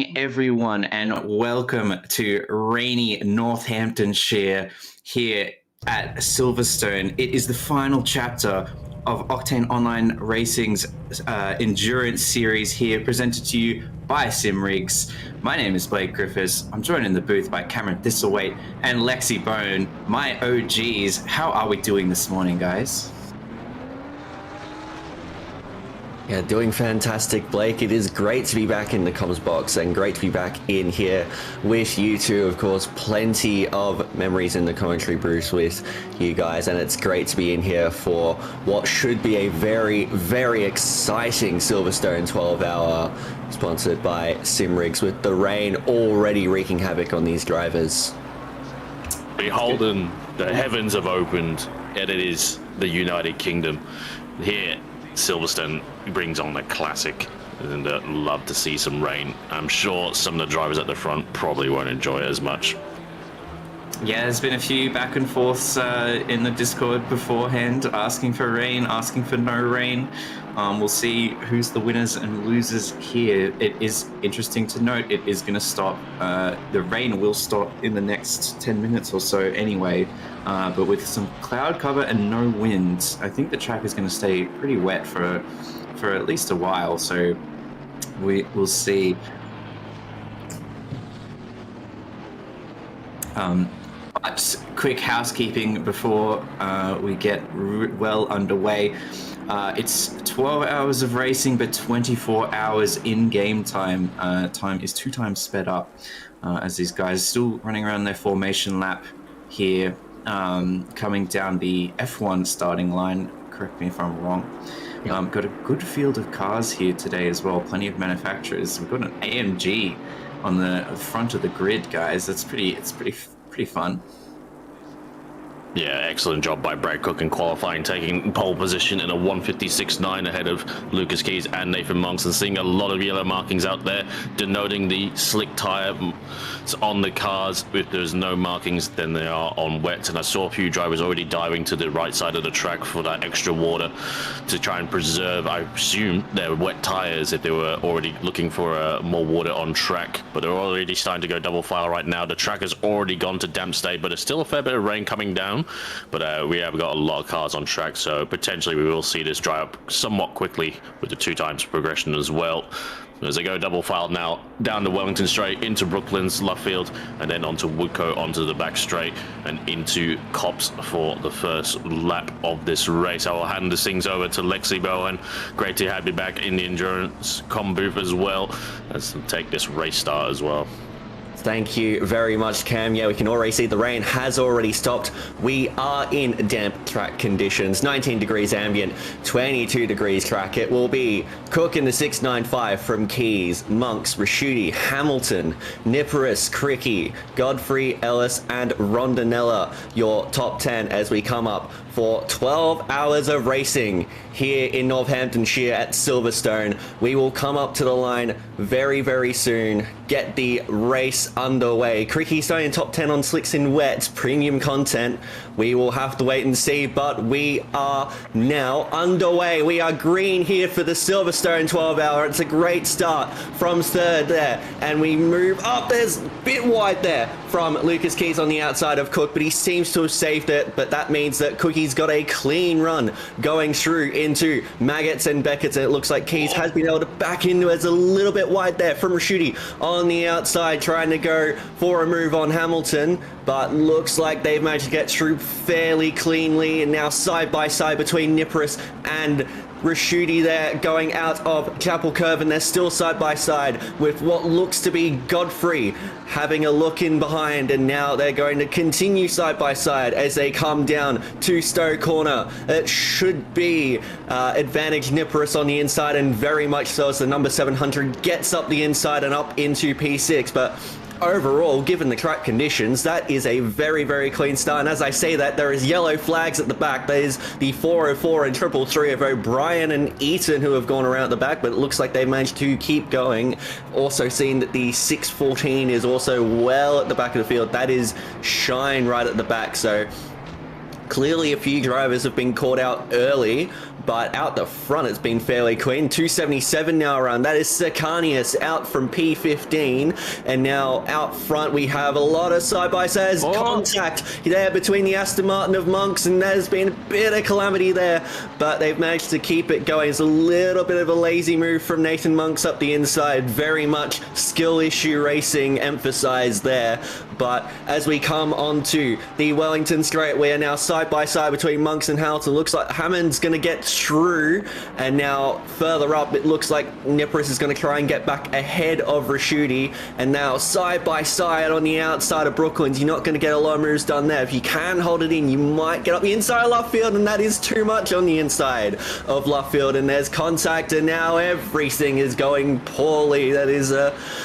morning, everyone, and welcome to rainy Northamptonshire here at Silverstone. It is the final chapter of Octane Online Racing's endurance series here, presented to you by Simrigs. My name is Blake Griffiths. I'm joined in the booth by Cameron Thistlewaite and Lexi Bone, my OGs. How are we doing this morning, guys? Yeah, doing fantastic, Blake. It is great to be back in the comms box and great to be back in here with you two. Of course, plenty of memories in the commentary booth with you guys, and it's great to be in here for what should be a very, very exciting Silverstone 12-hour sponsored by Simrigs, with the rain already wreaking havoc on these drivers. Beholden, the heavens have opened, and it is the United Kingdom. Here, Silverstone brings on a classic, and love to see some rain. I'm sure some of the drivers at the front probably won't enjoy it as much. Yeah, there's been a few back and forths in the Discord beforehand, asking for rain, asking for no rain. We'll see who's the winners and losers here. It is interesting to note it is going to stop. The rain will stop in the next 10 minutes or so anyway. But with some cloud cover and no wind, I think the track is going to stay pretty wet for at least a while. So we'll see. But quick housekeeping before we get well underway. It's 12 hours of racing, but 24 hours in-game time. Time is 2 times sped up as these guys are still running around their formation lap here, coming down the F1 starting line. Correct me if I'm wrong. Got a good field of cars here today as well. Plenty of manufacturers. We've got an AMG on the front of the grid, guys. It's pretty fun. Yeah, excellent job by Brad Cook in qualifying, taking pole position in a 156.9 ahead of Lucas Keys and Nathan Monks, and seeing a lot of yellow markings out there denoting the slick tire on the cars. If there's no markings, then they are on wet, and I saw a few drivers already diving to the right side of the track for that extra water to try and preserve, I assume, their wet tires if they were already looking for more water on track. But they're already starting to go double file right now. The track has already gone to damp state, but there's still a fair bit of rain coming down. But we have got a lot of cars on track, so potentially we will see this dry up somewhat quickly with the 2 times progression as well. As they go double file now, down the Wellington straight, into Brooklands, Luffield, and then onto Woodcote, onto the back straight, and into Cops for the first lap of this race. I will hand these things over to Lexi Bowen. Great to have you back in the Endurance Com booth as well. Let's take this race start as well. Thank you very much, Cam. Yeah, we can already see the rain has already stopped. We are in damp track conditions. 19 degrees ambient, 22 degrees track. It will be Cook in the 695 from Keys, Monks, Raschuti, Hamilton, Niparis, Cricky, Godfrey, Ellis, and Rondinella, your top 10 as we come up for 12 hours of racing here in Northamptonshire at Silverstone. We will come up to the line very, very soon, get the race underway. Cricky starting in top 10 on slicks and wets, premium content. We will have to wait and see, but we are now underway. We are green here for the Silverstone 12-hour. It's a great start from third there, and we move up. There's a bit wide there from Lucas Keys on the outside of Cook, but he seems to have saved it, but that means that Cookie's got a clean run going through into Maggots and Beckett's, and it looks like Keys has been able to back into it. It's a little bit wide there from Raschuti on the outside, trying to go for a move on Hamilton, but looks like they've managed to get through fairly cleanly, and now side by side between Niparis and Raschuti there going out of Chapel Curve, and they're still side by side with what looks to be Godfrey having a look in behind, and now they're going to continue side by side as they come down to Stowe Corner. It should be advantage Niparis on the inside, and very much so, as the number 700 gets up the inside and up into P6, but overall, given the track conditions, that is a very, very clean start. And as I say that, there is yellow flags at the back. There's the 404 and 333 of O'Brien and Eaton who have gone around the back, but it looks like they've managed to keep going. Also seen that the 614 is also well at the back of the field. That is Shine right at the back. So Clearly a few drivers have been caught out early, but out the front it's been fairly clean. 277 now around. That is Sicanius out from P15. And now out front we have a lot of side-by-sides. Contact there between the Aston Martin of Monks, and there's been a bit of calamity there, but they've managed to keep it going. It's a little bit of a lazy move from Nathan Monks up the inside. Very much skill issue racing emphasized there. But as we come onto the Wellington Straight, we are now side by side between Monks and Hamilton. Looks like Hammond's going to get through, and now further up it looks like Nipris is going to try and get back ahead of Raschuti. And now side by side on the outside of Brooklands, you're not going to get a lot of moves done there. If you can hold it in, you might get up the inside of Luffield, and that is too much on the inside of Luffield. And there's contact, and now everything is going poorly. That is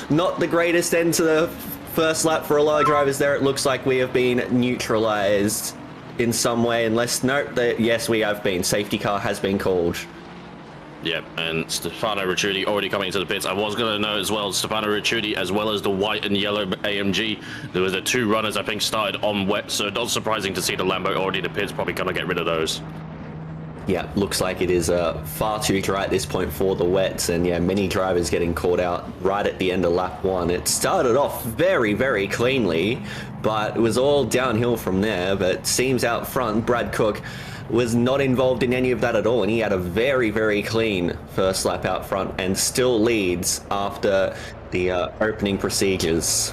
not the greatest end to the first lap for a lot of drivers there. It looks like we have been neutralized in some way, unless, nope, yes, we have been. Safety car has been called. Yep, and Stefano Ricciuti already coming into the pits. I was going to know as well, Stefano Ricciuti, as well as the white and yellow AMG, there was the two runners I think started on wet, so not surprising to see the Lambo already in the pits. Probably going to get rid of those. Yeah, looks like it is far too dry at this point for the wets, and yeah, many drivers getting caught out right at the end of lap one. It started off very, very cleanly, but it was all downhill from there. But seems out front, Brad Cook was not involved in any of that at all, and he had a very, very clean first lap out front and still leads after the opening procedures.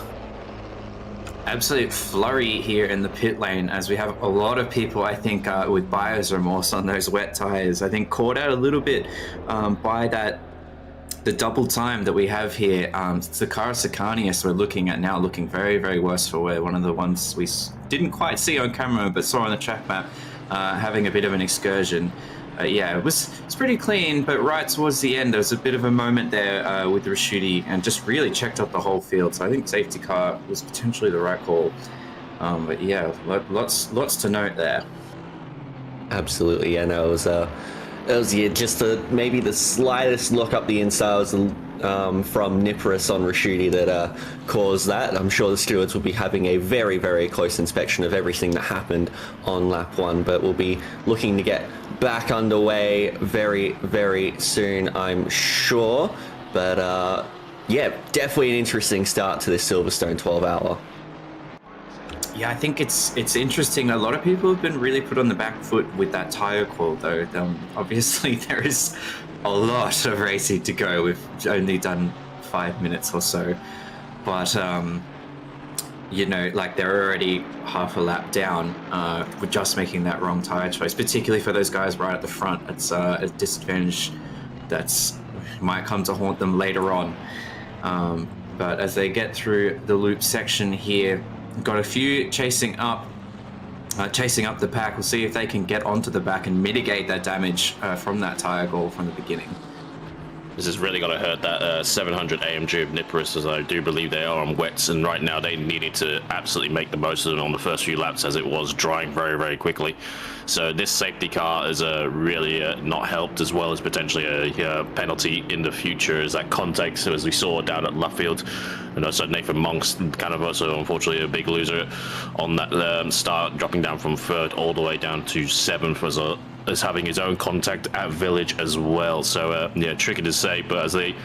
Absolute flurry here in the pit lane, as we have a lot of people, I think, with buyer's remorse on those wet tires. I think caught out a little bit by the double time that we have here. Sakara Sicanius, we're looking at now, looking very, very worse for wear. One of the ones we didn't quite see on camera, but saw on the track map, having a bit of an excursion. Yeah, it's pretty clean, but right towards the end, there was a bit of a moment there with Raschuti, and just really checked up the whole field. So I think safety car was potentially the right call. But yeah, lots to note there. Absolutely, yeah, no, it was yeah, just maybe the slightest look up the inside was from Nipris on Raschuti that caused that. I'm sure the stewards will be having a very, very close inspection of everything that happened on lap one, but we'll be looking to get back underway very, very soon, I'm sure. But yeah, definitely an interesting start to this Silverstone 12-hour. Yeah, I think it's interesting. A lot of people have been really put on the back foot with that tire call, though. Obviously, there is a lot of racing to go. We've only done 5 minutes or so, but you know, like they're already half a lap down with just making that wrong tire choice. Particularly for those guys right at the front, it's a disadvantage that's might come to haunt them later on. But as they get through the loop section here, got a few chasing up the pack. We'll see if they can get onto the back and mitigate that damage from that tire goal from the beginning. This is really going to hurt that 700 AMG of Nipris, as I do believe they are on wets, and right now they needed to absolutely make the most of it on the first few laps, as it was drying very, very quickly. So this safety car is really not helped, as well as potentially a penalty in the future, as that contact, as we saw down at Luffield. And also Nathan Monk's kind of also unfortunately a big loser on that start, dropping down from third all the way down to seventh as having his own contact at Village as well. So yeah, tricky to say, but as they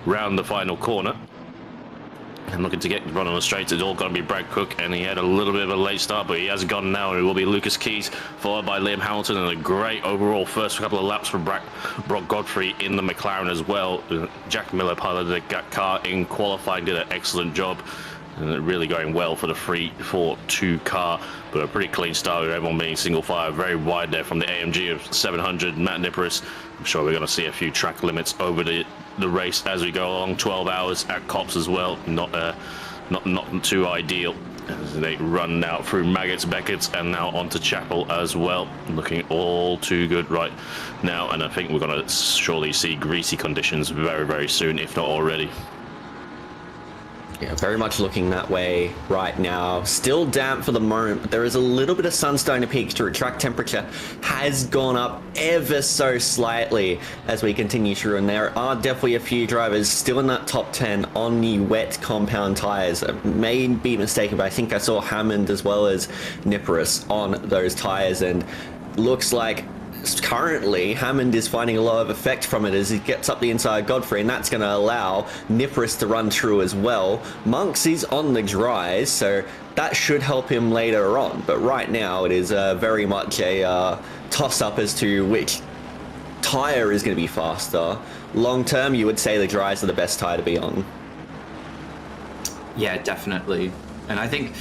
round the final corner and looking to get run on the straight, it's all going to be Brad Cook, and he had a little bit of a late start, but he has gone now, and it will be Lucas Keys, followed by Liam Hamilton, and a great overall first couple of laps for Brock Godfrey in the McLaren as well. Jack Miller piloted that car in qualifying, did an excellent job, and really going well for the 3-4-2 car, but a pretty clean start with everyone being single fire, very wide there from the AMG of 700, Matt Nipris. I'm sure we're going to see a few track limits over the race as we go along. 12 hours at Cops as well, not too ideal, as they run now through Maggots, Beckett's, and now onto Chapel as well. Looking all too good right now, and I think we're going to surely see greasy conditions very, very soon, if not already. Yeah, very much looking that way right now. Still damp for the moment, but there is a little bit of sun starting to peek through. Track temperature has gone up ever so slightly as we continue through, and there are definitely a few drivers still in that top 10 on the wet compound tyres. I may be mistaken, but I think I saw Hammond as well as Niparis on those tyres, and looks like currently Hammond is finding a lot of effect from it as he gets up the inside of Godfrey, and that's going to allow Niparis to run through as well. Monks is on the dries, so that should help him later on, but right now it is very much a toss-up as to which tyre is going to be faster. Long term, you would say the dries are the best tyre to be on. Yeah, definitely. And I think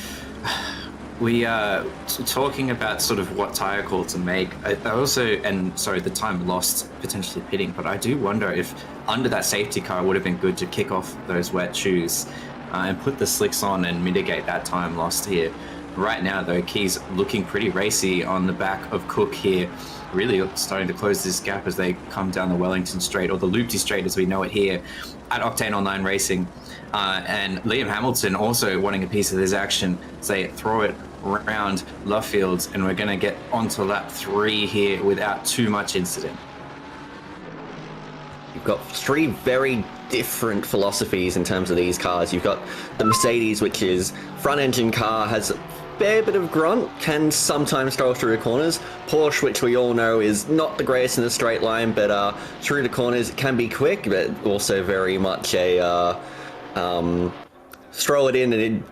we are talking about sort of what tyre call to make. I also, and sorry, the time lost potentially pitting, but I do wonder if under that safety car would have been good to kick off those wet shoes and put the slicks on and mitigate that time lost here. Right now, though, Key's looking pretty racy on the back of Cook here, really starting to close this gap as they come down the Wellington Straight, or the Loopty Straight as we know it here at Octane Online Racing. And Liam Hamilton also wanting a piece of this action, as they throw it around Lovefields, and we're going to get onto lap 3 here without too much incident. You've got three very different philosophies in terms of these cars. You've got the Mercedes, which is front engine car, has a fair bit of grunt, can sometimes stroll through the corners. Porsche, which we all know is not the greatest in a straight line, but through the corners it can be quick, but also very much a stroll it in and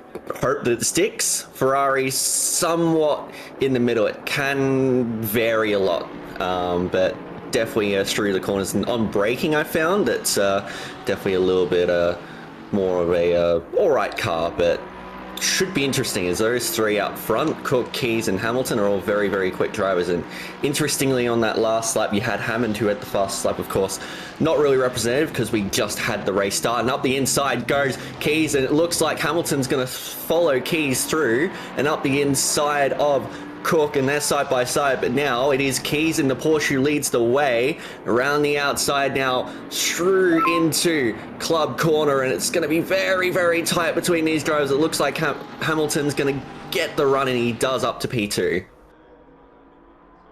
hope that it sticks. Ferrari somewhat in the middle. It can vary a lot, but definitely through the corners. And on braking, I found it's definitely a little bit more of a alright car, but should be interesting as those three up front, Cook, Keys and Hamilton, are all very, very quick drivers. And interestingly, on that last lap, you had Hammond, who had the fastest lap, of course, not really representative because we just had the race start. And up the inside goes Keys, and it looks like Hamilton's going to follow Keys through and up the inside of Cook, and they're side by side, but now it is Keys in the Porsche who leads the way around the outside now through into Club Corner, and it's going to be very, very tight between these drivers. It looks like Hamilton's going to get the run, and he does up to P2.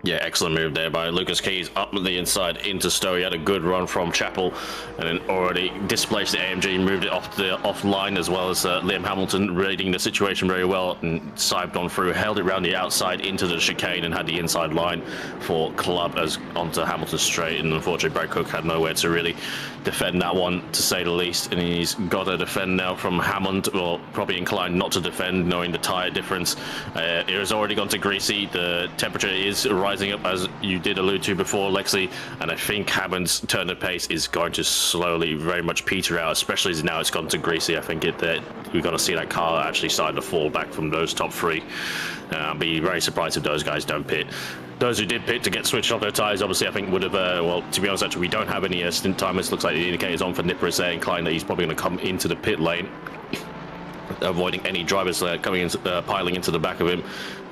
Yeah, excellent move there by Lucas Keys up the inside into Stowe. He had a good run from Chapel and then already displaced the AMG, moved it off the offline, as well as Liam Hamilton reading the situation very well and siped on through, held it around the outside into the chicane and had the inside line for Club as onto Hamilton Straight. And unfortunately, Brad Cook had nowhere to really defend that one, to say the least, and he's got to defend now from Hammond, or probably inclined not to defend, knowing the tyre difference. It has already gone to greasy. The temperature is rising up, as you did allude to before, Lexi, and I think Hammond's turn of pace is going to slowly very much peter out, especially as now it's gone to greasy. I think that we're going to see that car actually starting to fall back from those top three. I'll be very surprised if those guys don't pit. Those who did pit to get switched off their tyres, obviously, I think would have, well, to be honest, actually, we don't have any stint timers. Looks like the indicator's on for Niparis there, inclined that he's probably going to come into the pit lane, avoiding any drivers coming into, piling into the back of him.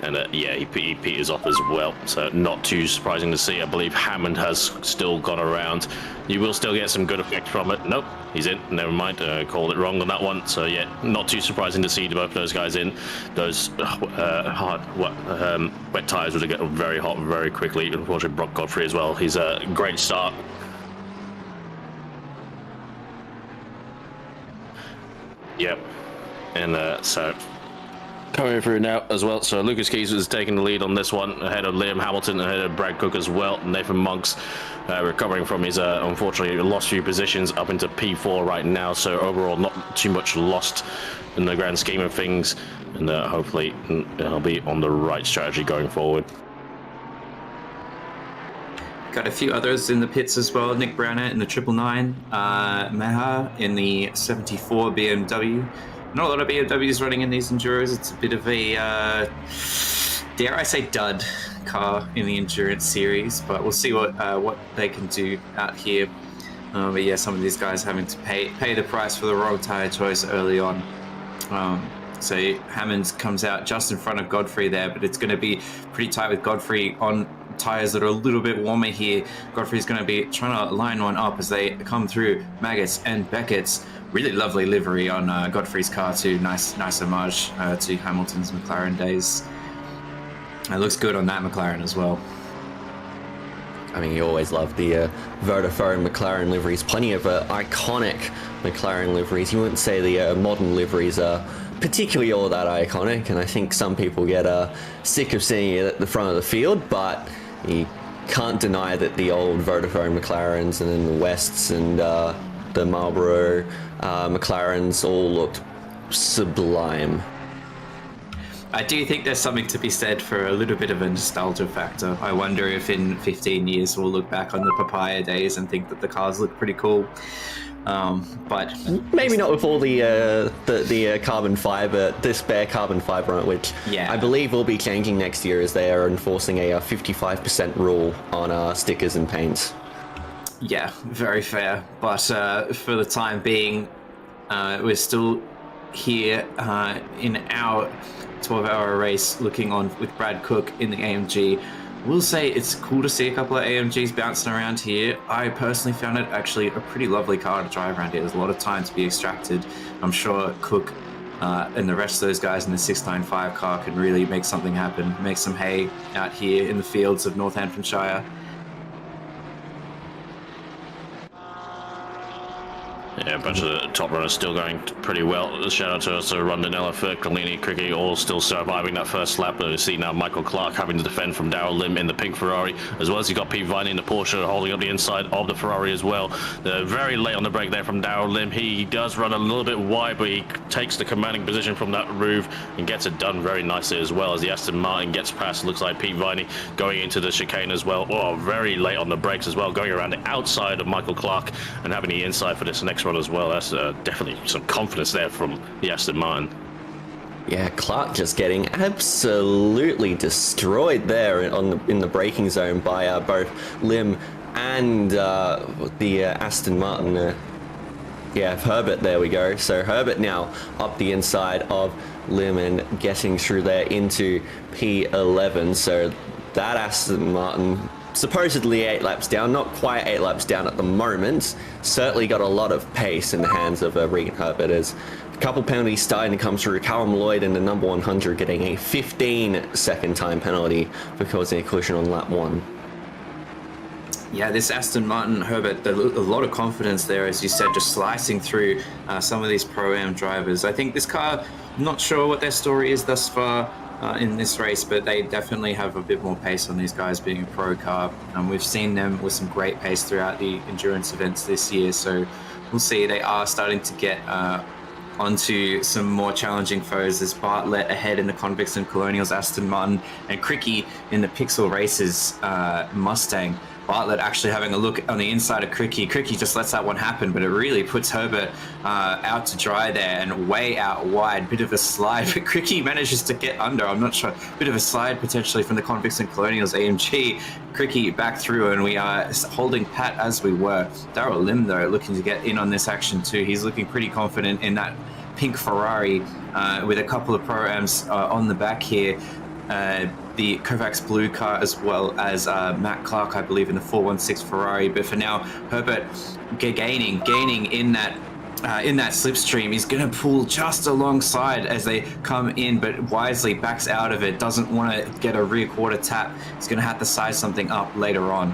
And yeah, he peters off as well, so not too surprising to see. I believe Hammond has still gone around. You will still get some good effect from it. Nope, he's in. Never mind, called it wrong on that one. So yeah, not too surprising to see both those guys in. Those wet tyres would get very hot very quickly. Unfortunately, Brock Godfrey as well. He's a great start. Yep, and so coming through now as well. So Lucas Keys is taking the lead on this one, ahead of Liam Hamilton, ahead of Brad Cook as well. Nathan Monks recovering from his unfortunately lost few positions up into P4 right now. So overall, not too much lost in the grand scheme of things, and hopefully he'll be on the right strategy going forward. Got a few others in the pits as well. Nick Browner in the 999, Meha in the 74 BMW. Not a lot of BMWs running in these Enduros. It's a bit of a, dare I say, dud car in the Endurance series, but we'll see what they can do out here. But yeah, some of these guys having to pay the price for the wrong tyre choice early on. So Hammond comes out just in front of Godfrey there, but it's going to be pretty tight with Godfrey on tires that are a little bit warmer here. Godfrey's going to be trying to line one up as they come through Maggots and Beckett's. Really lovely livery on Godfrey's car too. Nice homage to Hamilton's McLaren days. It looks good on that McLaren as well. I mean, you always love the Vodafone McLaren liveries. Plenty of iconic McLaren liveries. You wouldn't say the modern liveries are particularly all that iconic, and I think some people get sick of seeing it at the front of the field, but you can't deny that the old Vodafone McLarens and then the Wests and the Marlboro McLarens all looked sublime. I do think there's something to be said for a little bit of a nostalgia factor. I wonder if in 15 years we'll look back on the papaya days and think that the cars look pretty cool. But maybe not with all the carbon fiber, the spare carbon fiber on it, which I believe will be changing next year as they are enforcing a 55% rule on stickers and paints. Yeah, very fair. But for the time being, we're still here in our 12-hour race looking on with Brad Cook in the AMG. We'll say it's cool to see a couple of AMGs bouncing around here. I personally found it actually a pretty lovely car to drive around here. There's a lot of time to be extracted. I'm sure Cook and the rest of those guys in the 695 car can really make something happen, make some hay out here in the fields of Northamptonshire. Yeah, a bunch of the top runners still going pretty well. Shout out to also Rondinella, Fercolini, Cricky, all still surviving that first lap. We see now Michael Clark having to defend from Darrell Lim in the pink Ferrari, as well as you got Pete Viney in the Porsche holding up the inside of the Ferrari as well. Very late on the break there from Darrell Lim. He does run a little bit wide, but he takes the commanding position from that roof and gets it done very nicely as well as the Aston Martin gets past. Looks like Pete Viney going into the chicane as well. Oh, very late on the brakes as well, going around the outside of Michael Clark and having the inside for this next run as well. That's definitely some confidence there from the Aston Martin. Yeah, Clark just getting absolutely destroyed there in the braking zone by both Lim and the Aston Martin. Yeah, Herbert, there we go. So Herbert now up the inside of Lim and getting through there into P11. So that Aston Martin supposedly 8 laps down, not quite 8 laps down at the moment. Certainly got a lot of pace in the hands of Regan Herbert as a couple penalties starting to come through. Callum Lloyd in the number 100 getting a 15-second time penalty for causing a collision on lap 1. Yeah, this Aston Martin Herbert, a lot of confidence there, as you said, just slicing through some of these Pro-Am drivers. I think this car, I'm not sure what their story is thus far in this race, but they definitely have a bit more pace on these guys being a pro car. We've seen them with some great pace throughout the endurance events this year, so we'll see. They are starting to get onto some more challenging foes. There's Bartlett ahead in the Convicts and Colonials Aston Martin, and Cricky in the Pixel Races Mustang. Bartlett actually having a look on the inside of Cricky. Cricky just lets that one happen, but it really puts Herbert out to dry there and way out wide. Bit of a slide, but Cricky manages to get under. I'm not sure. Bit of a slide potentially from the Convicts and Colonials AMG. Cricky back through, and we are holding pat as we were. Darrell Lim, though, looking to get in on this action too. He's looking pretty confident in that pink Ferrari with a couple of Pro-Ams on the back here. The Kovacs blue car, as well as Matt Clark, I believe, in the 416 Ferrari. But for now, Herbert gaining in that slipstream. He's going to pull just alongside as they come in, but wisely backs out of it. Doesn't want to get a rear quarter tap. He's going to have to size something up later on.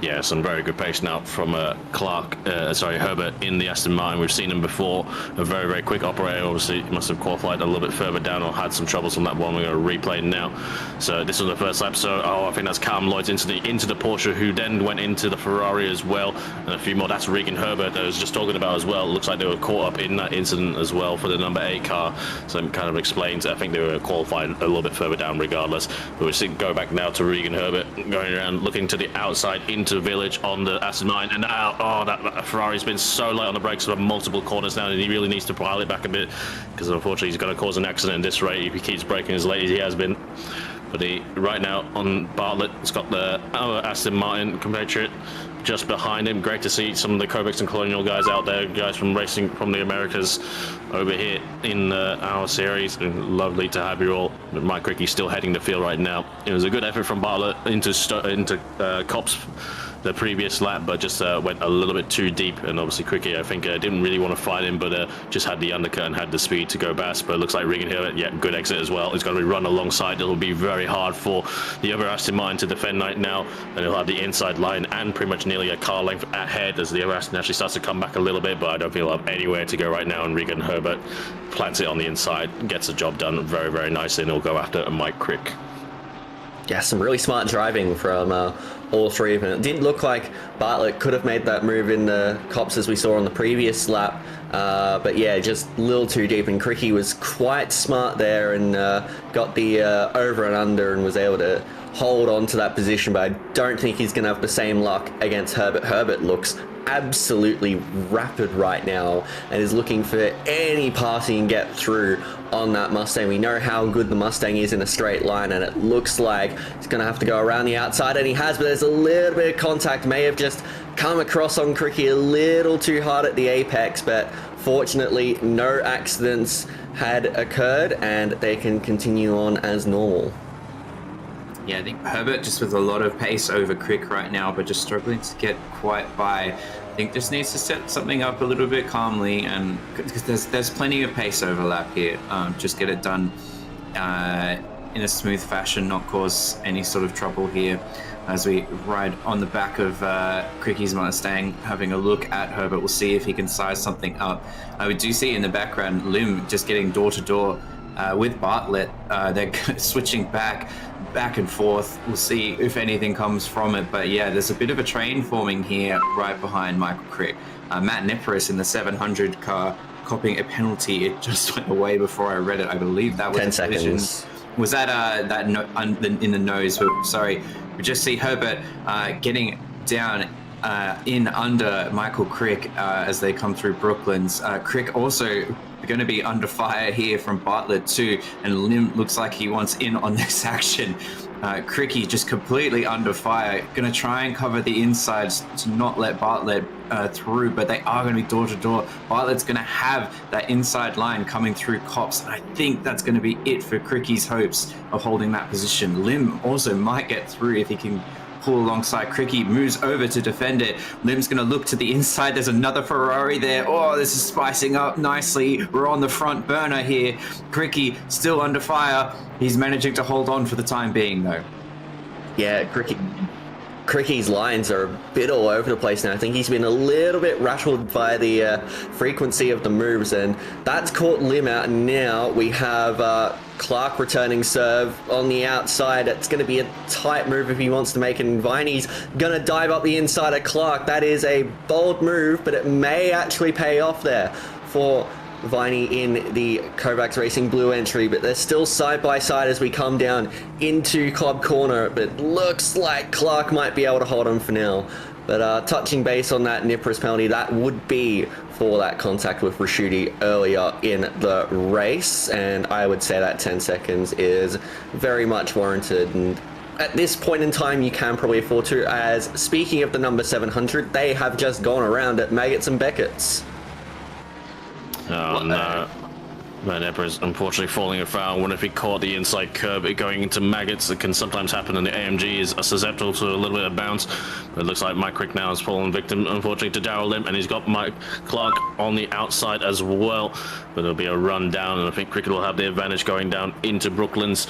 Yeah, some very good pace now from Herbert in the Aston Martin. We've seen him before. A very, very quick operator. Obviously, must have qualified a little bit further down or had some troubles on that one. We're going to replay now. So this was the first lap. So I think that's Callum Lloyd into the Porsche, who then went into the Ferrari as well, and a few more. That's Regan Herbert that I was just talking about as well. It looks like they were caught up in that incident as well for the number 8 car. So it kind of explains. I think they were qualified a little bit further down regardless. But we see go back now to Regan Herbert going around, looking to the outside into the village on the Aston Martin, and now that Ferrari's been so light on the brakes for multiple corners now, and he really needs to pile it back a bit, because unfortunately he's going to cause an accident in this rate if he keeps braking as late as he has been. But right now on Bartlett, it's got the Aston Martin compatriot just behind him. Great to see some of the Kobex and Colonial guys out there, guys from racing from the Americas over here in our series. And lovely to have you all. Mike Cricky still heading the field right now. It was a good effort from Bartlett into Cops the previous lap, but just went a little bit too deep, and obviously Cricky, I think, didn't really want to fight him, but just had the undercut and had the speed to go past. But it looks like Regan here, yeah, good exit as well. He's going to be run alongside. It'll be very hard for the other Aston Martin to defend right now, and he'll have the inside line and pretty much nearly a car length ahead as the other Aston actually starts to come back a little bit, but I don't feel he'll have anywhere to go right now, and Regan Herbert plants it on the inside, gets the job done very, very nicely, and he'll go after Mike Crick. Yeah, some really smart driving from all three of them. It didn't look like Bartlett could have made that move in the Cops as we saw on the previous lap, but yeah, just a little too deep, and Cricky was quite smart there and got the over and under and was able to hold on to that position, but I don't think he's going to have the same luck against Herbert. Herbert looks absolutely rapid right now and is looking for any pass he can get through on that Mustang. We know how good the Mustang is in a straight line, and it looks like he's going to have to go around the outside, and he has, but there's a little bit of contact. May have just come across on Cricky a little too hard at the apex, but fortunately no accidents had occurred and they can continue on as normal. Yeah, I think Herbert just with a lot of pace over Crick right now, but just struggling to get quite by. I think just needs to set something up a little bit calmly, and because there's plenty of pace overlap here. Just get it done in a smooth fashion, not cause any sort of trouble here as we ride on the back of Cricky's Mustang, having a look at Herbert. We'll see if he can size something up. We do see in the background Lim just getting door to door with Bartlett. They're switching back and forth. We'll see if anything comes from it, but yeah, there's a bit of a train forming here right behind Michael Crick. Matt Nipris in the 700 car copping a penalty. It just went away before I read it. I believe that was 10 seconds. Was that in the nose? Sorry, we just see Herbert getting down in under Michael Crick as they come through Brooklands. Crick also going to be under fire here from Bartlett too, and Lim looks like he wants in on this action. Cricky just completely under fire, going to try and cover the insides to not let Bartlett through, but they are going to be door to door. Bartlett's going to have that inside line coming through Cops, and I think that's going to be it for Cricky's hopes of holding that position. Lim also might get through if he can pull alongside. Cricky moves over to defend it. Lim's going to look to the inside. There's another Ferrari there. Oh, this is spicing up nicely. We're on the front burner here. Cricky still under fire. He's managing to hold on for the time being, though. Yeah, Cricky's lines are a bit all over the place now. I think he's been a little bit rattled by the frequency of the moves, and that's caught Lim out. And now we have Clark returning serve on the outside. It's going to be a tight move if he wants to make it, and Viney's going to dive up the inside of Clark. That is a bold move, but it may actually pay off there for Viney in the Kovacs Racing blue entry, but they're still side by side as we come down into Club Corner, but looks like Clark might be able to hold him for now. But touching base on that Nipris penalty, that would be for that contact with Rashuti earlier in the race, and I would say that 10 seconds is very much warranted. And at this point in time, you can probably afford to, as speaking of the number 700, they have just gone around at Maggots and Beckett's. Oh no. Van Epper is unfortunately falling afoul. When if he caught the inside curb, it going into Maggots, it can sometimes happen, and the AMG is susceptible to a little bit of bounce. But it looks like Mike Crick now has fallen victim, unfortunately, to Darrell Lim, and he's got Mike Clark on the outside as well. But it'll be a run down, and I think Cricket will have the advantage going down into Brooklands.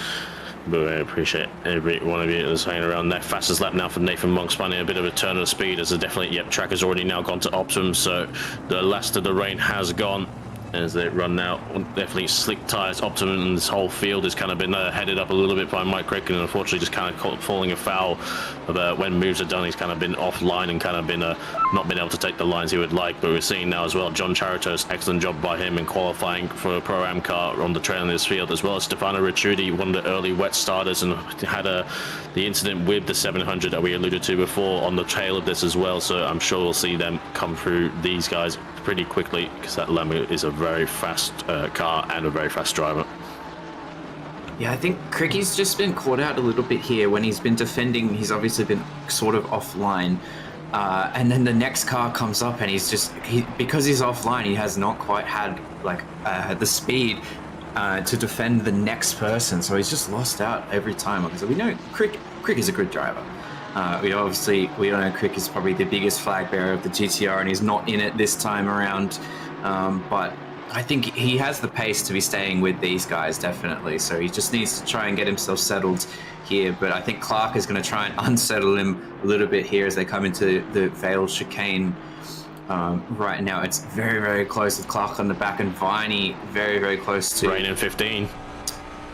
But I appreciate every one of you that's hanging around there. Fastest lap now for Nathan Monk's finding a bit of a turn of speed, as definitely, track has already now gone to optimum, so the last of the rain has gone. As they run now, definitely slick tyres, optimum, and this whole field has kind of been headed up a little bit by Mike Crick, and unfortunately just kind of falling afoul of when moves are done. He's kind of been offline and kind of been not been able to take the lines he would like. But we're seeing now as well John Charitos, excellent job by him in qualifying for a Pro-Am car on the trail in this field, as well as Stefano Ricciuti, one of the early wet starters, and had the incident with the 700 that we alluded to before on the tail of this as well. So I'm sure we'll see them come through these guys pretty quickly, because that Lambo is a very fast car and a very fast driver. Yeah, I think Cricky's just been caught out a little bit here when he's been defending. He's obviously been sort of offline. And then the next car comes up, and because he's offline, he has not quite had like the speed to defend the next person, so he's just lost out every time. Because we know Crick is a good driver. We all know Crick is probably the biggest flag bearer of the GTR, and he's not in it this time around. But I think he has the pace to be staying with these guys, definitely. So he just needs to try and get himself settled here. But I think Clark is going to try and unsettle him a little bit here as they come into the Vale chicane. Right now, it's very, very close with Clark on the back, and Viney very, very close to... Rain in 15.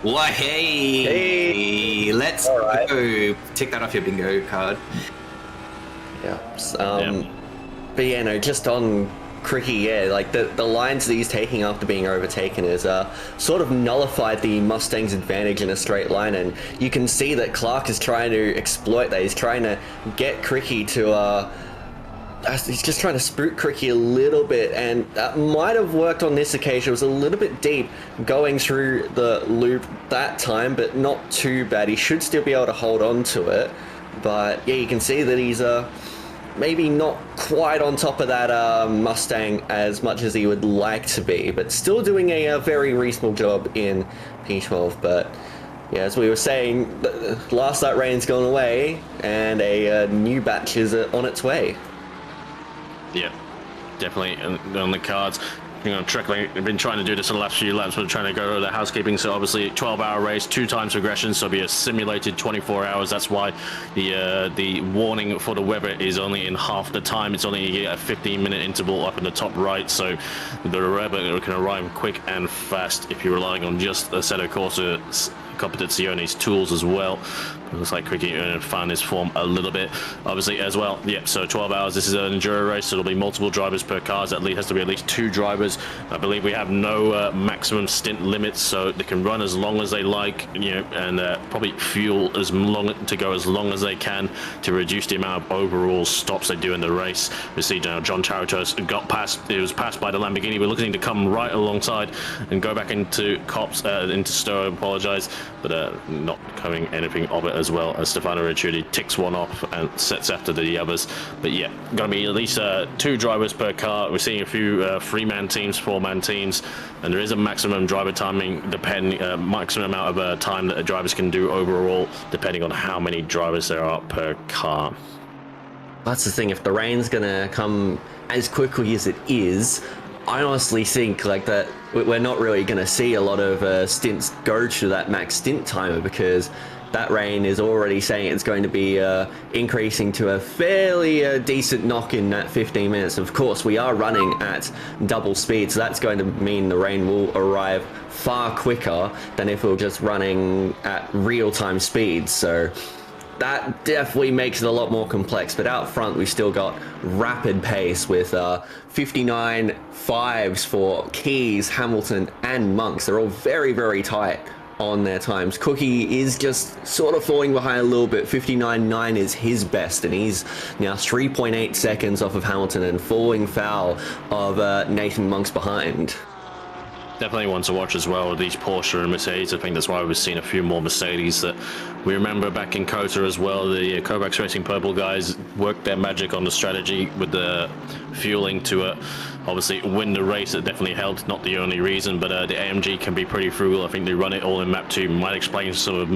Well, hey, let's go. Tick that off your bingo card. Yeah. But yeah, no, just on Cricky, yeah, like the lines that he's taking after being overtaken is sort of nullified the Mustang's advantage in a straight line, and you can see that Clark is trying to exploit that. He's trying to get Cricky to... he's just trying to spook Cricky a little bit, and that might have worked on this occasion. It was a little bit deep going through the loop that time, but not too bad. He should still be able to hold on to it. But yeah, you can see that he's maybe not quite on top of that Mustang as much as he would like to be, but still doing a very reasonable job in P12. But yeah, as we were saying, last light rain's gone away, and a new batch is on its way. Yeah, definitely on the cards. Trickling. I've been trying to do this for the last few laps. We're trying to go to the housekeeping. So obviously, 12-hour race, 2 times progression. So it'll be a simulated 24 hours. That's why the warning for the weather is only in half the time. It's only a 15-minute interval up in the top right. So the weather can arrive quick and fast if you're relying on just a set of Competizione's tools as well. It looks like Cricky found his form a little bit, obviously, as well. Yep, so 12 hours. This is an enduro race, so it'll be multiple drivers per car. At least has to be at least 2 drivers. I believe we have no maximum stint limits, so they can run as long as they like, and probably fuel as long to go as long as they can to reduce the amount of overall stops they do in the race. We see now John Charitos got past. It was passed by the Lamborghini. We're looking to come right alongside and go back into into Stowe. Apologise, but not coming anything of it as well, as Stefano Ricciuti ticks one off and sets after the others. But yeah, going to be at least 2 drivers per car. We're seeing a few 3-man teams, 4-man teams, and there is a maximum driver timing, maximum amount of time that the drivers can do overall, depending on how many drivers there are per car. That's the thing. If the rain's going to come as quickly as it is, I honestly think like that we're not really going to see a lot of stints go to that max stint timer, because that rain is already saying it's going to be increasing to a fairly decent knock in that 15 minutes. Of course, we are running at double speed, so that's going to mean the rain will arrive far quicker than if we were just running at real-time speed. So that definitely makes it a lot more complex. But out front, we've still got rapid pace with 59.5s for Keys, Hamilton, and Monks. They're all very, very tight on their times. Cookie is just sort of falling behind a little bit. 59.9 is his best, and he's now 3.8 seconds off of Hamilton and falling foul of Nathan Monks behind. Definitely one to watch as well, these Porsche and Mercedes. I think that's why we've seen a few more Mercedes that we remember back in COTA as well. The Kovacs Racing Purple guys worked their magic on the strategy with the fueling to obviously win the race. It definitely helped, not the only reason, but the AMG can be pretty frugal. I think they run it all in map 2. Might explain sort of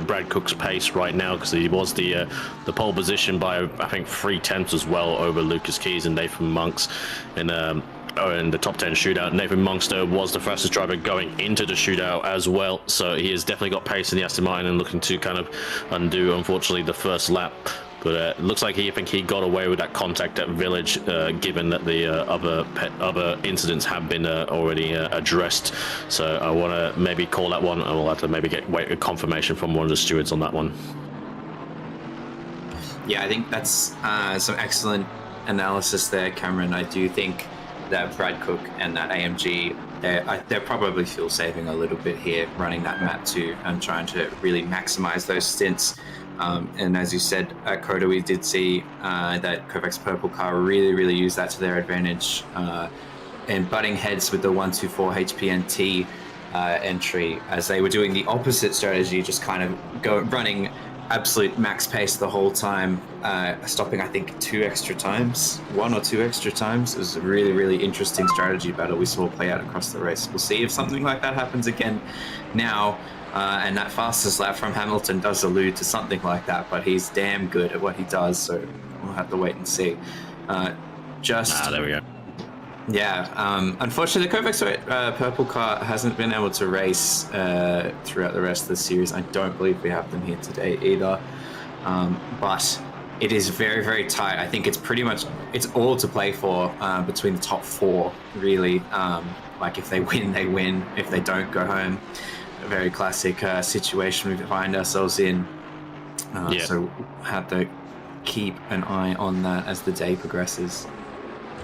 Brad Cook's pace right now, because he was the pole position by, I think, 3/10 as well over Lucas Keys and Nathan Monks in the top 10 shootout. Nathan Monster was the fastest driver going into the shootout as well, so he has definitely got pace in the Aston Martin and looking to kind of undo, unfortunately, the first lap. But it looks like he got away with that contact at Village, given that the other incidents have been already addressed. So I want to maybe call that one, and we'll have to maybe wait a confirmation from one of the stewards on that one. Yeah, I think that's some excellent analysis there, Cameron. I do think that Brad Cook and that AMG, they're probably fuel saving a little bit here, running that map 2 and trying to really maximize those stints. And as you said, at COTA, we did see that Kovacs Purple car really use that to their advantage, and butting heads with the 124 HPNT entry, as they were doing the opposite strategy, just kind of running absolute max pace the whole time, stopping I think 1 or 2 extra times. It was a really, really interesting strategy battle we saw play out across the race. We'll see if something like that happens again now, and that fastest lap from Hamilton does allude to something like that, but he's damn good at what he does, so we'll have to wait and see. There we go. Yeah, unfortunately, the Kovacs purple car hasn't been able to race throughout the rest of the series. I don't believe we have them here today either. But it is very, very tight. I think it's all to play for between the top 4, really. Like if they win, they win. If they don't, go home. A very classic situation we find ourselves in. So we'll have to keep an eye on that as the day progresses.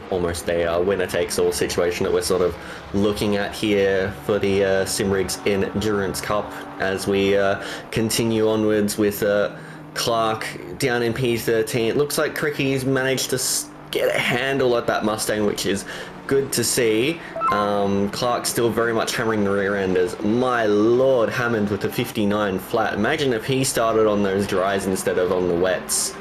Almost a winner-takes-all situation that we're sort of looking at here for the Simrigs Endurance Cup as we continue onwards with Clark down in P13. It looks like Cricky's managed to get a handle at that Mustang, which is good to see. Clark still very much hammering the rear end as, my lord, Hammond with a 59 flat. Imagine if he started on those dries instead of on the wets.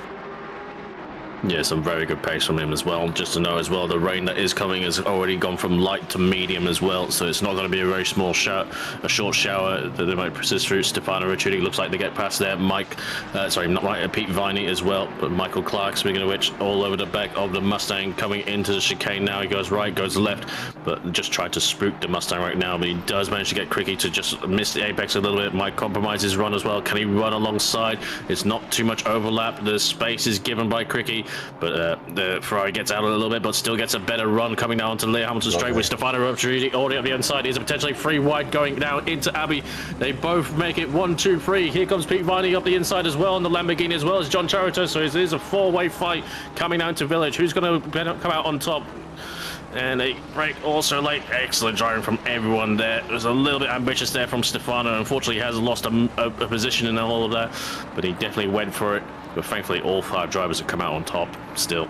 Yeah, some very good pace from him as well. Just to know as well, the rain that is coming has already gone from light to medium as well, so it's not going to be a very small shower, a short shower that they might persist through. Stefano Ricciuti looks like they get past there. Pete Viney as well, but Michael Clark, speaking of which, all over the back of the Mustang, coming into the chicane now. He goes right, goes left, but just tried to spook the Mustang right now, but he does manage to get Cricky to just miss the apex a little bit. Might compromise his run as well. Can he run alongside? It's not too much overlap. The space is given by Cricky, but the Ferrari gets out a little bit, but still gets a better run coming down to Leo Hamilton straight with Stefano Ricciuti already up the inside. He's potentially 3 wide going down into Abbey. They both make it 1, 2, 3. Here comes Pete Viney up the inside as well, and the Lamborghini as well as John Charito. So it is a 4-way fight coming down to Village. Who's going to come out on top? And a break also late. Excellent driving from everyone there. It was a little bit ambitious there from Stefano. Unfortunately, he has lost a position in all of that, but he definitely went for it. But thankfully, all 5 drivers have come out on top still.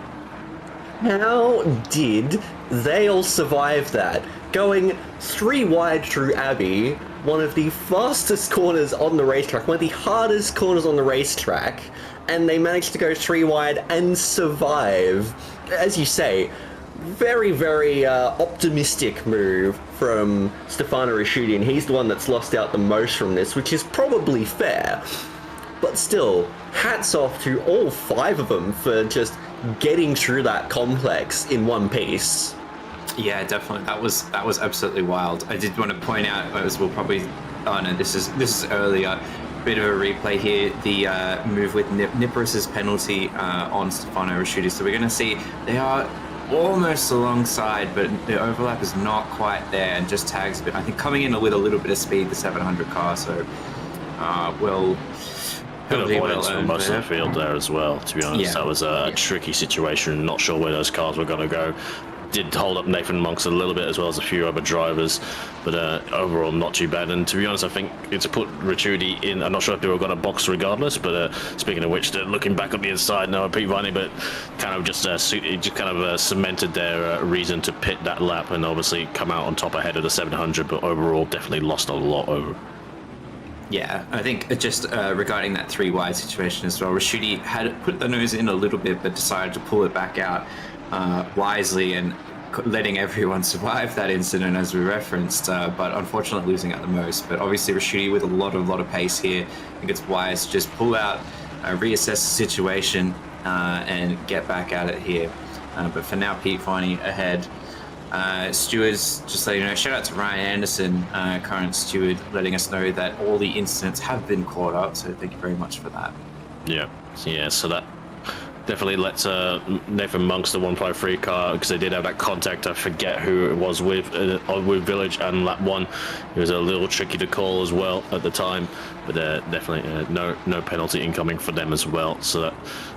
How did they all survive that? Going 3 wide through Abbey, one of the fastest corners on the racetrack, one of the hardest corners on the racetrack, and they managed to go 3 wide and survive. As you say, very, very optimistic move from Stefano Ricciuti, and he's the one that's lost out the most from this, which is probably fair. But still, hats off to all 5 of them for just getting through that complex in one piece. Yeah, definitely. That was absolutely wild. I did want to point out, as we'll probably, oh no, this is earlier. Bit of a replay here. The move with Niparis's penalty on Stefano Ricciuti. So we're going to see they are almost alongside, but the overlap is not quite there, and just tags a bit. I think coming in with a little bit of speed, the 700 car. So we'll. Good avoidance for most of the field there as well, to be honest. That was a tricky situation. Not sure where those cars were going to go. Did hold up Nathan Monks a little bit as well as a few other drivers, but overall not too bad. And to be honest, I think it's put Ricciuti in. I'm not sure if they were going to box regardless, but speaking of which, they're looking back up the inside now, Pete Viney, but kind of just cemented their reason to pit that lap and obviously come out on top ahead of the 700, but overall definitely lost a lot over. Yeah, I think just regarding that 3 wide situation as well, Ricciuti had put the nose in a little bit, but decided to pull it back out wisely and letting everyone survive that incident, as we referenced, but unfortunately losing out the most. But obviously Ricciuti with a lot of pace here. I think it's wise to just pull out, reassess the situation, and get back at it here. But for now, Pete Viney ahead. Stewards, just letting you know, shout out to Ryan Anderson, current steward, letting us know that all the incidents have been caught up, so thank you very much for that. Yeah, so that definitely lets Nathan Monks, the 153 car, because they did have that contact. I forget who it was with Village and lap 1. It was a little tricky to call as well at the time, but definitely no penalty incoming for them as well, so that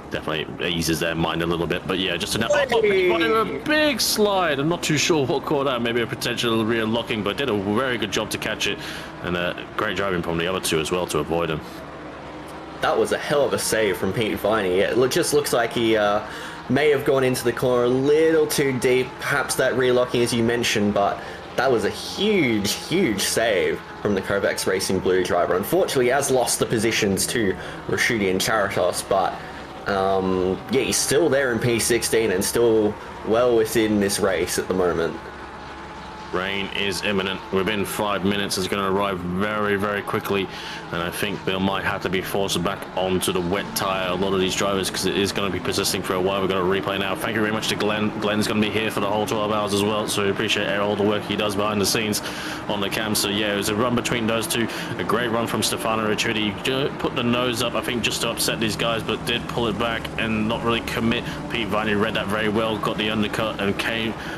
definitely eases their mind a little bit. But yeah, just a big slide. I'm not too sure what caught out. Maybe a potential rear locking, but did a very good job to catch it, and great driving from the other 2 as well to avoid him. That was a hell of a save from Pete Viney. It just looks like he may have gone into the corner a little too deep, perhaps that rear locking as you mentioned, but That was a huge save from the Kovacs Racing Blue driver. Unfortunately, he has lost the positions to Rashidi and Charitos, but yeah, he's still there in P16 and still well within this race at the moment. Rain is imminent. Within 5 minutes, it's going to arrive very quickly, and I think they might have to be forced back onto the wet tyre, a lot of these drivers, because it is going to be persisting for a while. We're going to replay now. Thank you very much to Glenn. Glenn's going to be here for the whole 12 hours as well, so we appreciate all the work he does behind the scenes on the cam. So yeah, it was a run between those two. A great run from Stefano Ricciuti. Put the nose up, I think, just to upset these guys, but did pull it back and not really commit. Pete Viney read that very well, got the undercut, and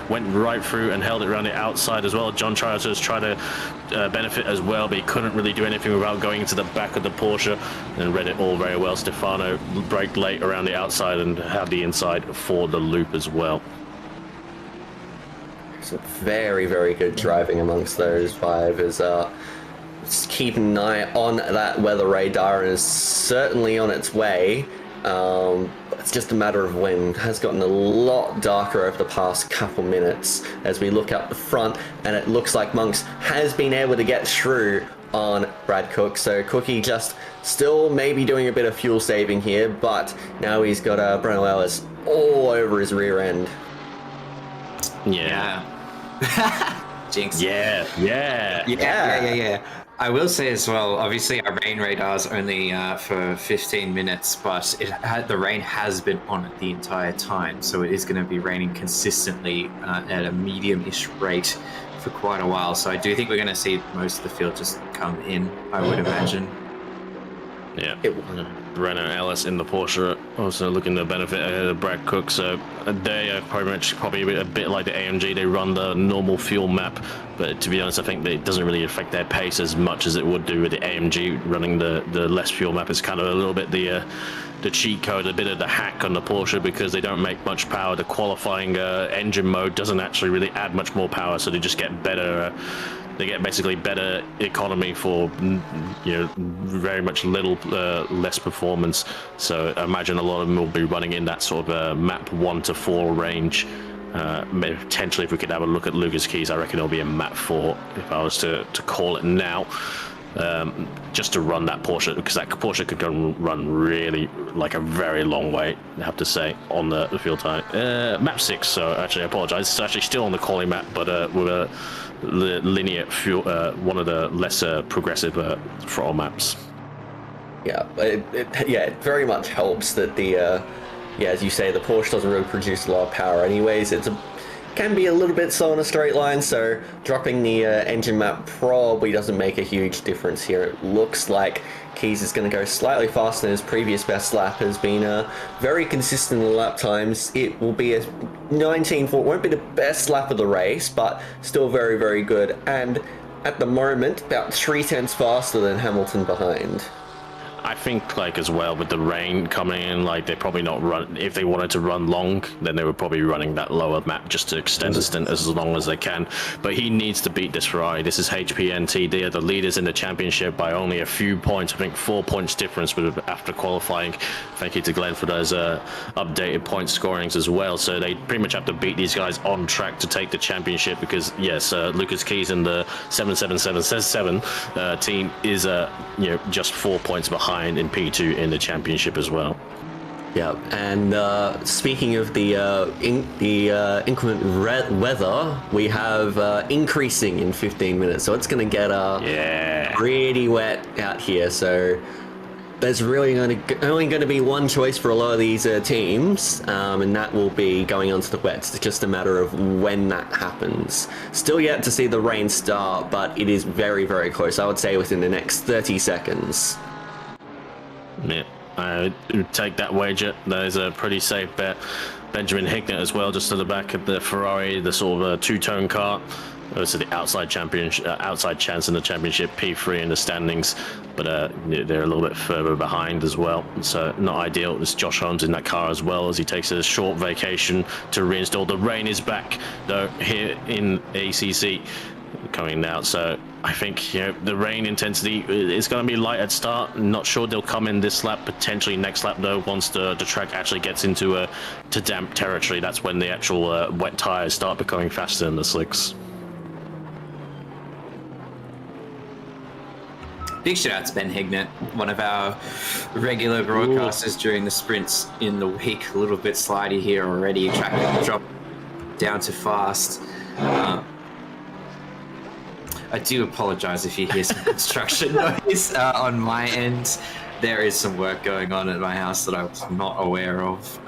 went right through and held it around the outside as well. John Charitos tried to benefit as well, but he couldn't really do anything without going into the back of the Porsche, and read it all very well. Stefano braked late around the outside and had the inside for the loop as well. Some very good driving amongst those five. As just keep an eye on that weather radar, and is certainly on its way. It's just a matter of when. It has gotten a lot darker over the past couple minutes as we look up the front, and it looks like Monks has been able to get through on Brad Cook. So Cookie just still maybe doing a bit of fuel saving here, but now he's got Breno Ellis all over his rear end. Yeah. Jinx. Yeah. I will say as well, obviously our rain radar is only for 15 minutes, but the rain has been on it the entire time, so it is going to be raining consistently at a medium-ish rate for quite a while. So I do think we're going to see most of the field just come in, I would imagine. Yeah, Breno Ellis in the Porsche, also looking to benefit ahead of Brad Cook. So they are probably a bit like the AMG. They run the normal fuel map, but to be honest, I think that it doesn't really affect their pace as much as it would do with the AMG. Running the less fuel map is kind of a little bit the cheat code, a bit of the hack on the Porsche, because they don't make much power. The qualifying engine mode doesn't actually really add much more power, so they just get better. They get basically better economy for, very much little less performance. So I imagine a lot of them will be running in that sort of map 1 to 4 range. Potentially, if we could have a look at Lucas Keys, I reckon it'll be a map 4 if I was to call it now. Just to run that Porsche, because that Porsche could go run really like a very long way, I have to say, on the field time. Map 6, so actually I apologize, it's actually still on the quality map, but with a linear fuel, one of the lesser progressive throttle maps. Yeah, it very much helps that as you say, the Porsche doesn't really produce a lot of power anyways. Can be a little bit slow in a straight line, so dropping the engine map probably doesn't make a huge difference here. It looks like Keys is going to go slightly faster than his previous best lap. Has been very consistent in the lap times. It will be a 19.4. Won't be the best lap of the race, but still very good. And at the moment, about 0.3 faster than Hamilton behind. I think, like, as well, with the rain coming in, like, they probably not run. If they wanted to run long, then they would probably be running that lower map just to extend the stint as long as they can. But he needs to beat this Ferrari. This is HPNT. They are the leaders in the championship by only a few points. I think 4 points difference after qualifying. Thank you to Glenn for those updated point scorings as well. So they pretty much have to beat these guys on track to take the championship, because, yes, Lucas Keys and the 777 team is just 4 points behind in P2 in the championship as well. Yeah, and speaking of the inclement weather, we have increasing in 15 minutes, so it's going to get pretty wet out here. So there's really only going to be one choice for a lot of these teams, and that will be going onto the wets. It's just a matter of when that happens. Still yet to see the rain start, but it is very close. I would say within the next 30 seconds. Yeah, I would take that wager. That is a pretty safe bet. Benjamin Hickner as well, just to the back of the Ferrari, the sort of two-tone car. Also the outside chance in the championship, P3 in the standings, but they're a little bit further behind as well. So not ideal. There's Josh Holmes in that car as well, as he takes a short vacation to reinstall. The rain is back though here in ACC coming out, so I think the rain intensity is going to be light at start. Not sure they'll come in this lap, potentially next lap though. Once the track actually gets into to damp territory, that's when the actual wet tires start becoming faster than the slicks. Big shout out to Ben Hignett, one of our regular broadcasters during the sprints in the week. A little bit slidey here already. Track drop down to fast. I do apologise if you hear some construction noise on my end. There is some work going on at my house that I was not aware of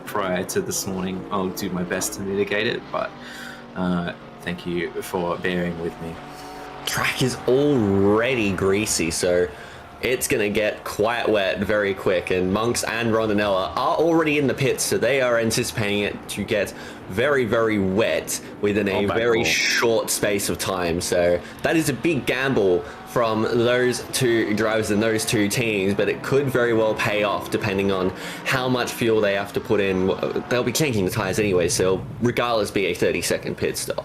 prior to this morning. I'll do my best to mitigate it, but thank you for bearing with me. Track is already greasy, so it's going to get quite wet very quick, and Monks and Rondinella are already in the pits, so they are anticipating it to get very, very wet within a very short space of time. So that is a big gamble from those two drivers and those two teams, but it could very well pay off depending on how much fuel they have to put in. They'll be changing the tires anyway, so regardless be a 30-second pit stop.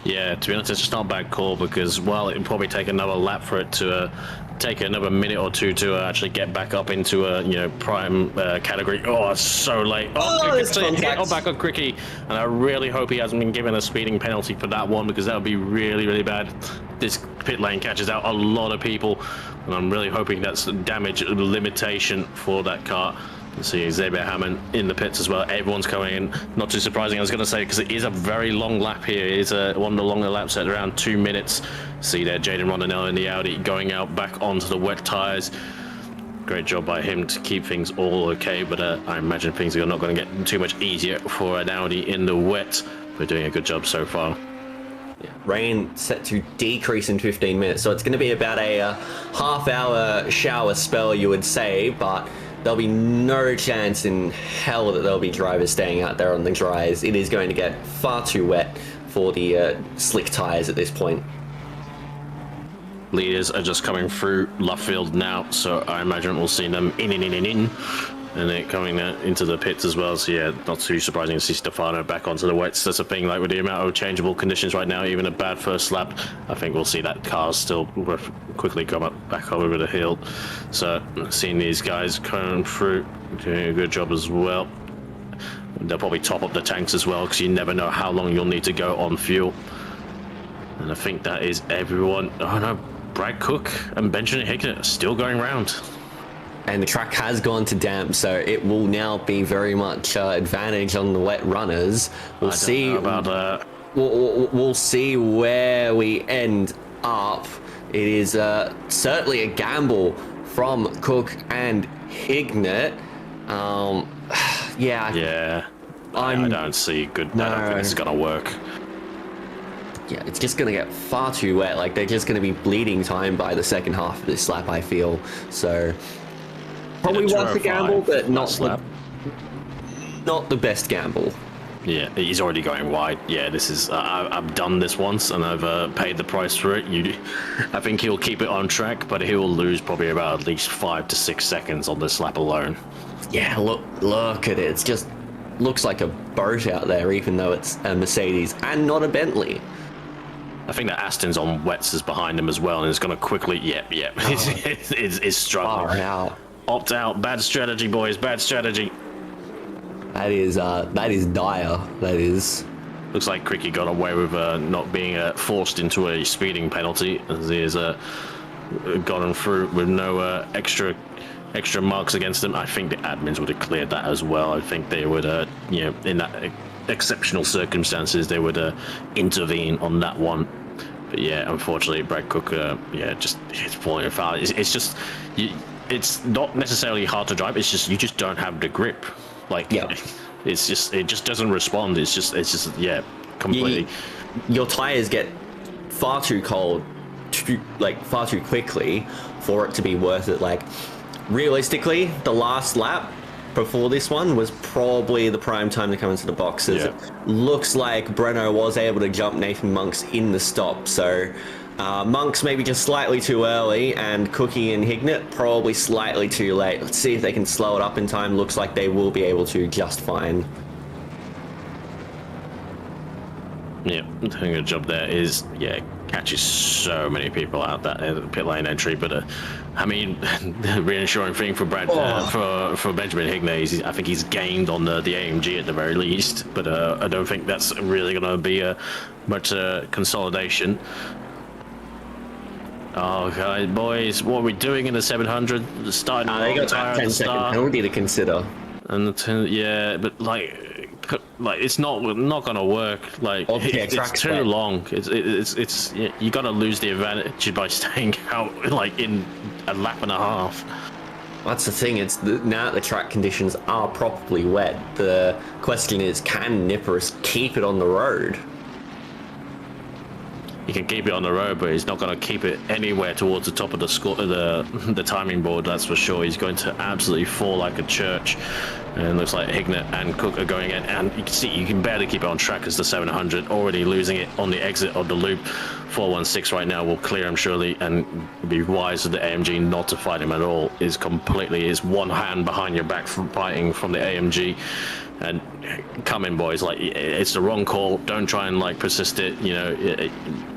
Yeah, to be honest, it's just not a bad call because, well, it'll probably take another lap for it to take another minute or two to actually get back up into a prime category. Oh, it's so late. It's back on Cricky, and I really hope he hasn't been given a speeding penalty for that one because that would be really, really bad. This pit lane catches out a lot of people, and I'm really hoping that's damage limitation for that car. You see Xavier Hammond in the pits as well. Everyone's coming in. Not too surprising, I was going to say, because it is a very long lap here. It is one of the longer laps at around 2 minutes. See there, Jaden Rondinella in the Audi going out back onto the wet tyres. Great job by him to keep things all okay, but I imagine things are not going to get too much easier for an Audi in the wet. We're doing a good job so far. Yeah, rain set to decrease in 15 minutes, so it's going to be about a half-hour shower spell, you would say, but there'll be no chance in hell that there'll be drivers staying out there on the dries. It is going to get far too wet for the slick tyres at this point. Leaders are just coming through Luffield now, so I imagine we'll see them in, and they're coming into the pits as well. So yeah, not too surprising to see Stefano back onto the wets. That's a thing, like with the amount of changeable conditions right now, even a bad first lap, I think we'll see that car still quickly come back over the hill. So seeing these guys coming through, doing a good job as well. They'll probably top up the tanks as well, because you never know how long you'll need to go on fuel. And I think that is everyone. Oh no, Brad Cook and Benjamin Hickner are still going round. And the track has gone to damp, so it will now be very much advantage on the wet runners. We'll see about that. We'll see where we end up. It is certainly a gamble from Cook and Hignett. Yeah. I don't see good. No. I don't think this is gonna work. Yeah, it's just gonna get far too wet. Like, they're just gonna be bleeding time by the second half of this lap, I feel. So probably worth a gamble, but not the best gamble. Yeah, he's already going wide. Yeah, this is. I've done this once, and I've paid the price for it. I think he'll keep it on track, but he will lose probably about at least 5 to 6 seconds on this lap alone. Yeah, look at it. It's just looks like a boat out there, even though it's a Mercedes and not a Bentley. I think that Aston's on wets is behind him as well, and it's going to quickly. It's struggling. Far out. Opt out. Bad strategy, boys. Bad strategy. That is dire. That is. Looks like Cricky got away with not being forced into a speeding penalty, as he has gotten through with no extra marks against him. I think the admins would have cleared that as well. I think they would, in that exceptional circumstances, they would intervene on that one. But yeah, unfortunately, Brad Cook, just it's falling foul. It's just, it's not necessarily hard to drive. It's just you just don't have the grip. Like, yeah. It just doesn't respond. It's just completely. Your tires get far too cold, far too quickly for it to be worth it. Like, realistically, the last lap before this one was probably the prime time to come into the boxes. Yeah. It looks like Breno was able to jump Nathan Monks in the stop, so Monks maybe just slightly too early, and Cookie and Hignett probably slightly too late. Let's see if they can slow it up in time. Looks like they will be able to just fine. Yeah, doing a good job there. Catches so many people out that pit lane entry, but I mean, the reassuring thing for for Benjamin Hignett, I think he's gained on the AMG at the very least, but I don't think that's really going to be much consolidation. Oh, God, boys, what are we doing in the 700? Starting They got that 10-second penalty to consider. And the 10, yeah, but like it's not gonna work. Like it's too long. It's you gotta lose the advantage by staying out like in a lap and a half. That's the thing. Now that the track conditions are properly wet, the question is, can Nippers keep it on the road? He can keep it on the road, but he's not going to keep it anywhere towards the top of the score, the timing board. That's for sure. He's going to absolutely fall like a church. And it looks like Hignett and Cook are going in, and you can see you can barely keep it on track as the 700 already losing it on the exit of the loop. 416 right now will clear him surely, and be wise of the AMG not to fight him at all. Is one hand behind your back from fighting from the AMG. And come in, boys, like, it's the wrong call. Don't try and like persist it. You know,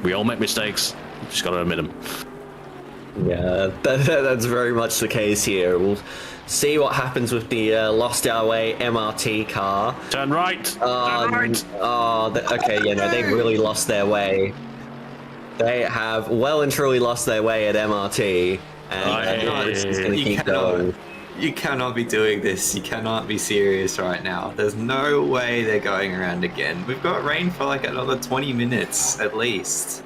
we all make mistakes. Just gotta admit them. Yeah, that's very much the case here. We'll see what happens with the Lost Our Way MRT car. Turn right. Turn right. Okay, yeah, no, they've really lost their way. They have well and truly lost their way at MRT, and it's just going to keep going. You cannot be doing this. You cannot be serious right now. There's no way they're going around again. We've got rain for like another 20 minutes at least.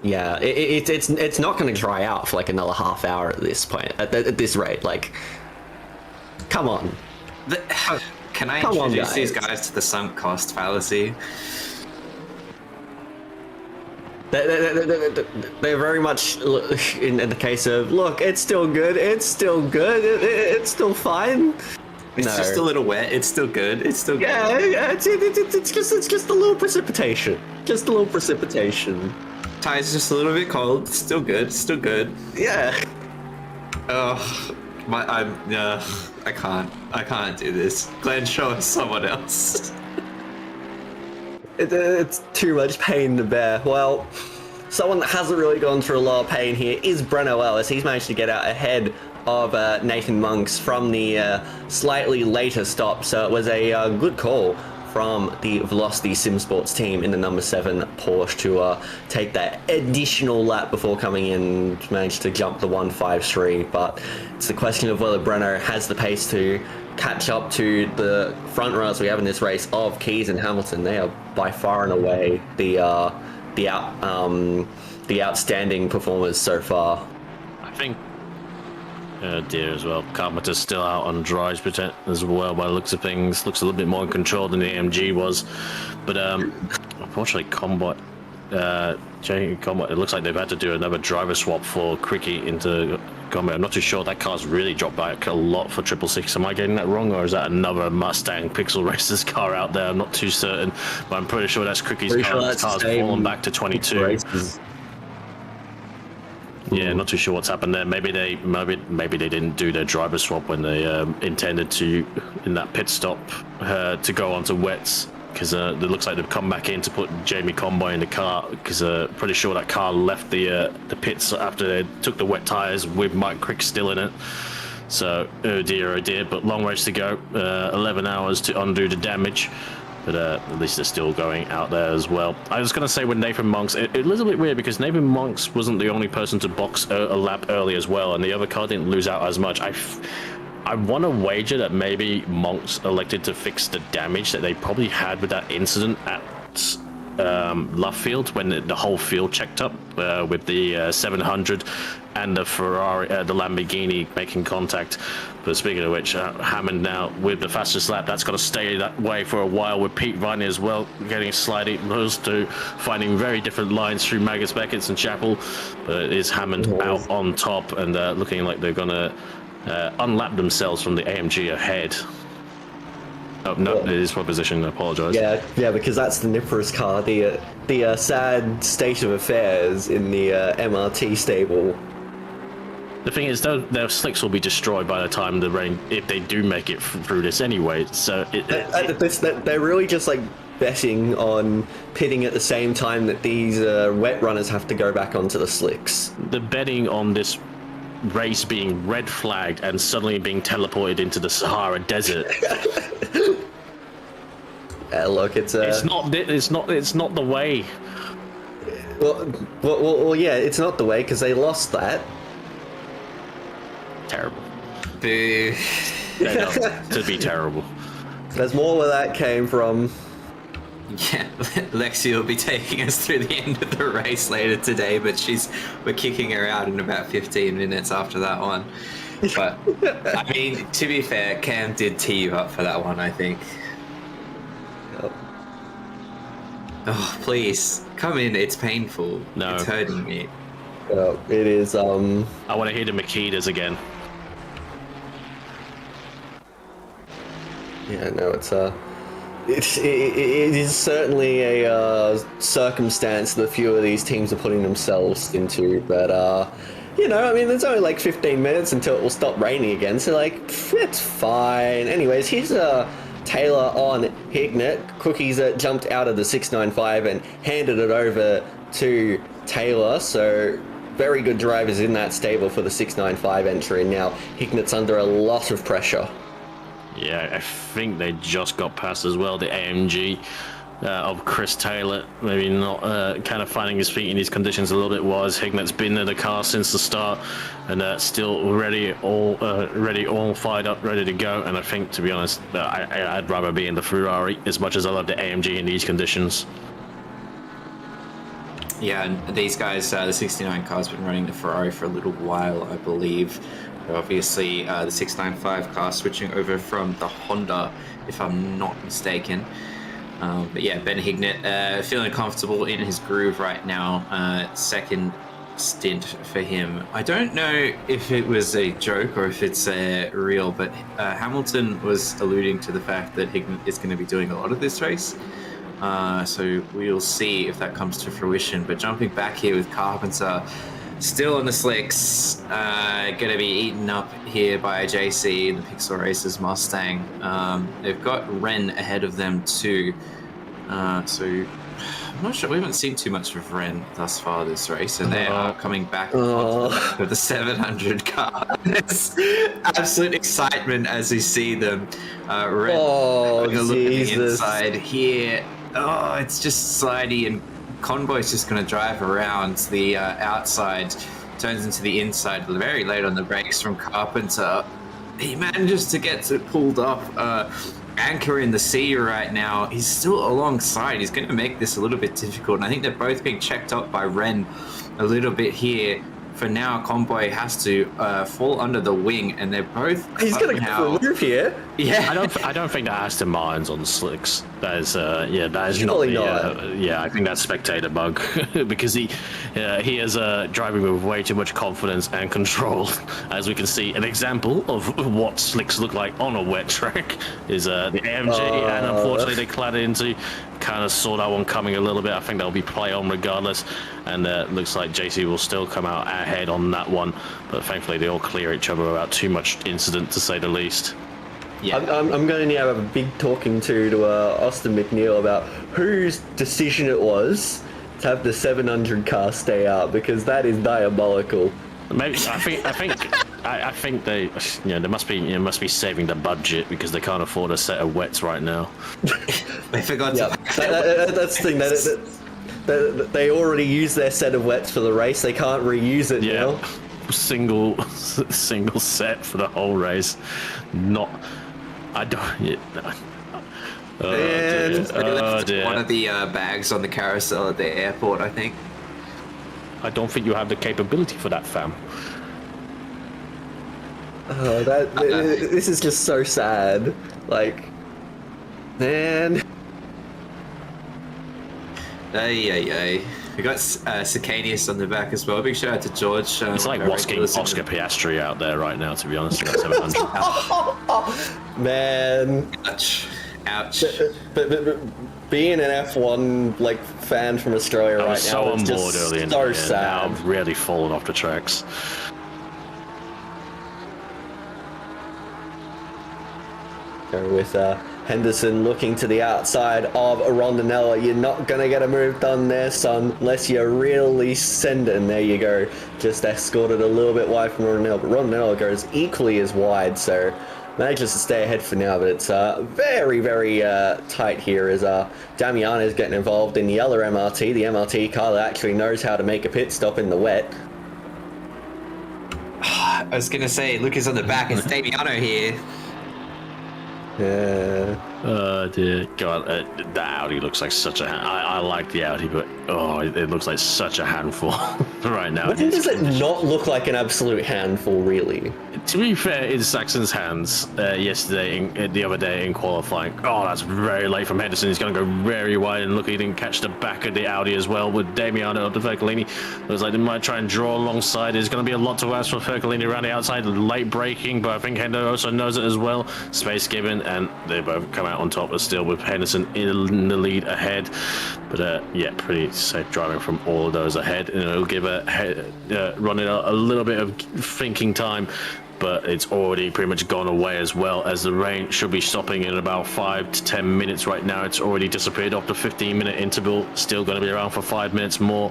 Yeah, it's not going to dry out for like another half hour at this point. At this rate, like, come on. Can I introduce these guys to the sunk cost fallacy? They're very much in the case of, look, it's still good, it's still good, it's still fine. It's just a little wet, it's still good, it's still good. Yeah, it's just a little precipitation. Just a little precipitation. Tires just a little bit cold, it's still good, it's still good. Yeah. I can't do this. Glenn, show us someone else. It's too much pain to bear. Well, someone that hasn't really gone through a lot of pain here is Breno Ellis. He's managed to get out ahead of Nathan Monks from the slightly later stop, so it was a good call from the Velocity Sim Sports team in the number 7 Porsche to take that additional lap before coming in, managed to jump the 153. But it's the question of whether Breno has the pace to catch up to the front runners we have in this race of Keys and Hamilton. They are by far and away the outstanding performers so far. I think dear as well. Carpenter's still out on dries as well by the looks of things. Looks a little bit more in control than the AMG was. But unfortunately, Combat, it looks like they've had to do another driver swap for Cricky into Combat. I'm not too sure. That car's really dropped back a lot for 666. Am I getting that wrong, or is that another Mustang Pixel Racers car out there? I'm not too certain, but I'm pretty sure that's Cricky's car. That car's fallen back to 22. Yeah, not too sure what's happened there. Maybe they didn't do their driver swap when they intended to in that pit stop to go onto wets, because it looks like they've come back in to put Jamie Conboy in the car, because pretty sure that car left the pits after they took the wet tires with Mike Crick still in it. So oh dear, but long race to go. 11 hours to undo the damage. But at least they're still going out there as well. I was going to say with Nathan Monks, it was a little bit weird because Nathan Monks wasn't the only person to box a lap early as well, and the other car didn't lose out as much. I want to wager that maybe Monks elected to fix the damage that they probably had with that incident at Luffield when the whole field checked up with the 700 and the Ferrari, the Lamborghini making contact. But speaking of which, Hammond now with the fastest lap, that's got to stay that way for a while, with Pete Viney as well getting slightly those two finding very different lines through Magus, Beckett's and Chapel. But it is Hammond out on top and looking like they're going to unlap themselves from the AMG ahead. Oh, no, it is for position, I apologise. Yeah, because that's the Nippers car, the sad state of affairs in the MRT stable. The thing is, though, their slicks will be destroyed by the time the rain, if they do make it through this anyway. So they're really just like betting on pitting at the same time that these wet runners have to go back onto the slicks. The betting on this race being red flagged and suddenly being teleported into the Sahara Desert. Look, it's not the way. Well, yeah, it's not the way because they lost that. Terrible. Boo. To be terrible. There's more where that came from. Yeah, Lexi will be taking us through the end of the race later today, but we're kicking her out in about 15 minutes after that one. But, I mean, to be fair, Cam did tee you up for that one, I think. Yep. Oh, please, come in, it's painful. No. It's hurting me. It is, I want to hear the Makitas again. Yeah, no, it is certainly a circumstance that a few of these teams are putting themselves into, but you know, I mean, there's only like 15 minutes until it will stop raining again, so like, it's fine. Anyways, here's Taylor on Hignett. Cookies jumped out of the 695 and handed it over to Taylor, so very good drivers in that stable for the 695 entry, and now Hignett's under a lot of pressure. Yeah, I think they just got past as well the AMG of Chris Taylor. Maybe not kind of finding his feet in these conditions a little bit was. Hignett's been in the car since the start and still ready, all fired up, ready to go. And I think, to be honest, I'd rather be in the Ferrari as much as I love the AMG in these conditions. Yeah, and these guys, the 69 car's been running the Ferrari for a little while, I believe. Obviously, the 695 car switching over from the Honda, if I'm not mistaken. But yeah, Ben Hignett feeling comfortable in his groove right now. Second stint for him. I don't know if it was a joke or if it's real, but Hamilton was alluding to the fact that Hignett is going to be doing a lot of this race. So we'll see if that comes to fruition. But jumping back here with Carpenter, still on the slicks, going to be eaten up here by JC in the Pixel Racers Mustang. They've got Ren ahead of them too. So I'm not sure. We haven't seen too much of Ren thus far this race, and they are coming back with the 700 car. There's absolute excitement as we see them. Ren having a look at the inside here. Oh, it's just slidey, and Convoy's just going to drive around the outside, turns into the inside very late on the brakes from Carpenter. He manages to get it pulled up. Anchor in the sea right now. He's still alongside. He's going to make this a little bit difficult, and I think they're both being checked up by Ren a little bit here. For now, Convoy has to fall under the wing, and they're both. He's going to go for a move here. Yeah, I don't think that Aston Martin's on the slicks. That is that is Surely not. not. Yeah, I think that's spectator bug because he is driving with way too much confidence and control. As we can see, an example of what slicks look like on a wet track is the AMG, and unfortunately they cladded into. Kind of saw that one coming a little bit. I think they'll be play on regardless, and looks like JC will still come out ahead on that one. But thankfully, they all clear each other without too much incident, to say the least. yeah. I'm going to have a big talking to Austin McNeil about whose decision it was to have the 700 car stay out, because that is diabolical. Maybe I think they must be saving the budget because they can't afford a set of wets right now. They forgot to. That's the thing. They already used their set of wets for the race. They can't reuse it now. Single set for the whole race. Not. I don't. Yeah. Dear. One of the bags on the carousel at the airport, I think. I don't think you have the capability for that, fam. This is just so sad. Like, man. Ay. We got Sicanius on the back as well. Big shout out to George. It's like wasking Oscar Piastri out there right now, to be honest. 700. Man. Ouch. But being an F1 like fan from Australia right now, so on it's board just early in so the year. sad. Now I've really fallen off the tracks. Go with Henderson looking to the outside of Rondinella. You're not going to get a move done there, son, unless you really send it. And there you go. Just escorted a little bit wide from Rondinella. But Rondinella goes equally as wide, so manages to stay ahead for now. But it's very, very tight here as Damiano is getting involved in the yellow MRT. The MRT car that actually knows how to make a pit stop in the wet. I was going to say, Lucas on the back, it's Damiano here. Yeah. Oh dear God, the Audi looks like such a I like the Audi, but it looks like such a handful right now. When does it not look like an absolute handful, really? To be fair, in Saxon's hands the other day in qualifying, that's very late from Henderson. He's going to go very wide, and look, he didn't catch the back of the Audi as well with Damiano de Fercolini. Looks like they might try and draw alongside. There's going to be a lot to ask for Fercolini around the outside, late braking, but I think Hendo also knows it as well. Space given, and they both come out on top, but still with Henderson in the lead ahead. But pretty safe driving from all of those ahead, and it'll give running a little bit of thinking time. But it's already pretty much gone away, as well as the rain should be stopping in about 5 to 10 minutes right now. It's already disappeared off the 15-minute interval, still going to be around for 5 minutes more.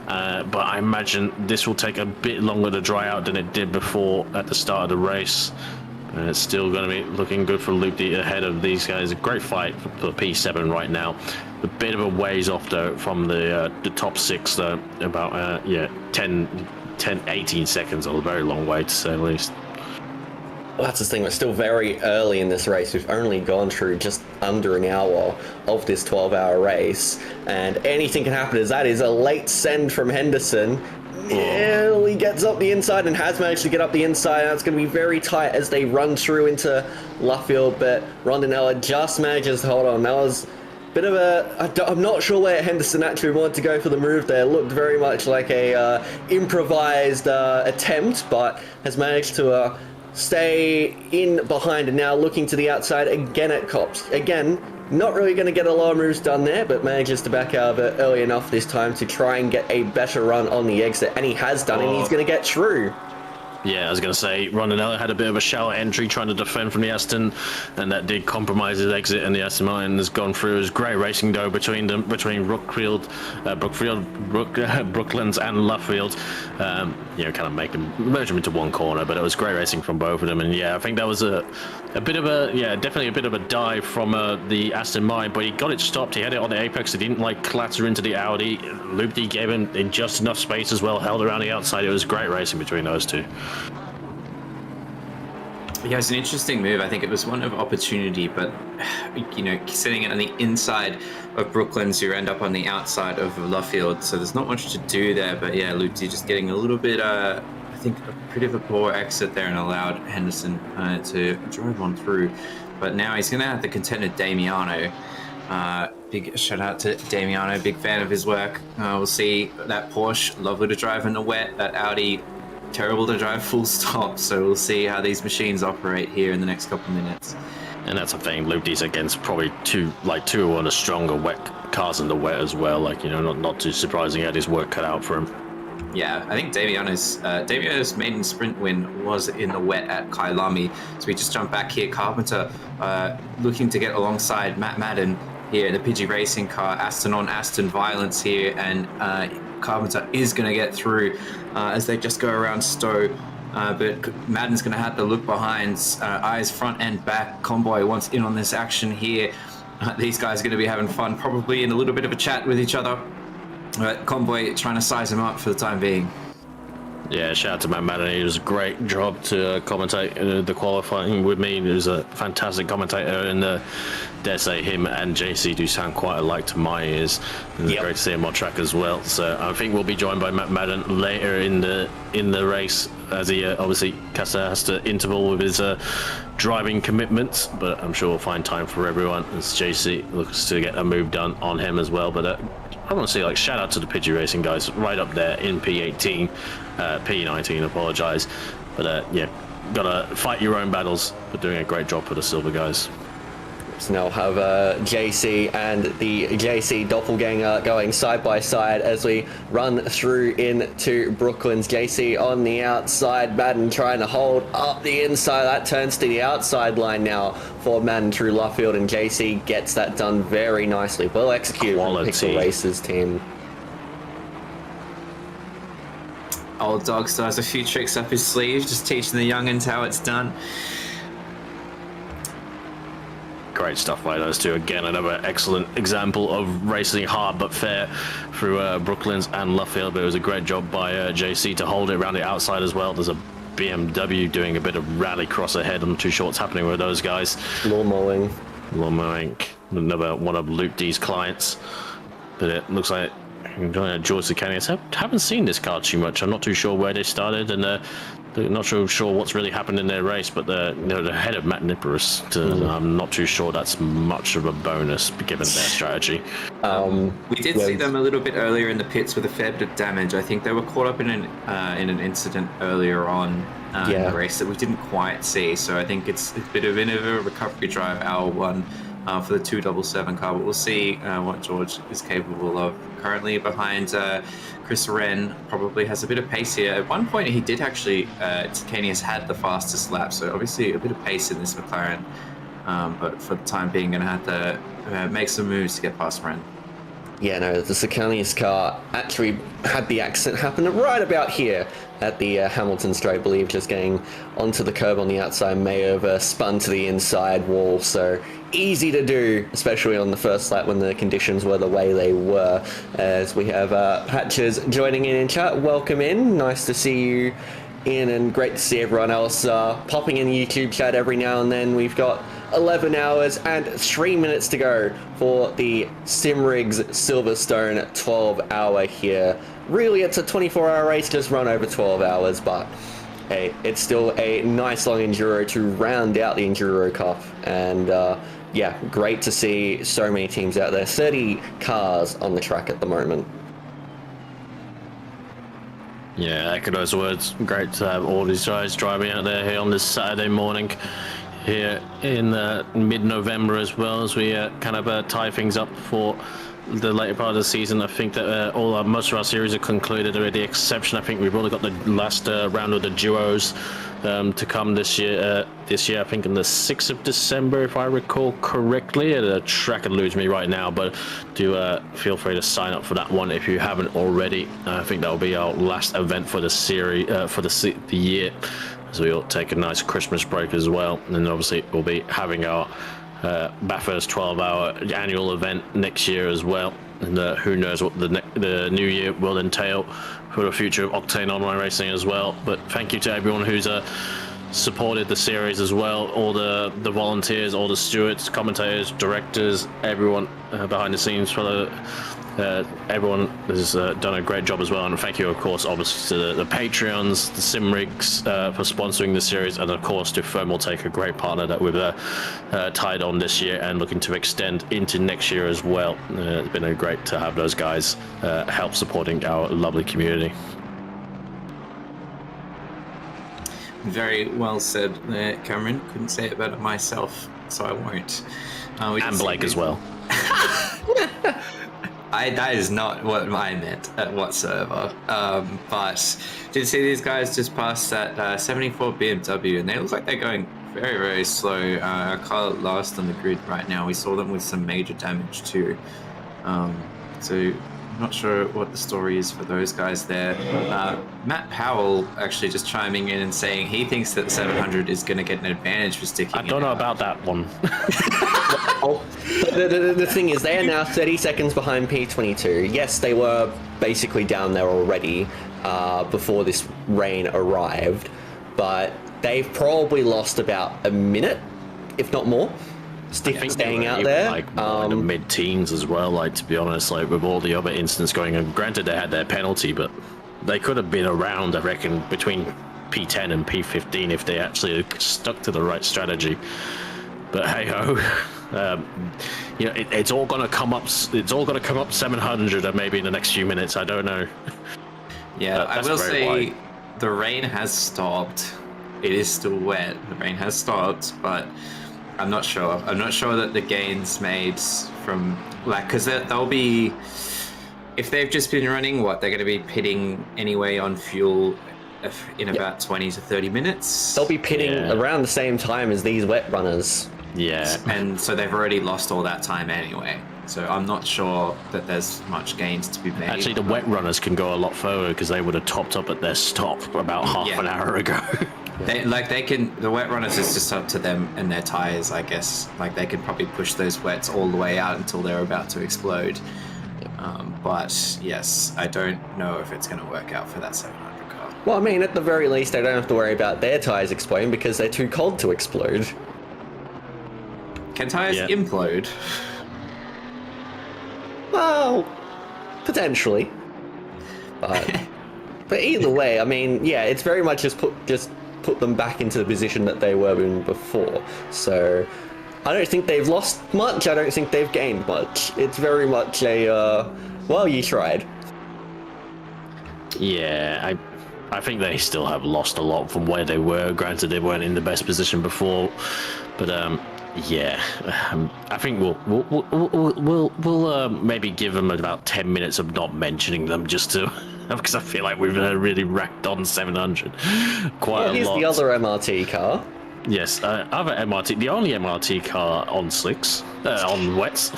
But I imagine this will take a bit longer to dry out than it did before at the start of the race. It's still going to be looking good for Loopy ahead of these guys. A great fight for P7 right now. A bit of a ways off though from the top 6 though, about 10, 18 seconds, a very long way to say the least. Well, that's the thing, we're still very early in this race. We've only gone through just under an hour of this 12-hour race, and anything can happen as that is a late send from Henderson. Yeah, he gets up the inside and has managed to get up the inside. That's going to be very tight as they run through into Luffield, but Rondinella just manages to hold on. That was a bit of I'm not sure where Henderson actually wanted to go for the move there. It looked very much like a improvised attempt, but has managed to stay in behind, and now looking to the outside again at Cops. Again, not really going to get a lot of moves done there, but manages to back out of it early enough this time to try and get a better run on the exit, and he has done, and he's going to get through. Yeah, I was going to say, Rondinella had a bit of a shallow entry trying to defend from the Aston, and that did compromise his exit, and the Aston Martin has gone through. It was great racing, though, between Brooklands and Luffield. Kind of merge them into one corner, but it was great racing from both of them. And I think that was definitely a bit of a dive from the Aston Martin, but he got it stopped. He had it on the apex. He didn't clatter into the Audi. Loopy gave him in just enough space as well, held around the outside. It was great racing between those two. Yeah, it's an interesting move. I think it was one of opportunity, but sitting it on the inside of Brooklands, you end up on the outside of Luffield, so there's not much to do there. But yeah, Lupti just getting a little bit, I think, a pretty of a poor exit there, and allowed Henderson to drive on through. But now he's going to have to contend with Damiano. Big shout out to Damiano, big fan of his work. We'll see that Porsche, lovely to drive in the wet. That Audi, terrible to drive full stop. So we'll see how these machines operate here in the next couple of minutes. And that's the thing, Loopy's against probably two of the stronger wet cars in the wet as well. Not too surprising, he had his work cut out for him. Yeah, I think Damiano's maiden sprint win was in the wet at Kailami. So we just jump back here. Carpenter looking to get alongside Matt Madden here in the Pidgey Racing car. Aston on Aston violence here, and Carpenter is going to get through as they just go around Stowe. But Madden's going to have to look behind, eyes front and back. Convoy wants in on this action here. These guys are going to be having fun, probably in a little bit of a chat with each other. But Convoy trying to size him up for the time being. Yeah, shout out to Matt Madden. He was a great job to commentate the qualifying with me. He was a fantastic commentator, and dare say him and JC do sound quite alike to my ears. It's great to see him on track as well. So I think we'll be joined by Matt Madden later in the race, as he obviously has to interval with his driving commitments, but I'm sure we'll find time for everyone as JC looks to get a move done on him as well. But I want to say, shout out to the Pidgey Racing guys right up there in P18, P19, apologise. But gotta fight your own battles, but doing a great job for the Silver guys. So now we'll have JC and the JC doppelganger going side by side as we run through into Brooklyn's. JC on the outside, Madden trying to hold up the inside. That turns to the outside line now for Madden through Luffield, and JC gets that done very nicely. Well executed from the Pixel Racers team. Old dog still has a few tricks up his sleeve, just teaching the youngins how it's done. Great stuff by those two. Again, another excellent example of racing hard but fair through Brooklands and Luffield. But it was a great job by JC to hold it around the outside as well. There's a BMW doing a bit of rally cross ahead. I'm not too sure what's happening with those guys. Lawn mowing. Another one of Luke D's clients. But it looks like George Sicanius. Haven't seen this car too much. I'm not too sure where they started, and they're not sure what's really happened in their race. But they're ahead of Matt Nippers. I'm not too sure that's much of a bonus given their strategy. We did see them a little bit earlier in the pits with a fair bit of damage. I think they were caught up in an incident earlier on in the race that we didn't quite see. So I think it's a bit of a recovery drive, hour one. For the 277 car, but we'll see what George is capable of. Currently behind Chris Wren, probably has a bit of pace here. At one point he did actually, Canius had the fastest lap, so obviously a bit of pace in this McLaren, but for the time being going to have to make some moves to get past Wren. Yeah, no, the Sicanius car actually had the accident happen right about here at the Hamilton straight, I believe, just getting onto the curb on the outside, may have spun to the inside wall, so easy to do, especially on the first lap when the conditions were the way they were. As we have Patches joining in chat, welcome in, nice to see you in, and great to see everyone else popping in the YouTube chat every now and then. We've got 11 hours and 3 minutes to go for the Simrigs Silverstone 12-hour here. Really, it's a 24-hour race, just run over 12 hours, but hey, it's still a nice long enduro to round out the Enduro Cup. And yeah, great to see so many teams out there. 30 cars on the track at the moment. Yeah, echo those words. Great to have all these guys driving out there here on this Saturday morning here in mid-November, as well as we kind of tie things up for the later part of the season. I think that most of our series are concluded, with the exception, I think we've only got the last round of the duos to come this year. I think on the 6th of December, if I recall correctly. The track eludes me right now, but do feel free to sign up for that one if you haven't already. I think that will be our last event for the series for the year, so we'll take a nice Christmas break as well. And then obviously we'll be having our Bathurst 12-hour annual event next year as well. And who knows what the new year will entail for the future of Octane Online Racing as well. But thank you to everyone who's supported the series as well, all the volunteers, all the stewards, commentators, directors, everyone behind the scenes for everyone has done a great job as well. And thank you, of course, obviously to the Patreons, the Simrigs for sponsoring the series, and of course to Thermaltake, a great partner that we've tied on this year and looking to extend into next year as well. It's been great to have those guys help supporting our lovely community. Very well said there, Cameron. Couldn't say it better myself, so I won't. And Blake as well. That is not what I meant whatsoever. But did see these guys just pass that 74 BMW, and they look like they're going very, very slow. Car last on the grid right now. We saw them with some major damage too. So not sure what the story is for those guys there. Matt Powell actually just chiming in and saying he thinks that 700 is going to get an advantage for sticking. I don't know about that one. Well, the thing is, they are now 30 seconds behind P22. Yes, they were basically down there already before this rain arrived, but they've probably lost about a minute, if not more. Staying out there, like in the mid-teens as well. Like, to be honest, like with all the other incidents going on, granted they had their penalty, but they could have been around, I reckon, between P10 and P15 if they actually stuck to the right strategy. But hey ho, it's all gonna come up. It's all gonna come up 700 maybe in the next few minutes. I don't know. Yeah, I will say the rain has stopped. It is still wet. The rain has stopped, but I'm not sure. I'm not sure that the gains made from like because they'll be if they've just been running they're going to be pitting anyway on fuel in about 20 to 30 minutes. They'll be pitting around the same time as these wet runners. Yeah. And so they've already lost all that time anyway. So I'm not sure that there's much gains to be made. Actually, the wet runners can go a lot further because they would have topped up at their stop about half an hour ago. The wet runners is just up to them and their tires, I guess. Like they can probably push those wets all the way out until they're about to explode. But yes, I don't know if it's going to work out for that 700 car. Well, I mean, at the very least, they don't have to worry about their tires exploding because they're too cold to explode. Can tires implode? Well, potentially. But either way, I mean, yeah, it's very much just put them back into the position that they were in before. So I don't think they've lost much. I don't think they've gained much. It's very much a, well, you tried. Yeah, I think they still have lost a lot from where they were. Granted, they weren't in the best position before, but yeah, I think we'll maybe give them about 10 minutes of not mentioning them just to because I feel like we've really racked on 700 quite a lot. Here's the other MRT car. Yes, other MRT, the only MRT car on slicks, on wets.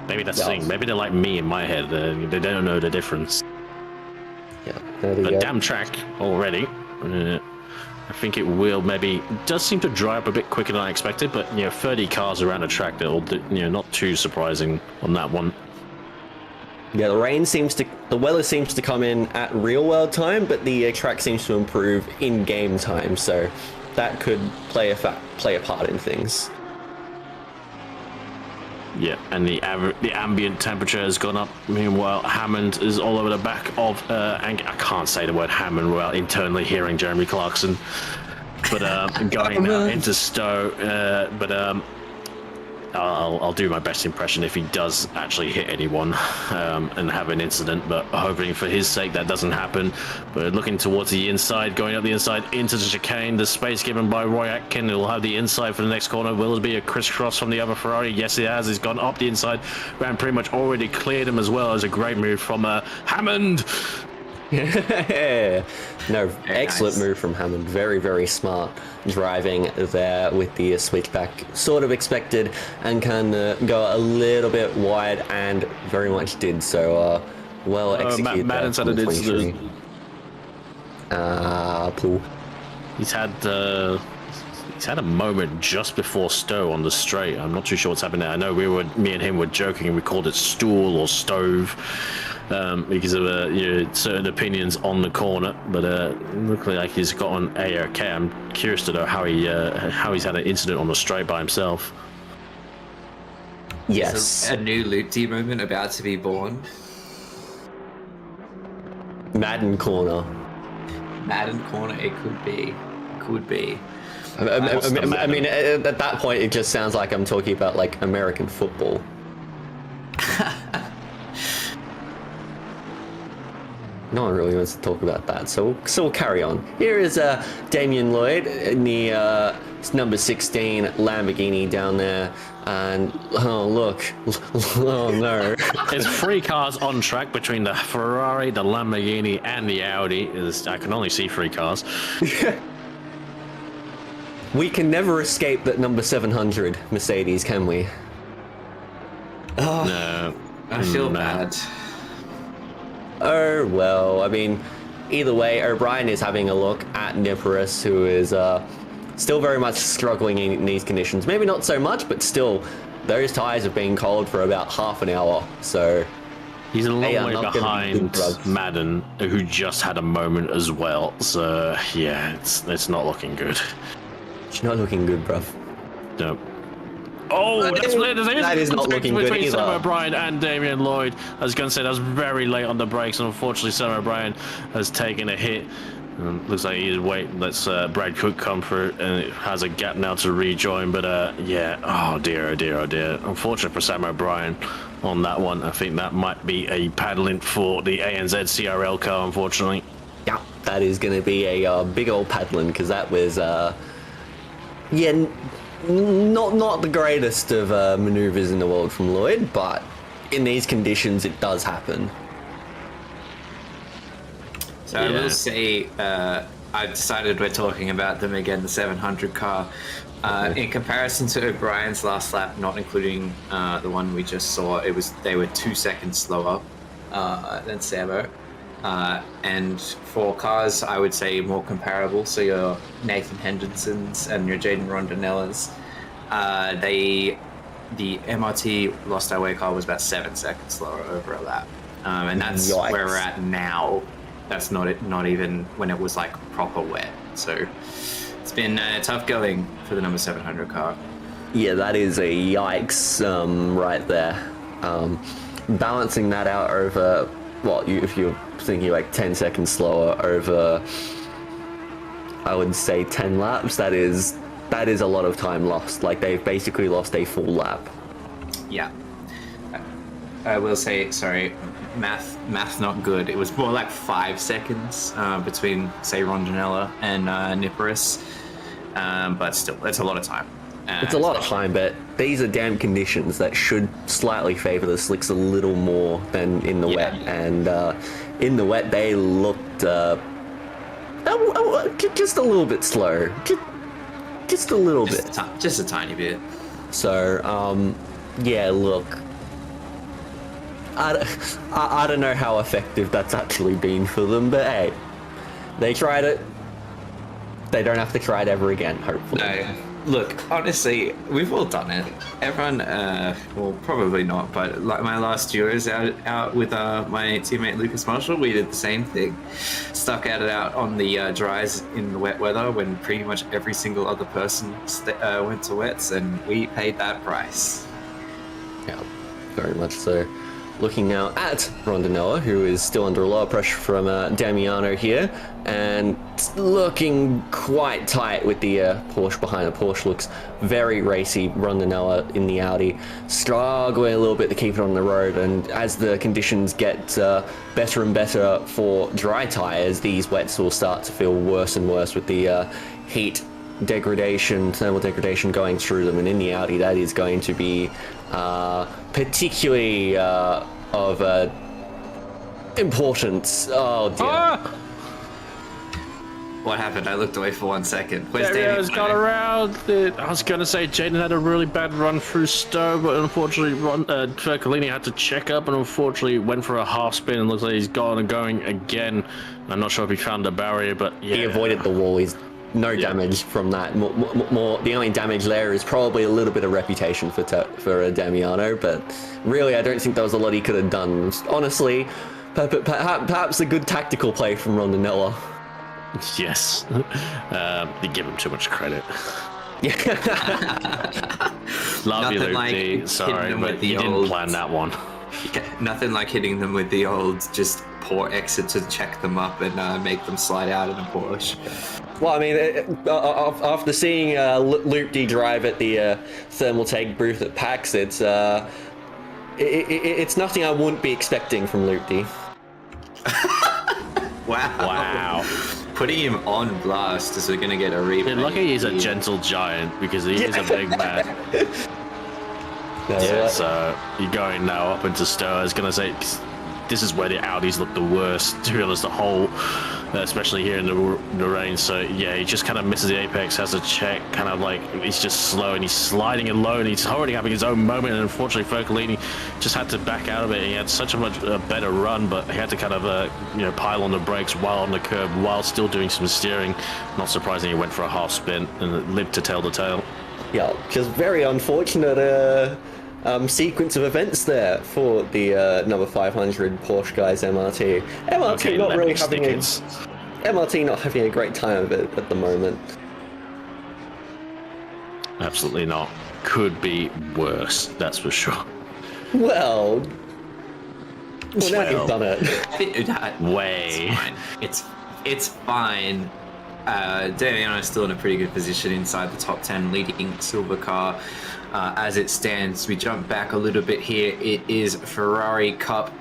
Maybe that's the thing. Maybe they're like me in my head. They don't know the difference. Yeah, but damn track already. I think it will does seem to dry up a bit quicker than I expected, but 30 cars around a track that'll not too surprising on that one. Yeah, the weather seems to come in at real world time, but the track seems to improve in game time, so that could play a part in things. Yeah, and the ambient temperature has gone up. Meanwhile, Hammond is all over the back of, I can't say the word Hammond without internally hearing Jeremy Clarkson, but going into Stowe, I'll do my best impression if he does actually hit anyone and have an incident, but hoping for his sake that doesn't happen. But looking towards the inside, going up the inside into the chicane, the space given by Roy Atkin, he'll have the inside for the next corner. Will it be a crisscross from the other Ferrari? Yes, it has. He's gone up the inside and pretty much already cleared him as well. As a great move from Hammond. No, excellent move from Hammond. Very, very smart driving there with the switchback. Sort of expected and can go a little bit wide and very much did so. Well executed. Madden's had an incident. Pool. He's had a moment just before Stowe on the straight. I'm not too sure what's happened there. I know me and him were joking and we called it stool or stove. Because of certain opinions on the corner, but looking like he's got an A-OK. I'm curious to know how he's had an incident on the straight by himself. Yes, a new loopty moment about to be born. Madden corner. It could be. I mean, at that point, it just sounds like I'm talking about like American football. No one really wants to talk about that, so we'll carry on. Here is Damien Lloyd in the number 16 Lamborghini down there, and oh look, oh no. There's 3 cars on track between the Ferrari, the Lamborghini, and the Audi. I can only see 3 cars. We can never escape that number 700 Mercedes, can we? Oh, no. I feel bad. Oh, well, I mean, either way, O'Brien is having a look at Niparis, who is still very much struggling in these conditions. Maybe not so much, but still, those tyres have been cold for about half an hour, so... He's a long way behind Madden, who just had a moment as well, so, yeah, it's not looking good. It's not looking good, bruv. No. Oh, that is not looking good between Sam O'Brien and Damien Lloyd. I was going to say that was very late on the brakes, and unfortunately Sam O'Brien has taken a hit. Looks like he's waiting. Let's Brad Cook come through, and it has a gap now to rejoin. But yeah, oh dear. Unfortunate for Sam O'Brien on that one. I think that might be a paddling for the ANZ CRL car, unfortunately. Yeah, that is going to be a big old paddling, because that was Yeah, not the greatest of maneuvers in the world from Lloyd, but in these conditions, it does happen. So I will say, I decided we're talking about them again, the 700 car. In comparison to O'Brien's last lap, not including the one we just saw, they were 2 seconds slower than Sabo. And for cars, I would say more comparable. So your Nathan Henderson's and your Jaden Rondinellas, the MRT Lost Our Way car was about 7 seconds slower over a lap, and that's Yikes. where we're at now. That's not even when it was like proper wet. So it's been tough going for the number 700 car. Yeah, that is a yikes right there. Balancing that out over, if you're thinking like 10 seconds slower over, I would say 10 laps, that is a lot of time lost. Like, they've basically lost a full lap. Yeah. I will say, sorry, math not good. It was more like 5 seconds between, say, Rondinella and Niparis. But still, that's a lot of time. It's a lot of time, but these are damp conditions that should slightly favour the slicks a little more than in the wet. And in the wet, they looked just a little bit slow. Just a little bit. Just a tiny bit. So, yeah, look. I don't know how effective that's actually been for them, but hey, they tried it. They don't have to try it ever again, hopefully. No, look, honestly, we've all done it. Everyone, well, probably not, but like my last Euros out with my teammate Lucas Marshall, we did the same thing. Stuck at it out on the dries in the wet weather when pretty much every single other person went to wets, and we paid that price. Yeah, very much so. Looking now at Rondinella, who is still under a lot of pressure from Damiano here, and looking quite tight with the Porsche behind. The Porsche looks very racy. Rondinella in the Audi struggling a little bit to keep it on the road, and as the conditions get better and better for dry tyres, these wets will start to feel worse and worse with the heat degradation, thermal degradation going through them, and in the Audi that is going to be particularly of importance. Oh dear. Ah! What happened? I looked away for 1 second. Where's Dario's Davey? got around it. I was going to say Jaden had a really bad run through Stowe, but unfortunately Fercolini had to check up and unfortunately went for a half spin and looks like he's gone and going again. I'm not sure if he found the barrier, but yeah. He avoided the wall. He's no damage from that. More, the only damage there is probably a little bit of reputation for Damiano, but really I don't think there was a lot he could have done. Honestly, perhaps a good tactical play from Rondinella. Yes. You give him too much credit. Love you, Nothing like Luke. Sorry, hitting them but with the you didn't old- plan that one. Nothing like hitting them with the old just poor exit to check them up and make them slide out in a Porsche. Well, I mean, after seeing Luke D drive at the thermal take booth at PAX, it's nothing I wouldn't be expecting from Luke D. Wow. Putting him on blast is going to get a replay. Yeah, lucky he's a gentle giant because he is a big man. Yeah, so you're going now up into Stowe. I was going to say, this is where the Audis look the worst, to be honest, the whole, especially here in the rain. So yeah, he just kind of misses the apex, has a check, kind of like, he's just slow and he's sliding it low and he's already having his own moment. And unfortunately, Fercolini just had to back out of it. He had such a much better run, but he had to kind of, pile on the brakes while on the curb, while still doing some steering. Not surprising he went for a half spin and lived to tell the tale. Yeah, just very unfortunate sequence of events there for the number 500 Porsche guys MRT. MRT Okay, not really lemon having stickers. MRT not having a great time of it at the moment. Absolutely not. Could be worse, that's for sure. Well, now you've done it. Way. It's fine. Damiano is still in a pretty good position inside the top 10, leading silver car. As it stands, we jump back a little bit here. It is Ferrari Cup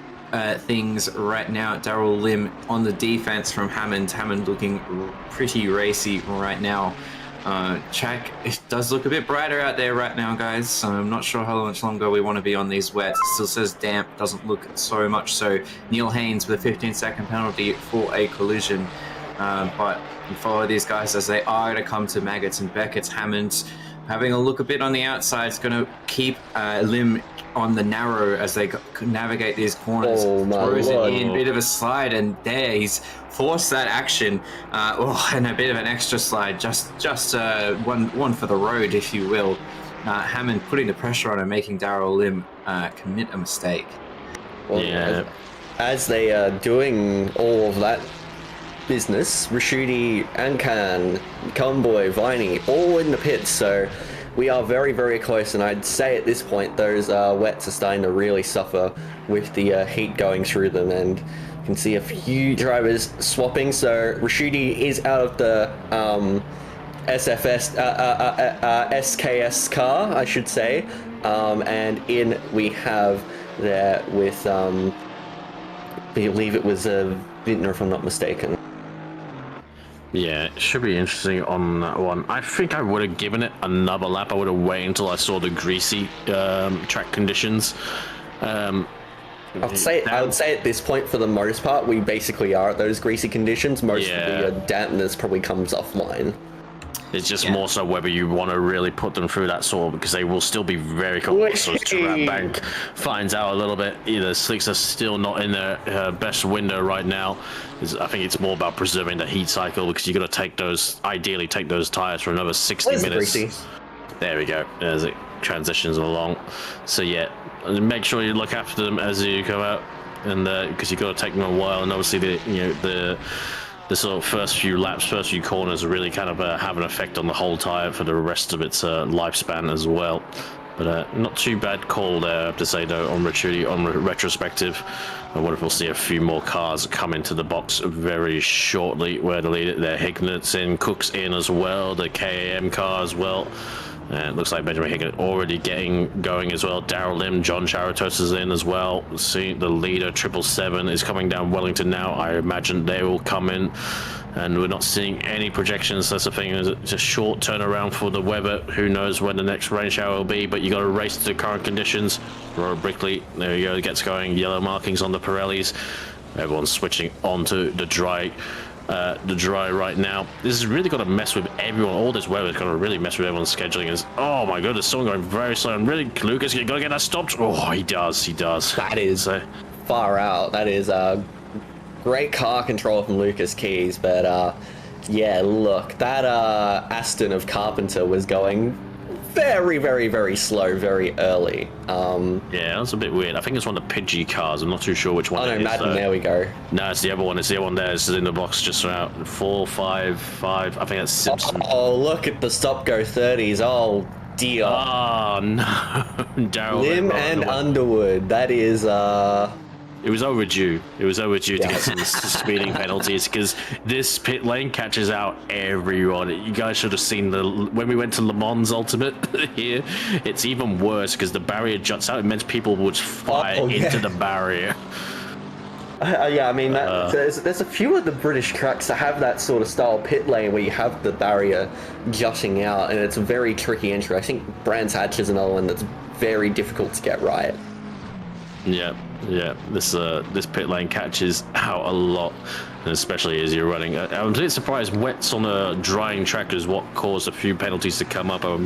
things right now. Darrell Lim on the defense from Hammond. Hammond looking pretty racy right now. Track, it does look a bit brighter out there right now, guys. So I'm not sure how much longer we want to be on these wets. It still says damp, doesn't look so much. So Neil Haynes with a 15-second penalty for a collision. But you follow these guys as they are going to come to Maggots and Beckett's. Hammond's having a look a bit on the outside. It's going to keep Lim on the narrow as they navigate these corners. Oh my Throws Lord. it in, bit of a slide, and there he's forced that action. And a bit of an extra slide, just one for the road, if you will. Hammond putting the pressure on and making Darrell Lim commit a mistake. Well, Yeah. as they are doing all of that business, Rashidi, Ankan, Conboy, Viney, all in the pits, so we are very, very close, and I'd say at this point those wets are starting to really suffer with the heat going through them, and you can see a few drivers swapping. So Rashidi is out of the SKS car, I should say, and in we have there with, I believe it was Vintner, if I'm not mistaken. Yeah, it should be interesting on that one. I think I would have given it another lap. I would have waited until I saw the greasy track conditions. I would say at this point, for the most part, we basically are at those greasy conditions. Most of the dampness probably comes offline. It's just more so whether you want to really put them through that sort of, because they will still be very cold. So Trap Bank finds out a little bit. Either Slicks are still not in their best window right now. I think it's more about preserving the heat cycle, because you got to take those, ideally take those tires for another 60 Where's minutes. the greasy? There we go. As it transitions along. So yeah, make sure you look after them as you go out, and because you got to take them a while, and obviously the sort of first few laps, first few corners really kind of have an effect on the whole tire for the rest of its lifespan as well. But not too bad call there, I have to say, though, on retrospective. I wonder if we'll see a few more cars come into the box very shortly. Where to lead it there, Hignet's in, Cook's in as well, the KAM car as well. It looks like Benjamin Higgett already getting going as well. Darrell Lim, John Charitos is in as well. See, the leader, 777, is coming down Wellington now. I imagine they will come in. And we're not seeing any projections. That's the thing. It's a short turnaround for the weather. Who knows when the next rain shower will be, but you got to race to the current conditions. Robert Brickley, there you go, gets going. Yellow markings on the Pirellis. Everyone's switching onto the dry right now. This has really got to mess with everyone. All this weather is going to really mess with everyone's scheduling. Oh my goodness, someone going very slow. And really, Lucas, you got to get that stopped. Oh, he does. That is far out. That is great car control from Lucas Keys. But yeah, look, that Aston of Carpenter was going very, very, very slow very early. Yeah, that's a bit weird. I think it's one of the Pidgey cars. I'm not too sure which one Oh no, it is. Madden, there we go. No, it's the other one. It's the other one there. It's in the box just around 4, 5, 5. I think that's Simpson. Oh, look at the stop-go 30s. Oh, dear. Oh, no. Darrell Lim and Underwood. That is, It was overdue. It was overdue to get some speeding penalties, because this pit lane catches out everyone. You guys should have seen when we went to Le Mans Ultimate here. It's even worse because the barrier juts out. It meant people would fire into the barrier. Yeah, I mean, there's a few of the British tracks that have that sort of style pit lane where you have the barrier jutting out, and it's a very tricky entry. I think Brands Hatch is another one that's very difficult to get right. Yeah. This pit lane catches out a lot, and especially as you're running. I'm a bit surprised wets on a drying track is what caused a few penalties to come up. I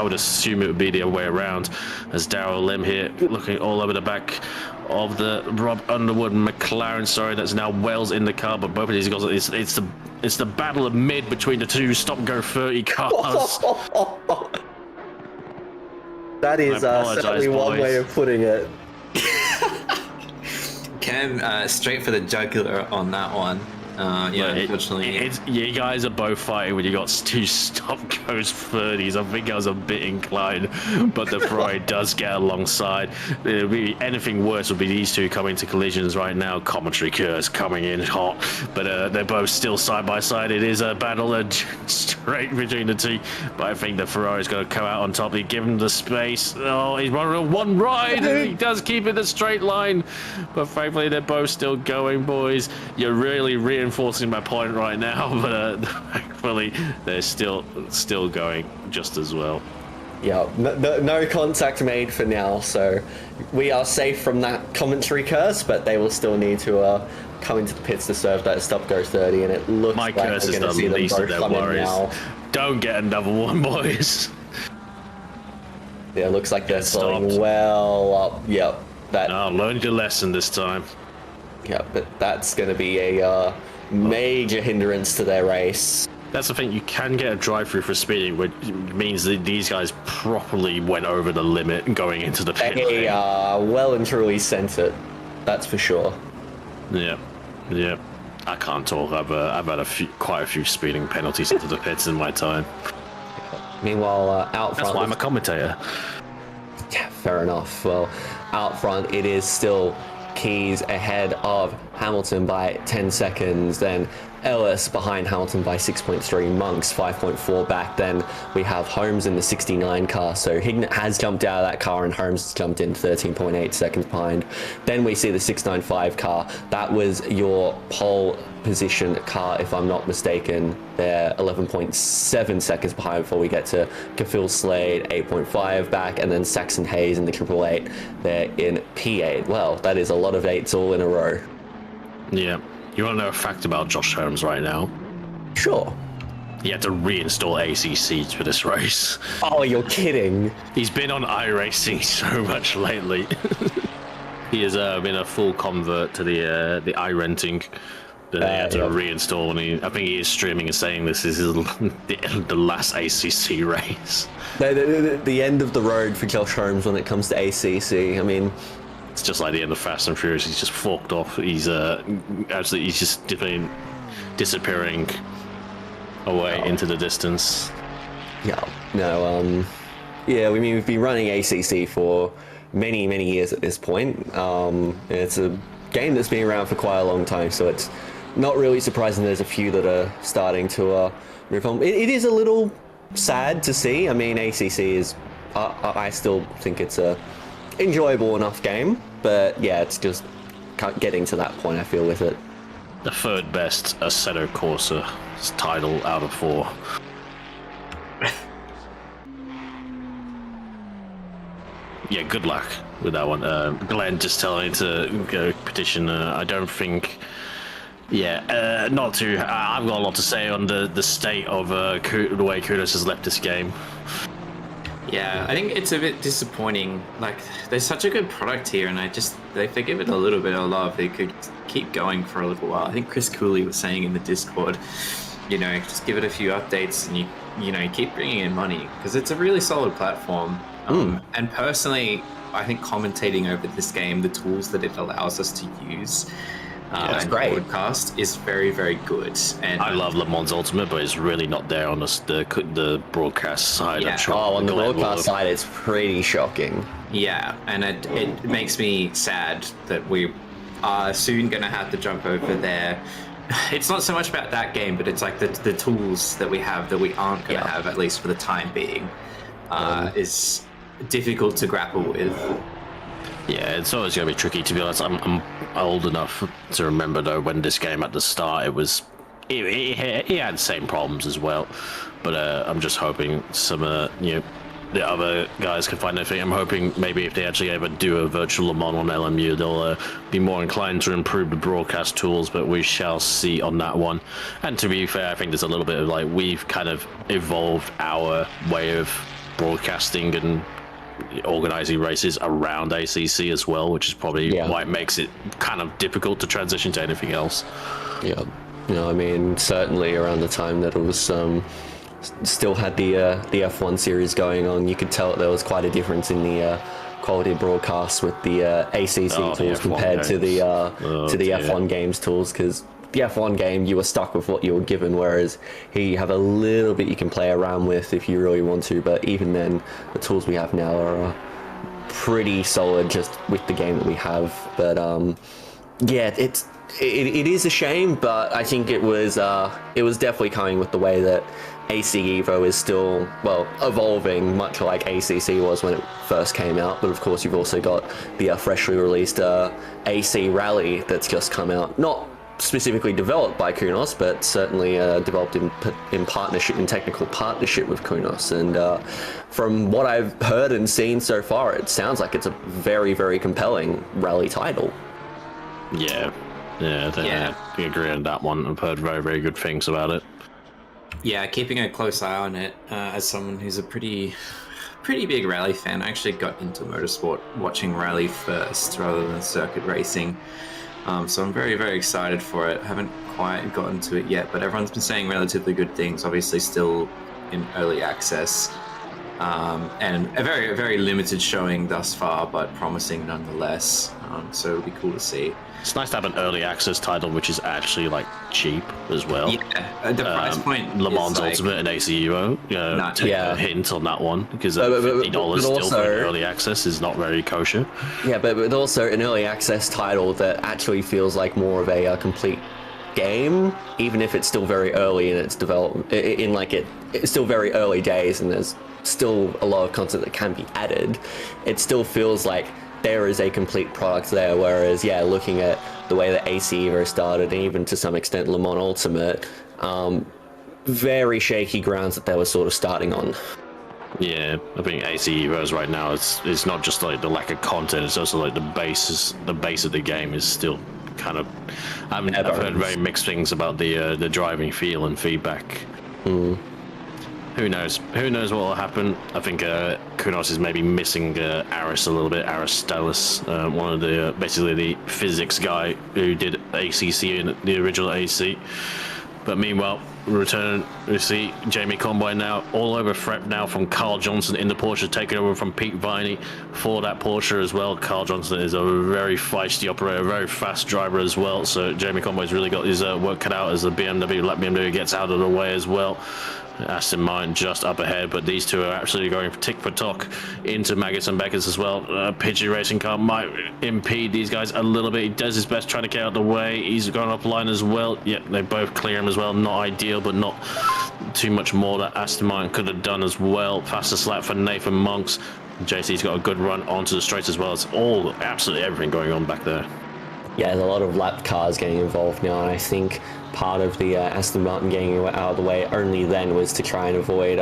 would assume it would be the other way around, as Darrell Lim here looking all over the back of the Rob Underwood McLaren. Sorry, that's now Wells in the car, but both of these guys, it's the battle of mid between the two stop-go 30 cars. That is certainly one way of putting it. Cam straight for the jugular on that one. Unfortunately. You guys are both fighting when you got two stop goes 30s. I think I was a bit inclined, but the Ferrari does get alongside. Anything worse would be these two coming to collisions right now. Commentary curse coming in hot, but they're both still side by side. It is a battle straight between the two, but I think the Ferrari's going to come out on top. They give him the space. Oh, he's running one ride, and he does keep it a straight line, but thankfully they're both still going, boys. You're really reinforcing my point right now, but thankfully they're still going just as well. Yeah, no contact made for now, so we are safe from that commentary curse, but they will still need to come into the pits to serve that stop go 30, and it looks My like curse we're is going to see the them least of both their come in worries. now. Don't get another one, boys. Yeah, it looks like they're Get slowing stopped. well up. Yep, Oh, learn your lesson this time. yeah, but that's going to be a major hindrance to their race. That's the thing, you can get a drive-through for speeding, which means that these guys properly went over the limit going into the pit They lane. well and truly sent it, that's for sure. Yeah. I can't talk. I've had quite a few speeding penalties into the pits in my time. Meanwhile, out front... That's why I'm a commentator. Yeah, fair enough. Well, out front, it is still Keys ahead of Hamilton by 10 seconds, then Ellis behind Hamilton by 6.3, Monks 5.4 back. Then we have Holmes in the 69 car, so Hignett has jumped out of that car and Holmes has jumped in 13.8 seconds behind. Then we see the 695 car. That was your pole position car, if I'm not mistaken. They're 11.7 seconds behind before we get to Kafil Slade, 8.5 back, and then Saxon Hayes in the 888. They're in P8. Well, that is a lot of 8s all in a row. Yeah. You want to know a fact about Josh Holmes right now? Sure. He had to reinstall ACC for this race. Oh, you're kidding. He's been on iRacing so much lately. He has been a full convert to the iRenting. That he had to reinstall, and I think he is streaming and saying this is the last ACC race. The end of the road for Josh Holmes when it comes to ACC. I mean, it's just like the end of Fast and Furious. He's just forked off. He's absolutely, he's just disappearing away into the distance. Yeah, no, yeah, I mean, we've been running ACC for many years at this point. It's a game that's been around for quite a long time, so it's not really surprising there's a few that are starting to move on. It is a little sad to see. I mean, ACC is, I still think it's a enjoyable enough game, but yeah, it's just getting to that point, I feel, with it. The third best Assetto Corsa title out of 4. Yeah, good luck with that one. Glenn just telling to go petition. I don't think. Yeah, not to. I've got a lot to say on the state of the way Kudos has left this game. Yeah, I think it's a bit disappointing. Like, there's such a good product here, and if they give it a little bit of love, they could keep going for a little while. I think Chris Cooley was saying in the Discord, just give it a few updates, and you keep bringing in money, because it's a really solid platform. And personally, I think commentating over this game, the tools that it allows us to use and broadcast is very, very good. And I love Le Mans Ultimate, but it's really not there on the broadcast side. Yeah. On the broadcast side, it's pretty shocking. Yeah, and it makes me sad that we are soon going to have to jump over there. It's not so much about that game, but it's like the tools that we have that we aren't going to have, at least for the time being, is difficult to grapple with. Yeah, it's always going to be tricky, to be honest. I'm old enough to remember, though, when this game at the start, it had the same problems as well. But I'm just hoping some the other guys can find anything. I'm hoping maybe if they actually ever do a virtual Le Mans on LMU, they'll be more inclined to improve the broadcast tools, but we shall see on that one. And to be fair, I think there's a little bit of we've kind of evolved our way of broadcasting and organizing races around ACC as well, which is probably why it makes it kind of difficult to transition to anything else. Yeah, I mean, certainly around the time that it was still had the F1 series going on, you could tell there was quite a difference in the quality of broadcasts with the ACC tools compared to the F1 games tools, because the F1 game, you were stuck with what you were given, whereas here you have a little bit you can play around with if you really want to, but even then, the tools we have now are pretty solid just with the game that we have. But yeah, it is a shame, but I think it was definitely coming with the way that AC Evo is still, evolving, much like ACC was when it first came out. But of course, you've also got the freshly released AC Rally that's just come out. Not specifically developed by Kunos, but certainly developed in partnership, in technical partnership with Kunos. And from what I've heard and seen so far, it sounds like it's a very, very compelling rally title. Yeah, I agree on that one. I've heard very, very good things about it. Yeah, keeping a close eye on it as someone who's a pretty big rally fan. I actually got into motorsport watching rally first rather than circuit racing. So I'm very, very excited for it. Haven't quite gotten to it yet, but everyone's been saying relatively good things. Obviously still in early access, and a very, very limited showing thus far, but promising nonetheless. So it'll be cool to see. It's nice to have an early access title, which is actually like cheap as well. Yeah, the price point. Le Mans like, Ultimate and ACUO. Take a hint on that one, because $50 still for an early access is not very kosher. Yeah, but also an early access title that actually feels like more of a complete game, even if it's still very early in its development. It's still very early days, and there's still a lot of content that can be added. It still feels like there is a complete product there, whereas looking at the way that AC Evo started, and even to some extent Le Mans Ultimate, very shaky grounds that they were sort of starting on. Yeah, I think AC Evo's right now, it's not just like the lack of content, it's also like the base of the game is still kind of, I've heard very mixed things about the driving feel and feedback. Who knows what will happen. I think Kunos is maybe missing Aris a little bit. Aris Stellis, one of the basically the physics guy who did ACC in the original AC. But meanwhile, we see Jamie Conboy now all over threat now from Carl Johnson in the Porsche, taking over from Pete Viney for that Porsche as well. Carl Johnson is a very feisty operator, a very fast driver as well. So Jamie Conboy's really got his work cut out as the BMW gets out of the way as well. Aston Martin just up ahead, but these two are absolutely going tick for tock into Maggotts and Beckers as well. Pidgey racing car might impede these guys a little bit. He does his best trying to get out of the way. He's gone offline as well. Yeah, they both clear him as well. Not ideal, but not too much more that Aston Martin could have done as well. Fastest lap for Nathan Monks. JC's got a good run onto the straights as well. It's all absolutely everything going on back there. Yeah, there's a lot of lap cars getting involved now, and I think part of the Aston Martin getting out of the way only then was to try and avoid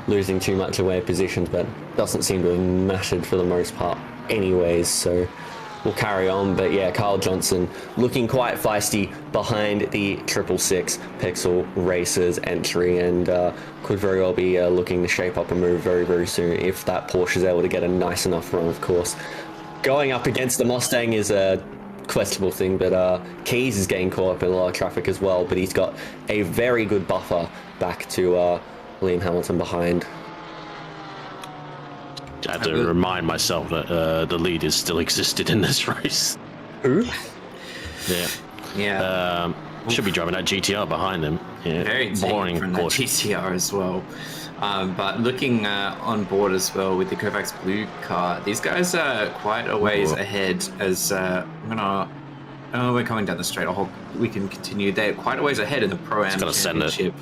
losing too much away positions, but doesn't seem to have mattered for the most part anyways, so we'll carry on. But yeah, Carl Johnson looking quite feisty behind the 666 Pixel Racers entry, and could very well be looking to shape up a move very, very soon if that Porsche is able to get a nice enough run, of course. Going up against the Mustang is a questionable thing, but Keys is getting caught up in a lot of traffic as well, but he's got a very good buffer back to Liam Hamilton behind. I have to remind myself that the leaders still existed in this race. Who? Yeah. Should be driving that GTR behind him. Yeah. Very boring from that Porsche. GTR as well. But looking on board as well with the Kovacs Blue car, these guys are quite a ways ahead as we're coming down the straight. I hope we can continue. They're quite a ways ahead in the Pro-Am Championship.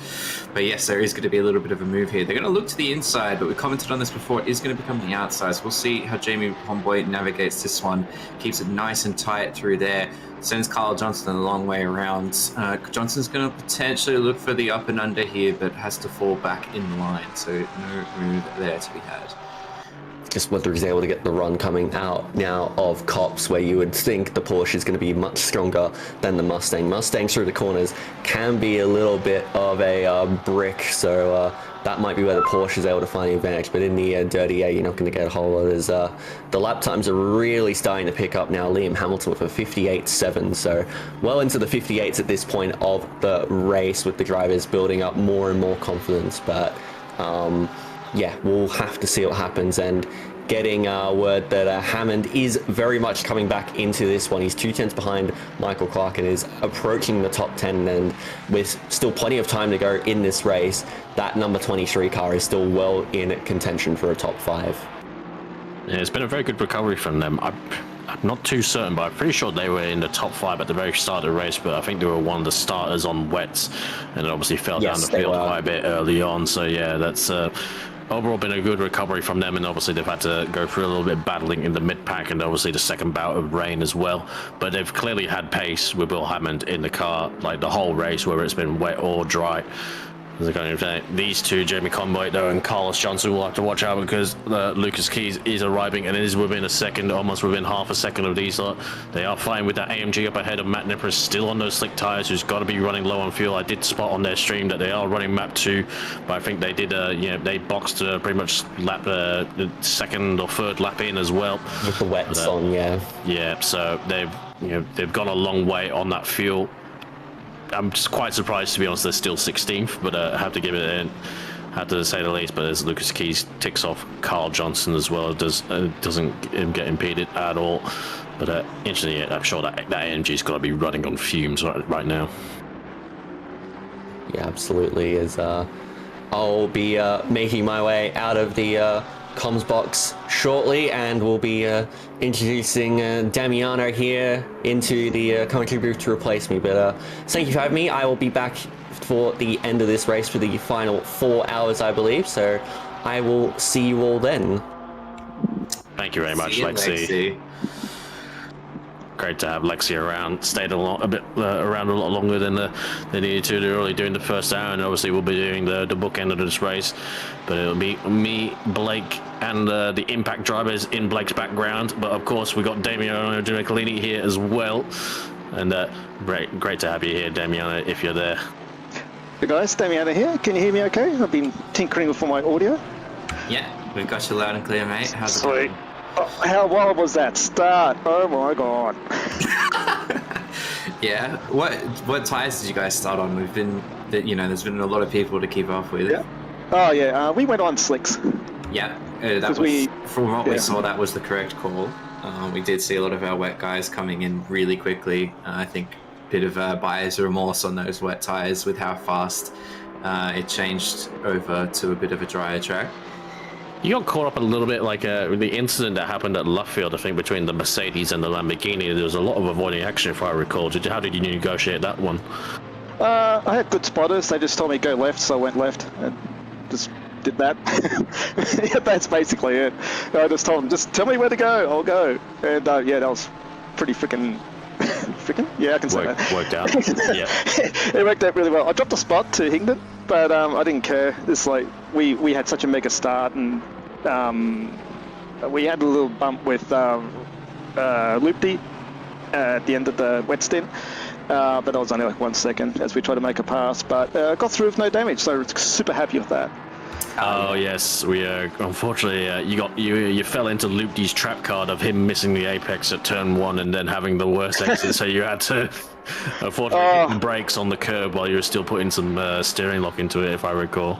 But yes, there is going to be a little bit of a move here. They're going to look to the inside, but we commented on this before. It is going to become the outside. So we'll see how Jamie Conboy navigates this one. Keeps it nice and tight through there. Sends Carl Johnson a long way around. Johnson's going to potentially look for the up and under here, but has to fall back in line. So no move there to be had. Just whether he's able to get the run coming out now of Cops, where you would think the Porsche is going to be much stronger than the Mustang. Mustang through the corners can be a little bit of a brick, so that might be where the Porsche is able to find the advantage. But in the dirty air, you're not going to get a whole lot. As the lap times are really starting to pick up now. Liam Hamilton with a 58.7, so well into the 58s at this point of the race, with the drivers building up more and more confidence. But yeah, we'll have to see what happens. And getting word that Hammond is very much coming back into this one. He's 2/10 behind Michael Clark and is approaching the top 10. And with still plenty of time to go in this race, that number 23 car is still well in contention for a top 5. Yeah, it's been a very good recovery from them. I'm not too certain, but I'm pretty sure they were in the top 5 at the very start of the race, but I think they were one of the starters on wets, and it obviously fell down the field quite a bit early on. So yeah, that's overall been a good recovery from them, and obviously they've had to go through a little bit of battling in the mid-pack and obviously the second bout of rain as well. But they've clearly had pace with Will Hammond in the car, like the whole race, whether it's been wet or dry. These two, Jamie Conboy though and Carlos Johnson, will have to watch out because Lucas Keys is arriving and it is within a second, almost within half a second of these lot. They are flying with that AMG up ahead of Matt Nipper, still on those slick tyres, who's got to be running low on fuel. I did spot on their stream that they are running map 2, but I think they did, they boxed pretty much lap the second or third lap in as well. With the wets on, yeah. Yeah, so they've gone a long way on that fuel. I'm just quite surprised, to be honest, they're still 16th, but I have to give it in, had to say the least. But as Lucas Keys ticks off Carl Johnson as well, doesn't get impeded at all. But interestingly, I'm sure that AMG's got to be running on fumes right now. Yeah, absolutely. As I'll be making my way out of the comms box shortly, and we'll be introducing Damiano here into the commentary booth to replace me. But thank you for having me. I will be back for the end of this race for the final 4 hours, I believe. So I will see you all then. Thank you very much, Lexi. Great to have Lexi around. Stayed around a lot longer than they needed to. They're only doing the first hour, and obviously we'll be doing the bookend of this race. But it'll be me, Blake, and the Impact drivers in Blake's background. But of course, we got Damiano Giannicolini here as well. And great to have you here, Damiano, if you're there. Hey guys, Damiano here. Can you hear me okay? I've been tinkering with my audio. Yeah, we've got you loud and clear, mate. How's it Sweet. going? Oh, how wild was that start? Oh my god. Yeah. What tyres did you guys start on? There's been a lot of people to keep up with. Yeah. Oh yeah. We went on slicks. Yeah. From what we saw, that was the correct call. We did see a lot of our wet guys coming in really quickly. I think a bit of buyer's remorse on those wet tyres with how fast it changed over to a bit of a drier track. You got caught up a little bit, like with the incident that happened at Luffield, I think, between the Mercedes and the Lamborghini. There was a lot of avoiding action, if I recall. How did you negotiate that one? I had good spotters. They just told me go left, so I went left and just did that. Yeah, that's basically it. I just told them, just tell me where to go, I'll go. And yeah, that was pretty freaking. Yeah, I can say that. Worked out. Yeah. It worked out really well. I dropped a spot to Hingdon, but I didn't care. It's like we had such a mega start, and we had a little bump with Loopty at the end of the wet stint, but that was only like 1 second as we tried to make a pass, but got through with no damage, so super happy with that. Oh yes, we unfortunately you fell into Loopty's trap card of him missing the apex at turn 1 and then having the worst exit, so you had to unfortunately hit the brakes on the curb while you were still putting some steering lock into it, if I recall.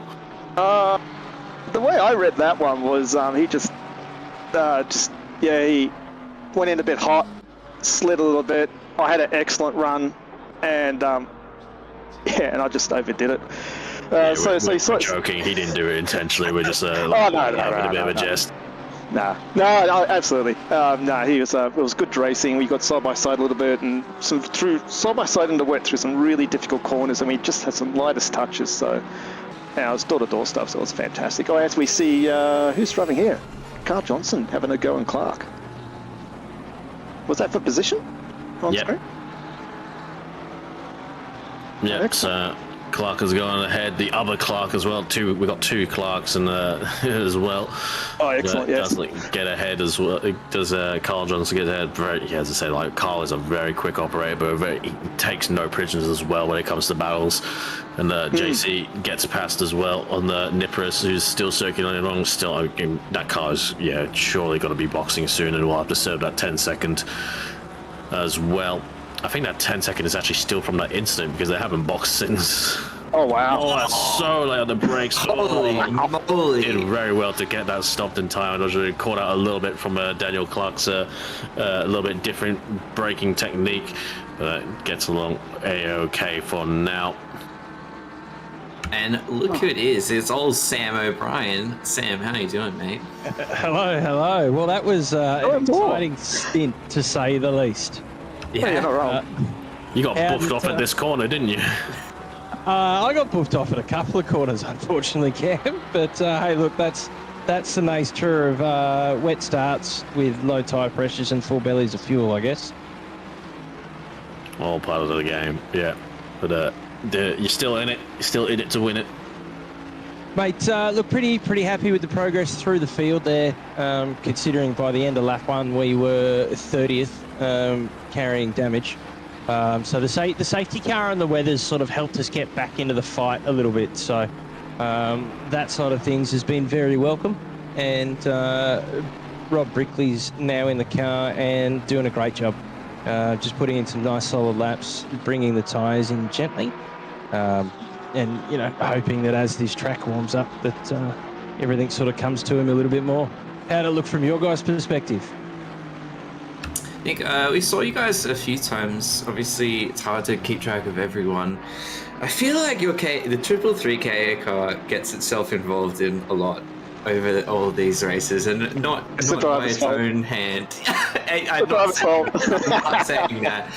The way I read that one was he he went in a bit hot, slid a little bit. I had an excellent run, and and I just overdid it. We're joking. He didn't do it intentionally. We're just a bit of a jest. No, absolutely. He was. It was good racing. We got side by side a little bit, and through side by side in the wet through some really difficult corners, and we just had some lightest touches. So, it was door to door stuff. So it was fantastic. Oh, as we see, who's driving here? Carl Johnson having a go on Clark. Was that for position on screen? Yeah, Clark has gone ahead. The other Clark as well. We got two Clarks and as well. Oh, excellent! Yes. Does get ahead as well. Does Carl Johnson get ahead? As I say, like Carl is a very quick operator, but he takes no prisoners as well when it comes to battles. And JC gets past as well on the Nipris, who's still circulating along. Still, that car is surely going to be boxing soon, and we'll have to serve that 10-second as well. I think that 10-second is actually still from that incident because they haven't boxed since. Oh wow! Oh, that's so late on the brakes. Holy moly! Did very well to get that stopped in time. I was really caught out a little bit from Daniel Clark's a little bit different braking technique, but gets along a-okay for now. And look who it is. It's old Sam O'Brien. Sam, how you doing, mate? Hello. Well, that was an exciting stint, to say the least. Yeah, you're not wrong. You got buffed off at this corner, didn't you? I got buffed off at a couple of corners, unfortunately, Cam. But hey, look, that's the nature of wet starts with low tyre pressures and full bellies of fuel, I guess. All part of the game, yeah. But you're still in it. You're still in it to win it. Mate, look, pretty happy with the progress through the field there, considering by the end of lap 1 we were 30th, carrying damage. So the safety car and the weather's sort of helped us get back into the fight a little bit. So that side of things has been very welcome. And Rob Brickley's now in the car and doing a great job. Just putting in some nice solid laps, bringing the tyres in gently. And, you know, hoping that as this track warms up that everything sort of comes to him a little bit more. How'd it look from your guys' perspective? Nick, we saw you guys a few times. Obviously, it's hard to keep track of everyone. I feel like the 333 KA car gets itself involved in a lot over all of these races, and not by its own hand. I'm not saying that.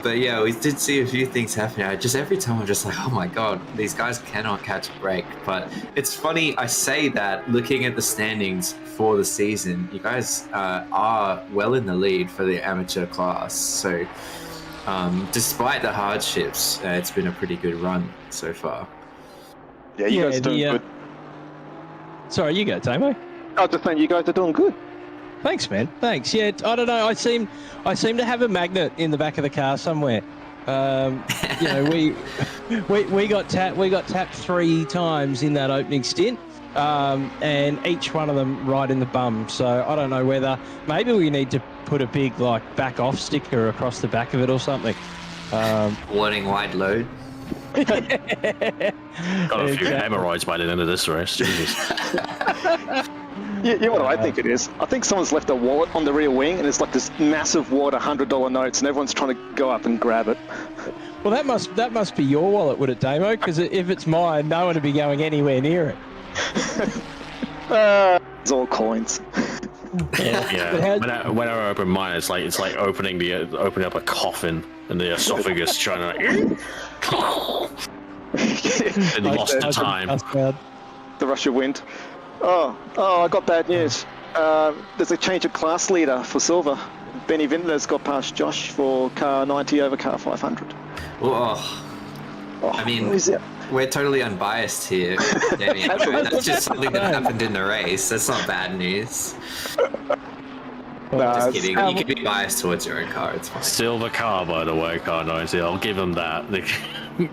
But yeah, we did see a few things happening. Every time I'm just like, oh my god, these guys cannot catch a break. But it's funny, I say that looking at the standings for the season, you guys are well in the lead for the amateur class. So despite the hardships, it's been a pretty good run so far. Yeah, you guys are doing good. Sorry, you go, Tamo. I was just saying, you guys are doing good. Thanks, man. Thanks. Yeah, I don't know. I seem to have a magnet in the back of the car somewhere. You know, we got tapped 3 times in that opening stint, and each one of them right in the bum. So I don't know whether maybe we need to put a big back off sticker across the back of it or something. Warning, wide load. Got a few hemorrhoids by the end of this race. Jesus. You know what I think it is? I think someone's left a wallet on the rear wing, and it's like this massive wad of $100 notes, and everyone's trying to go up and grab it. Well, that must be your wallet, would it, Damo? Because if it's mine, no one would be going anywhere near it. It's all coins. Yeah. When I open mine, it's like opening up a coffin and the esophagus trying to. And lost the time. The rush of wind. Oh! I got bad news. There's a change of class leader for Silver. Benny Vintner's got past Josh for car 90 over car 500. I mean, we're totally unbiased here, Danny. That's just something that happened in the race. That's not bad news. Just kidding. You can be biased towards your own car. It's fine. Silver car, by the way, car 90. I'll give them that.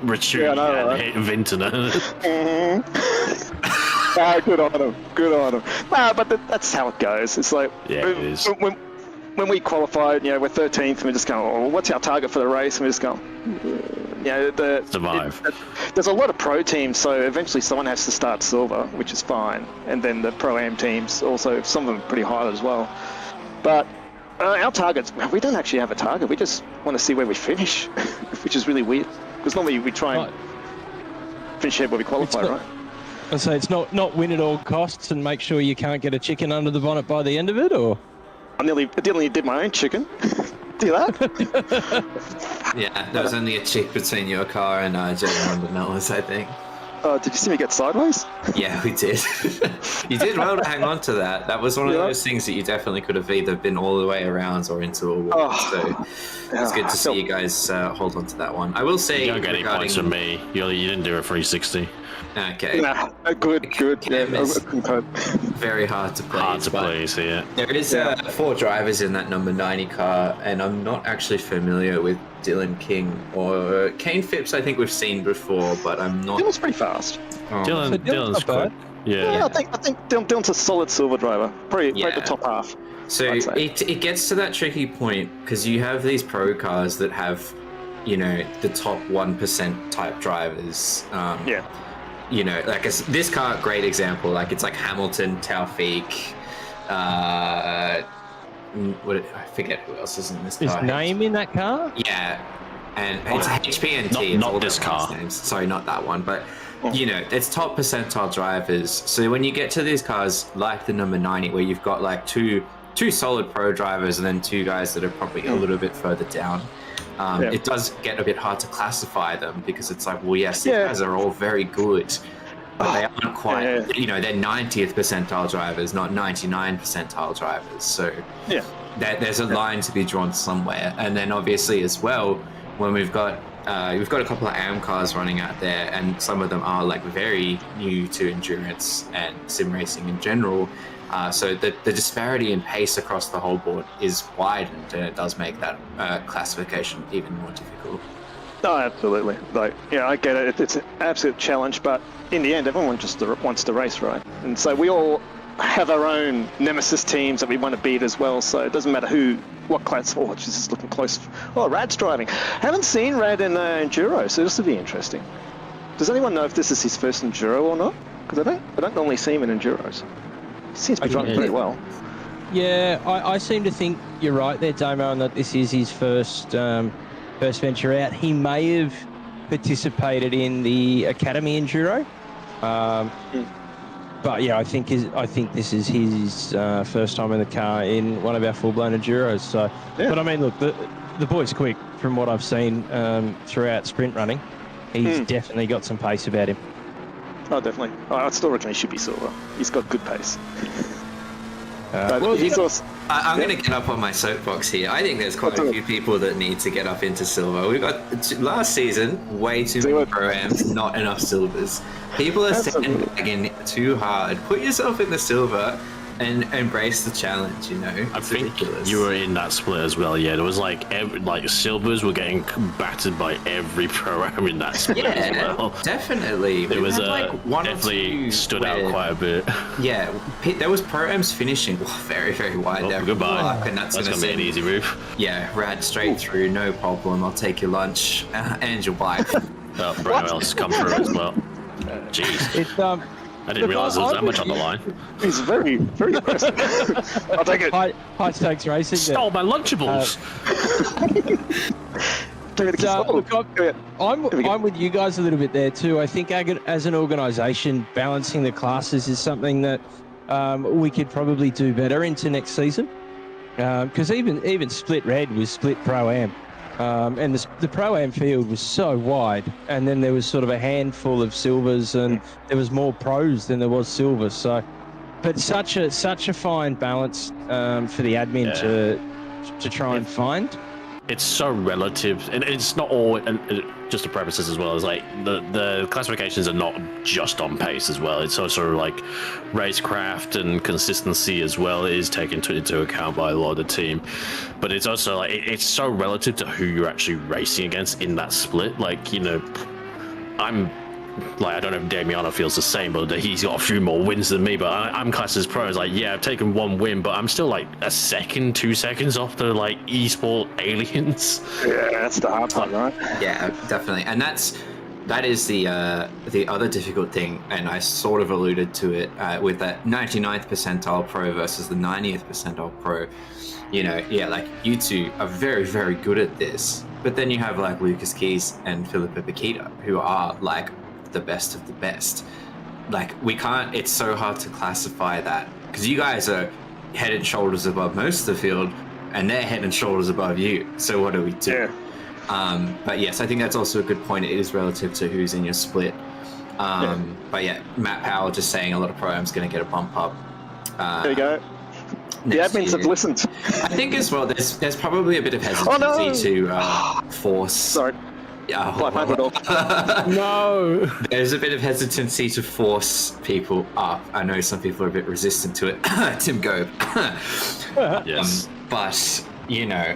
Retreat and Vintner. Good on him. Good on him. But that's how it goes. It's like it is. When we qualified, you know, we're 13th, and we just go, oh, what's our target for the race? And we just go, you know, survive. There's a lot of pro teams, so eventually someone has to start Silver, which is fine. And then the Pro-Am teams also, some of them are pretty high as well. But our targets, we don't actually have a target. We just want to see where we finish, which is really weird. Because normally we try and finish where we qualify, right? And so it's not win at all costs and make sure you can't get a chicken under the bonnet by the end of it, or? I nearly did my own chicken. Do that? Yeah, there was only a chick between your car and General Vanellas, I think. Did you see me get sideways? Yeah, we did. You did well to hang on to that. That was one of those things that you definitely could have either been all the way around or into a wall. So it's good to see you guys hold on to that one. I will say, you don't get any points from me. You didn't do a 360. Okay. Nah, good. Yeah, very hard to please. Hard to please, yeah. There is 4 drivers in that number 90 car, and I'm not actually familiar with Dylan King or Kane Phipps. I think we've seen before, but I'm not. Dylan's pretty fast. Dylan's good. Yeah, I think Dylan's a solid Silver driver. Probably right the top half. So it gets to that tricky point because you have these pro cars that have, you know, the top 1% type drivers. You know, like this car, great example. Like it's like Hamilton, Taufik. I forget who else is in this car. Is Name in that car? Yeah, and it's HPNT. Not this car. Names. Sorry, not that one. But you know, it's top percentile drivers. So when you get to these cars like the number 90, where you've got like two solid pro drivers and then 2 guys that are probably a little bit further down, It does get a bit hard to classify them because it's like, well, yes, these guys are all very good, but they aren't quite, they're 90th percentile drivers, not 99 percentile drivers. So there's a line to be drawn somewhere. And then obviously as well, when we've got a couple of AM cars running out there, and some of them are like very new to endurance and sim racing in general. So the disparity in pace across the whole board is widened, and it does make that classification even more difficult. Oh, absolutely. Like, I get it. It's an absolute challenge, but in the end, everyone just wants to race, right? And so we all have our own nemesis teams that we want to beat as well. So it doesn't matter what class. Oh, this is looking close. Oh, Rad's driving. Haven't seen Rad in Enduro, so this will be interesting. Does anyone know if this is his first Enduro or not? Because I don't normally see him in Enduros. He seems to be driving pretty well. Yeah, I seem to think you're right there, Damo, and that this is his first venture out. He may have participated in the Academy Enduro, but yeah, I think this is his first time in the car in one of our full-blown Enduros. So, but I mean, look, the boy's quick from what I've seen throughout sprint running. He's definitely got some pace about him. Oh, definitely. I still reckon he should be silver. He's got good pace. I'm going to get up on my soapbox here. I think there's quite a few people that need to get up into silver. We got last season way too many pro-ams, not enough silvers. People are sandbagging too hard. Put yourself in the silver and embrace the challenge. I think you were in that split as well. Yeah, there was like silvers were getting battered by every pro-am in that split as well. Definitely. It was definitely stood out quite a bit. Yeah, there was pro-ams finishing very, very wide there. Goodbye. And that's going to be an easy move. Yeah, Rad straight through, no problem. I'll take your lunch and your bike. Brandon else come through as well. Jeez. I didn't realise there was that much on the line. He's very, very aggressive. I'll take it. High stakes racing. Stole my Lunchables. I'm with you guys a little bit there too. I think as an organisation, balancing the classes is something that we could probably do better into next season. Because even Split Red was Split Pro-Am. And the Pro-Am field was so wide, and then there was sort of a handful of silvers, and there was more pros than there was silvers. So, but such a fine balance for the admin to try and find. It's so relative, and it's not all. And just to preface this as well, is like the classifications are not just on pace as well. It's also like racecraft and consistency as well is taken into account by a lot of the team. But it's also like it's so relative to who you're actually racing against in that split. Like I'm. Like, I don't know if Damiano feels the same, but he's got a few more wins than me. But I'm classed as pro. It's like, yeah, I've taken one win, but I'm still like 2 seconds off the like esport aliens. Yeah, that's the hard part, right? Yeah, definitely. And that is the other difficult thing, and I sort of alluded to it with that 99th percentile pro versus the 90th percentile pro. Like you two are very, very good at this, but then you have like Lucas Keys and Philippa Paquita, who are like the best of the best. Like it's so hard to classify that because you guys are head and shoulders above most of the field and they're head and shoulders above you. So what do we do? But yes, I think that's also a good point. It is relative to who's in your split. But yeah, Matt Powell just saying a lot of pro-am's going to get a bump up. There you go. The admins have listened. I think as well, there's probably a bit of hesitancy to force. Sorry. No. There's a bit of hesitancy to force people up. I know some people are a bit resistant to it. Tim Gobe. Yes. But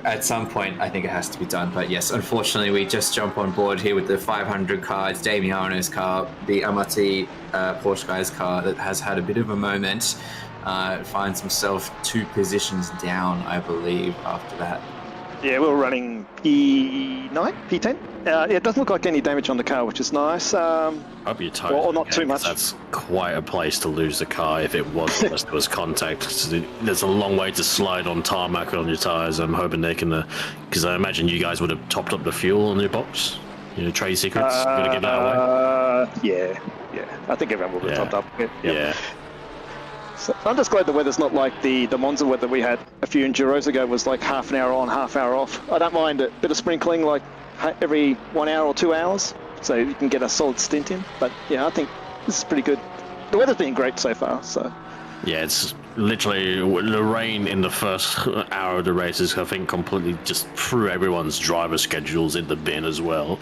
at some point, I think it has to be done. But yes, unfortunately, we just jump on board here with the 500 car. It's Damiano's car, the Amati Porsche guy's car that has had a bit of a moment. Finds himself 2 positions down, I believe, after that. Yeah, we were running P9, P10. It doesn't look like any damage on the car, which is nice. Hope you're tired. Or not too much. That's quite a place to lose the car if it was unless there was contact. There's a long way to slide on tarmac on your tyres. I'm hoping they can, because I imagine you guys would have topped up the fuel on your box. Trade secrets. Gonna give that away. Yeah. I think everyone will have topped up. Yeah. So I'm just glad the weather's not like the Monza weather we had a few Enduros ago. Was like half an hour on, half hour off. I don't mind a bit of sprinkling, like every 1 hour or 2 hours, so you can get a solid stint in. But yeah, I think this is pretty good. The weather's been great so far. So Yeah, it's literally the rain in the first hour of the races. I think completely just threw everyone's driver schedules in the bin as well.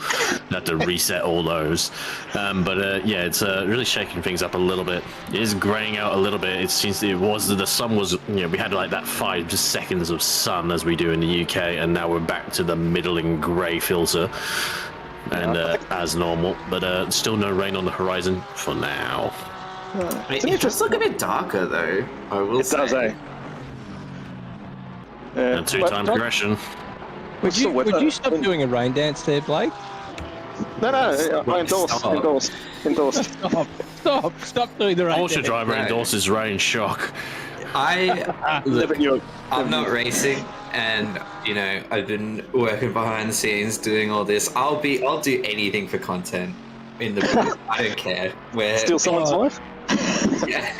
Had to reset all those. Yeah, it's really shaking things up a little bit. It is graying out a little bit. It seems the sun was, we had like that 5 seconds of sun as we do in the UK, and now we're back to the middling grey filter. And as normal, but still no rain on the horizon for now. It just look a bit darker though. I will say. it does, eh? Yeah, And 2-time progression. Would you stop doing a rain dance there, Blake? No, I endorse. Stop doing the rain Porsche dance. driver Right. endorses rain shock. Look, I'm not racing, and I've been working behind the scenes doing all this. I'll do anything for content in the booth. I don't care. Steal someone's wife? Yeah.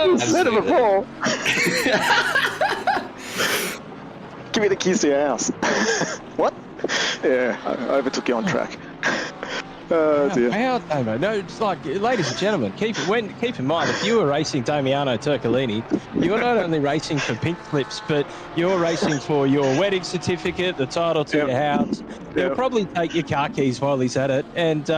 You've said it before. Give me the keys to your house. What? Yeah, I overtook you on track. Oh dear. How, Damo? No, it's like, ladies and gentlemen, keep in mind, if you were racing Damiano Turcolini, you're not only racing for pink slips, but you're racing for your wedding certificate, the title to your house. He'll probably take your car keys while he's at it, and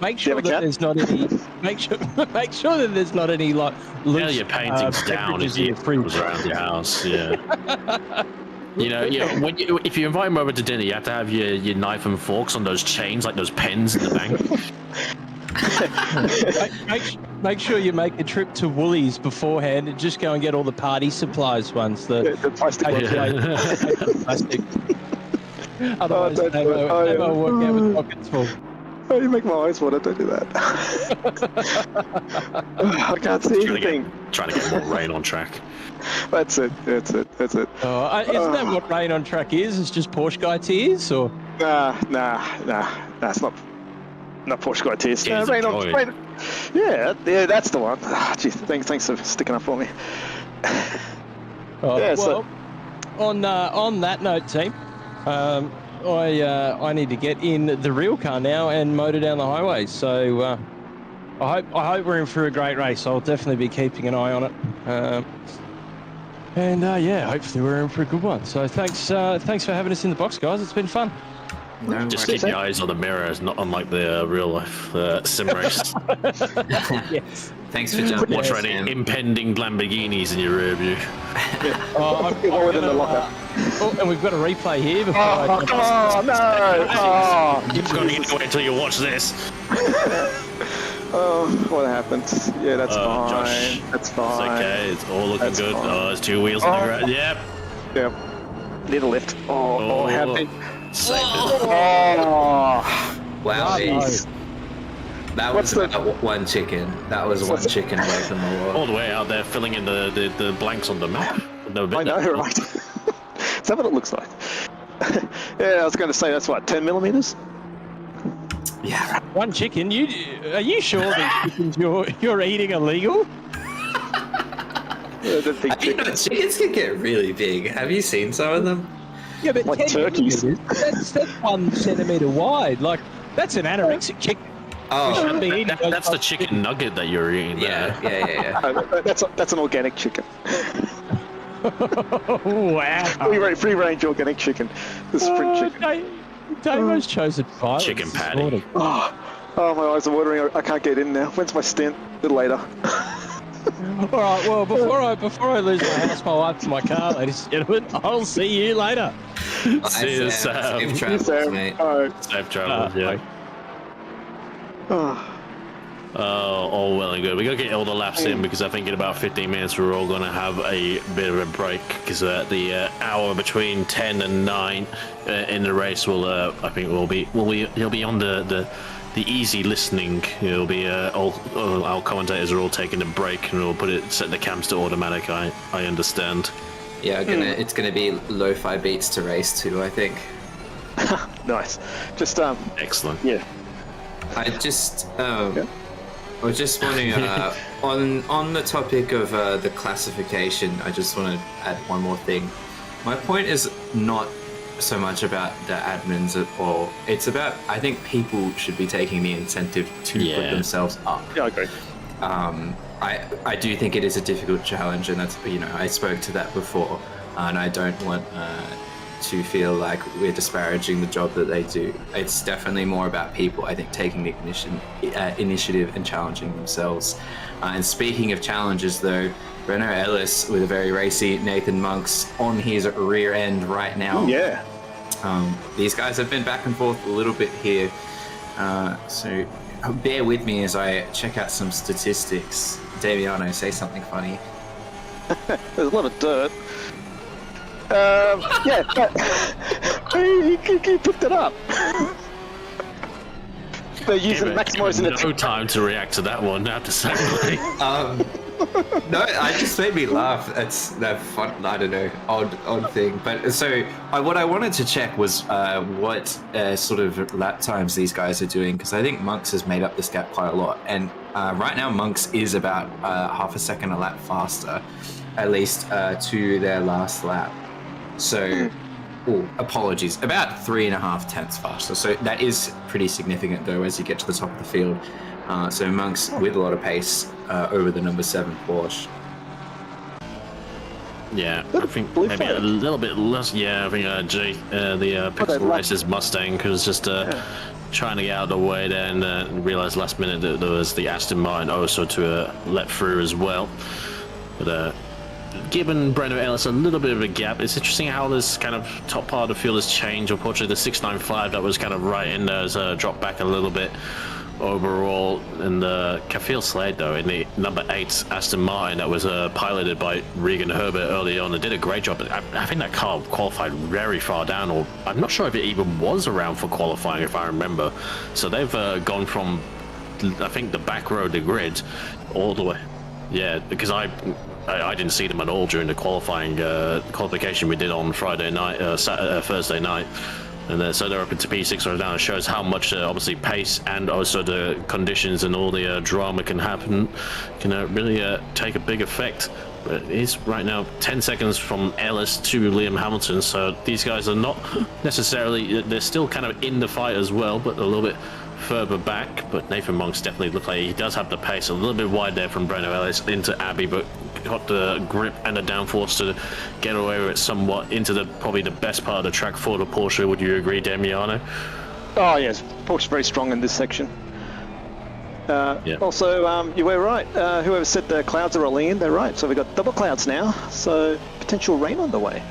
make sure that there's not any. Make sure that there's not any like loose. Your paintings down as you cruise around your house. Yeah. If you invite him over to dinner, you have to have your knife and forks on those chains, like those pens in the bank. Make sure you make a trip to Woolies beforehand and just go and get all the party supplies ones. The plastic ones. Plastic. Otherwise, they won't work out with pockets full. Oh, you make my eyes water. Don't do that. I can't see anything. Trying to get more rain on track. That's it. Isn't that what rain on track is? It's just Porsche guy tears, or? Nah. It's not Porsche guy tears. Rain on. Yeah, that's the one. Thanks for sticking up for me. On that note, team, I need to get in the real car now and motor down the highway. So I hope we're in for a great race. I'll definitely be keeping an eye on it. Hopefully we're in for a good one. So thanks for having us in the box, guys. It's been fun. No, just keep your eyes on the mirror. It's not unlike the real life Simrigs. Yes. Thanks for jumping. Watch for any impending Lamborghinis in your rear view. Within the locker. And we've got a replay here. No! You're going to get away until you watch this. Oh, what happened? Yeah, that's fine. Josh, that's fine. It's okay. It's all looking good. Fine. Oh, there's 2 wheels on the ground. Yep. Little lift. Oh, how big. Safe. Oh. Wow. Jeez. That was about one chicken. That was one chicken away from the wall. All the way out there, filling in the blanks on the map. I know, right? Is that what it looks like? Yeah, I was going to say that's what, 10 millimeters? Yeah. One chicken. Are you sure that chickens you're eating illegal? Yeah, the big Chickens can get really big. Have you seen some of them? Yeah, but Like 10 turkeys. That's 1 centimetre wide. Like, that's an anorexic chicken. Oh, That's the chicken nugget that you're eating there. yeah. That's an organic chicken. Wow. Free range organic chicken. The spring chicken. Damo's chosen violence. Chicken patty. Oh, my eyes are watering. I can't get in now. When's my stint? A little later. All right. Well, before I lose my house, my wife, and my car, ladies and gentlemen, I'll see you later. See you, Sam. Safe travels, mate. All right. Safe travels, yeah. Oh. All well and good. We got to get all the laps in because I think in about 15 minutes we're all going to have a bit of a break because the hour between 10 and 9 in the race will I think you'll be on the easy listening. It'll be all our commentators are all taking a break and we'll set the cams to automatic. I understand. Yeah, it's gonna be lo-fi beats to race to, I think. Nice. Just Excellent. Yeah. I just I was just wondering, on the topic of the classification, I just want to add one more thing. My point is not so much about the admins at all. It's about, I think people should be taking the incentive to put themselves up. Yeah, I agree. I do think it is a difficult challenge, and that's, I spoke to that before, and I don't want to feel like we're disparaging the job that they do. It's definitely more about people, I think, taking the initiative and challenging themselves. And speaking of challenges, though, Breno Ellis with a very racy Nathan Monks on his rear end right now. Yeah. These guys have been back and forth a little bit here, so bear with me as I check out some statistics. Damiano, say something funny. There's a lot of dirt. Yeah, he picked it up. They're using maximising it. No time to react to that one, I have to say. No, it just made me laugh. It's that fun, I don't know, odd thing. But so what I wanted to check was what sort of lap times these guys are doing, because I think Monks has made up this gap quite a lot. And right now, Monks is about half a second a lap faster, at least to their last lap. So, apologies, about 3.5 tenths faster. So that is pretty significant, though, as you get to the top of the field. So Monks with a lot of pace over the number 7 Porsche. Yeah, I think maybe a little bit less. Yeah, I think the Pixel Race's Mustang was just trying to get out of the way there, and realized last minute that there was the Aston Martin also to let through as well. But given Breno Ellis a little bit of a gap, it's interesting how this kind of top part of the field has changed. Unfortunately, the 695 that was kind of right in there has dropped back a little bit overall. And Kafil Slade, though, in the number 8 Aston Martin that was piloted by Regan Herbert early on, and did a great job. I think that car qualified very far down, or I'm not sure if it even was around for qualifying, if I remember. So they've gone from, I think, the back row of the grid all the way. Yeah, because I didn't see them at all during the qualification we did on Thursday night, and so they're up into P6 right now. It shows how much obviously pace and also the conditions and all the drama can really take a big effect. But it's right now 10 seconds from Ellis to Liam Hamilton, so these guys are not necessarily, they're still kind of in the fight as well, but a little bit further back. But Nathan Monks definitely looks like he does have the pace, a little bit wide there from Breno Ellis into Abbey, but got the grip and the downforce to get away with it somewhat into probably the best part of the track for the Porsche. Would you agree, Damiano? Oh yes, Porsche's very strong in this section. Also, you were right. Whoever said the clouds are rolling in, they're right. So we've got double clouds now, so potential rain on the way.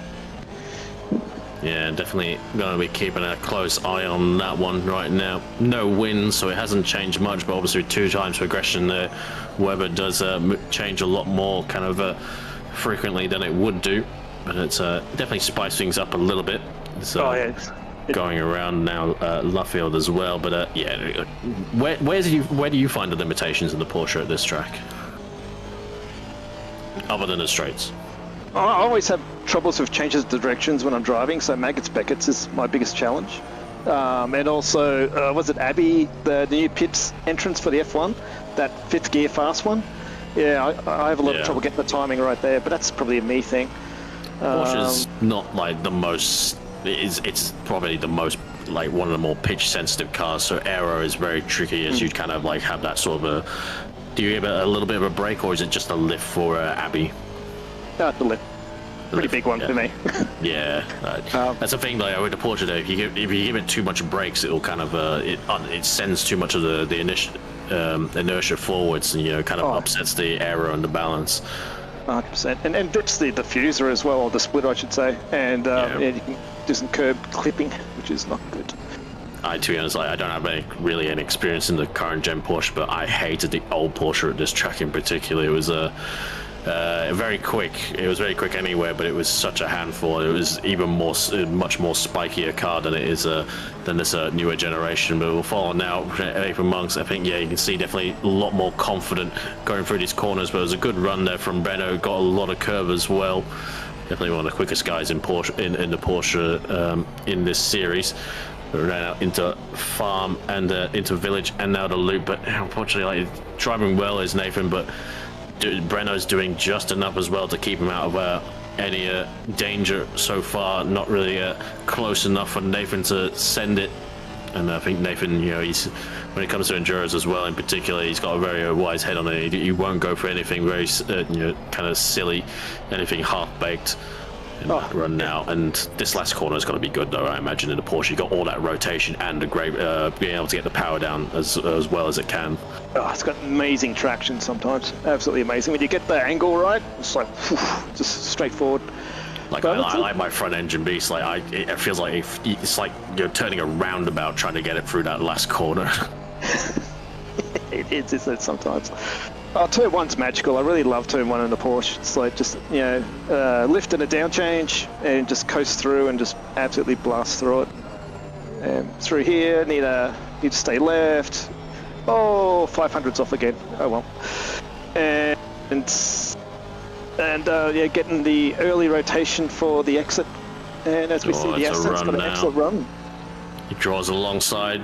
Yeah, definitely going to be keeping a close eye on that one right now. No wind, so it hasn't changed much, but obviously 2 times progression there, weather does change a lot more kind of frequently than it would do. But it's definitely spiced things up a little bit. It's, going around now Luffield as well, but yeah, where do you find the limitations in the Porsche at this track, other than the straights? I always have troubles with changes of directions when I'm driving, so Maggots Beckett's is my biggest challenge. And also, was it Abbey, the new pits entrance for the F1, that 5th gear fast one? Yeah, I have a lot of trouble getting the timing right there, but that's probably a me thing. Porsche's not like the most, it's probably the most, like one of the more pitch sensitive cars, so aero is very tricky as you kind of like have that sort of do you give it a little bit of a break, or is it just a lift for Abbey? The lift. Pretty big one for me. Yeah, that's the thing. Like with the Porsche, though, if you give it too much brakes, it'll kind of it sends too much of the inertia forwards, and kind of upsets the aero and the balance. 100%, and dips the diffuser as well, or the splitter, I should say, and you can do some curb clipping, which is not good. To be honest, I don't have really any experience in the current gen Porsche, but I hated the old Porsche at this track in particular. It was very quick. It was very quick anywhere, but it was such a handful. It was even much more spiky a car than it is than this newer generation. But we'll follow now. Nathan Monks, I think, you can see definitely a lot more confident going through these corners. But it was a good run there from Breno. Got a lot of curve as well. Definitely one of the quickest guys in Porsche in the Porsche in this series. Ran out into farm and into village and now the loop, but unfortunately, like driving well is Nathan, but Breno's doing just enough as well to keep him out of any danger so far. Not really close enough for Nathan to send it. And I think Nathan, he's, when it comes to endurance as well, in particular, he's got a very wise head on it. He won't go for anything very, kind of silly, anything half-baked in that run now. And this last corner is going to be good, though, I imagine, in the Porsche. You got all that rotation and a great being able to get the power down as well as it can. Oh, it's got amazing traction sometimes. Absolutely amazing. When you get the angle right, it's like, just straightforward. Like I like my front engine beast. Like it feels like it's like you're turning a roundabout trying to get it through that last corner. It is, isn't it, sometimes? Oh, turn one's magical. I really love turn one in the Porsche. It's like just lift and a down change and just coast through and just absolutely blast through it. And through here, need to stay left. Oh, 500's off again. Oh well. And getting the early rotation for the exit. And as we see, the Aston's got an excellent run. He draws along side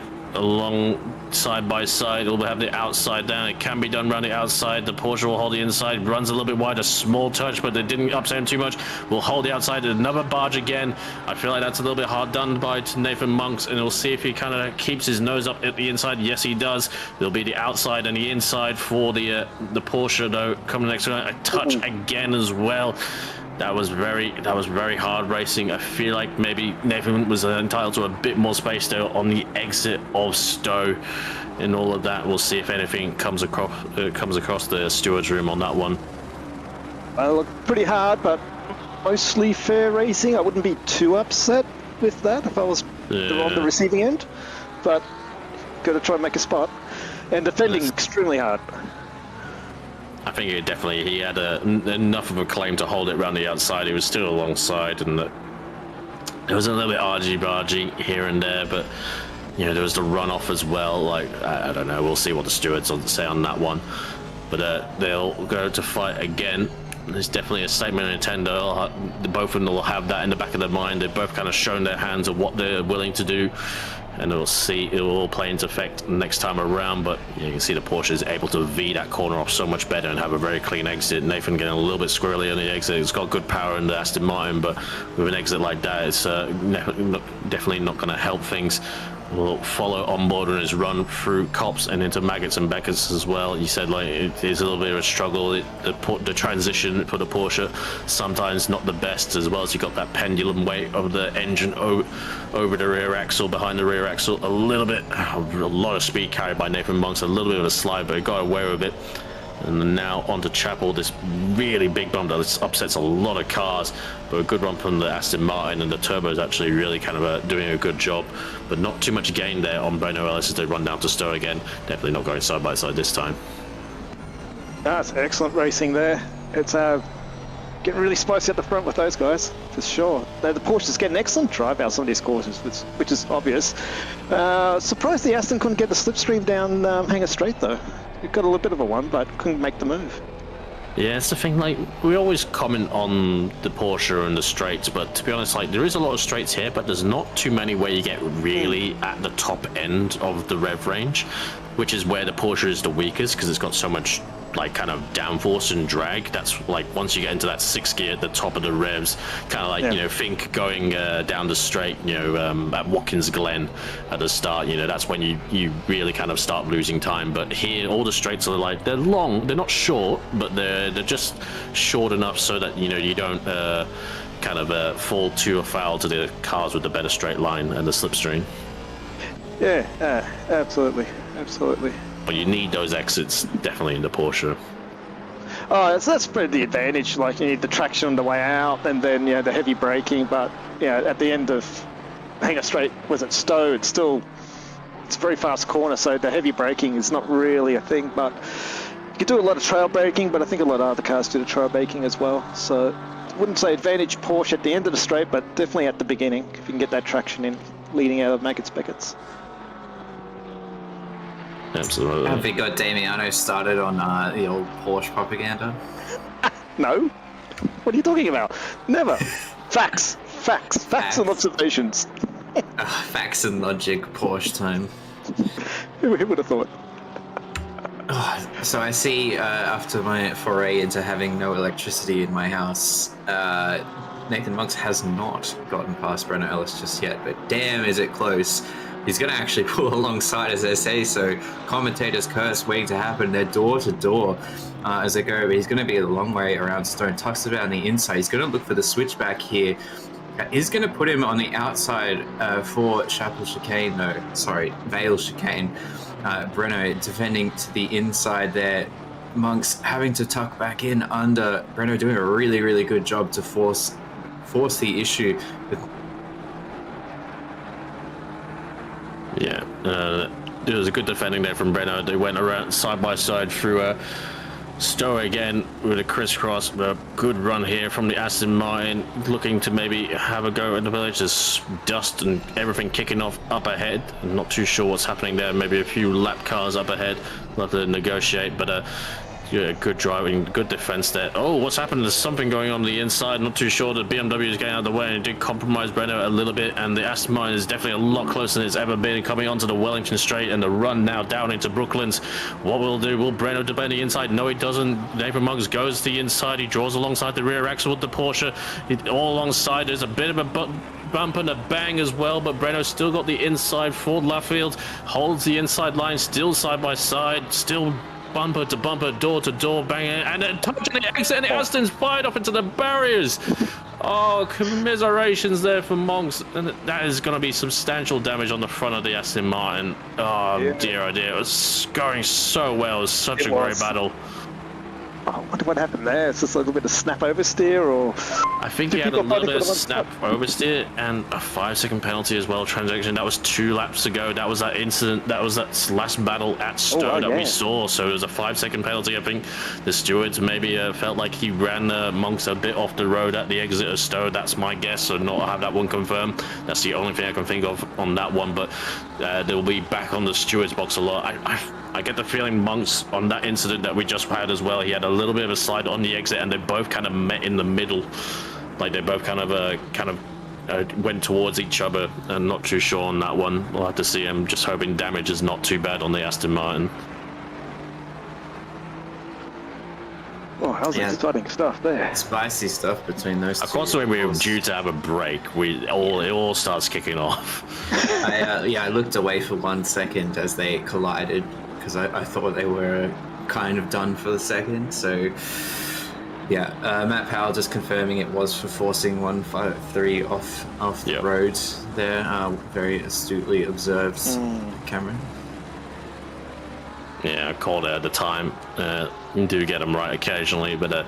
by side. We'll have the outside down. It can be done around the outside. The Porsche will hold the inside. Runs a little bit wide, a small touch, but they didn't upset him too much. We'll hold the outside. Another barge again. I feel like that's a little bit hard done by Nathan Monks, and we'll see if he kind of keeps his nose up at the inside. Yes, he does. There'll be the outside and the inside for the Porsche, though, coming next to a touch again as well. That was very hard racing. I feel like maybe Nathan was entitled to a bit more space there on the exit of Stowe and all of that. We'll see if anything comes across the steward's room on that one. I look pretty hard, but mostly fair racing. I wouldn't be too upset with that if I was on the receiving end, but got to try and make a spot. And defending extremely hard. I think he had enough of a claim to hold it around the outside. He was still alongside, and it was a little bit argy-bargy here and there, but there was the runoff as well. Like, I don't know, we'll see what the stewards say on that one. But they'll go to fight again. There's definitely a statement in Nintendo. Both of them will have that in the back of their mind. They've both kind of shown their hands of what they're willing to do. And it will all play into effect next time around, but you can see the Porsche is able to V that corner off so much better and have a very clean exit. Nathan getting a little bit squirrely on the exit. It's got good power in the Aston Martin, but with an exit like that, it's definitely not going to help things. Will follow on board on his run through Cops and into Maggots and Beckett's as well. He said like it is a little bit of a struggle. The transition for the Porsche sometimes not the best, as well as you got that pendulum weight of the engine over the rear axle, behind the rear axle. A lot of speed carried by Nathan Monks. A little bit of a slide, but he got away with it. And now onto Chapel, this really big bump that upsets a lot of cars, but a good run from the Aston Martin, and the turbo is actually really kind of doing a good job, but not too much gain there on Breno Ellis as they run down to Stowe again. Definitely not going side by side this time. That's excellent racing there. It's getting really spicy at the front with those guys, for sure. The Porsche is getting excellent drive out some of these courses, which is obvious. Surprised the Aston couldn't get the slipstream down Hanger Straight though. It got a little bit of a one, but couldn't make the move. Yeah, it's the thing, like, we always comment on the Porsche and the straights, but to be honest, like, there is a lot of straights here, but there's not too many where you get really at the top end of the rev range, which is where the Porsche is the weakest, because it's got so much, like, kind of downforce and drag. That's, like, once you get into that sixth gear at the top of the revs, kind of like, think going down the straight, at Watkins Glen at the start, that's when you really kind of start losing time. But here, all the straights are, like, they're long, they're not short, but they're just short enough so that, you don't fall too foul to the cars with the better straight line and the slipstream. Yeah, absolutely. But you need those exits definitely in the Porsche. Oh, so that's pretty the advantage. Like, you need the traction on the way out, and then the heavy braking. But at the end of Hanger Straight, was it Stowe? It's a very fast corner, so the heavy braking is not really a thing. But you can do a lot of trail braking, but I think a lot of other cars do the trail braking as well. So I wouldn't say advantage Porsche at the end of the straight, but definitely at the beginning if you can get that traction in leading out of Maggots Beckett's. Absolutely. Have we got Damiano started on the old Porsche propaganda? No. What are you talking about? Never. Facts and observations. Facts and logic, Porsche time. Who would have thought? So I see after my foray into having no electricity in my house, Nathan Monks has not gotten past Brenner Ellis just yet, but damn is it close. He's going to actually pull alongside as they say, so commentators curse waiting to happen. They're door to door as they go, but he's going to be a long way around Stone. Tucks it on the inside. He's going to look for the switchback here. He's going to put him on the outside for Chapel Chicane, no, sorry, Vale Chicane. Breno defending to the inside there. Monks having to tuck back in under. Breno doing a really, really good job to force the issue. Yeah, it was a good defending there from Breno. They went around side by side through Stowe again with a crisscross. A good run here from the Aston Martin, looking to maybe have a go at the village. There's dust and everything kicking off up ahead. I'm not too sure what's happening there. Maybe a few lap cars up ahead. We'll have to negotiate, but yeah, good driving, good defense there. Oh, what's happened? There's something going on the inside. Not too sure. The BMW is getting out of the way, and it did compromise Breno a little bit. And the Aston Martin is definitely a lot closer than it's ever been. Coming onto the Wellington Straight and the run now down into Brooklands. What will do? Will Breno defend the inside? No, he doesn't. Nathan Monks goes to the inside. He draws alongside the rear axle with the Porsche. All alongside. There's a bit of a bump and a bang as well, but Breno still got the inside. Ford Laffield holds the inside line, still side by side, still bumper to bumper, door to door, banging, and then touching the exit, and the Aston's fired off into the barriers. Oh, commiserations there for Monks, and that is going to be substantial damage on the front of the Aston Martin. Oh, yeah. Dear, oh dear, it was going so well. It was such a great battle. I wonder what happened there. It's just a little bit of snap oversteer, or I think he had a little bit of snap oversteer and a 5-second penalty as well. Transaction. That was 2 laps to go. That was that incident. That was that last battle at Stowe that we saw. So it was a 5-second penalty. I think the stewards maybe felt like he ran Monks a bit off the road at the exit of Stowe. That's my guess. So not have that one confirmed. That's the only thing I can think of on that one. But they'll be back on the stewards box a lot. I get the feeling Monks on that incident that we just had as well, he had a little bit of a slide on the exit, and they both kind of met in the middle. Like they both kind of went towards each other. I'm not too sure on that one. We'll have to see. I'm just hoping damage is not too bad on the Aston Martin. Oh, how's exciting stuff there. Spicy stuff between those two. Of course, when we were due to have a break, it all starts kicking off. I looked away for 1 second as they collided, because I thought they were kind of done for the second. So yeah, Matt Powell just confirming it was for forcing 153 off the road there. Very astutely observed, Cameron. Yeah, I called it at the time. You do get them right occasionally, but I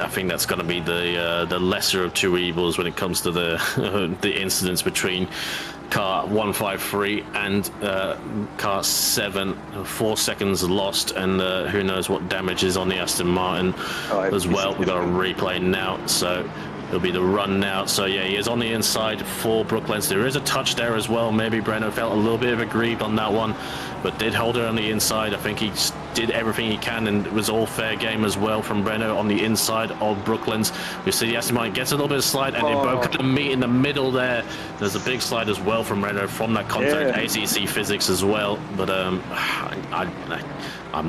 think that's going to be the lesser of two evils when it comes to the incidents between car 153 and car 7. 4 seconds lost, and who knows what damage is on the Aston Martin as well. We've got a replay now, so it'll be the run now. So yeah, he is on the inside for Brooklands. There is a touch there as well. Maybe Breno felt a little bit of aggrieved on that one, but did hold her on the inside. I think he did everything he can, and it was all fair game as well from Breno on the inside of Brooklands. We see the Aston Martin gets a little bit of slide, and they both kind of meet in the middle there. There's a big slide as well from Breno from that contact. ACC physics as well, but I'm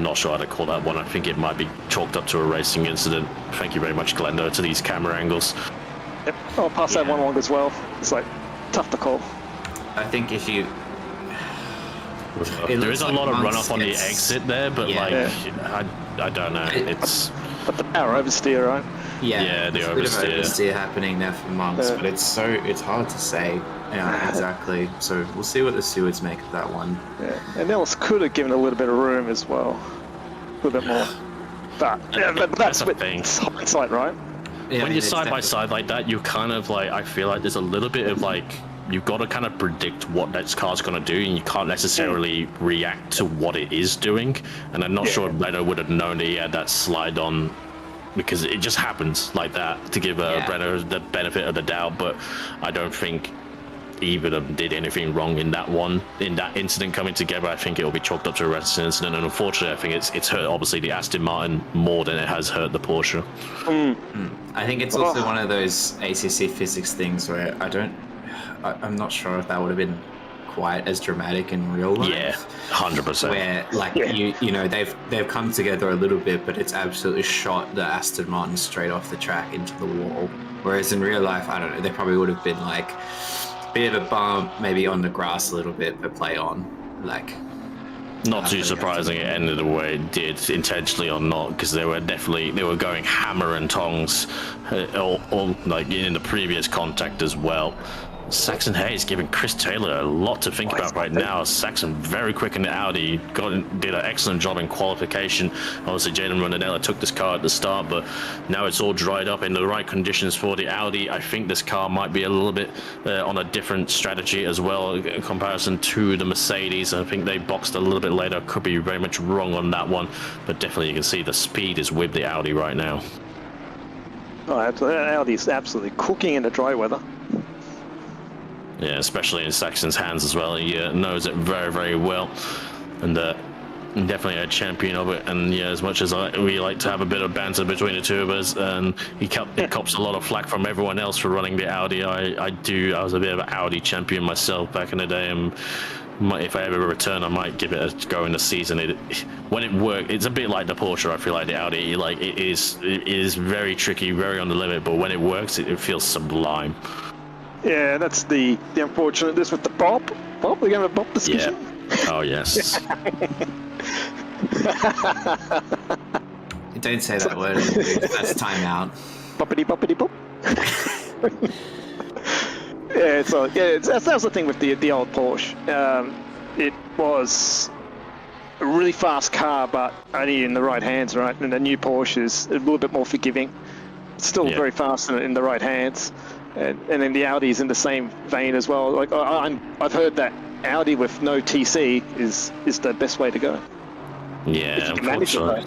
not sure how to call that one. I think it might be chalked up to a racing incident. Thank you very much, Glendo, to these camera angles. Yep, I'll pass that one along as well. It's like tough to call. I think if you... There is a lot of runoff on the exit there, but I don't know. It's... But the power oversteer, right? Yeah, the oversteer. A bit of oversteer happening there for Monks, but it's hard to say exactly. So we'll see what the stewards make of that one. Yeah, and Ellis could have given a little bit of room as well, a little bit more. But that's the thing. Hindsight, right? Yeah, when you're side by side like that, you kind of like, I feel like there's a little bit of like, you've got to kind of predict what that car's going to do, and you can't necessarily react to what it is doing. And I'm not sure Breno would have known that he had that slide on, because it just happens like that, to give Breno the benefit of the doubt. But I don't think either of them did anything wrong in that incident coming together. I think it will be chalked up to a racing incident, and unfortunately I think it's hurt obviously the Aston Martin more than it has hurt the Porsche. I think it's also one of those ACC physics things where I'm not sure if that would have been quite as dramatic in real life. Yeah, 100%. Where like you know they've come together a little bit, but it's absolutely shot the Aston Martin straight off the track into the wall. Whereas in real life, I don't know, they probably would have been like a bit of a bump, maybe on the grass a little bit, but play on. Like, not too surprising it ended the way it did, intentionally or not, because they were going hammer and tongs, all like in the previous contact as well. Saxon Hayes giving Chris Taylor a lot to think about right now. Saxon very quick in the Audi, did an excellent job in qualification. Obviously, Jaden Rondinella took this car at the start, but now it's all dried up in the right conditions for the Audi. I think this car might be a little bit on a different strategy as well in comparison to the Mercedes. I think they boxed a little bit later. Could be very much wrong on that one, but definitely you can see the speed is with the Audi right now. Oh, absolutely. Audi's absolutely cooking in the dry weather. Yeah, especially in Saxon's hands as well. He knows it very, very well, and definitely a champion of it. And yeah, as much as we like to have a bit of banter between the two of us, and he cops a lot of flack from everyone else for running the Audi. I was a bit of an Audi champion myself back in the day, and if I ever return, I might give it a go in the season. When it works, it's a bit like the Porsche. I feel like the Audi, it is very tricky, very on the limit, but when it works, it feels sublime. Yeah, that's the unfortunate. This with the bop. We're going to bop discussion. Yeah. Oh yes. Don't say that word. That's time out. Boppity boppity bop. That was the thing with the old Porsche. It was a really fast car, but only in the right hands, right? And the new Porsche is a little bit more forgiving. It's still very fast in the right hands. And then the Audi's in the same vein as well. Like I've heard that Audi with no TC is the best way to go. Yeah, unfortunately.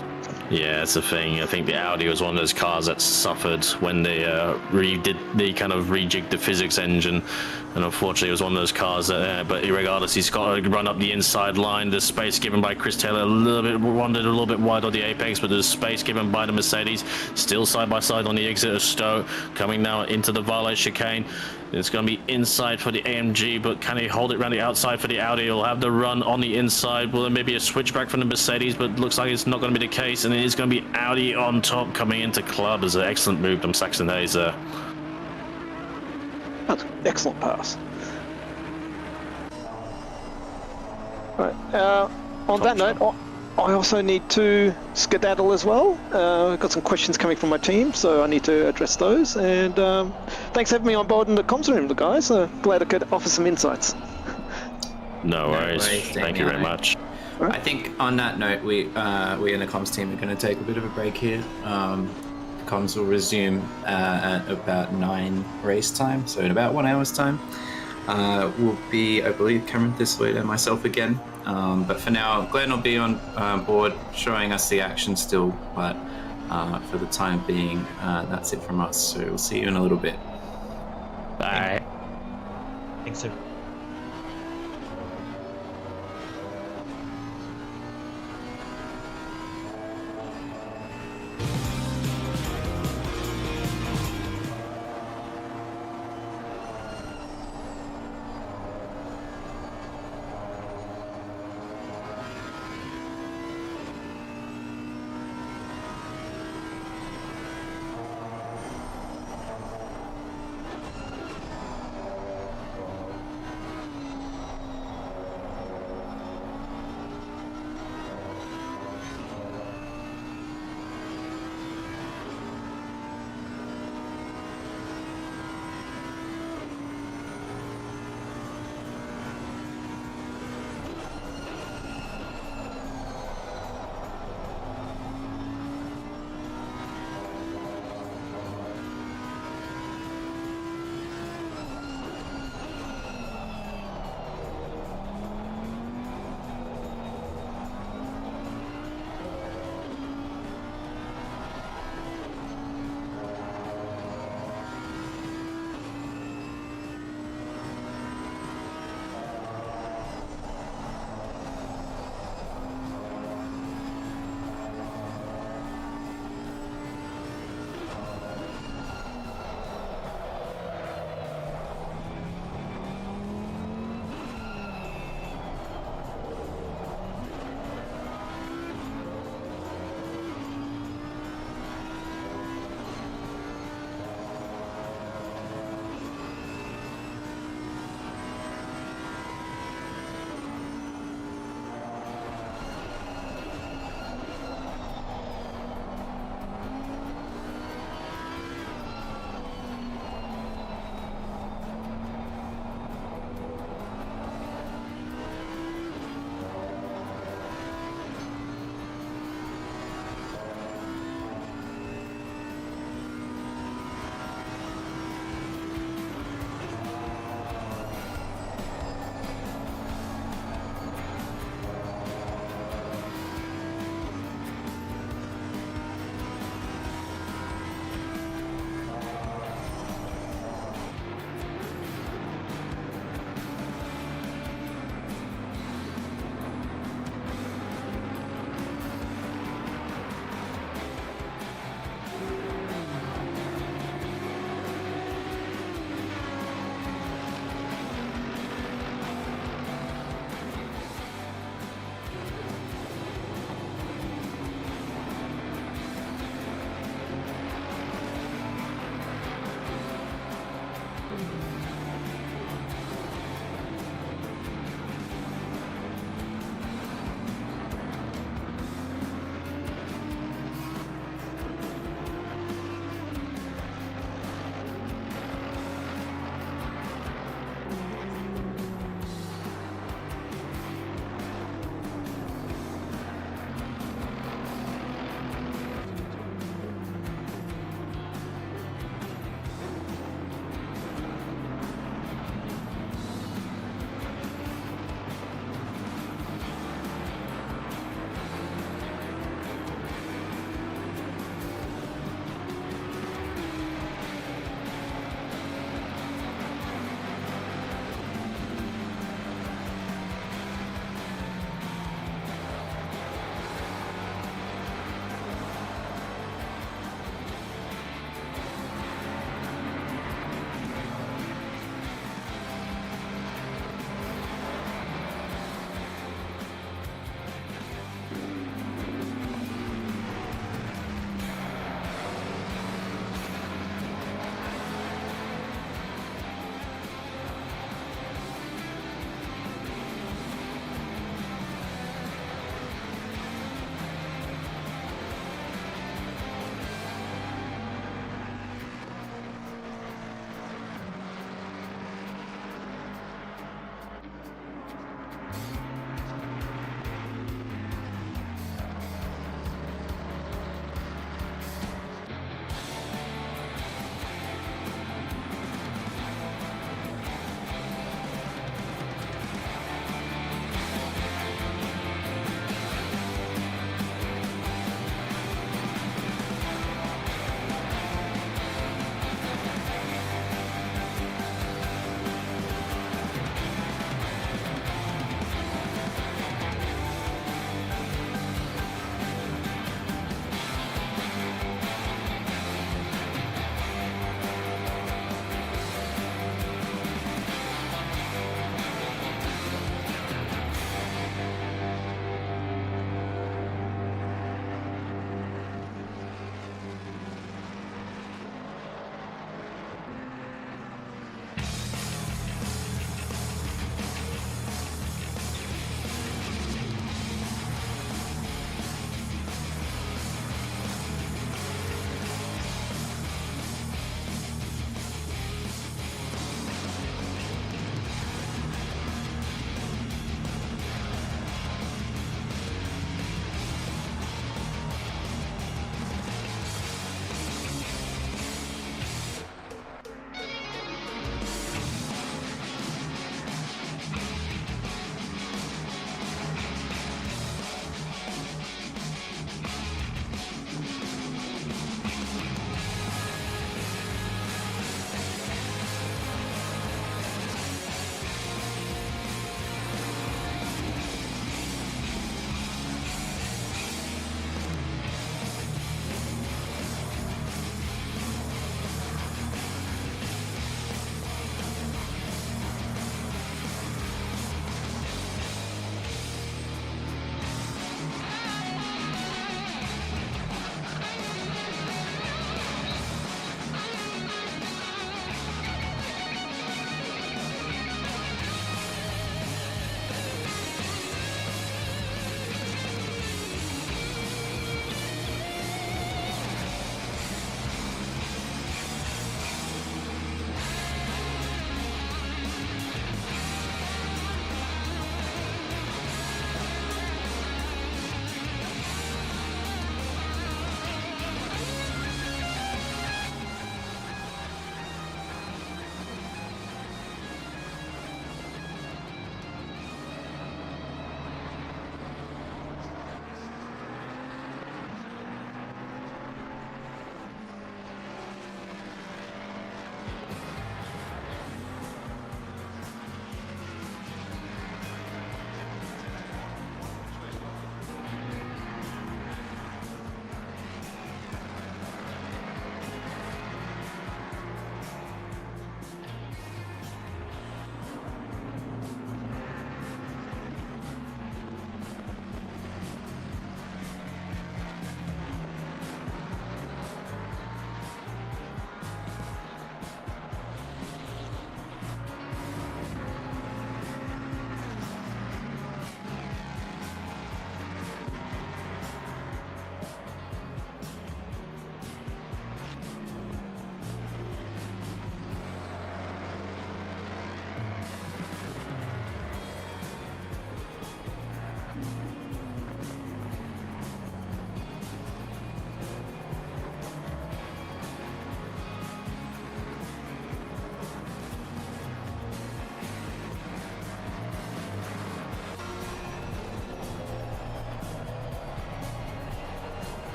Yeah, that's the thing. I think the Audi was one of those cars that suffered when they kind of rejigged the physics engine, and unfortunately it was one of those cars that, but regardless, he's got to run up the inside line. The space given by Chris Taylor wandered a little bit wide on the apex, but there's space given by the Mercedes, still side by side on the exit of Stowe, coming now into the Valet chicane. It's going to be inside for the AMG, but can he hold it around the outside for the Audi? He'll have the run on the inside. Well, there may be a switchback from the Mercedes, but looks like it's not going to be the case, and it is going to be Audi on top coming into club. As an excellent move from Saxon Hayes there. That's an excellent pass. Right. On that note, I also need to skedaddle as well. I've got some questions coming from my team, so I need to address those. And thanks for having me on board in the comms room, guys. Glad I could offer some insights. No worries. Thank you very much. Right. I think on that note, we in the comms team are going to take a bit of a break here. Comms will resume at about 9 race time, so in about 1 hour's time. Will be, I believe, Cameron Thistley and myself again. But for now, Glenn will be on board showing us the action still. But for the time being, that's it from us. So we'll see you in a little bit. Bye. Thanks, sir.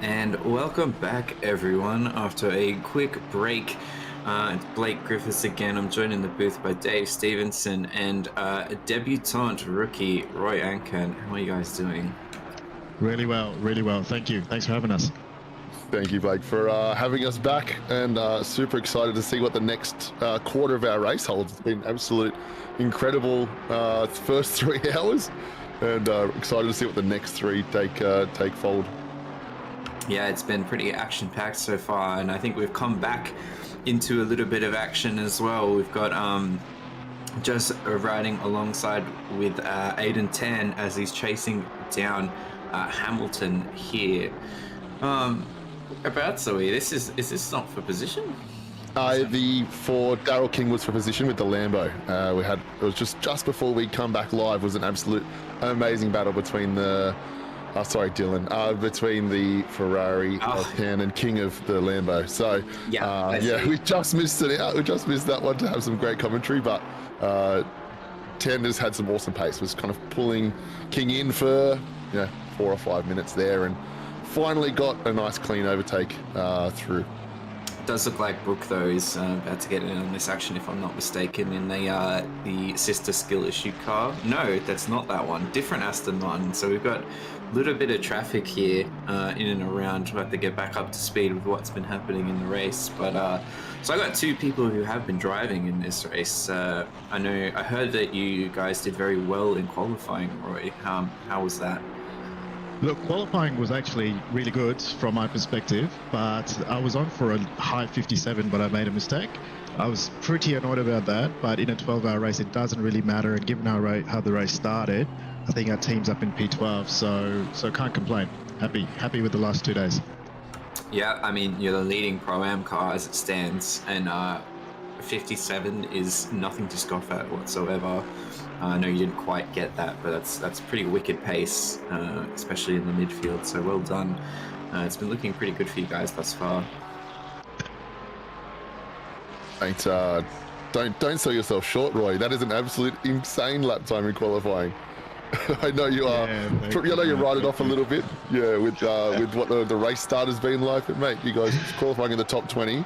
And welcome back, everyone, after a quick break. It's Blake Griffiths again. I'm joined in the booth by Dave Stevenson and a debutant rookie, Roy Ankan. How are you guys doing? Really well, really well. Thank you. Thanks for having us. Thank you, Blake, for having us back, and super excited to see what the next quarter of our race holds. It's been absolute incredible first 3 hours, and excited to see what the next three take fold. Yeah, it's been pretty action-packed so far, and I think we've come back into a little bit of action as well. We've got just riding alongside with Aiden Tan as he's chasing down Hamilton here. About Zoe, is this not for position? For Daryl King was for position with the Lambo. It was just before we come back live. Was an absolute amazing battle between between the Ferrari Tan and King of the Lambo. So we just missed it out. We just missed that one to have some great commentary, but Tan just had some awesome pace. Was kind of pulling King in for 4 or 5 minutes there, and finally got a nice clean overtake through. It does look like Brooke, though, is about to get in on this action, if I'm not mistaken, in the sister skill issue car. No, that's not that one. Different Aston Martin. So we've got a little bit of traffic here in and around. We'll have to get back up to speed with what's been happening in the race. But so I got two people who have been driving in this race. I heard that you guys did very well in qualifying, Roy. How was that? Look, qualifying was actually really good from my perspective, but I was on for a high 57, but I made a mistake. I was pretty annoyed about that, but in a 12-hour race, it doesn't really matter. And given how the race started, I think our team's up in P12, so can't complain. Happy with the last 2 days. Yeah, I mean, you're the leading Pro-Am car as it stands, and 57 is nothing to scoff at whatsoever. I know you didn't quite get that, but that's pretty wicked pace, especially in the midfield, so well done. It's been looking pretty good for you guys thus far. Mate, don't sell yourself short, Roy. That is an absolute insane lap time in qualifying. I know you are. I know you ride it off a little bit. Yeah, with what the race start has been like, but mate, you guys qualifying in the top 20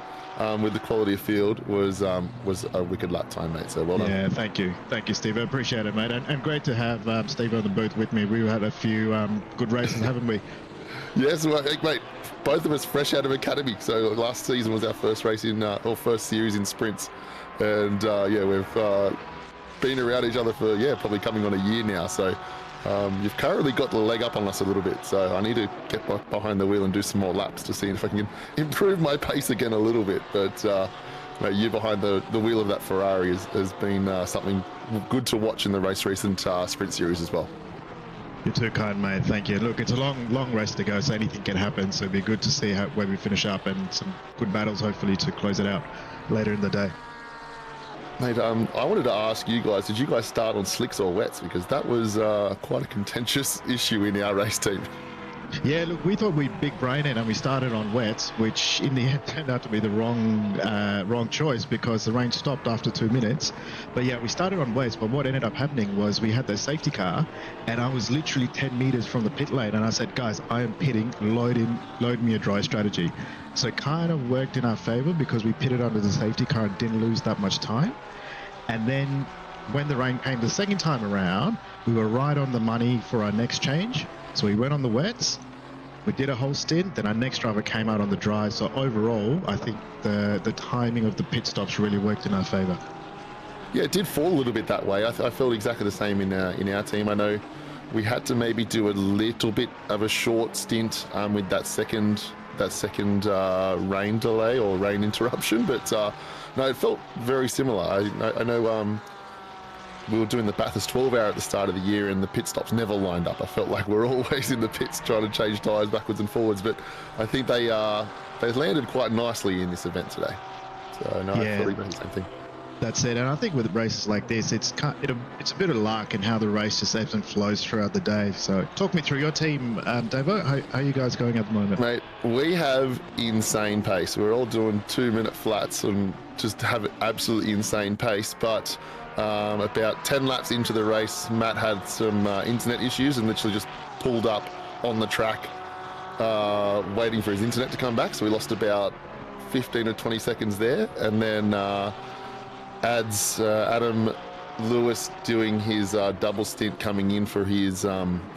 with the quality of field was a wicked lap time, mate. So well done. Yeah, thank you, Steve. I appreciate it, mate, and great to have Steve on the booth with me. We've had a few good races, haven't we? Yes, well, mate. Both of us fresh out of academy. So last season was our first race or first series in sprints, and we've been around each other for probably coming on a year now. So you've currently got the leg up on us a little bit. So I need to get behind the wheel and do some more laps to see if I can improve my pace again a little bit. But mate, you behind the wheel of that Ferrari has been something good to watch in the recent sprint series as well. You're too kind, mate. Thank you. Look, it's a long race to go, so anything can happen. So it'd be good to see where we finish up, and some good battles, hopefully, to close it out later in the day. Mate, I wanted to ask you guys, did you guys start on slicks or wets? Because that was quite a contentious issue in our race team. Yeah, look, we thought we'd big brain it, and we started on wets, which in the end turned out to be the wrong choice, because the rain stopped after 2 minutes. But yeah, we started on wets, but what ended up happening was we had the safety car, and I was literally 10 meters from the pit lane, and I said, guys, I am pitting, load me a dry strategy. So it kind of worked in our favor, because we pitted under the safety car and didn't lose that much time. And then when the rain came the second time around, we were right on the money for our next change. So we went on the wets, we did a whole stint, then our next driver came out on the dry. So overall, I think the timing of the pit stops really worked in our favor. Yeah, it did fall a little bit that way. I felt exactly the same in our team. I know we had to maybe do a little bit of a short stint with that second rain delay or rain interruption, but no, it felt very similar. I know we were doing the Bathurst 12-hour at the start of the year, and the pit stops never lined up. I felt like we're always in the pits trying to change tyres backwards and forwards, but I think they landed quite nicely in this event today. So no, I feel the same thing. That's it, and I think with races like this, it's a bit of luck in how the race just ebbs and flows throughout the day. So talk me through your team, Davo. How are you guys going at the moment? Mate, we have insane pace. We're all doing 2-minute flats and just have absolutely insane pace, but about 10 laps into the race, Matt had some internet issues and literally just pulled up on the track waiting for his internet to come back, so we lost about 15 or 20 seconds there, and then Adam Lewis doing his double stint coming in for his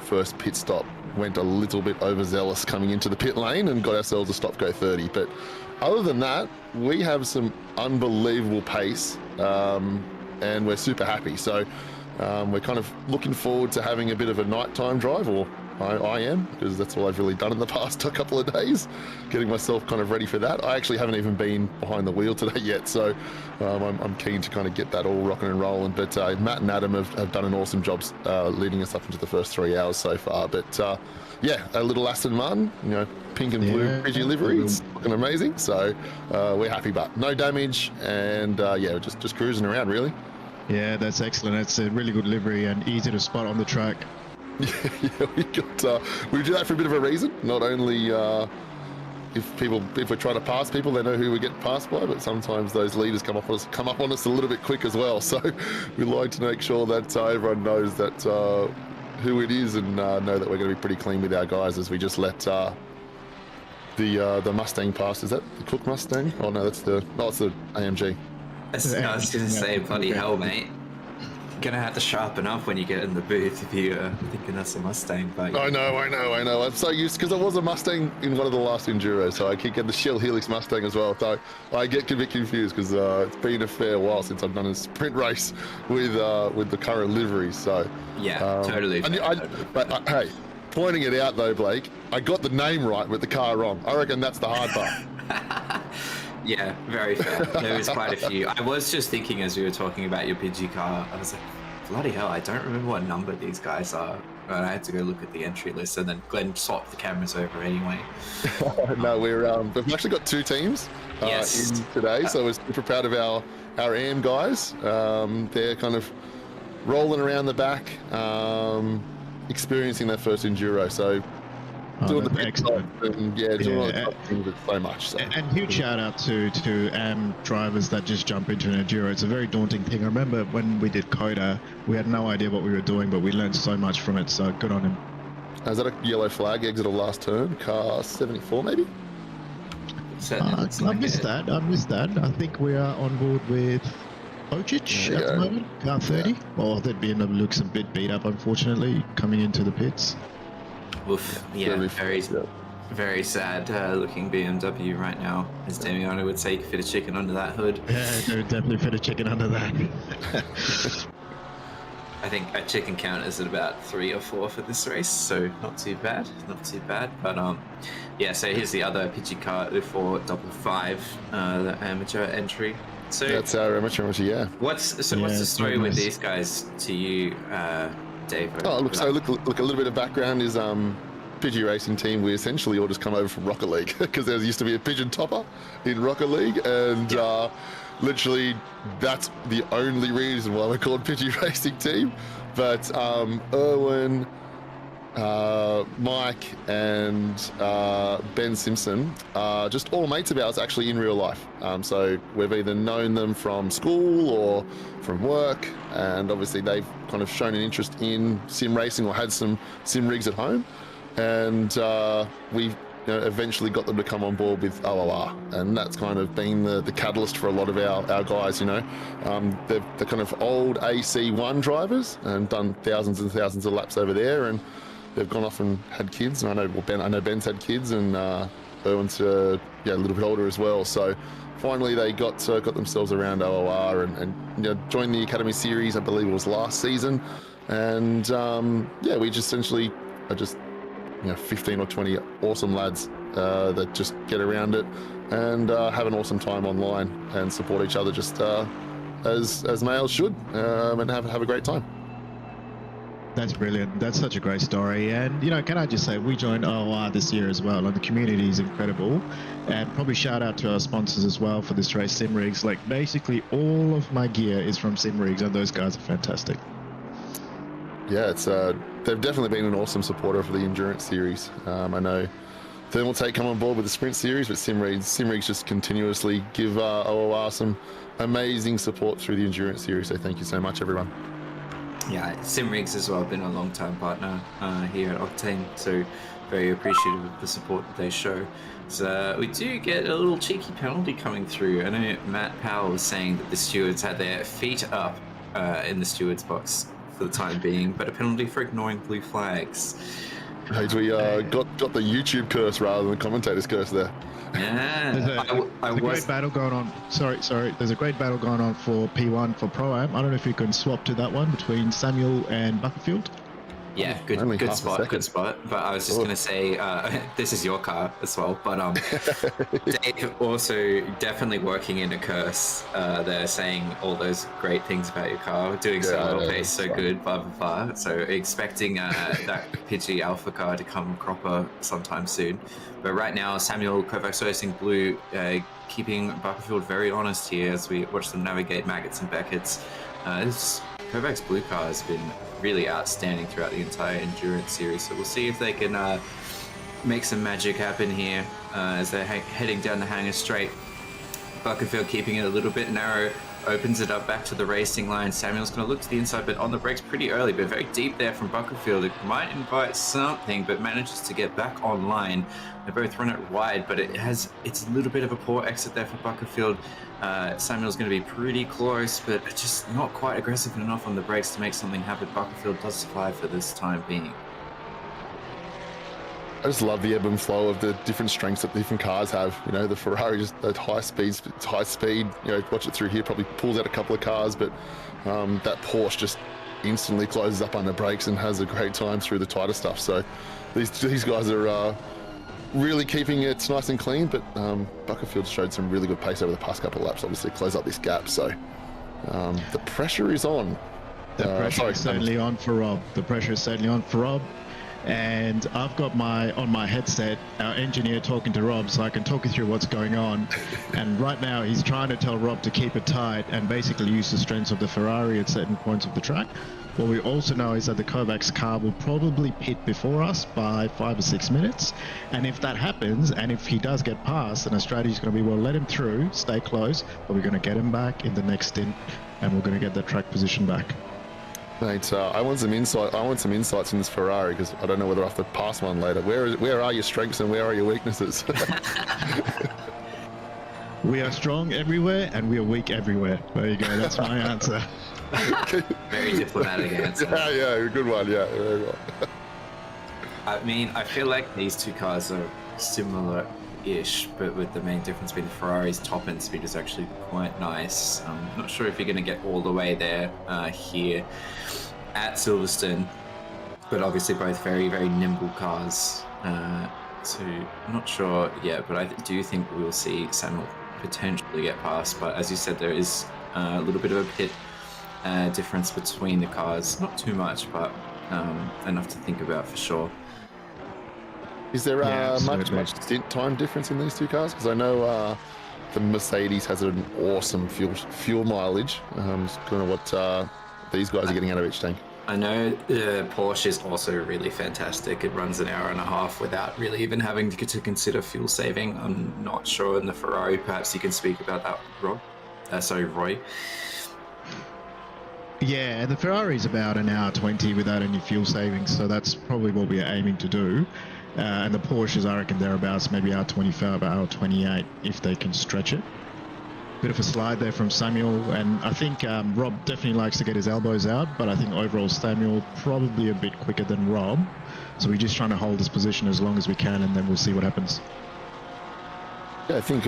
first pit stop went a little bit overzealous coming into the pit lane and got ourselves a stop go 30. But other than that, we have some unbelievable pace, and we're super happy. So we're kind of looking forward to having a bit of a nighttime drive, or I am, because that's all I've really done in the past couple of days, getting myself kind of ready for that. I actually haven't even been behind the wheel today yet, so I'm keen to kind of get that all rocking and rolling. But Matt and Adam have done an awesome job leading us up into the first 3 hours so far. But yeah, a little Aston Martin, pink and blue Prigi livery, it's looking amazing. So we're happy, but no damage, and yeah, just cruising around really. Yeah, that's excellent. It's a really good livery and easy to spot on the track. Yeah, we do that for a bit of a reason. Not only if we're trying to pass people, they know who we get passed by, but sometimes those leaders come up on us a little bit quick as well. So we like to make sure that everyone knows that who it is, and know that we're going to be pretty clean with our guys as we just let the Mustang pass. Is that the Cook Mustang? Oh no, it's the AMG. I was going to say, bloody hell, mate. Gonna have to sharpen up when you get in the booth if you thinking that's a Mustang. But I know. I'm so used, because I was a Mustang in one of the last Enduros, so I keep getting the Shell Helix Mustang as well. So I get a bit confused because it's been a fair while since I've done a sprint race with the current livery. So yeah, totally. But hey, pointing it out though, Blake, I got the name right with the car wrong. I reckon that's the hard part. Yeah, very fair. There was quite a few. I was just thinking as we were talking about your Pidgey car, I was like, bloody hell, I don't remember what number these guys are. And I had to go look at the entry list, and then Glenn swapped the cameras over anyway. No, we've actually got two teams in today, so we're super proud of our AM guys. They're kind of rolling around the back, experiencing their first Enduro. So doing the excellent, and doing all the tough things with so much. So. And huge shout out to drivers that just jump into an Enduro. It's a very daunting thing. I remember when we did Coda, we had no idea what we were doing, but we learned so much from it. So good on him. Is that a yellow flag exit of last turn? Car 74 maybe? I missed that. I think we are on board with Ocic at the moment, car 30. Yeah. Well, that BMW looks a bit beat up, unfortunately, coming into the pits. Oof, yeah, very sad looking BMW right now, as Damiano would say. You could fit a chicken under that hood. Yeah, you could definitely fit a chicken under that. I think a chicken count is at about 3 or 4 for this race, so not too bad. But yeah, so here's the other Pidgey car, OOR 555, the amateur entry. So that's our amateur, yeah. What's the story with these guys to you, Dave? Oh, look, a little bit of background is Pidgey Racing Team. We essentially all just come over from Rocket League, because there used to be a pigeon topper in Rocket League, and literally that's the only reason why we're called Pidgey Racing Team. But Erwin, Mike, and Ben Simpson are just all mates of ours actually in real life. So we've either known them from school or from work, and obviously they've kind of shown an interest in sim racing or had some sim rigs at home, and we've eventually got them to come on board with OOR, and that's kind of been the catalyst for a lot of our guys. They're kind of old AC1 drivers and done thousands and thousands of laps over there, and they've gone off and had kids, and I know Ben's had kids, and Erwin's a little bit older as well. So finally they got themselves around OOR and joined the Academy Series. I believe it was last season, and we just essentially are just 15 or 20 awesome lads that just get around it and have an awesome time online and support each other just as males should, and have a great time. That's brilliant. That's such a great story. And, can I just say, we joined OOR this year as well, and the community is incredible. And probably shout out to our sponsors as well for this race, Simrigs. Like, basically all of my gear is from Simrigs, and those guys are fantastic. Yeah, it's they've definitely been an awesome supporter for the Endurance Series. I know Thermal Take come on board with the Sprint Series, but Simrigs just continuously give OOR some amazing support through the Endurance Series. So thank you so much, everyone. Yeah, Simrigs as well, been a long-time partner here at Octane, so very appreciative of the support that they show. So we do get a little cheeky penalty coming through. I know Matt Powell was saying that the stewards had their feet up in the stewards box for the time being, but a penalty for ignoring blue flags. Right, we got the YouTube curse rather than the commentator's curse there. Yeah, there's a great battle going on. Sorry. There's a great battle going on for P1 for Pro-Am. I don't know if you can swap to that one between Samuel and Butterfield. Yeah, good spot. But I was just going to say, this is your car as well. But Dave also definitely working in a curse there, saying all those great things about your car, doing so well, pace so good, blah, blah, blah. So expecting that Pidgey Alpha car to come cropper sometime soon. But right now, Samuel Kovacs Racing Blue keeping Butterfield very honest here as we watch them navigate Maggots and Beckett's. This Kovacs Blue car has been really outstanding throughout the entire endurance series, so we'll see if they can make some magic happen here as they're heading down the hangar straight. Buckerfield keeping it a little bit narrow, opens it up back to the racing line. Samuel's going to look to the inside, but on the brakes pretty early, but very deep there from Buckerfield. It might invite something, but manages to get back online. They both run it wide, but it's a little bit of a poor exit there for Buckerfield. Samuel's going to be pretty close, but just not quite aggressive enough on the brakes to make something happen. Buckerfield does survive for this time being. I just love the ebb and flow of the different strengths that different cars have. You know, the Ferrari just at high speed. You know, watch it through here, probably pulls out a couple of cars, but that Porsche just instantly closes up under brakes and has a great time through the tighter stuff. So these guys are really keeping it nice and clean, but Buckerfield showed some really good pace over the past couple of laps, obviously close up this gap. So the pressure is on. The pressure is certainly on for Rob. And I've got on my headset our engineer talking to Rob, so I can talk you through what's going on. And right now he's trying to tell Rob to keep it tight and basically use the strengths of the Ferrari at certain points of the track. What we also know is that the Kovacs car will probably pit before us by 5 or 6 minutes. And if that happens, and if he does get past, then our strategy is going to be, well, let him through, stay close, but we're going to get him back in the next stint, and we're going to get that track position back. Mate, I want some insights in this Ferrari, because I don't know whether I have to pass one later. Where are your strengths and where are your weaknesses? We are strong everywhere and we are weak everywhere. There you go. That's my answer. Very diplomatic answer. Yeah, good one. Yeah, very well. I mean, I feel like these two cars are similar-ish, but with the main difference being the Ferrari's top-end speed is actually quite nice. I'm not sure if you're going to get all the way there here at Silverstone, but obviously both very, very nimble cars. So I'm not sure yet, but I do think we will see Samuel potentially get past. But as you said, there is a little bit of a pit difference between the cars. Not too much, but enough to think about for sure. Is there much stint time difference in these two cars? Because I know the Mercedes has an awesome fuel mileage. It's kind of what these guys are getting out of each tank. I know the Porsche is also really fantastic. It runs an hour and a half without really even having to consider fuel saving. I'm not sure in the Ferrari. Perhaps you can speak about that, Roy. Yeah, the Ferrari is about an hour 20 without any fuel savings, so that's probably what we are aiming to do. And the Porsches, I reckon, thereabouts, maybe hour 25, hour 28, if they can stretch it. Bit of a slide there from Samuel, and I think Rob definitely likes to get his elbows out, but I think overall Samuel probably a bit quicker than Rob. So we're just trying to hold this position as long as we can, and then we'll see what happens. Yeah, I think,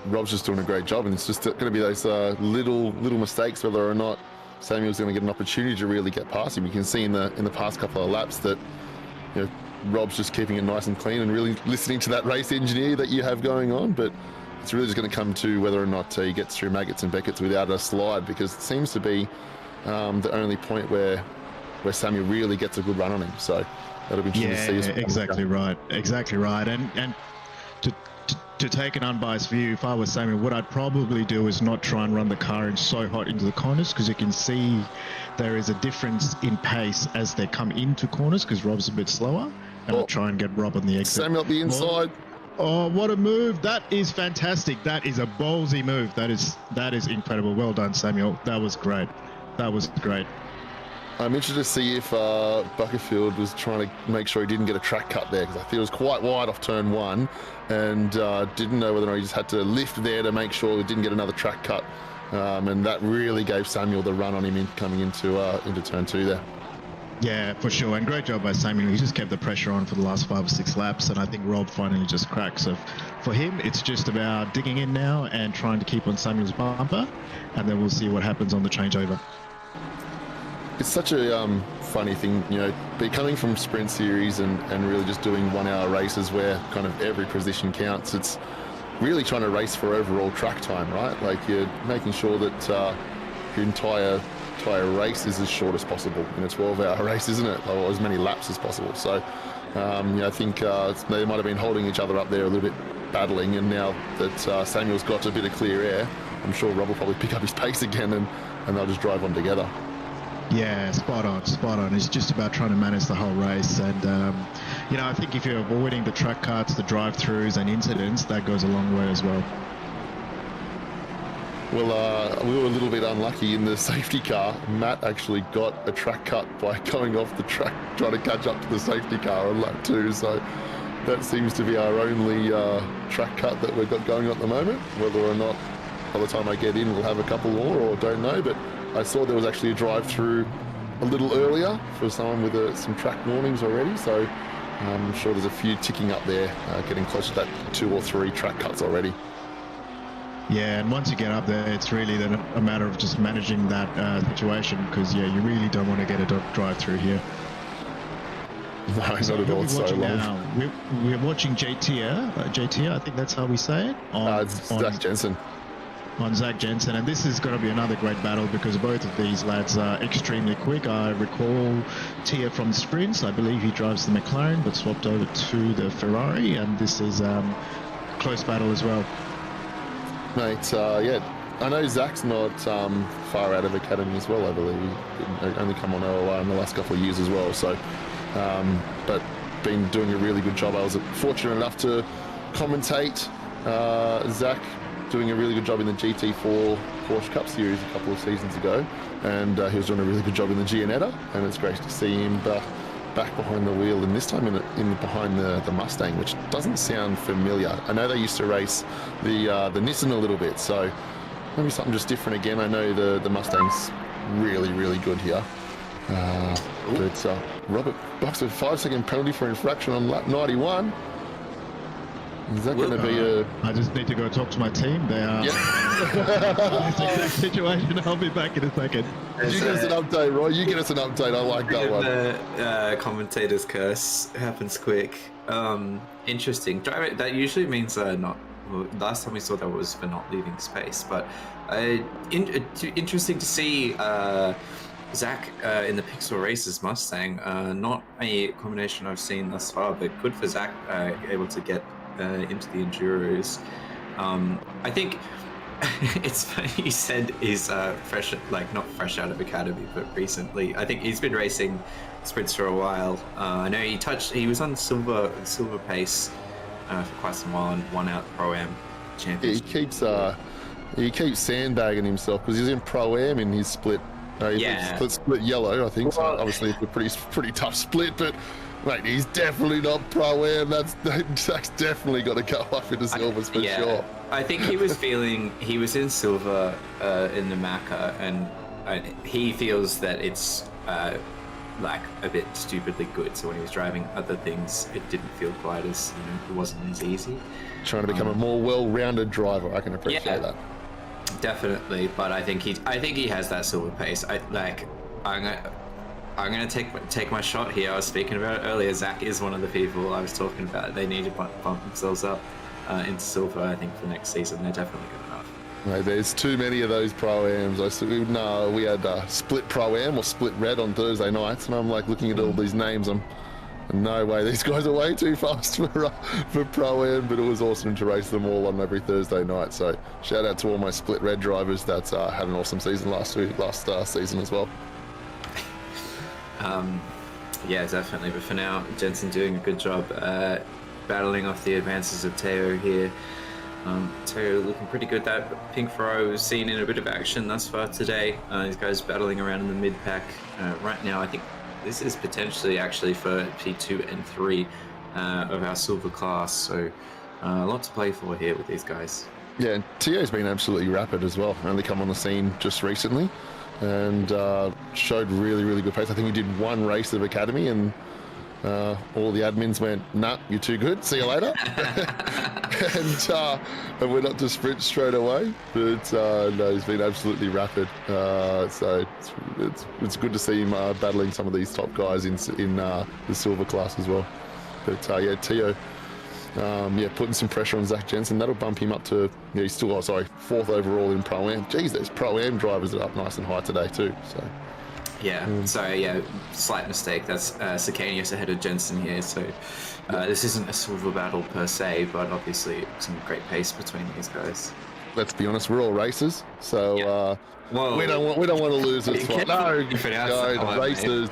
Rob's just doing a great job, and it's just going to be those little mistakes, whether or not Samuel's going to get an opportunity to really get past him. You can see in the past couple of laps that, you know, Rob's just keeping it nice and clean and really listening to that race engineer that you have going on, but it's really just going to come to whether or not he gets through Maggots and Beckett's without a slide, because it seems to be the only point where Samuel really gets a good run on him. So that'll be interesting to see. Exactly right. And to take an unbiased view, if I was Samuel, what I'd probably do is not try and run the car in so hot into the corners, because you can see there is a difference in pace as they come into corners, because Rob's a bit slower, and I'll try and get Rob on the exit. Samuel up the inside. Oh, what a move. That is fantastic. That is a ballsy move. That is incredible. Well done, Samuel. That was great. I'm interested to see if Buckerfield was trying to make sure he didn't get a track cut there, because I think it was quite wide off turn 1, and didn't know whether or not he just had to lift there to make sure he didn't get another track cut, and that really gave Samuel the run on him coming into turn 2 there. Yeah, for sure, and great job by Samuel. He just kept the pressure on for the last 5 or 6 laps, and I think Rob finally just cracked. So for him, it's just about digging in now and trying to keep on Samuel's bumper, and then we'll see what happens on the changeover. It's such a funny thing, you know, coming from sprint series and really just doing 1 hour races where kind of every position counts. It's really trying to race for overall track time, right? Like, you're making sure that your entire race is as short as possible in a 12-hour race, isn't it? Or as many laps as possible. So, I think they might have been holding each other up there a little bit, battling, and now that Samuel's got a bit of clear air, I'm sure Rob will probably pick up his pace again, and they'll just drive on together. Yeah, spot on. It's just about trying to manage the whole race, and I think if you're avoiding the track cuts, the drive-throughs and incidents, that goes a long way as well. Well, we were a little bit unlucky in the safety car. Matt actually got a track cut by going off the track, trying to catch up to the safety car on lap 2. So that seems to be our only track cut that we've got going at the moment. Whether or not by the time I get in we'll have a couple more, or don't know. But I saw there was actually a drive-through a little earlier for someone with some track warnings already. So I'm sure there's a few ticking up there, getting close to that 2 or 3 track cuts already. Yeah, and once you get up there, it's really then a matter of just managing that situation, because, yeah, you really don't want to get a drive-through here. No, not at all. It's so long. Now, we're watching JT, I think that's how we say it. It's Zach Jensen. On Zach Jensen, and this is going to be another great battle because both of these lads are extremely quick. I recall Tia from sprints. I believe he drives the McLaren, but swapped over to the Ferrari, and this is close battle as well. Mate, I know Zach's not far out of academy as well, I believe. He only come on OOR in the last couple of years as well, so but been doing a really good job. I was fortunate enough to commentate Zach doing a really good job in the GT4 Porsche Cup Series a couple of seasons ago, and he was doing a really good job in the Giannetta, and it's great to see him back behind the wheel, and this time in behind the Mustang, which doesn't sound familiar. I know they used to race the Nissan a little bit, so maybe something just different again. I know the Mustang's really, really good here. But Robert bucks a 5-second penalty for infraction on lap 91. Is that going to be a... I just need to go talk to my team. They are... This exact situation. I'll be back in a second. You get us an update, Roy. You get us an update. I like that one. The commentator's curse happens quick. Interesting. That usually means not... Well, last time we saw that was for not leaving space, but interesting to see Zach in the Pixel Races Mustang. Not a combination I've seen thus far, but good for Zach able to get into the Enduros. I think it's funny you said he's fresh, like not fresh out of academy, but recently. I think he's been racing sprints for a while. I know he was on silver pace for quite some while and won out Pro-Am championship. Yeah, he keeps sandbagging himself because he's in Pro-Am in his split. Split yellow, I think. So obviously it's a pretty tough split, but mate, he's definitely not Pro-Am. Zach's definitely got to go up into silvers for sure. I think he was in silver in the Macca, and he feels that it's like a bit stupidly good. So when he was driving other things, it didn't feel quite as, it wasn't as easy. Trying to become a more well-rounded driver, I can appreciate that. Definitely, but I think he has that silver pace. I'm gonna take my shot here. I was speaking about it earlier. Zach is one of the people I was talking about. They need to bump themselves up into silver. I think for next season they're definitely good enough. Mate, there's too many of those Pro-Ams. We had split Pro-Am or split red on Thursday nights, and I'm like looking at all these names. No way, these guys are way too fast for Pro-Am, but it was awesome to race them all on every Thursday night. So shout out to all my split red drivers that had an awesome season last season as well. Yeah, definitely. But for now, Jensen doing a good job battling off the advances of Teo here. Teo looking pretty good. That pink Ferrari we've seen in a bit of action thus far today. These guys battling around in the mid pack right now. I think this is potentially actually for P2 and 3 of our silver class. So a lot to play for here with these guys. Yeah, and Teo's been absolutely rapid as well. Only come on the scene just recently and showed really, really good pace. I think he did one race of Academy and all the admins went, nah, you're too good, see you later. and we're not to sprint straight away, but no, he's been absolutely rapid. So it's good to see him battling some of these top guys in the silver class as well. But yeah, Teo, putting some pressure on Zach Jensen. That'll bump him up to, he's still, 4th overall in Pro-Am. Geez, those Pro-Am drivers are up nice and high today too, so. Yeah, so yeah, slight mistake. That's Sakanius ahead of Jensen here. So this isn't a silver battle per se, but obviously some great pace between these guys. Let's be honest, we're all racers, so Well, we don't want to lose this one. No, guys, racers.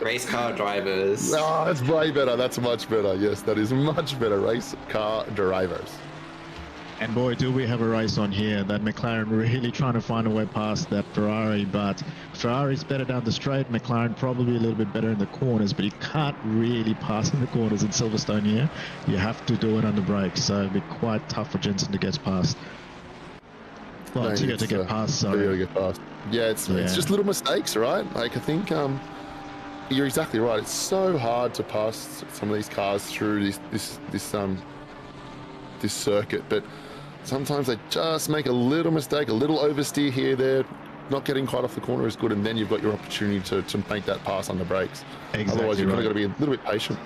race car drivers. No, that's way better. That's much better. Yes, that is much better. Race car drivers. And boy, do we have a race on here. That McLaren really trying to find a way past that Ferrari, but Ferrari's better down the straight. McLaren probably a little bit better in the corners, but you can't really pass in the corners in Silverstone here. You have to do it under brakes, so it'll be quite tough for Jensen to get past. Well, to get past, sorry. To get past. Yeah, it's just little mistakes, right? Like, I think you're exactly right. It's so hard to pass some of these cars through this circuit, but sometimes they just make a little mistake, a little oversteer here, there. Not getting quite off the corner is good, and then you've got your opportunity to make that pass on the brakes. Exactly. Otherwise, you've right. got to be a little bit patient.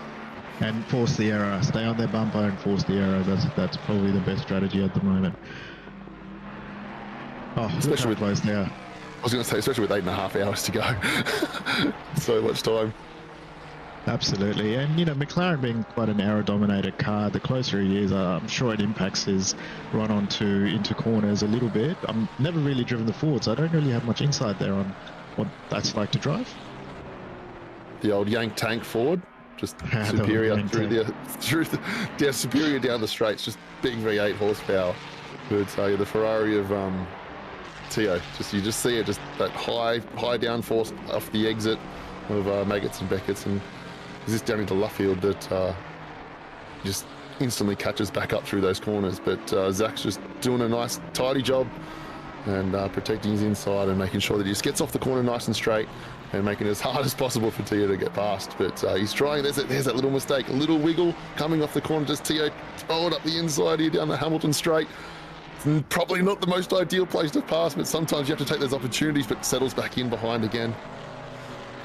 And force the error. Stay on their bumper and force the error. That's probably the best strategy at the moment. Oh, especially with close there. I was going to say, especially with 8.5 hours to go. So much time. Absolutely, and McLaren being quite an aero-dominated car, the closer he is, I'm sure it impacts his run into corners a little bit. I'm never really driven the Ford, so I don't really have much insight there on what that's like to drive. The old Yank tank Ford, just superior superior down the straights, just big V8 horsepower. But the Ferrari of Teo, you just see it, just that high downforce off the exit of Maggots and Beckett's, and is this down into Luffield that just instantly catches back up through those corners. But Zach's just doing a nice tidy job and protecting his inside and making sure that he just gets off the corner nice and straight and making it as hard as possible for Teo to get past. But he's trying. There's that little mistake, a little wiggle coming off the corner. Just Teo throw it up the inside here down the Hamilton straight. It's probably not the most ideal place to pass, but sometimes you have to take those opportunities, but settles back in behind again.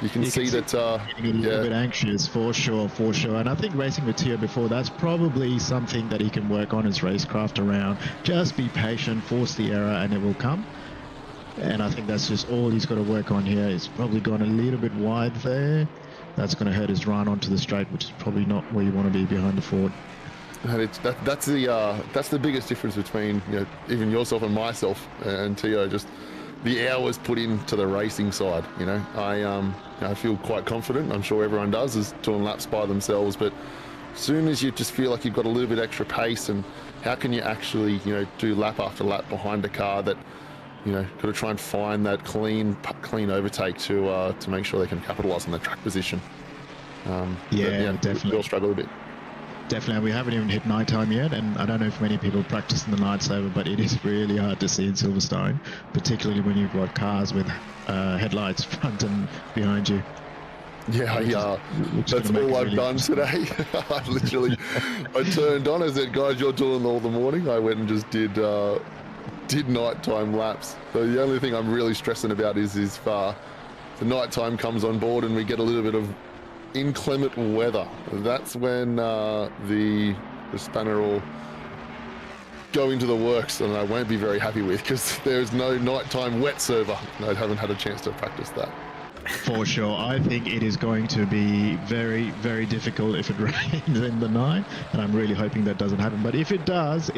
You can see that getting a little bit anxious, for sure. And I think racing with Teo before, that's probably something that he can work on his racecraft around. Just be patient, force the error, and it will come. And I think that's just all he's got to work on here. He's probably gone a little bit wide there. That's going to hurt his run onto the straight, which is probably not where you want to be behind the Ford. And that's the biggest difference between even yourself and myself and Teo. Just the hours put into the racing side. I feel quite confident. I'm sure everyone does, is doing laps by themselves. But as soon as you just feel like you've got a little bit extra pace, and how can you actually do lap after lap behind a car that got to try and find that clean overtake to make sure they can capitalise on their track position. Definitely. We'll struggle a bit. Definitely, we haven't even hit nighttime yet, and I don't know if many people practice in the night saver, but it is really hard to see in Silverstone, particularly when you've got cars with headlights front and behind you. Yeah, that's all I've done today. I turned on, I said, guys, you're doing all the morning. I went and just did nighttime laps. So the only thing I'm really stressing about is if the nighttime comes on board and we get a little bit of inclement weather. That's when the spanner will go into the works, and I won't be very happy with, because there's no nighttime wet server. I haven't had a chance to practice that. For sure. I think it is going to be very, very difficult if it rains in the night, and I'm really hoping that doesn't happen. But if it does,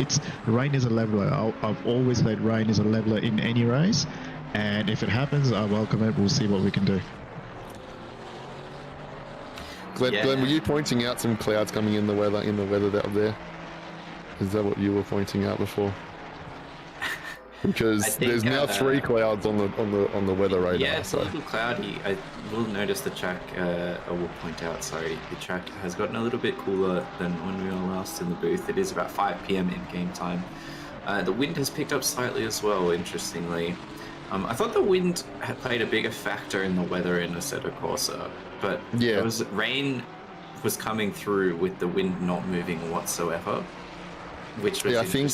rain is a leveler. I've always said rain is a leveler in any race, and if it happens, I welcome it. We'll see what we can do. Glenn, were you pointing out some clouds coming in the weather up there? Is that what you were pointing out before? Because there's now 3 clouds on the weather radar. Yeah, it's a little cloudy. I will notice the track. I will point out. Sorry, the track has gotten a little bit cooler than when we were last in the booth. It is about 5 p.m. in game time. The wind has picked up slightly as well. Interestingly, I thought the wind had played a bigger factor in the weather in Assetto Corsa, but rain was coming through with the wind not moving whatsoever. Which was I think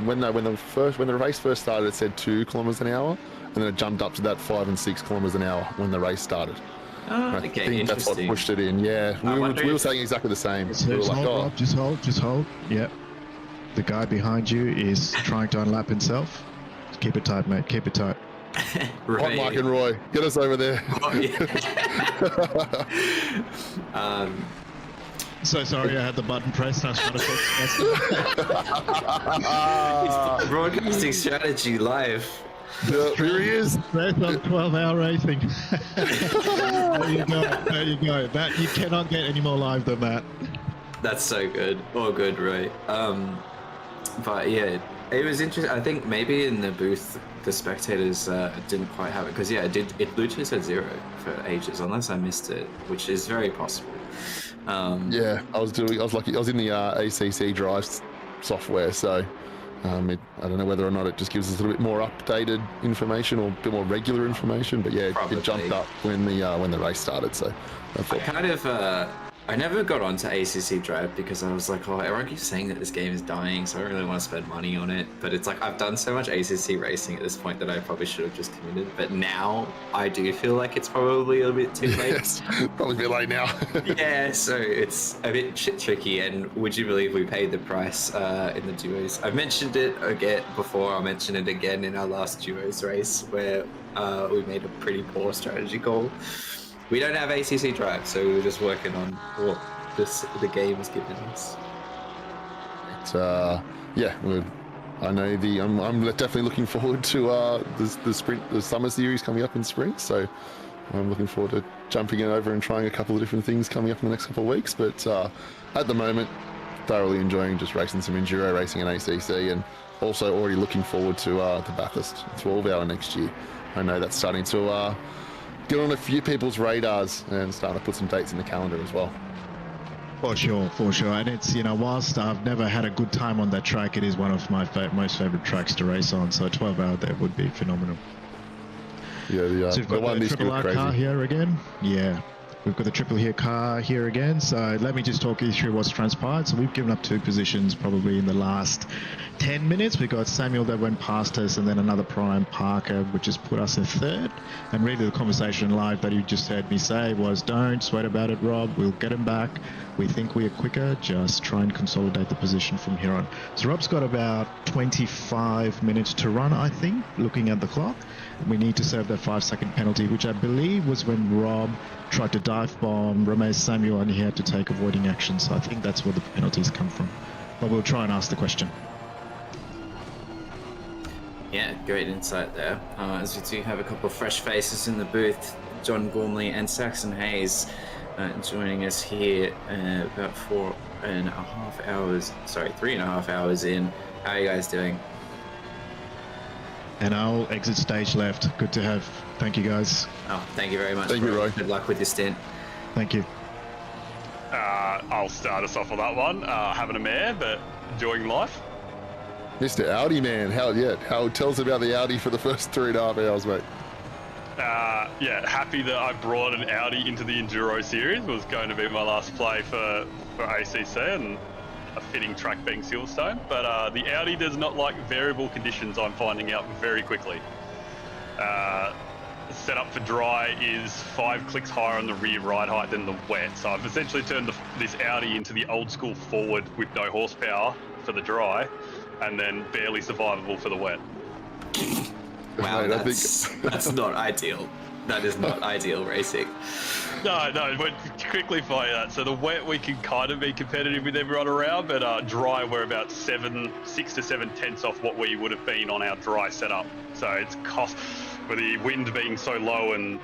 when the race first started, it said 2 kilometers an hour, and then it jumped up to that 5 and 6 kilometers an hour when the race started. I think that's what pushed it in. Yeah, we were saying exactly the same. We were like, Rob, just hold. Yep. The guy behind you is trying to unlap himself. Keep it tight, mate. Keep it tight. Hot Mike and Roy, get us over there. So sorry, I had the button pressed. I was trying to broadcasting strategy live. Here he is. Press on 12-hour racing. There you go. That you cannot get any more live than that. That's so good. Oh, good, right? But yeah, it was interesting. I think maybe in the booth the spectators didn't quite have it because it literally said 0 for ages, unless I missed it, which is very possible. I was lucky. I was in the ACC Drive software, so I don't know whether or not it just gives us a little bit more updated information or a bit more regular information. But yeah, it jumped up when the race started. So I never got onto ACC Drive because I was like, everyone keeps saying that this game is dying, so I don't really want to spend money on it. But it's like I've done so much ACC racing at this point that I probably should have just committed. But now I do feel like it's probably a bit too late. Yes, probably a bit late now. Yeah, so it's a bit tricky. And would you believe we paid the price in the duos? I've mentioned it again before. I'll mention it again in our last duos race where we made a pretty poor strategy call. We don't have ACC Drive, so we were just working on what the game was giving us. I know I'm definitely looking forward to the summer series coming up in spring. So I'm looking forward to jumping in over and trying a couple of different things coming up in the next couple of weeks. But at the moment, thoroughly enjoying just racing some enduro racing in ACC, and also already looking forward to the Bathurst 12-hour next year. I know that's starting to get on a few people's radars and starting to put some dates in the calendar as well. For sure. And it's, whilst I've never had a good time on that track, it is one of my most favorite tracks to race on. So a 12-hour there would be phenomenal. Yeah, so we've got the Triple R car here again. Yeah, we've got the Triple here car here again. So let me just talk you through what's transpired. So we've given up 2 positions probably in the last 10 minutes. We got Samuel that went past us, and then another prime, Parker, which has put us in 3rd. And really the conversation live that you just heard me say was, don't sweat about it, Rob. We'll get him back. We think we are quicker. Just try and consolidate the position from here on. So Rob's got about 25 minutes to run, I think, looking at the clock. We need to serve that 5-second penalty, which I believe was when Rob tried to dive bomb Ramez Samuel and he had to take avoiding action. So I think that's where the penalties come from. But we'll try and ask the question. Yeah, great insight there. As we do have a couple of fresh faces in the booth, John Gormley and Saxon Hayes joining us here about 3.5 hours in. How are you guys doing? And I'll exit stage left. Good to have. Thank you, guys. Oh, thank you very much. Thank you, Roy. Good luck with your stint. Thank you. I'll start us off with that one. Having a mare, but enjoying life. Mr. Audi man, how tell us about the Audi for the first 3.5 hours, mate. Happy that I brought an Audi into the Enduro series. It was going to be my last play for ACC, and a fitting track being Silverstone. But the Audi does not like variable conditions, I'm finding out very quickly. Setup for dry is 5 clicks higher on the rear ride height than the wet. So I've essentially turned this Audi into the old school forward with no horsepower for the dry, and then barely survivable for the wet. Wow, that's not ideal. That is not ideal racing. No, but quickly fire that. So the wet, we can kind of be competitive with everyone around, but dry, we're about 6 to 7 tenths off what we would have been on our dry setup. So it's cost, with the wind being so low and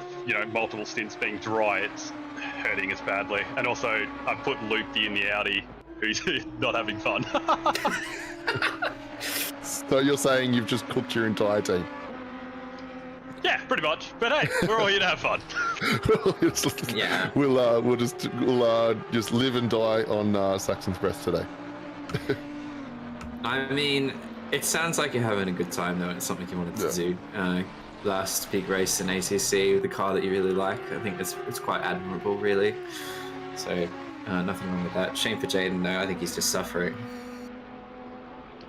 multiple stints being dry, hurting us badly. And also, I put Loopy in the Audi, who's not having fun. So you're saying you've just cooked your entire team? Yeah, pretty much. But hey, we're all here to have fun. Yeah. We'll just live and die on Saxon's breath today. I mean, it sounds like you're having a good time though, and it's something you wanted to do. Last big race in ACC with the car that you really like. I think it's quite admirable, really. So nothing wrong with that. Shame for Jaden though. I think he's just suffering.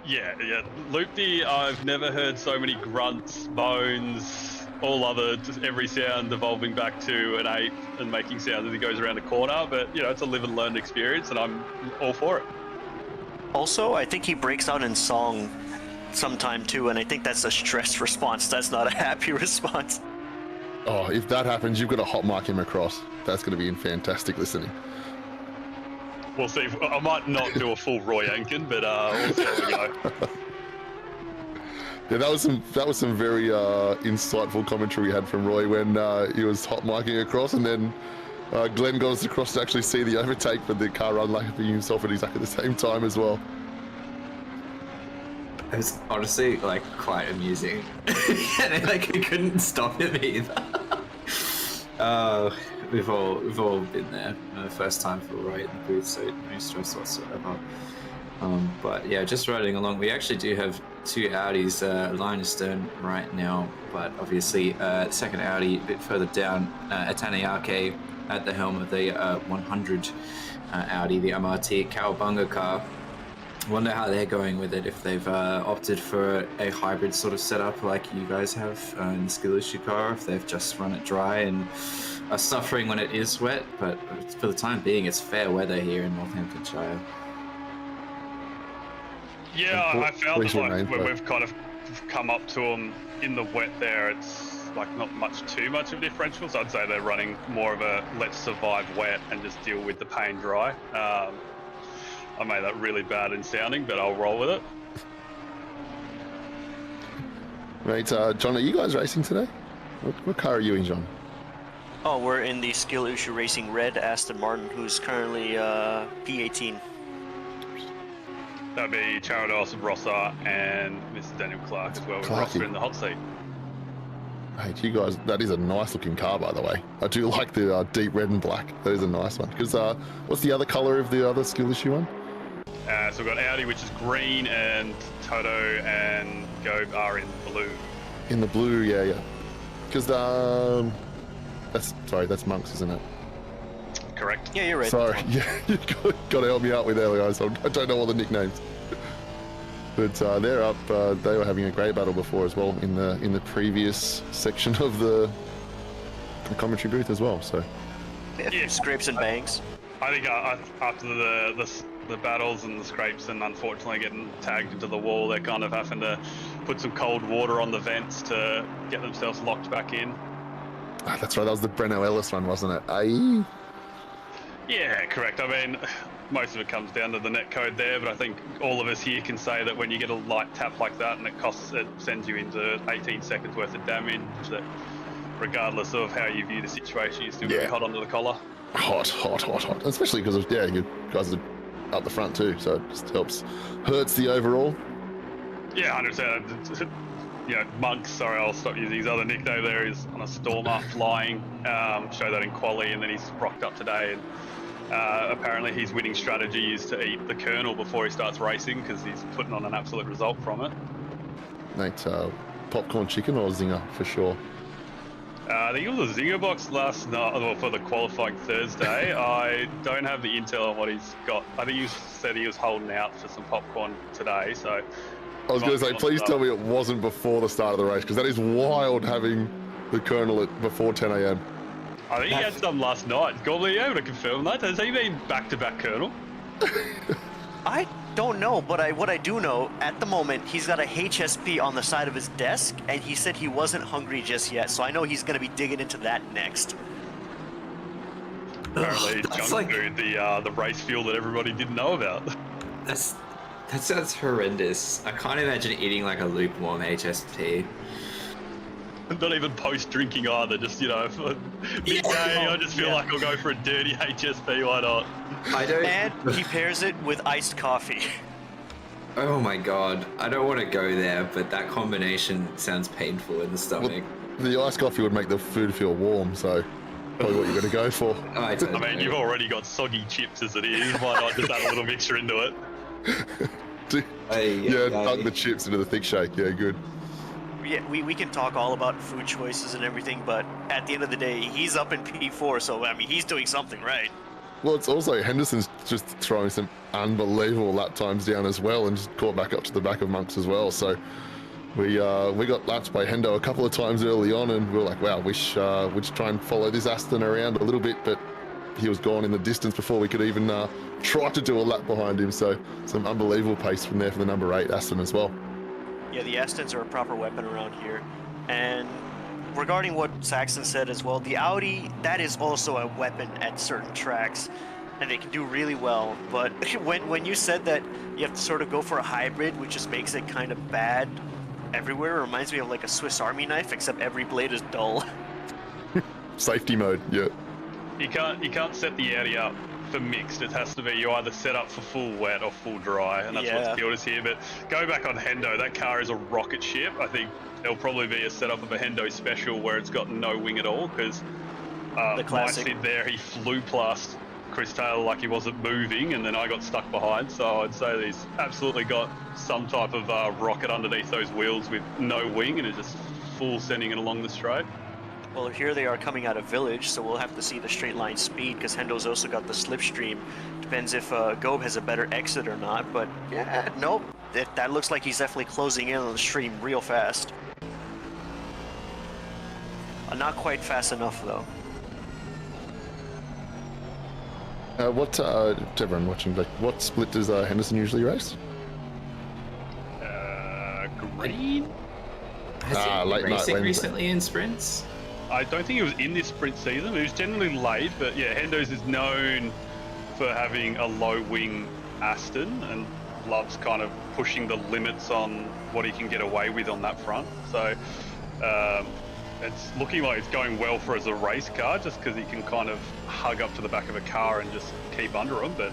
Yeah. Loopy, I've never heard so many grunts, moans, all other, just every sound evolving back to an 8 and making sounds as he goes around the corner. But, it's a live and learn experience, and I'm all for it. Also, I think he breaks out in song sometime too, and I think that's a stress response. That's not a happy response. Oh, if that happens, you've got to hot mic him across. That's going to be fantastic listening. We'll see. I might not do a full Roy Ankin, but we'll see how we go. Yeah, that was some very insightful commentary we had from Roy when he was hot micing across, and then Glenn got us across to actually see the overtake, but the car unlapping himself at exactly the same time as well. It was honestly quite amusing. And we couldn't stop him either. We've all been there. First time for Roy in the booth, so no stress whatsoever. But yeah, just riding along. We actually do have 2 Audis line astern right now, but obviously second Audi a bit further down, Ataniake at the helm of the 100 Audi, the MRT Cowabunga car. Wonder how they're going with it, if they've opted for a hybrid sort of setup like you guys have in the skill issue car, if they've just run it dry and are suffering when it is wet. But for the time being, it's fair weather here in Northamptonshire. Yeah, I found that when we've kind of come up to them in the wet there, it's not too much of a differential. So I'd say they're running more of a let's survive wet and just deal with the pain dry. I made that really bad in sounding, but I'll roll with it. Right, John, are you guys racing today? What car are you in, John? Oh, we're in the Skill Issue Racing Red Aston Martin, who's currently P18. That'd be Charados Rossa and Mr. Daniel Clark as well, with Rossa in the hot seat. Hey, you guys, that is a nice looking car, by the way. I do like the deep red and black. That is a nice one. Because what's the other colour of the other skill issue one? So we've got Audi, which is green, and Toto and Gobe are in blue. In the blue, yeah. Because that's Monks, isn't it? Correct. Yeah, you're right. Sorry, yeah, you've got to help me out with that, guys. I don't know all the nicknames. But they're up. They were having a great battle before as well in the previous section of the commentary booth as well. So yeah, scrapes and bangs. I think after the battles and the scrapes and unfortunately getting tagged into the wall, they're kind of having to put some cold water on the vents to get themselves locked back in. That's right. That was the Breno Ellis one, wasn't it? Aye. Yeah, correct. I mean, most of it comes down to the net code there, but I think all of us here can say that when you get a light tap like that and it sends you into 18 seconds worth of damage, that regardless of how you view the situation, you're still going to be hot under the collar. Hot. Especially because you guys are up the front too, so it just hurts the overall. Yeah, 100%. Monks, sorry, I'll stop using his other nickname there. He's on a Stormer flying, show that in quali, and then he's rocked up today. And apparently his winning strategy is to eat the kernel before he starts racing because he's putting on an absolute result from it. Mate, popcorn chicken or zinger for sure? I think it was a zinger box last night, for the qualifying Thursday. I don't have the intel on what he's got. I think he said he was holding out for some popcorn today, so... I was going to say, please tell me it wasn't before the start of the race, because that is wild having the kernel before 10 a.m. I think he had some last night. Goblin, are you able to confirm that? Has he been back-to-back kernel? I don't know, but what I do know, at the moment, he's got a HSP on the side of his desk, and he said he wasn't hungry just yet, so I know he's going to be digging into that next. Apparently, junk food, the race fuel that everybody didn't know about. That sounds horrendous. I can't imagine eating a lukewarm HSP. Not even post-drinking either, just, you know, for midday, I just feel like I'll go for a dirty HSP, why not? I don't. And he pairs it with iced coffee. Oh my god, I don't want to go there, but that combination sounds painful in the stomach. Well, the iced coffee would make the food feel warm, so probably what you're going to go for. I don't I mean, know. you've already got soggy chips as it is, why not just add a little mixture into it? Dunk the chips into the thick shake, yeah, good. Yeah, we can talk all about food choices and everything, but at the end of the day, he's up in P4, so, I mean, he's doing something right. Well, it's also Henderson's just throwing some unbelievable lap times down as well, and just caught back up to the back of Monks as well. So we got lapped by Hendo a couple of times early on, and we were like, wow, we should try and follow this Aston around a little bit, but he was gone in the distance before we could even try to do a lap behind him. So some unbelievable pace from there for the number 8 Aston as well. Yeah, the Astons are a proper weapon around here. And regarding what Saxon said as well, the Audi, that is also a weapon at certain tracks, and they can do really well. But when you said that you have to sort of go for a hybrid, which just makes it kind of bad everywhere, it reminds me of like a Swiss Army knife, except every blade is dull. Safety mode, yeah. You can't set the Audi up for mixed. It has to be you either set up for full wet or full dry, and that's what's killed us here. But go back on Hendo, that car is a rocket ship. I think there'll probably be a setup of a Hendo special where it's got no wing at all, because The classic. my Sid there, he flew past Chris Taylor like he wasn't moving, and then I got stuck behind. So I'd say he's absolutely got some type of rocket underneath those wheels with no wing, and it's just full sending it along the straight. Well, here they are coming out of Village, so we'll have to see the straight line speed, because Hendo's also got the slipstream. Depends if Gobe has a better exit or not, but yeah, nope. That looks like he's definitely closing in on the stream real fast. Not quite fast enough, though. To everyone watching, like, what split does Henderson usually race? Green? Has he been late night racing Wednesday. recently in sprints? I don't think he was in this sprint season. He was generally late, but yeah, Hendo's is known for having a low wing Aston and loves kind of pushing the limits on what he can get away with on that front. So it's looking like it's going well for as a race car, just because he can kind of hug up to the back of a car and just keep under him. But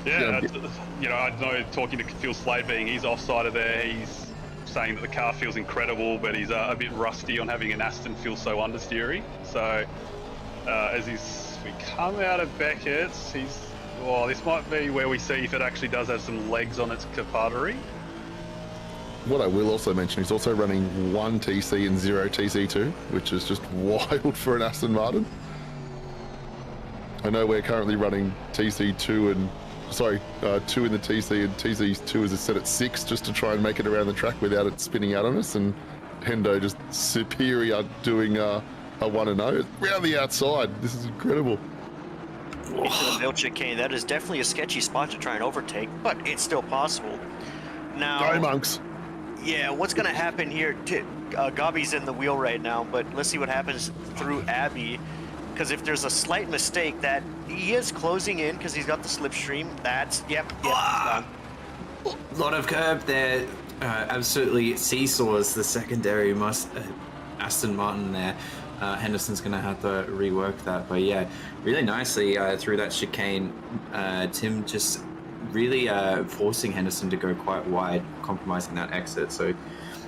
you know, I know talking to Phil Slade being he's offside of there, he's saying that the car feels incredible, but he's a bit rusty on having an Aston feel so understeery. So as we come out of Beckett's, this might be where we see if it actually does have some legs on its capatery. What I will also mention, he's also running 1 TC and 0 TC2, which is just wild for an Aston Martin. I know we're currently running TC2 and 2 in the TC, and TC2 is set at 6 just to try and make it around the track without it spinning out on us, and Hendo just superior doing a 1-0 around the outside. This is incredible. Into the middle chicane, that is definitely a sketchy spot to try and overtake, but it's still possible. Now, Go Monks. yeah, what's going to happen here? Gabi's in the wheel right now, but let's see what happens through Abby. Because if there's a slight mistake, that he is closing in because he's got the slipstream. Yep. A lot of curb there. Absolutely seesaws the secondary Aston Martin there. Henderson's going to have to rework that. But yeah, really nicely through that chicane. Tim just really forcing Henderson to go quite wide, compromising that exit. So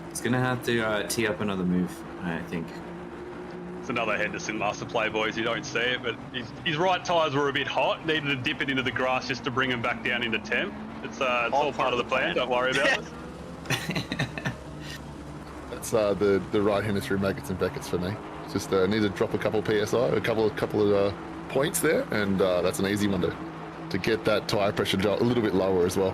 he's going to have to tee up another move, I think. It's another Henderson master play, boys. You don't see it, but his right tyres were a bit hot. Needed to dip it into the grass just to bring him back down into temp. It's all part of the plan. Don't worry about it. That's the right-hander through Maggots and Beckett's for me. Just need to drop a couple PSI, a couple of points there, and that's an easy one to get that tyre pressure a little bit lower as well.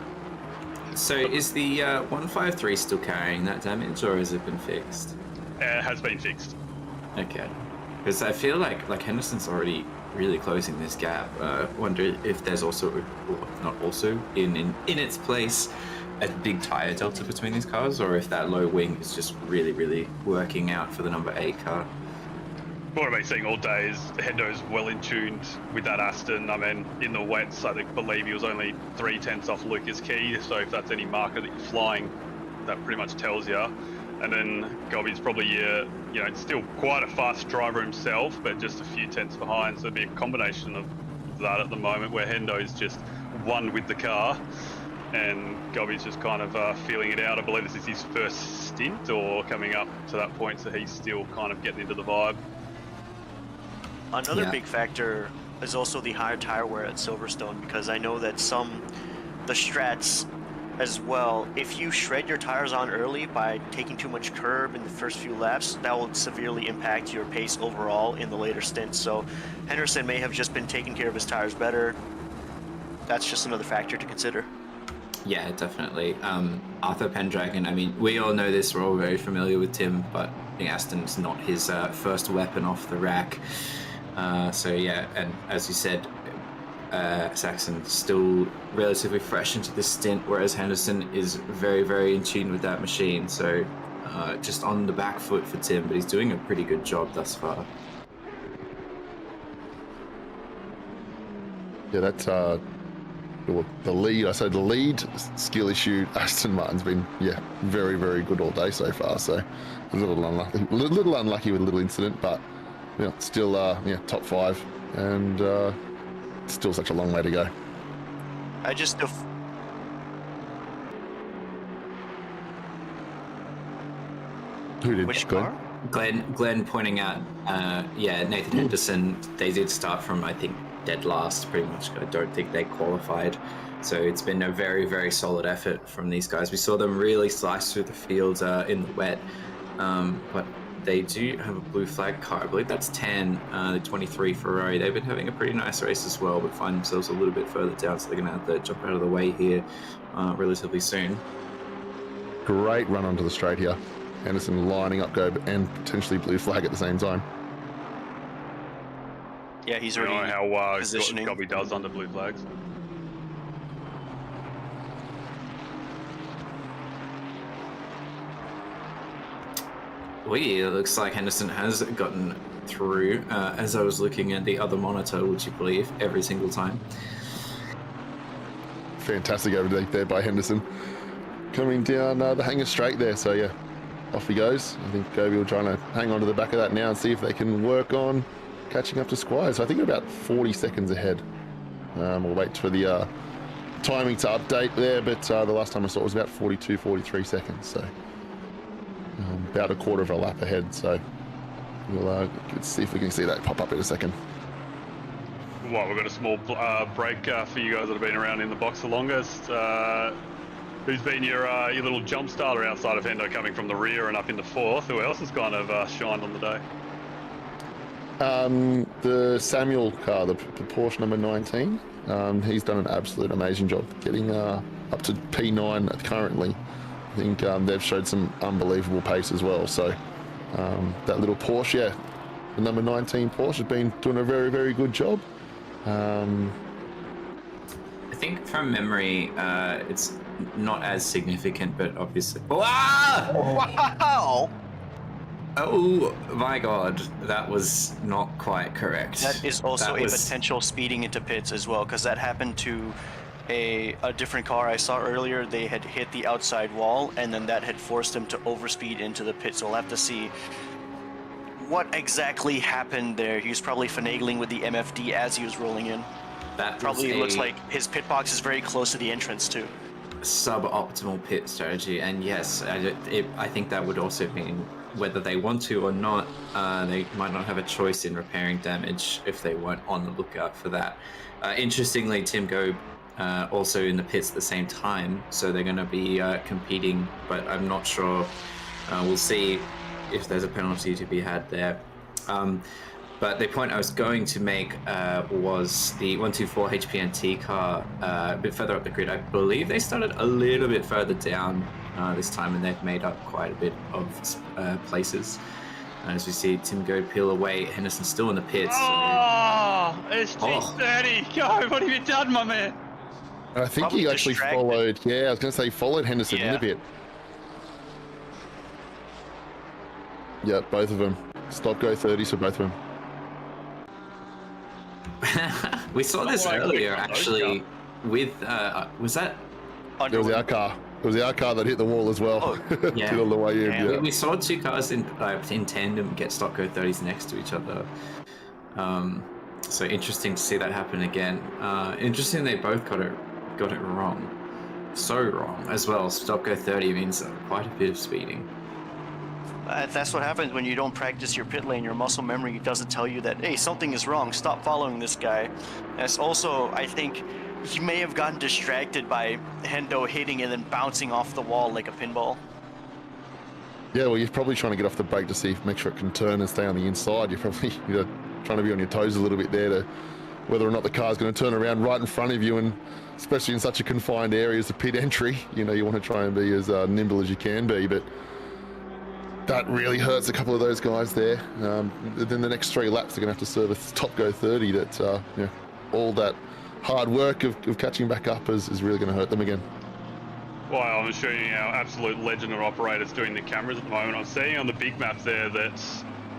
So is the 153 still carrying that damage, or has it been fixed? It has been fixed. Okay, because I feel like Henderson's already really closing this gap. Wonder if there's also, or not also, in its place, a big tyre delta between these cars, or if that low wing is just really working out for the number 8 car. What I've been seeing all day is Hendo's well in tuned with that Aston. I mean, in the wets, I believe he was only 0.3 off Lucas Key, so if that's any marker that you're flying, that pretty much tells you. And then Gobby's probably, still quite a fast driver himself, but just a few tenths behind. So it'd be a combination of that at the moment, where Hendo's just one with the car, and Gobby's just kind of feeling it out. I believe this is his first stint, or coming up to that point, so he's still kind of getting into the vibe. Another big factor is also the higher tire wear at Silverstone, because I know that the strats as well, if you shred your tires on early by taking too much curb in the first few laps, that will severely impact your pace overall in the later stints. So Henderson may have just been taking care of his tires better. That's just another factor to consider. Yeah, definitely. Arthur Pendragon, I mean, we all know this, we're all very familiar with Tim, but Aston's not his first weapon off the rack. So yeah, and as you said, Saxon still relatively fresh into this stint, whereas Henderson is very, very in tune with that machine. So just on the back foot for Tim, but he's doing a pretty good job thus far. Yeah, that's the lead. I say the lead skill issue. Aston Martin's been very, very good all day so far. So a little unlucky with a little incident, but still top 5 and. Still such a long way to go. I just Who did? Which car? Glenn pointing out, Nathan Henderson, they did start from, I think, dead last pretty much. I don't think they qualified. So it's been a very, very solid effort from these guys. We saw them really slice through the field in the wet, but they do have a blue flag car. I believe that's 10, the 23 Ferrari. They've been having a pretty nice race as well, but find themselves a little bit further down, so they're going to have to jump out of the way here relatively soon. Great run onto the straight here. Henderson lining up go and potentially blue flag at the same time. Yeah, he's I already don't know how positioning. Gobby does under blue flags. It looks like Henderson has gotten through, as I was looking at the other monitor, would you believe, every single time. Fantastic overtake there by Henderson. Coming down the hanger straight there, so yeah, off he goes. I think Goby will try to hang on to the back of that now and see if they can work on catching up to Squires. So I think we're about 40 seconds ahead. We'll wait for the timing to update there, but the last time I saw it was about 42, 43 seconds, so about a quarter of a lap ahead. So we'll let's see if we can see that pop up in a second. Well, we've got a small break for you guys that have been around in the box the longest. Who's been your little jump starter outside of Hendo, coming from the rear and up into 4th? Who else has kind of shined on the day? The Samuel car, the Porsche number 19. He's done an absolute amazing job getting up to P9 currently. I think they've showed some unbelievable pace as well. So that little Porsche, the number 19 Porsche, has been doing a very, very good job. I think from memory, it's not as significant, but obviously. Wow! Oh my god, that was not quite correct. That is also a potential speeding into pits as well, because that happened to a different car I saw earlier. They had hit the outside wall, and then that had forced them to overspeed into the pit. So we'll have to see what exactly happened there. He was probably finagling with the MFD as he was rolling in. That probably looks like his pit box is very close to the entrance too. Suboptimal pit strategy, and yes, I think that would also mean whether they want to or not, they might not have a choice in repairing damage if they weren't on the lookout for that. Interestingly, Tim Gobe also in the pits at the same time, so they're going to be competing, but I'm not sure. We'll see if there's a penalty to be had there. But the point I was going to make was the 124 HPNT car a bit further up the grid. I believe they started a little bit further down this time, and they've made up quite a bit of places. As we see Tim go peel away, Henderson still in the pits. Oh, it's G30. Go, what have you done, my man? I think Probably he actually followed, I was going to say followed Henderson in a bit. Yeah, both of them. Stop go 30s for both of them. We saw this earlier, actually, with, was that? It was our car. It was our car that hit the wall as well. Oh, yeah. Did all the way in. Damn. Yeah. We saw two cars in tandem get stock go 30s next to each other. So interesting to see that happen again. Interesting they both got it wrong. So wrong as well. Stop go 30 means quite a bit of speeding. That's what happens when you don't practice your pit lane. Your muscle memory doesn't tell you that, hey, something is wrong. Stop following this guy. That's also, I think, he may have gotten distracted by Hendo hitting and then bouncing off the wall like a pinball. Yeah, well, you're probably trying to get off the brake to see make sure it can turn and stay on the inside. You're probably trying to be on your toes a little bit there to whether or not the car's going to turn around right in front of you, and especially in such a confined area as the pit entry, you want to try and be as nimble as you can be, but that really hurts a couple of those guys there. Then the next 3 laps, they're going to have to serve a top go 30 that, all that hard work of catching back up is really going to hurt them again. Well, I'm showing our absolute legend of operators doing the cameras at the moment. I'm seeing on the big map there that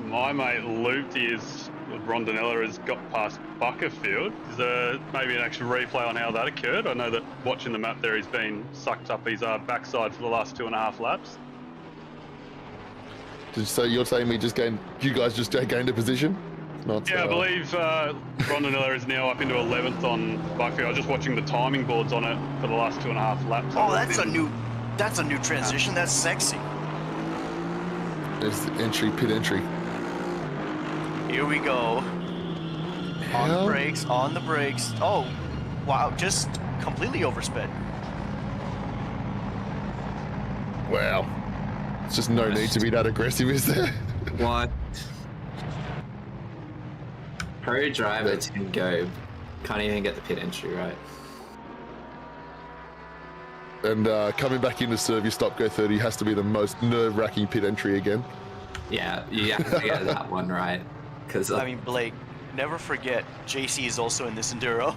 my mate Loopty Rondinella has got past Buckerfield. Is there maybe an actual replay on how that occurred? I know that watching the map there, he's been sucked up his backside for the last 2.5 laps. So you're saying you guys just gained a position? Not, yeah, I believe Rondinella is now up into 11th on Buckfield. I was just watching the timing boards on it for the last 2.5 laps. Oh, that's a new transition. That's sexy. There's the pit entry. Here we go. On the brakes. Oh, wow, just completely oversped. Wow. It's just no need to be that aggressive, is there? What? Pro driver to go. Can't even get the pit entry right. And coming back in to serve your stop go 30 has to be the most nerve-wracking pit entry again. Yeah, you have to get that one right. Because I mean, Blake, never forget, JC is also in this Enduro.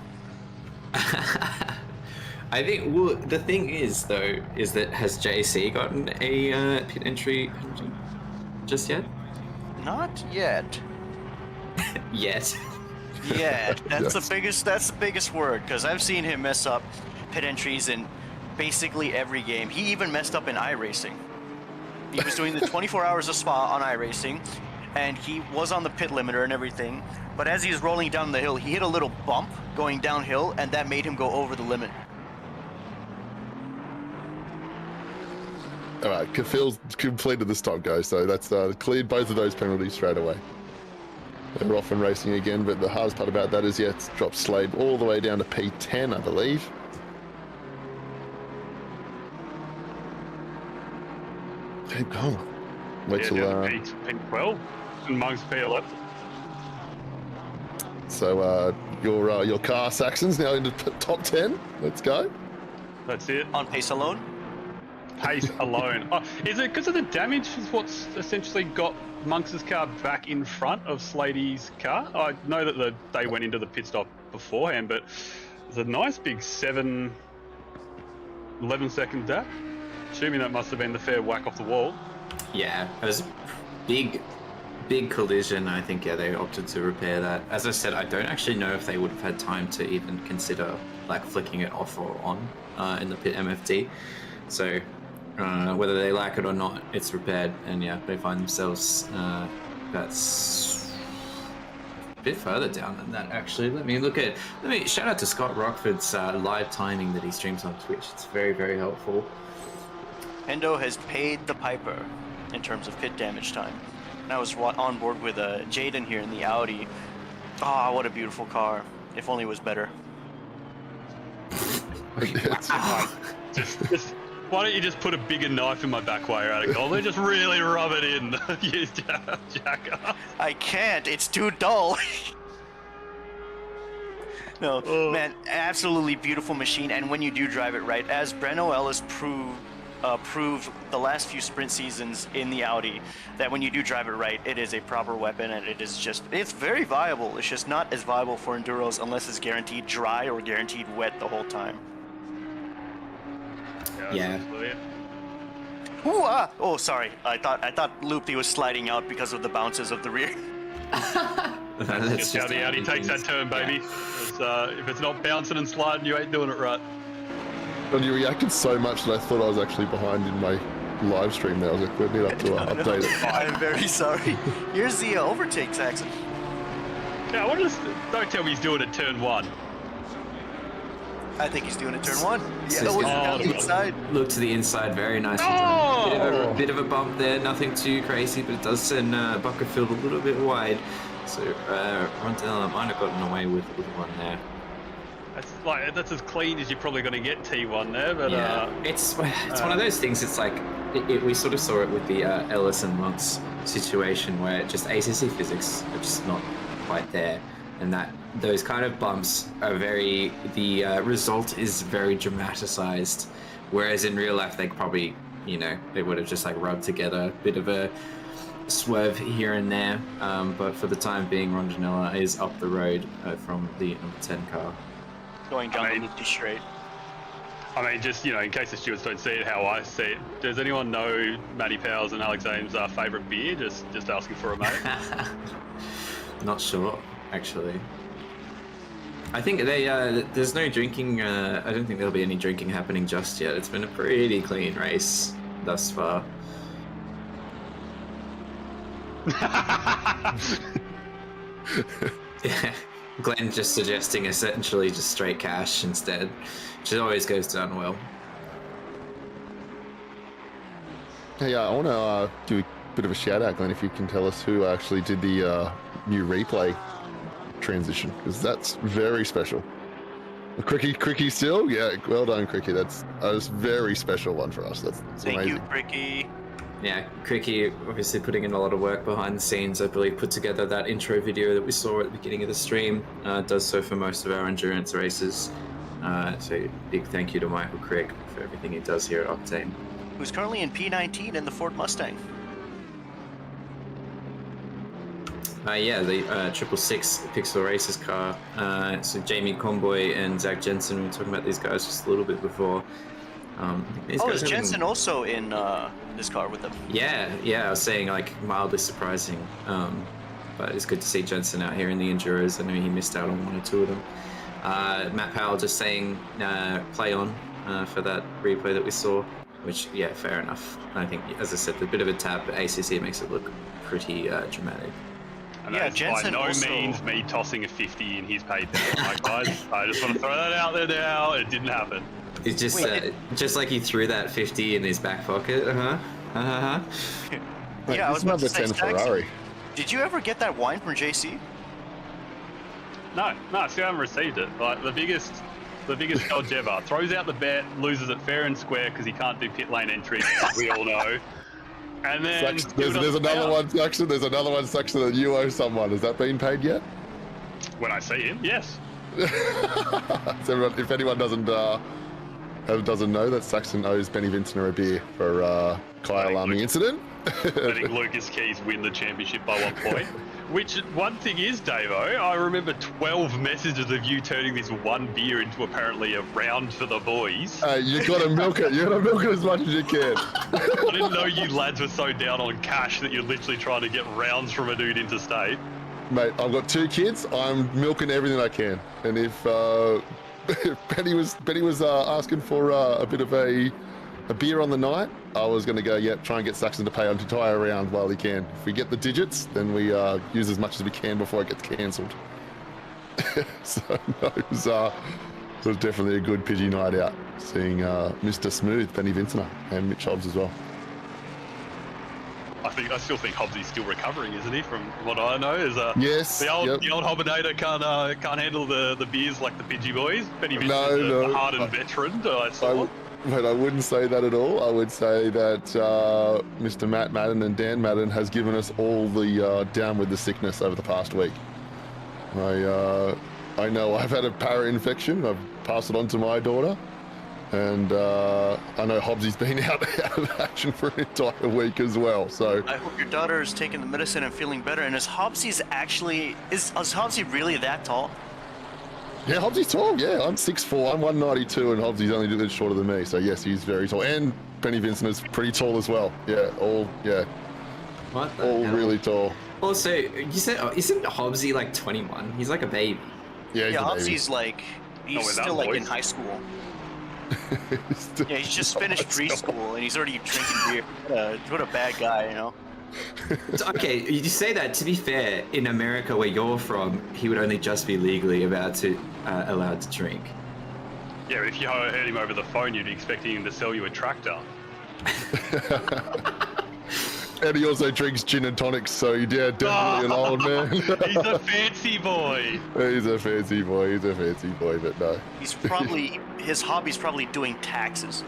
I think, the thing is, though, is that has JC gotten a pit entry just yet? Not yet. Yet. Yeah, that's Yes. the biggest word, because I've seen him mess up pit entries in basically every game. He even messed up in iRacing. He was doing the 24 hours of Spa on iRacing, and he was on the pit limiter and everything, but as he was rolling down the hill, he hit a little bump going downhill, and that made him go over the limit. All right, Kafil's completed the stop go, so that's cleared both of those penalties straight away. They're off and racing again, but the hardest part about that is, it's dropped Slade all the way down to P10, I believe. Keep going. Wait till P12 and Monks P11. So your car, Saxon's now into top 10. Let's go. That's it. On pace alone? Pace alone. Oh, is it because of the damage is what's essentially got Monks' car back in front of Slady's car? I know that they went into the pit stop beforehand, but it's a nice big 11 second gap. Assuming that must have been the fair whack off the wall. Yeah, it was big collision. I think, they opted to repair that. As I said, I don't actually know if they would have had time to even consider flicking it off or on in the pit MFD. So whether they like it or not, it's repaired, and they find themselves that's a bit further down than that, actually. Let me shout out to Scott Rockford's live timing that he streams on Twitch. It's very, very helpful. Hendo has paid the piper in terms of pit damage time. And I was on board with Jaden here in the Audi. Ah, what a beautiful car. If only it was better. Why don't you just put a bigger knife in my back while you're at it, Goldie? Just really rub it in, you jackass. I can't. It's too dull. No, man, absolutely beautiful machine. And when you do drive it right, as Breno Ellis proved the last few sprint seasons in the Audi, that when you do drive it right, it is a proper weapon, and it's very viable. It's just not as viable for enduros unless it's guaranteed dry or guaranteed wet the whole time. Yeah. Ooh, oh, sorry. I thought Loopy was sliding out because of the bounces of the rear. That's how the Audi takes that turn, baby. Yeah. If it's not bouncing and sliding, you ain't doing it right. And you reacted so much that I thought I was actually behind in my live stream there. I was like, we need up to update it. I'm very sorry. Here's the overtake, Saxon. Yeah, don't tell me he's doing it turn 1. I think he's doing it turn 1. Yeah, So down the inside. Look to the inside, very nicely Oh! done. Bit of a bump there, nothing too crazy, but it does send Buckerfield a little bit wide. So Rondella might have gotten away with one there. That's as clean as you're probably going to get T1 there, but Yeah, it's one of those things. It's like we sort of saw it with the Ellis and Monts situation, where just ACC physics are just not quite there, and that those kind of bumps are the result is very dramatized, whereas in real life they probably, they would have just like rubbed together, a bit of a swerve here and there, but for the time being, Rondinella is up the road from the number 10 car. Going down the loop straight. I mean, just, in case the stewards don't see it how I see it, does anyone know Matty Powell's and Alex Ames' favourite beer? Just asking for a mate. Not sure, actually. I think there's no drinking. I don't think there'll be any drinking happening just yet. It's been a pretty clean race thus far. Yeah, Glenn just suggesting essentially just straight cash instead, which always goes down well. Hey, I want to do a bit of a shout out, Glenn, if you can tell us who actually did the new replay transition, because that's very special. Cricky still? Yeah, well done, Cricky. That's a very special one for us. That's Thank amazing. you, Cricky. Yeah, Cricky obviously putting in a lot of work behind the scenes. I believe put together that intro video that we saw at the beginning of the stream. Does so for most of our endurance races. So big thank you to Michael Crick for everything he does here at Octane. Who's currently in P19 in the Ford Mustang. Yeah, the 666 Pixel Racers car. So Jamie Comboy and Zach Jensen, we were talking about these guys just a little bit before. Is Jensen also in this car with them? Yeah, I was saying like mildly surprising. But it's good to see Jensen out here in the Enduros. I know he missed out on one or two of them. Matt Powell just saying play on for that replay that we saw, which, yeah, fair enough. I think, as I said, a bit of a tap, but ACC makes it look pretty dramatic. And yeah, that's Jensen by no also... means me tossing a 50 in his PayPal. Right, guys, I just want to throw that out there now. It didn't happen. It's just like he threw that 50 in his back pocket. Yeah, I was about to say, Ferrari. Did you ever get that wine from JC? No, still haven't received it. Like the biggest dodge ever. Throws out the bet, loses it fair and square because he can't do pit lane entries. We all know. And then There's another one section. There's another one section that you owe someone. Has that been paid yet? When I see him, yes. So if anyone doesn't know, that Saxon owes Benny Vincent a beer for Kai alarming incident. Letting Lucas Keys win the championship by 1 point. Which, one thing is, Davo, I remember 12 messages of you turning this one beer into apparently a round for the boys. You gotta milk it. You gotta milk it as much as you can. I didn't know you lads were so down on cash that you're literally trying to get rounds from a dude interstate. Mate, I've got 2 kids. I'm milking everything I can. And if Benny was asking for a bit of a beer on the night, I was going to go, try and get Saxon to pay an entire round while he can. If we get the digits, then we use as much as we can before it gets cancelled. So no, it was definitely a good Pidgey night out, seeing Mr. Smooth, Benny Vincent, and Mitch Hobbs as well. I still think Hobbsy's still recovering, isn't he? From what I know, yes, the old Hobbinator can't handle the beers like the Pidgey boys. Benny Vincent's a hardened veteran. I saw. But I wouldn't say that at all. I would say that Mr. Matt Madden and Dan Madden has given us all the down with the sickness over the past week. I know I've had a para infection. I've passed it on to my daughter. And I know Hobbsy's been out of action for an entire week as well. So I hope your daughter is taking the medicine and feeling better. And is Hobbsy really that tall? Yeah, Hobbsy's tall. Yeah, I'm 6'4", I'm 192, and Hobbsy's only a bit shorter than me. So yes, he's very tall. And Benny Vincent is pretty tall as well. Yeah, all really tall. Also, you said, isn't Hobbsy like 21? He's like a baby. Yeah, Hobbsy's like, he's still like in high school. Yeah, he's just finished preschool and he's already drinking beer. What a bad guy, you know? Okay, you say that. To be fair, in America, where you're from, he would only just be legally allowed to drink. Yeah, if you heard him over the phone, you'd be expecting him to sell you a tractor. And he also drinks gin and tonics, so yeah, definitely an old man. He's a fancy boy. He's a fancy boy, but no. He's probably, his hobby's probably doing taxes.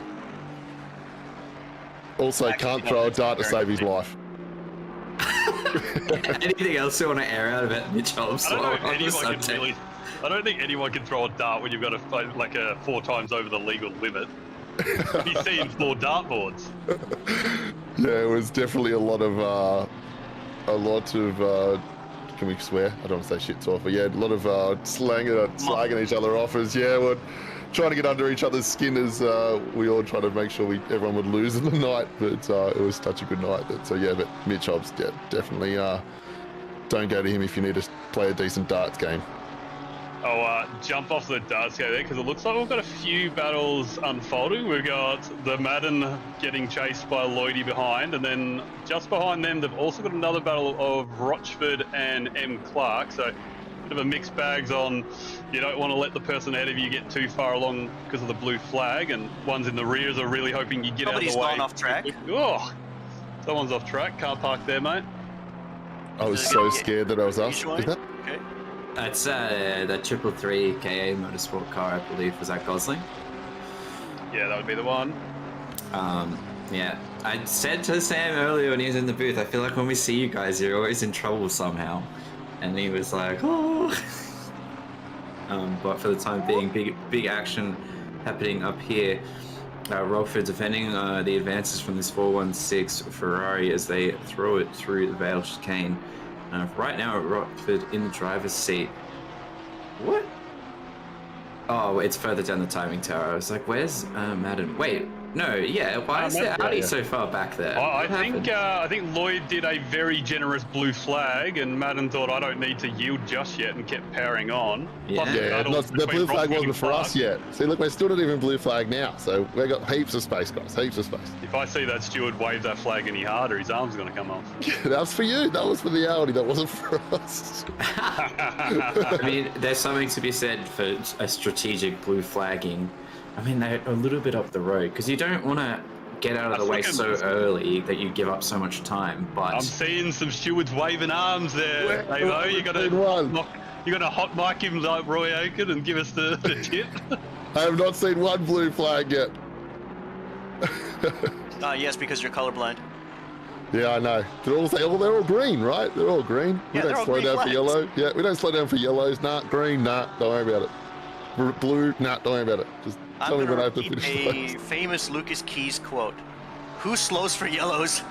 Also can't throw a dart to save his life. Anything else you want to air out about Mitch Hobbs? I don't think anyone can throw a dart when you've got a 4 times over the legal limit. He's seeing 4 dartboards. Yeah, it was definitely a lot of can we swear? I don't want to say shit talk, but yeah, a lot of slagging each other off as we're trying to get under each other's skin as we all try to make sure everyone would lose in the night, but it was such a good night. But Mitch Hobbs, yeah, definitely don't go to him if you need to play a decent darts game. I'll jump off the darts go there because it looks like we've got a few battles unfolding. We've got the Madden getting chased by Lloydie behind, and then just behind them, they've also got another battle of Rochford and M. Clark. So, bit of a mixed bags on you don't want to let the person ahead of you get too far along because of the blue flag, and ones in the rears are really hoping you get out of the way. Somebody's gone off track. Oh, someone's off track. Can't park there, mate. I was so scared that I was us. Okay. That's that 333 KA motorsport car, I believe. Was that Gosling? Yeah, that would be the one. Yeah. I said to Sam earlier when he was in the booth, I feel like when we see you guys, you're always in trouble somehow. And he was like, oh. But for the time being, big action happening up here. Rockford defending the advances from this 416 Ferrari as they throw it through the Vale chicane. Right now, Rockford in the driver's seat. What? Oh, it's further down the timing tower. I was like, where's Madden? Wait, no, yeah. Why is the Audi so far back there? I think Lloyd did a very generous blue flag, and Madden thought, I don't need to yield just yet, and kept powering on. Yeah, the blue flag wasn't for us yet. See, look, we're still not even blue flag now, so we've got heaps of space, guys, heaps of space. If I see that steward wave that flag any harder, his arm's going to come off. That was for you. That was for the Audi. That wasn't for us. I mean, there's something to be said for a strategic blue flagging. I mean, they're a little bit up the road because you don't want to get out of the way so early that you give up so much time. But I'm seeing some stewards waving arms there. Hey, though, you got to hot mic him like Roy Oaken and give us the tip. I have not seen one blue flag yet. Yes, because you're colorblind. Yeah, I know. They're all green, right? They're all green. Yeah, we don't slow down for yellow. Yeah, we don't slow down for yellows. Nah, green, nah, don't worry about it. Blue, nah, don't worry about it. Just tell me when I have to finish. A famous Lucas Keys quote: "Who slows for yellows?"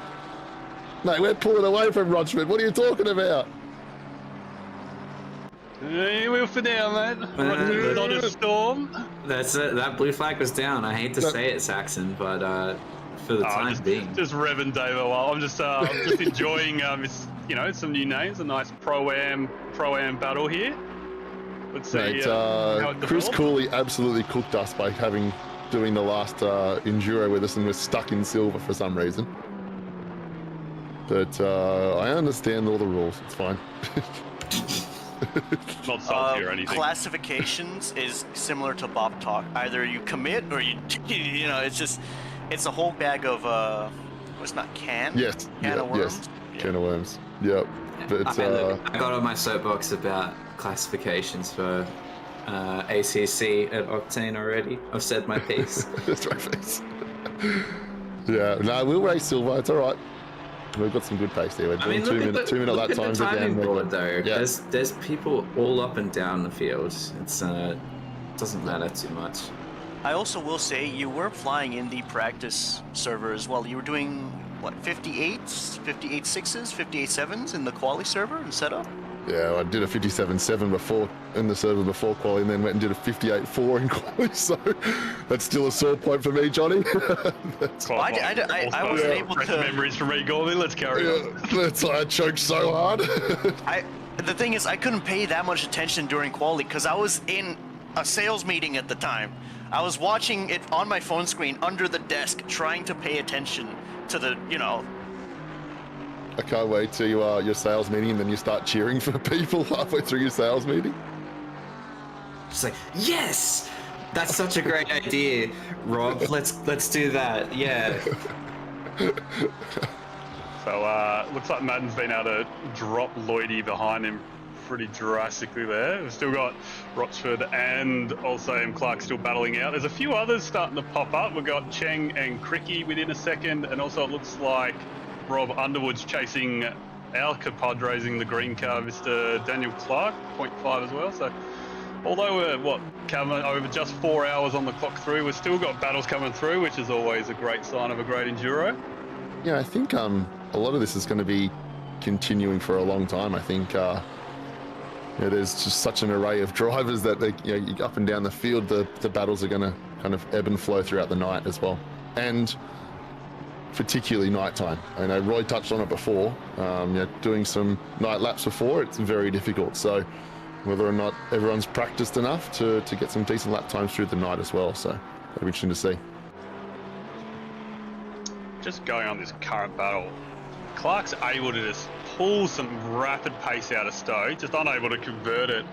Mate, we're pulling away from Rochford. What are you talking about? Hey, we're for now, mate. Rochford's not a storm. That's it. That blue flag was down. I hate to say it, Saxon, but for the time being, just revving Davo. I'm just enjoying some new names. A nice pro-am battle here. Let's see. Mate, how it Chris develops. Cooley absolutely cooked us by doing the last enduro with us, and we're stuck in silver for some reason. But I understand all the rules. It's fine. Not salty or anything. Classifications is similar to Bob Talk. Either you commit or you it's a whole bag of what's not can? Yes. Can of worms. Yes. Yeah. Can of worms. Yep. But I got on my soapbox about classifications for ACC at Octane already. I've said my piece. That's right, face. Yeah. No, we'll race silver. It's all right. We've got some good pace there. We're doing 2 minute lap times again. Board, though. Yeah. There's people all up and down the field. It's doesn't matter too much. I also will say you were flying in the practice server as well. You were doing what, 58s, 58.6s, 58.7s in the quali server and setup? Yeah, I did a 57.7 before in the server before quali, and then went and did a 58.4 in quali. So that's still a sore point for me, Johnny. I wasn't able to. Memories for me, Gorby. Let's carry on. That's why I choked so hard. The thing is, I couldn't pay that much attention during quali because I was in a sales meeting at the time. I was watching it on my phone screen under the desk, trying to pay attention to the, you know. I can't wait to your sales meeting, and then you start cheering for people halfway through your sales meeting. Just like, yes, that's such a great idea, Rob. Let's do that. Yeah. So looks like Madden's been able to drop Lloydie behind him pretty drastically there. We've still got Rochford and also M. Clark still battling out. There's a few others starting to pop up. We've got Cheng and Cricky within a second, and also it looks like Rob Underwood's chasing our compadres in the green car, Mr. Daniel Clark, 0.5 as well. So although we're, coming over just 4 hours on the clock through, we've still got battles coming through, which is always a great sign of a great enduro. Yeah, I think a lot of this is going to be continuing for a long time. I think there's just such an array of drivers that up and down the field, the battles are going to kind of ebb and flow throughout the night as well, and particularly nighttime. I know Roy touched on it before. Doing some night laps before, it's very difficult. So whether or not everyone's practiced enough to get some decent lap times through the night as well. So that'll be interesting to see. Just going on this current battle, Clark's able to just pull some rapid pace out of Stowe, just unable to convert it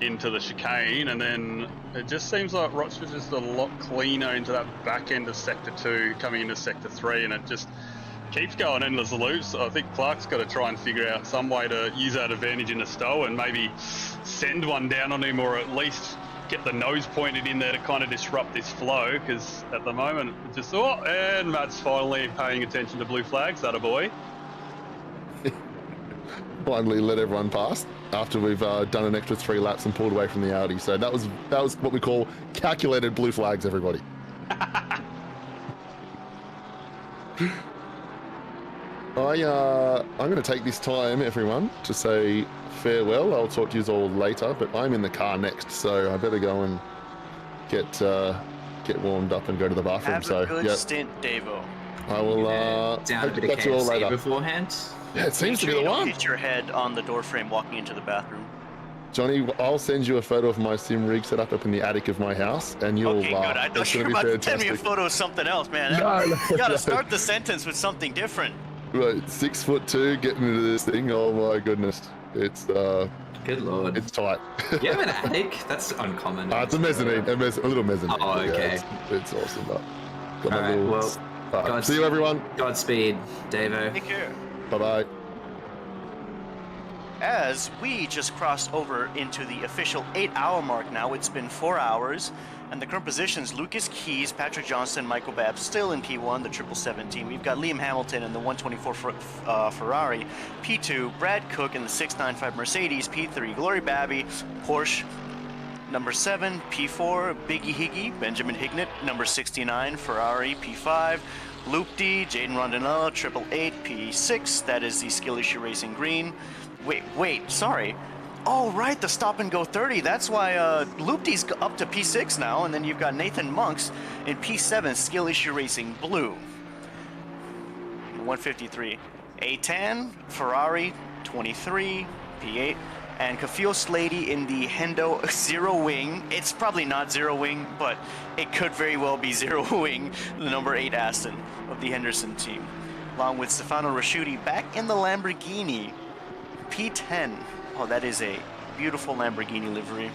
into the chicane, and then it just seems like Rochford's just a lot cleaner into that back end of Sector 2, coming into Sector 3, and it just keeps going endless loops. I think Clark's got to try and figure out some way to use that advantage into Stowe and maybe send one down on him, or at least get the nose pointed in there to kind of disrupt this flow, because at the moment it's just, and Matt's finally paying attention to blue flags, that a boy. Finally let everyone pass after we've done an extra 3 laps and pulled away from the Audi. So that was what we call calculated blue flags, everybody. I'm going to take this time, everyone, to say farewell. I'll talk to you all later, but I'm in the car next, so I better go and get warmed up and go to the bathroom. Have a good stint, Davo. I will down a bit of KFC beforehand. Yeah, it seems to be the one. Hit your head on the door frame walking into the bathroom. Johnny, I'll send you a photo of my Simrigs set up in the attic of my house, and you'll Okay, good. I thought you were about to send me a photo of something else, man. No, you gotta start the sentence with something different. Right, 6'2", getting into this thing. Oh my goodness, it's good lord, it's tight. You have an attic? That's uncommon. It's a mezzanine, a little mezzanine. Oh, okay. Yeah, it's awesome. All right, well, see you, everyone. Godspeed, Davo. Take care. Bye-bye. As we just crossed over into the official 8-hour mark now, it's been 4 hours, and the current positions, Lucas Keys, Patrick Johnson, Michael Babb still in P1, the 777 team. We've got Liam Hamilton in the 124 Ferrari, P2, Brad Cook in the 695 Mercedes, P3, Glory Babby, Porsche, number 7, P4, Biggie Higgy, Benjamin Hignett, number 69, Ferrari, P5, Loop D, Jaden Rondinella, 888, P6, that is the Skill Issue Racing Green. Wait, sorry. Oh, right, the Stop and Go 30. That's why Loop D's up to P6 now, and then you've got Nathan Monks in P7, Skill Issue Racing Blue. 153. A10, Ferrari, 23, P8, and Kafil Slady in the Hendo Zero Wing. It's probably not Zero Wing, but it could very well be Zero Wing, the number 8 Aston of the Henderson team. Along with Stefano Rasciuti back in the Lamborghini, P10. Oh, that is a beautiful Lamborghini livery.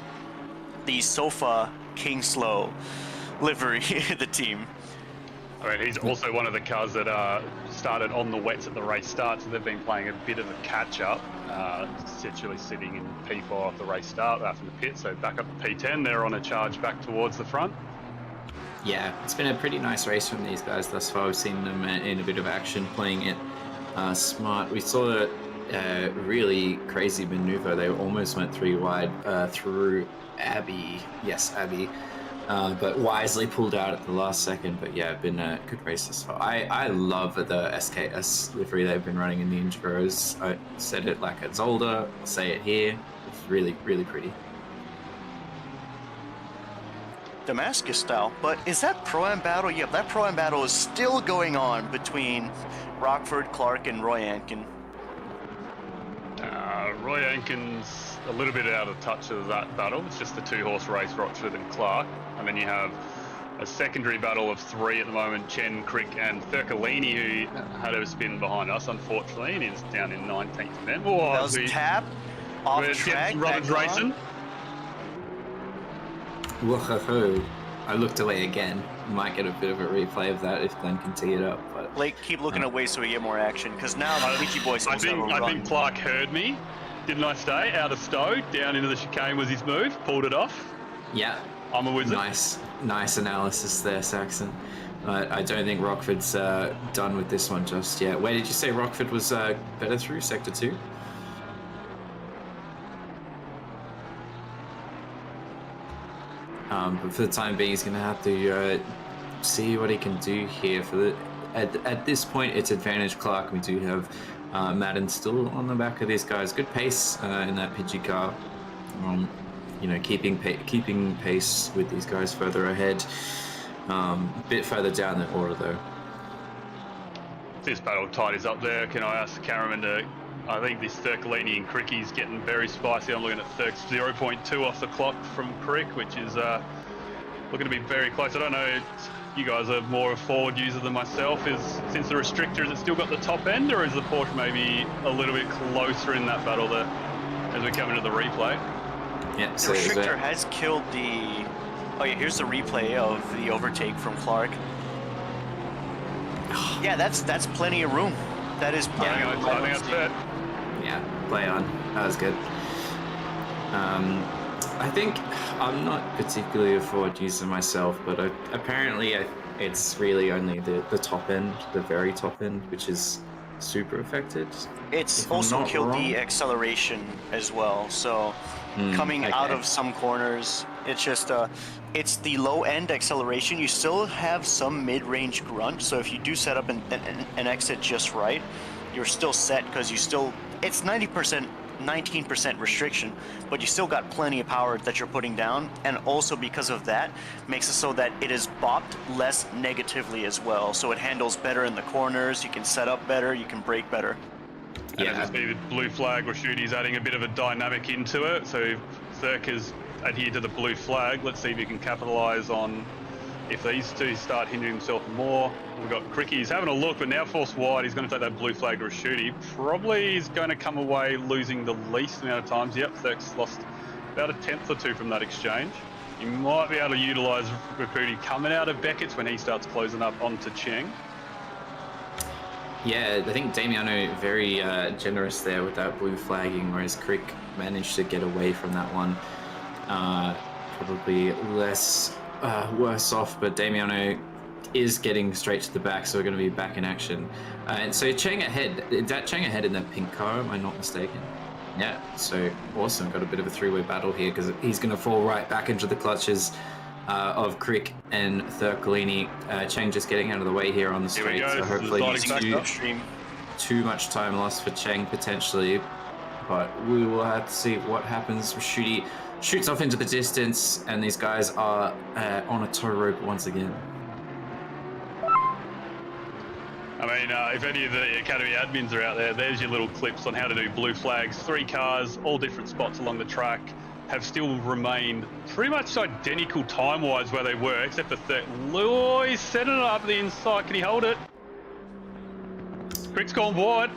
The Sofa King Slow livery, the team. I mean, he's also one of the cars that started on the wets at the race start, so they've been playing a bit of a catch-up, essentially sitting in P4 off the race start from the pit, so back up to P10, they're on a charge back towards the front. Yeah, it's been a pretty nice race from these guys thus far. We've seen them in a bit of action, playing it smart. We saw a really crazy maneuver. They almost went 3 wide through Abby. Yes, Abby. But wisely pulled out at the last second. But yeah, been a good race thus far. I love the SKS livery they've been running in the Enduros. I said it like it's older. I'll say it here. It's really, really pretty. Damascus style, but is that Pro-Am battle? Yeah, that Pro-Am battle is still going on between Rockford, Clark, and Roy Ankin. Roy Ankin's a little bit out of touch of that battle. It's just the 2-horse race, Rochford and Clark. And then you have a secondary battle of 3 at the moment, Chen, Crick and Thurkalini, who had a spin behind us, unfortunately, and is down in 19th then. Oh, that was a tap off track. Robin's racing. Whoa, I looked away again. Might get a bit of a replay of that if Glenn can tee it up. But Blake, keep looking away so we get more action, because now the Peachy Boys I have a run. think Clark heard me. Didn't I stay? Out of Stowe, down into the chicane was his move. Pulled it off. yeah, I'm a wizard. nice analysis there, Saxon. I don't think Rockford's done with this one just yet. Where did you say Rockford was better through? Sector 2? But for the time being, he's going to have to see what he can do here. At this point, it's advantage Clark. We do have Madden still on the back of these guys. Good pace in that Pidgey car. Keeping pace with these guys further ahead. A bit further down the order, though. This battle tidies up there. Can I ask Caraman to... I think this Thurkalini and Cricky's getting very spicy. I'm looking at Thurk's 0.2 off the clock from Crick, which is looking to be very close. I don't know, you guys are more a forward user than myself. Since the restrictor, has it still got the top end, or is the Porsche maybe a little bit closer in that battle there as we come into the replay? Yeah, The restrictor has killed the... Oh yeah, here's the replay of the overtake from Clark. Yeah, that's plenty of room. That is plenty of room. I think that's fair. Yeah, play on. That was good. I think I'm not particularly a forward user myself, but apparently it's really only the top end, the very top end, which is super affected. It's also killed the acceleration as well, so coming out of some corners, it's just it's the low end acceleration. You still have some mid-range grunt, so if you do set up an exit just right, you're still set, because it's 19% restriction, but you still got plenty of power that you're putting down, and also because of that makes it so that it is bopped less negatively as well, so it handles better in the corners, you can set up better, you can brake better. Yeah, just be the blue flag. Rashudi's adding a bit of a dynamic into it, so Thurk has adhered to the blue flag. Let's see if he can capitalise on if these two start hindering himself more. We've got Cricky, he's having a look, but now forced wide. He's going to take that blue flag to Rashudi. Probably is going to come away losing the least amount of times. Yep, Thurk's lost about a tenth or two from that exchange. You might be able to utilise Rashudi coming out of Beckett's when he starts closing up onto Cheng. Yeah, I think Damiano very generous there with that blue flagging, whereas Crick managed to get away from that one. Probably less worse off, but Damiano is getting straight to the back, so we're going to be back in action. And so Cheng ahead. Is that Cheng ahead in the pink car? Am I not mistaken? Yeah, so awesome. Got a bit of a three-way battle here, because he's going to fall right back into the clutches of Crick and Thurkalini. Cheng just getting out of the way here on the straight, so hopefully too much time lost for Cheng potentially, but we will have to see what happens. Shooty shoots off into the distance, and these guys are on a tow rope once again. I mean, if any of the Academy admins are out there, there's your little clips on how to do blue flags. 3 cars, all different spots along the track, have still remained pretty much identical time-wise where they were, except for oh, he's setting it up the inside. Can he hold it? Crick's gone wide.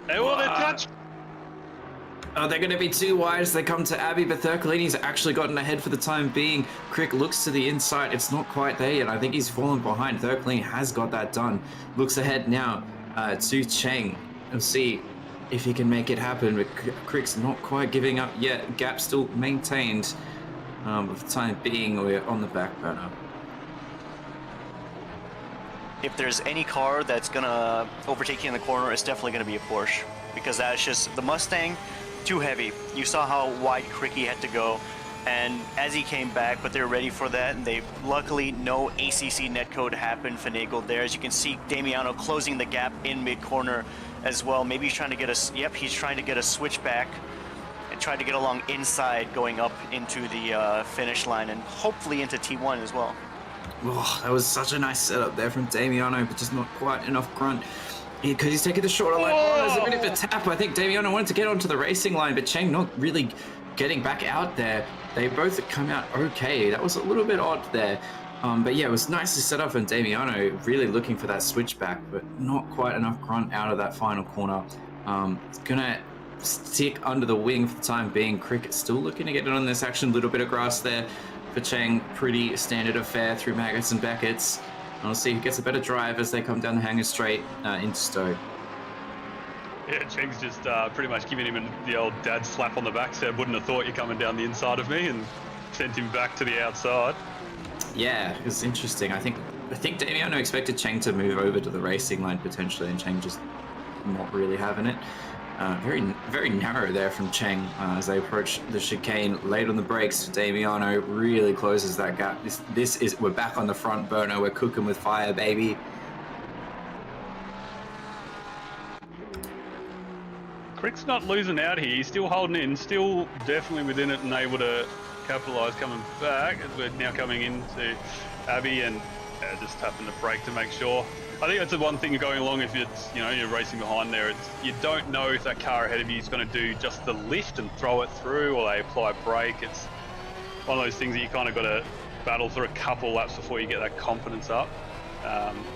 They're touched. Oh, they're going to be too wide as they come to Abbey, but Thurkalini's actually gotten ahead for the time being. Crick looks to the inside. It's not quite there yet. I think he's fallen behind. Thurkalini has got that done. Looks ahead now to Cheng. We'll see if he can make it happen, but Crick's not quite giving up yet. Gap still maintained. But for the time being, we're on the back burner. If there's any car that's going to overtake you in the corner, it's definitely going to be a Porsche, because that's just the Mustang. Too heavy. You saw how wide Cricky had to go, and as he came back, but they're ready for that, and they luckily no ACC netcode happened, finagled there. As you can see, Damiano closing the gap in mid-corner as well. Maybe he's trying to get he's trying to get a switchback and try to get along inside going up into the finish line, and hopefully into T1 as well. Oh, that was such a nice setup there from Damiano, but just not quite enough grunt. because he's taking the shorter line. Oh, there's a bit of a tap. I think Damiano wanted to get onto the racing line, but Cheng not really getting back out there. They both come out okay. That was a little bit odd there. But yeah, it was nicely set up, and Damiano really looking for that switchback, but not quite enough grunt out of that final corner. It's gonna stick under the wing for the time being. Cricket still looking to get in on this action. A little bit of grass there for Cheng. Pretty standard affair through Maggots and Beckett's. And we'll see who gets a better drive as they come down the hanger straight into Stowe. Yeah, Cheng's just pretty much giving him the old dad slap on the back, said, wouldn't have thought you're coming down the inside of me, and sent him back to the outside. Yeah, it was interesting. I think Damiano expected Cheng to move over to the racing line potentially, and Cheng just not really having it. Very narrow there from Cheng as they approach the chicane. Late on the brakes, Damiano really closes that gap. We're back on the front burner. We're cooking with fire, baby. Crick's not losing out here. He's still holding in, still definitely within it and able to capitalise coming back. As we're now coming into Abbey and just tapping the brake to make sure. I think that's the one thing going along. If it's, you're racing behind there, you don't know if that car ahead of you is going to do just the lift and throw it through, or they apply brake. It's one of those things that you kind of got to battle through a couple laps before you get that confidence up.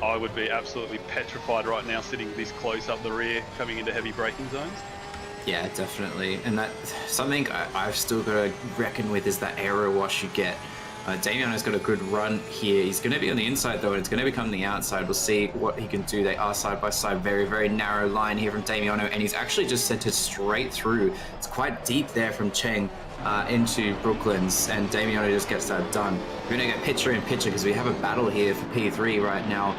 I would be absolutely petrified right now sitting this close up the rear coming into heavy braking zones. Yeah, definitely. And that something I've still got to reckon with is that aero wash you get. Damiano's got a good run here. He's going to be on the inside though, and it's going to become the outside. We'll see what he can do. They are side by side. Very, very narrow line here from Damiano, and he's actually just sent it straight through. It's quite deep there from Cheng into Brooklands, and Damiano just gets that done. We're going to get picture in picture because we have a battle here for P3 right now.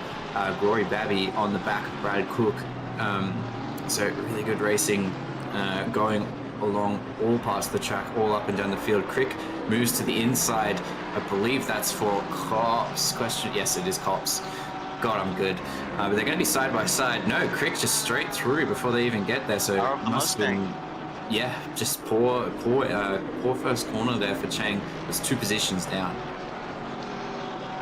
Glory Babby on the back of Brad Cook. So really good racing going along all parts of the track, all up and down the field. Crick moves to the inside. I believe that's for Cops. Question, yes, it is Cops. God, I'm good. But they're going to be side by side. No, Crick just straight through before they even get there. So it must have been, yeah, just poor first corner there for Cheng. There's 2 positions down.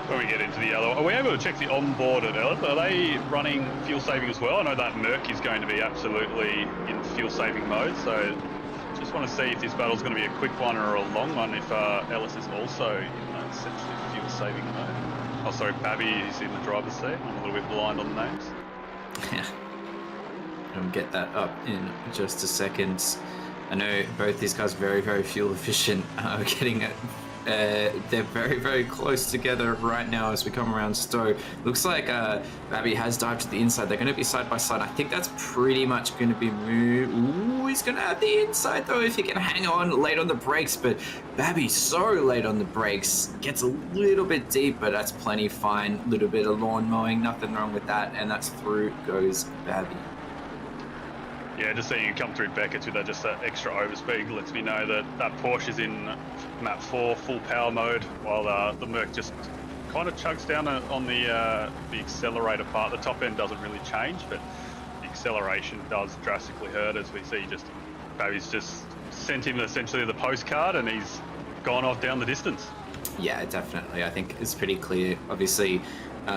When we get into the yellow, are we able to check the onboard at Ellen? Are they running fuel saving as well? I know that Merc is going to be absolutely in fuel saving mode, so just want to see if this battle is going to be a quick one or a long one, if Ellis is also in essentially fuel saving mode. Oh, sorry, Babby is in the driver's seat. I'm a little bit blind on the names. Yeah. I'll get that up in just a second. I know both these guys are very, very fuel efficient. Getting it. They're very, very close together right now as we come around Stowe. Looks like Babby has dived to the inside. They're going to be side by side. I think that's pretty much going to be moved. Ooh, he's going to have the inside though if he can hang on late on the brakes. But Babby's so late on the brakes. Gets a little bit deep, but that's plenty fine. A little bit of lawn mowing, nothing wrong with that. And that's through goes Babby. Yeah, just seeing you come through Beckett's with that extra overspeed lets me know that Porsche is in map 4 full power mode, while the Merc just kind of chugs down on the accelerator part. The top end doesn't really change, but the acceleration does drastically hurt, as we see. Babby's just sent him essentially the postcard, and he's gone off down the distance. Yeah, definitely. I think it's pretty clear. Obviously,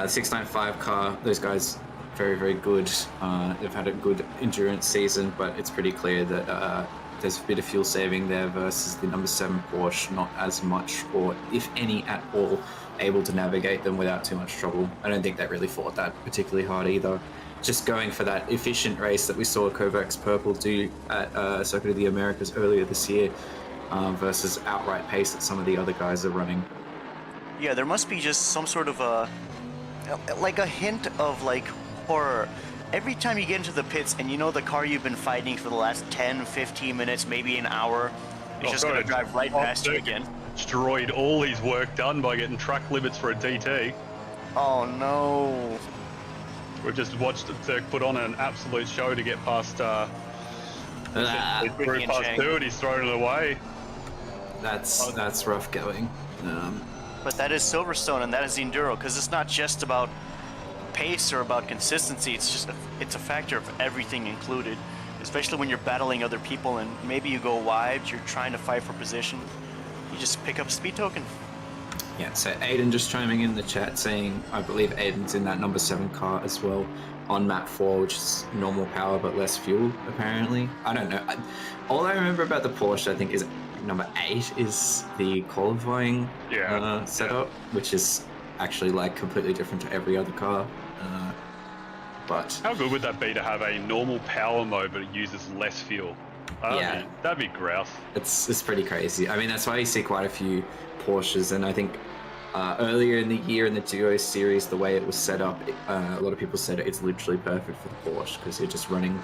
695 car, those guys. Very, very good. They've had a good endurance season, but it's pretty clear that there's a bit of fuel saving there versus the number 7 Porsche, not as much, or if any at all, able to navigate them without too much trouble. I don't think they really fought that particularly hard either. Just going for that efficient race that we saw Kovacs Purple do at Circuit of the Americas earlier this year versus outright pace that some of the other guys are running. Yeah, there must be just some sort of a hint of horror. Every time you get into the pits and you know the car you've been fighting for the last 10, 15 minutes, maybe an hour, is just going to drive right past you again. Destroyed all his work done by getting track limits for a DT. Oh no. We've just watched Turk put on an absolute show to get past through past 2 and he's thrown it away. That's rough going. But that is Silverstone, and that is the Enduro, because it's not just about pace or about consistency. It's a factor of everything included, especially when you're battling other people and maybe you go wide, you're trying to fight for position, you just pick up a speed token. Yeah, so Aiden just chiming in the chat saying, I believe Aiden's in that number 7 car as well on map 4, which is normal power but less fuel, apparently. I don't know. All I remember about the Porsche, I think, is number 8 is the qualifying setup, which is actually like completely different to every other car. But how good would that be to have a normal power mode but it uses less fuel? That'd be grouse. It's pretty crazy. I mean, that's why you see quite a few Porsches, and I think earlier in the year in the Duo series, the way it was set up, a lot of people said it's literally perfect for the Porsche because you're just running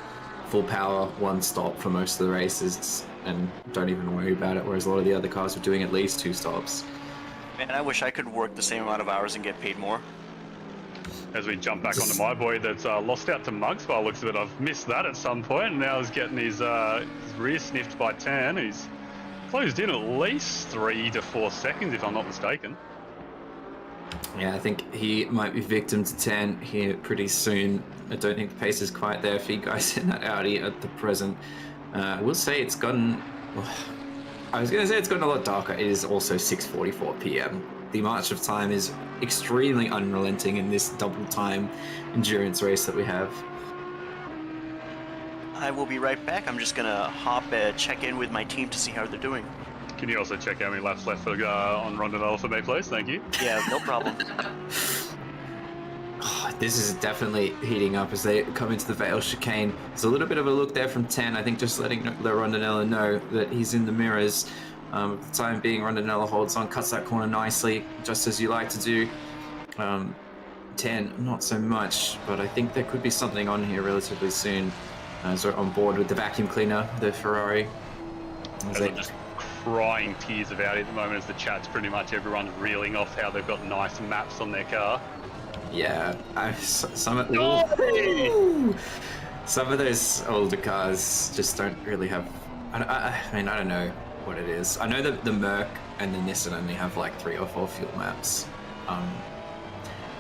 full power, one stop for most of the races and don't even worry about it, whereas a lot of the other cars were doing at least 2 stops. Man, I wish I could work the same amount of hours and get paid more. As we jump back onto my boy that's lost out to Mugs by the looks of it. I've missed that at some point, and now he's getting his rear sniffed by Tan. He's closed in at least 3 to 4 seconds, if I'm not mistaken. Yeah, I think he might be victim to Tan here pretty soon. I don't think the pace is quite there for you guys in that Audi at the present. I will say it's gotten... I was going to say it's gotten a lot darker. It is also 6:44 p.m. The march of time is extremely unrelenting in this double time endurance race that we have. I will be right back. I'm just gonna hop check in with my team to see how they're doing. Can you also check how many laps left on Rondinella for me, please? Thank you. Yeah, no problem. This is definitely heating up as they come into the Vale chicane. There's a little bit of a look there from 10. I think just letting the Rondinella know that he's in the mirrors. For the time being, Rondinella holds on, cuts that corner nicely, just as you like to do. 10, not so much, but I think there could be something on here relatively soon. As we're on board with the vacuum cleaner, the Ferrari. As I'm just crying tears of Audi at the moment as the chat's pretty much everyone's reeling off how they've got nice maps on their car. Yeah, some of those older cars just don't really have... I mean, I don't know what it is. I know that the Merc and the Nissan only have like 3 or 4 fuel maps.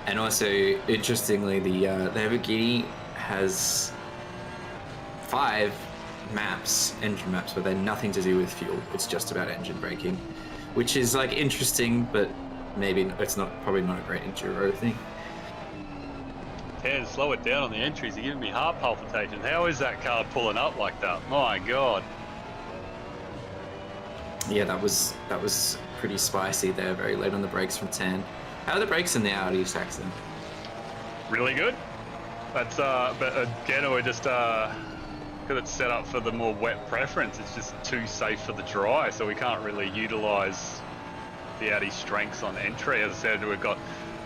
And also, interestingly, the Lamborghini has 5 maps, engine maps, but they're nothing to do with fuel. It's just about engine braking, which is like interesting, but maybe it's probably not a great enduro thing. Tan, slow it down on the entries. You're giving me heart palpitations. How is that car pulling up like that? My God. Yeah, that was pretty spicy there, very late on the brakes from Tan. How are the brakes in the Audi, Saxon? Really good. That's but again, we're just because it's set up for the more wet preference, it's just too safe for the dry, so we can't really utilize the Audi strengths on entry. As I said, we've got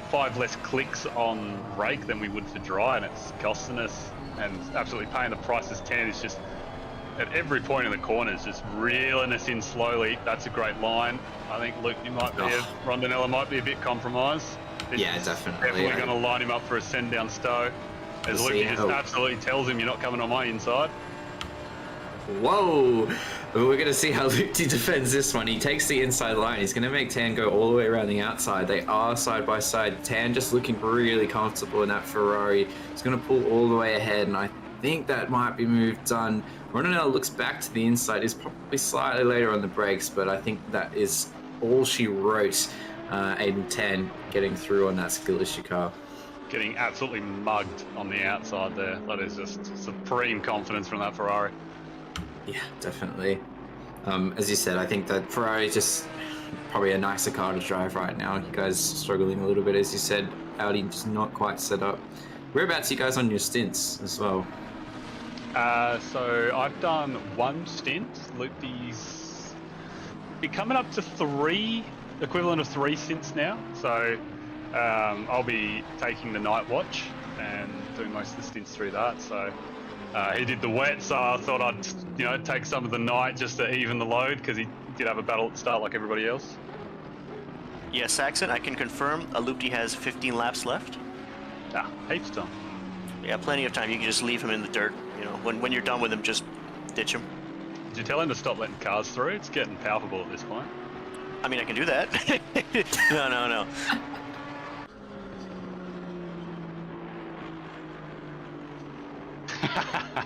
5 less clicks on rake than we would for dry, and it's costing us and absolutely paying the price. As 10 is just at every point in the corners, just reeling us in slowly. That's a great line. I think Luke, Rondinella might be a bit compromised. Yeah, definitely. Definitely going to line him up for a send down stow. As Luke just absolutely tells him, you're not coming on my inside. Whoa! We're going to see how Luke defends this one. He takes the inside line. He's going to make Tan go all the way around the outside. They are side by side. Tan just looking really comfortable in that Ferrari. He's going to pull all the way ahead, and I think that might be move done. Rondinella looks back to the inside. He's probably slightly later on the brakes, but I think that is all she wrote. 8 and 10 getting through on that skill issue car. Getting absolutely mugged on the outside there. That is just supreme confidence from that Ferrari. Yeah, definitely. As you said, I think that Ferrari is just probably a nicer car to drive right now. You guys struggling a little bit, as you said. Audi just not quite set up. Whereabouts are you guys on your stints as well? So I've done 1 stint. Luke's be coming up to 3, equivalent of 3 stints now. So I'll be taking the night watch and doing most of the stints through that. So he did the wet, so I thought I'd take some of the night just to even the load, because he did have a battle at the start like everybody else. Yeah, Saxon, I can confirm Alupti has 15 laps left. Heaps of time. Yeah, plenty of time. You can just leave him in the dirt. You know, when you're done with him, just ditch him. Did you tell him to stop letting cars through? It's getting palpable at this point. I mean, I can do that. No.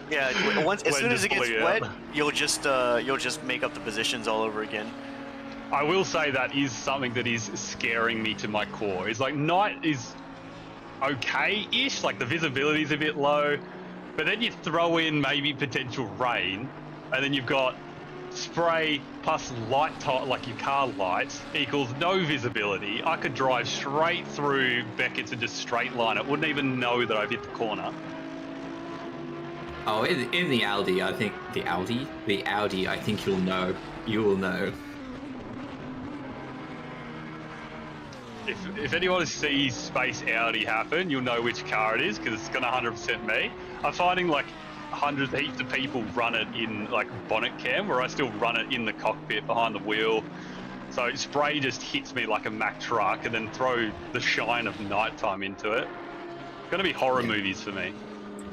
Yeah, as soon as it gets wet, you'll just make up the positions all over again. I will say that is something that is scaring me to my core. Is like night is okay-ish, like the visibility's a bit low, but then you throw in maybe potential rain, and then you've got spray plus like your car lights equals no visibility. I could drive straight through Beckett's and just straight line. It wouldn't even know that I've hit the corner. Oh, in the Audi, I think the Audi, I think you'll know. You will know. If anyone sees Space Audi happen, you'll know which car it is because it's gonna 100% me. I'm finding like heaps of people run it in like bonnet cam, where I still run it in the cockpit behind the wheel. So spray just hits me like a Mack truck, and then throw the shine of nighttime into it. It's gonna be horror movies for me.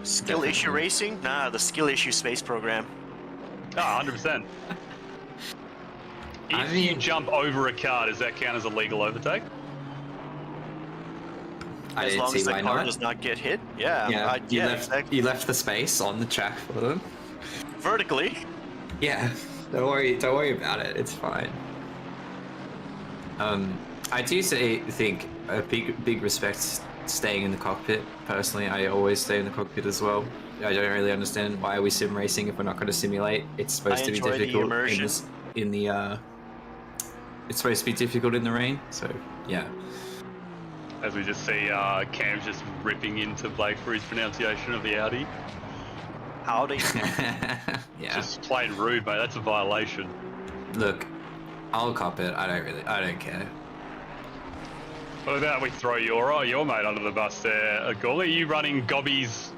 Skill issue racing? Nah, the skill issue space program. Ah, 100%. If you jump over a car, does that count as a legal overtake? As long as the car does not get hit? Yeah. You left the space on the track for them. Vertically. Yeah, don't worry about it. It's fine. I do think a big respect staying in the cockpit. Personally, I always stay in the cockpit as well. I don't really understand why are we sim racing if we're not going to simulate. It's supposed to be difficult it's supposed to be difficult in the rain. So yeah. As we just see, Cam's just ripping into Blake for his pronunciation of the Audi. Audi. Yeah. Just plain rude, mate. That's a violation. Look, I'll cop it. I don't care. What about we throw your mate under the bus there, Agul? Are you running Gobby's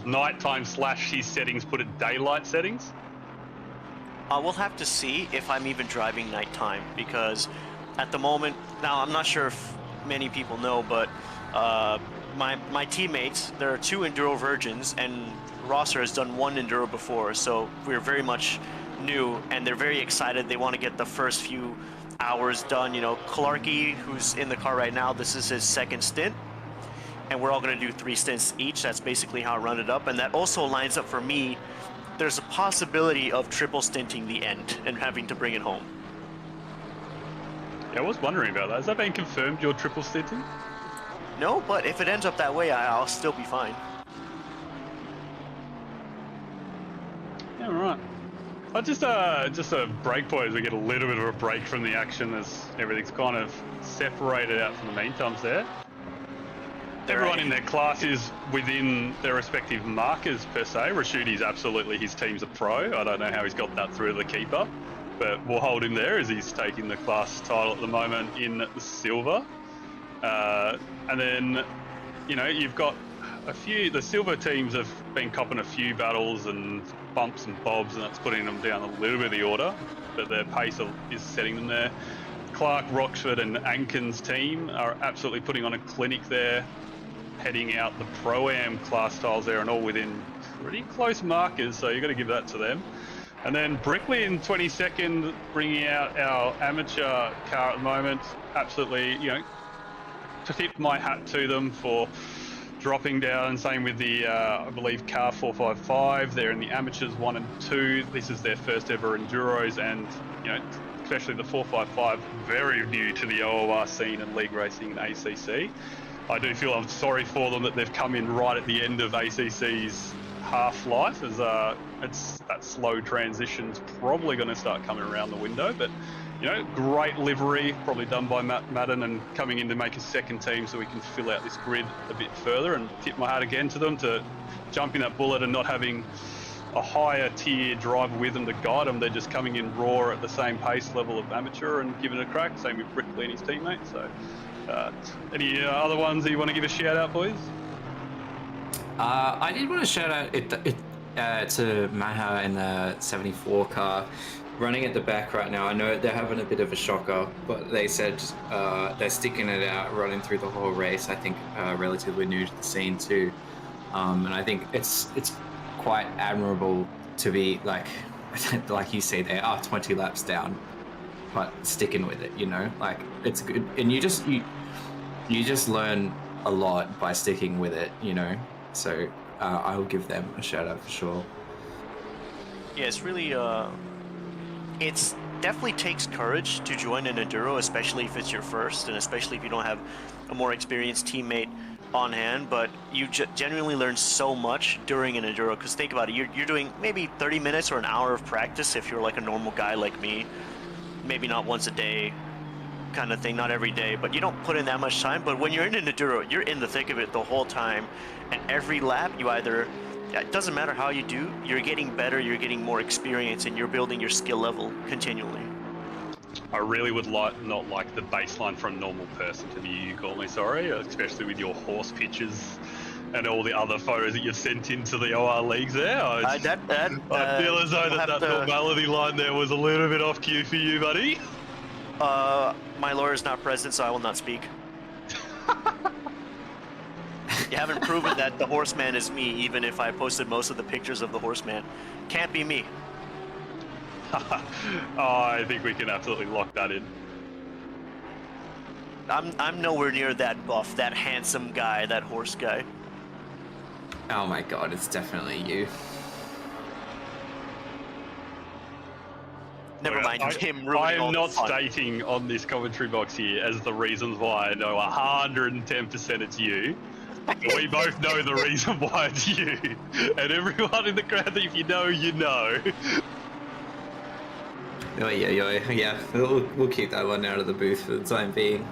nighttime / his settings put at daylight settings? We'll have to see if I'm even driving nighttime, because at the moment, now I'm not sure if many people know, but my teammates, there are 2 Enduro virgins, and Rosser has done 1 Enduro before, so we're very much new, and they're very excited. They want to get the first few hours done. You know, Clarky, who's in the car right now, this is his 2nd stint, and we're all going to do 3 stints each. That's basically how I run it up, and that also lines up for me. There's a possibility of triple stinting the end and having to bring it home. Yeah, I was wondering about that. Has that been confirmed, your triple stinting? No, but if it ends up that way, I'll still be fine. Yeah, right. Just a break point as we get a little bit of a break from the action as everything's kind of separated out from the meantime there. Everyone in their class is within their respective markers per se. Rashudi's absolutely, his team's a pro. I don't know how he's got that through the keeper, but we'll hold him there as he's taking the class title at the moment in silver. And then, you know, you've got the silver teams have been copping a few battles and bumps and bobs, and that's putting them down a little bit of the order, but their pace is setting them there. Clark, Rochford and Ankin's team are absolutely putting on a clinic there, heading out the Pro-Am class styles there, and all within pretty close markers, so you've got to give that to them. And then Brickley in 22nd, bringing out our amateur car at the moment. Absolutely, you know, to tip my hat to them for dropping down, and same with the, I believe, car 455. They're in the amateurs 1 and 2. This is their first ever Enduros, and, you know, especially the 455, very new to the OOR scene and league racing in ACC. I do feel I'm sorry for them that they've come in right at the end of ACC's half-life, as it's that slow transition's probably going to start coming around the window. But, you know, great livery, probably done by Matt Madden, and coming in to make a second team so we can fill out this grid a bit further, and tip my hat again to them to jump in that bullet and not having a higher tier driver with them to guide them. They're just coming in raw at the same pace level of amateur and giving it a crack. Same with Brickley and his teammates. So, any other ones that you want to give a shout out, boys? I did want to shout out to Maha in the 74 car, running at the back right now. I know they're having a bit of a shocker, but they said they're sticking it out, running through the whole race. I think relatively new to the scene too, and I think it's quite admirable to be like you say, they are 20 laps down, but sticking with it. You know, like it's good, and you just learn a lot by sticking with it. You know, so I will give them a shout out for sure. Yeah, it's really it's definitely takes courage to join an enduro, especially if it's your first, and especially if you don't have a more experienced teammate on hand. But you genuinely learn so much during an enduro, because think about it, you're doing maybe 30 minutes or an hour of practice if you're like a normal guy like me, maybe not once a day kind of thing, not every day, but you don't put in that much time. But when you're in an enduro, you're in the thick of it the whole time, and every lap you either, it doesn't matter how you do, you're getting better, you're getting more experience, and you're building your skill level continually. I really would not like the baseline for a normal person to be unicornly sorry, especially with your horse pictures and all the other photos that you've sent into the OR leagues there. I feel as though that normality line there was a little bit off cue for you, buddy. My lawyer's not present, so I will not speak. You haven't proven that the horseman is me, even if I posted most of the pictures of the horseman. Can't be me. I think we can absolutely lock that in. I'm nowhere near that buff, that handsome guy, that horse guy. Oh my god, it's definitely you. Never mind, him ruining I am all not the fun. stating on this commentary box here as the reasons why. I know 110% it's you. But we both know the reason why it's you. And everyone in the crowd, that if you know, you know. Oh yeah. We'll keep that one out of the booth for the time being.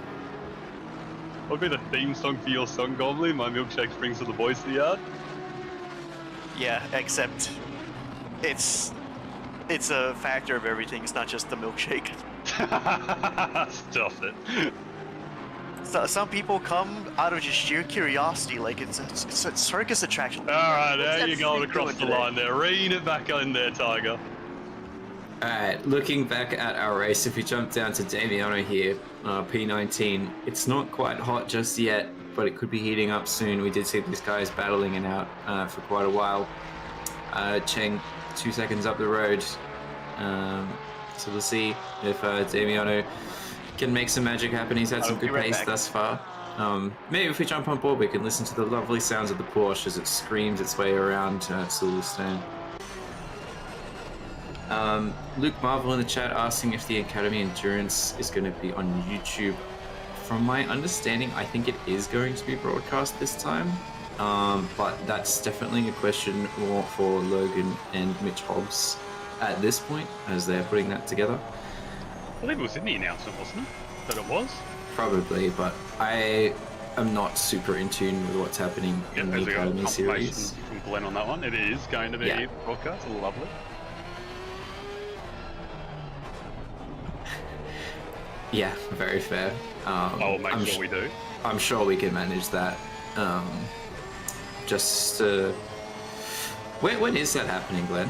What would be the theme song for your song, Goblin? My milkshake brings the boys to the yard. Yeah, except it's a factor of everything. It's not just the milkshake. Stuff it. So, some people come out of just sheer curiosity, like it's a circus attraction. All right, there you go across the line there. Rein it back in there, Tiger. Alright, looking back at our race, if we jump down to Damiano here, P19, it's not quite hot just yet, but it could be heating up soon. We did see these guys battling it out for quite a while. Cheng, 2 seconds up the road. So we'll see if Damiano can make some magic happen. He's had some good pace thus far. Maybe if we jump on board, we can listen to the lovely sounds of the Porsche as it screams its way around Silverstone. Luke Marvel in the chat asking if the Academy Endurance is going to be on YouTube. From my understanding, I think it is going to be broadcast this time, but that's definitely a question more for Logan and Mitch Hobbs at this point, as they're putting that together. I believe it was in the announcement, wasn't it? That it was? Probably, but I am not super in tune with what's happening in the Academy series. From Glenn on that one. It is going to be broadcast. Lovely. Yeah, very fair. I'll make sure we do. I'm sure we can manage that. When is that happening, Glenn?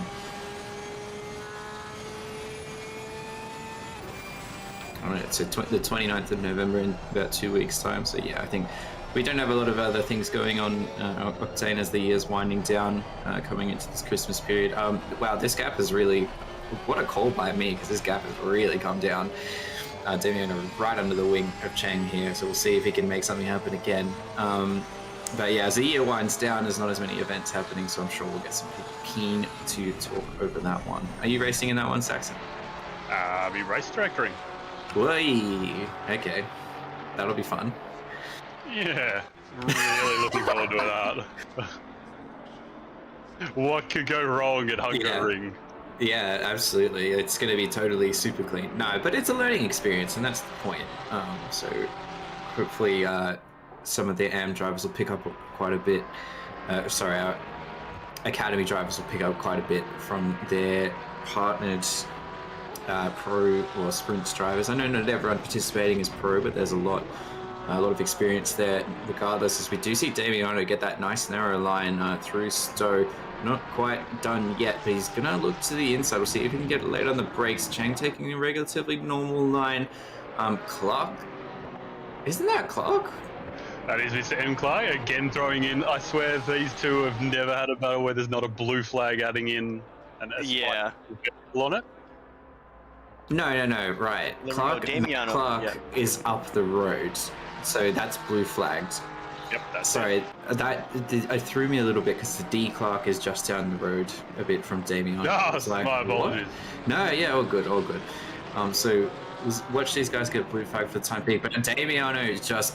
I don't know, it's the 29th of November in about 2 weeks' time. So yeah, I think we don't have a lot of other things going on Octane as the year's winding down, coming into this Christmas period. Wow, this gap is really, what a call by me, because this gap has really come down. Damiano right under the wing of Cheng here, so we'll see if he can make something happen again. But yeah, as the year winds down, there's not as many events happening, so I'm sure we'll get some people keen to talk over that one. Are you racing in that one, Saxon? I'll be race directoring. Whey! Okay, that'll be fun. Yeah, really looking forward to that. What could go wrong at Hungaroring? Yeah, absolutely. It's going to be totally super clean. No, but it's a learning experience, and that's the point. So hopefully some of the AM drivers will pick up quite a bit. Our Academy drivers will pick up quite a bit from their partnered pro or sprint drivers. I know not everyone participating is pro, but there's a lot of experience there regardless, as we do see Damiano get that nice narrow line through Stowe. Not quite done yet, but he's gonna look to the inside. We'll see if he can get it late on the brakes. Cheng taking a relatively normal line. Clark, isn't that Clark? That is Mr. M. Clark, again throwing in. I swear these two have never had a battle where there's not a blue flag adding in an on it. No, right. Clark is up the road, so that's blue flagged. Yep, that's Sorry, I threw me a little bit because the D Clark is just down the road a bit from Damiano. Oh, It's like, my what? apologies. No, yeah, all good, all good. So watch these guys get blue flag for the time being. But Damiano is just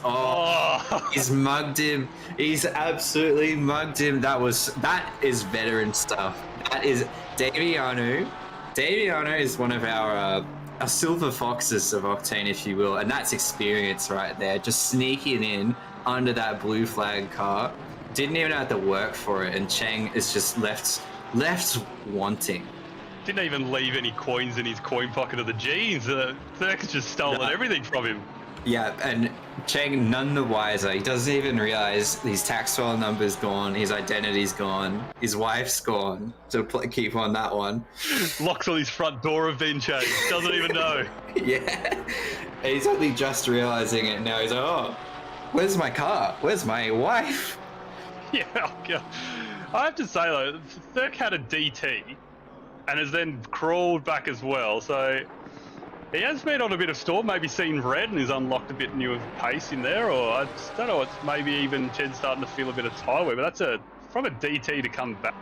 he's mugged him. He's absolutely mugged him. That is veteran stuff. That is Damiano. Damiano is one of our silver foxes of Octane, if you will, and that's experience right there. Just sneaking in under that blue flag car, didn't even have to work for it, and Cheng is just left wanting. Didn't even leave any coins in his coin pocket of the jeans. Thurk's just stolen everything from him. Yeah, and Cheng none the wiser. He doesn't even realize his tax file number's gone, his identity's gone, his wife's gone. So keep on that one. Locks on his front door have been changed. Doesn't even know. Yeah, and he's only just realizing it now. He's like, oh, where's my car? Where's my wife? Yeah, God. I have to say though, Thurk had a DT and has then crawled back as well. So he has been on a bit of storm, maybe seen red and has unlocked a bit new of pace in there, or I just don't know, it's maybe even Ched's starting to feel a bit of tidal wave, but from a DT to come back,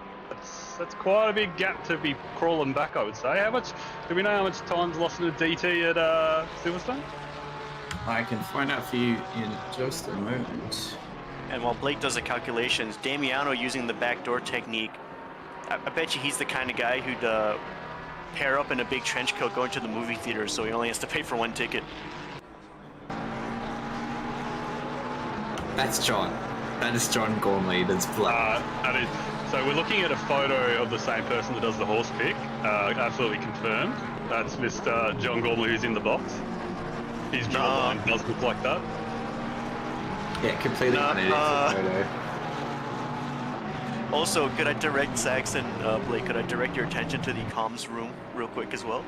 that's quite a big gap to be crawling back, I would say. Do we know how much time's lost in a DT at Silverstone? I can find out for you in just a moment. And while Blake does the calculations, Damiano using the backdoor technique, I bet you he's the kind of guy who'd pair up in a big trench coat going to the movie theater, so he only has to pay for one ticket. That's John. That is John Gormley. That's black. So we're looking at a photo of the same person that does the horse pick. Absolutely confirmed. That's Mr. John Gormley who's in the box. His jawline does look like that. Yeah, completely unedited photo. Also, could I direct Saxon, Blake, could I direct your attention to the comms room real quick as well?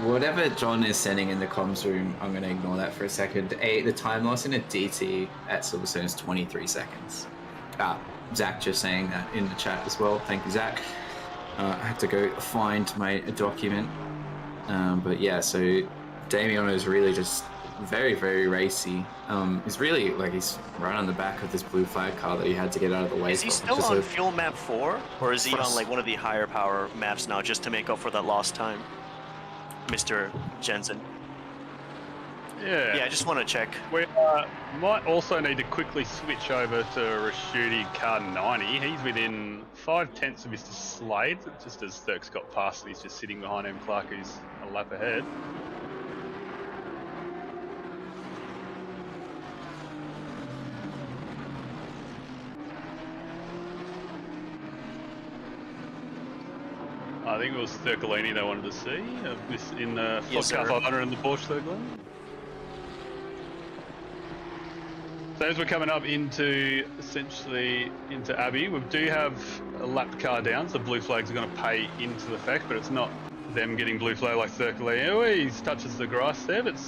Whatever John is sending in the comms room, I'm going to ignore that for a second. The time loss in a DT at Silverstone is 23 seconds. Zach just saying that in the chat as well. Thank you, Zach. I had to go find my document. But yeah, so Damiano is really just very, very racy. He's really he's right on the back of this blue flag car that he had to get out of the way. Is he still on fuel map 4, or is he on one of the higher power maps now just to make up for that lost time, Mr. Jensen? Yeah. Yeah, I just want to check. We might also need to quickly switch over to Rashudi car 90. He's within 5/10 of Mr. Slade, just as Thurk's got past. He's just sitting behind him. Clark, who's a lap ahead. I think it was Thurkolini they wanted to see in the Car 500 and the Porsche Thurkolini. So as we're coming up into Abbey, we do have a lapped car down, so blue flags are going to pay into the fact, but it's not them getting blue flag like Thurkolini. Oh, he touches the grass there, but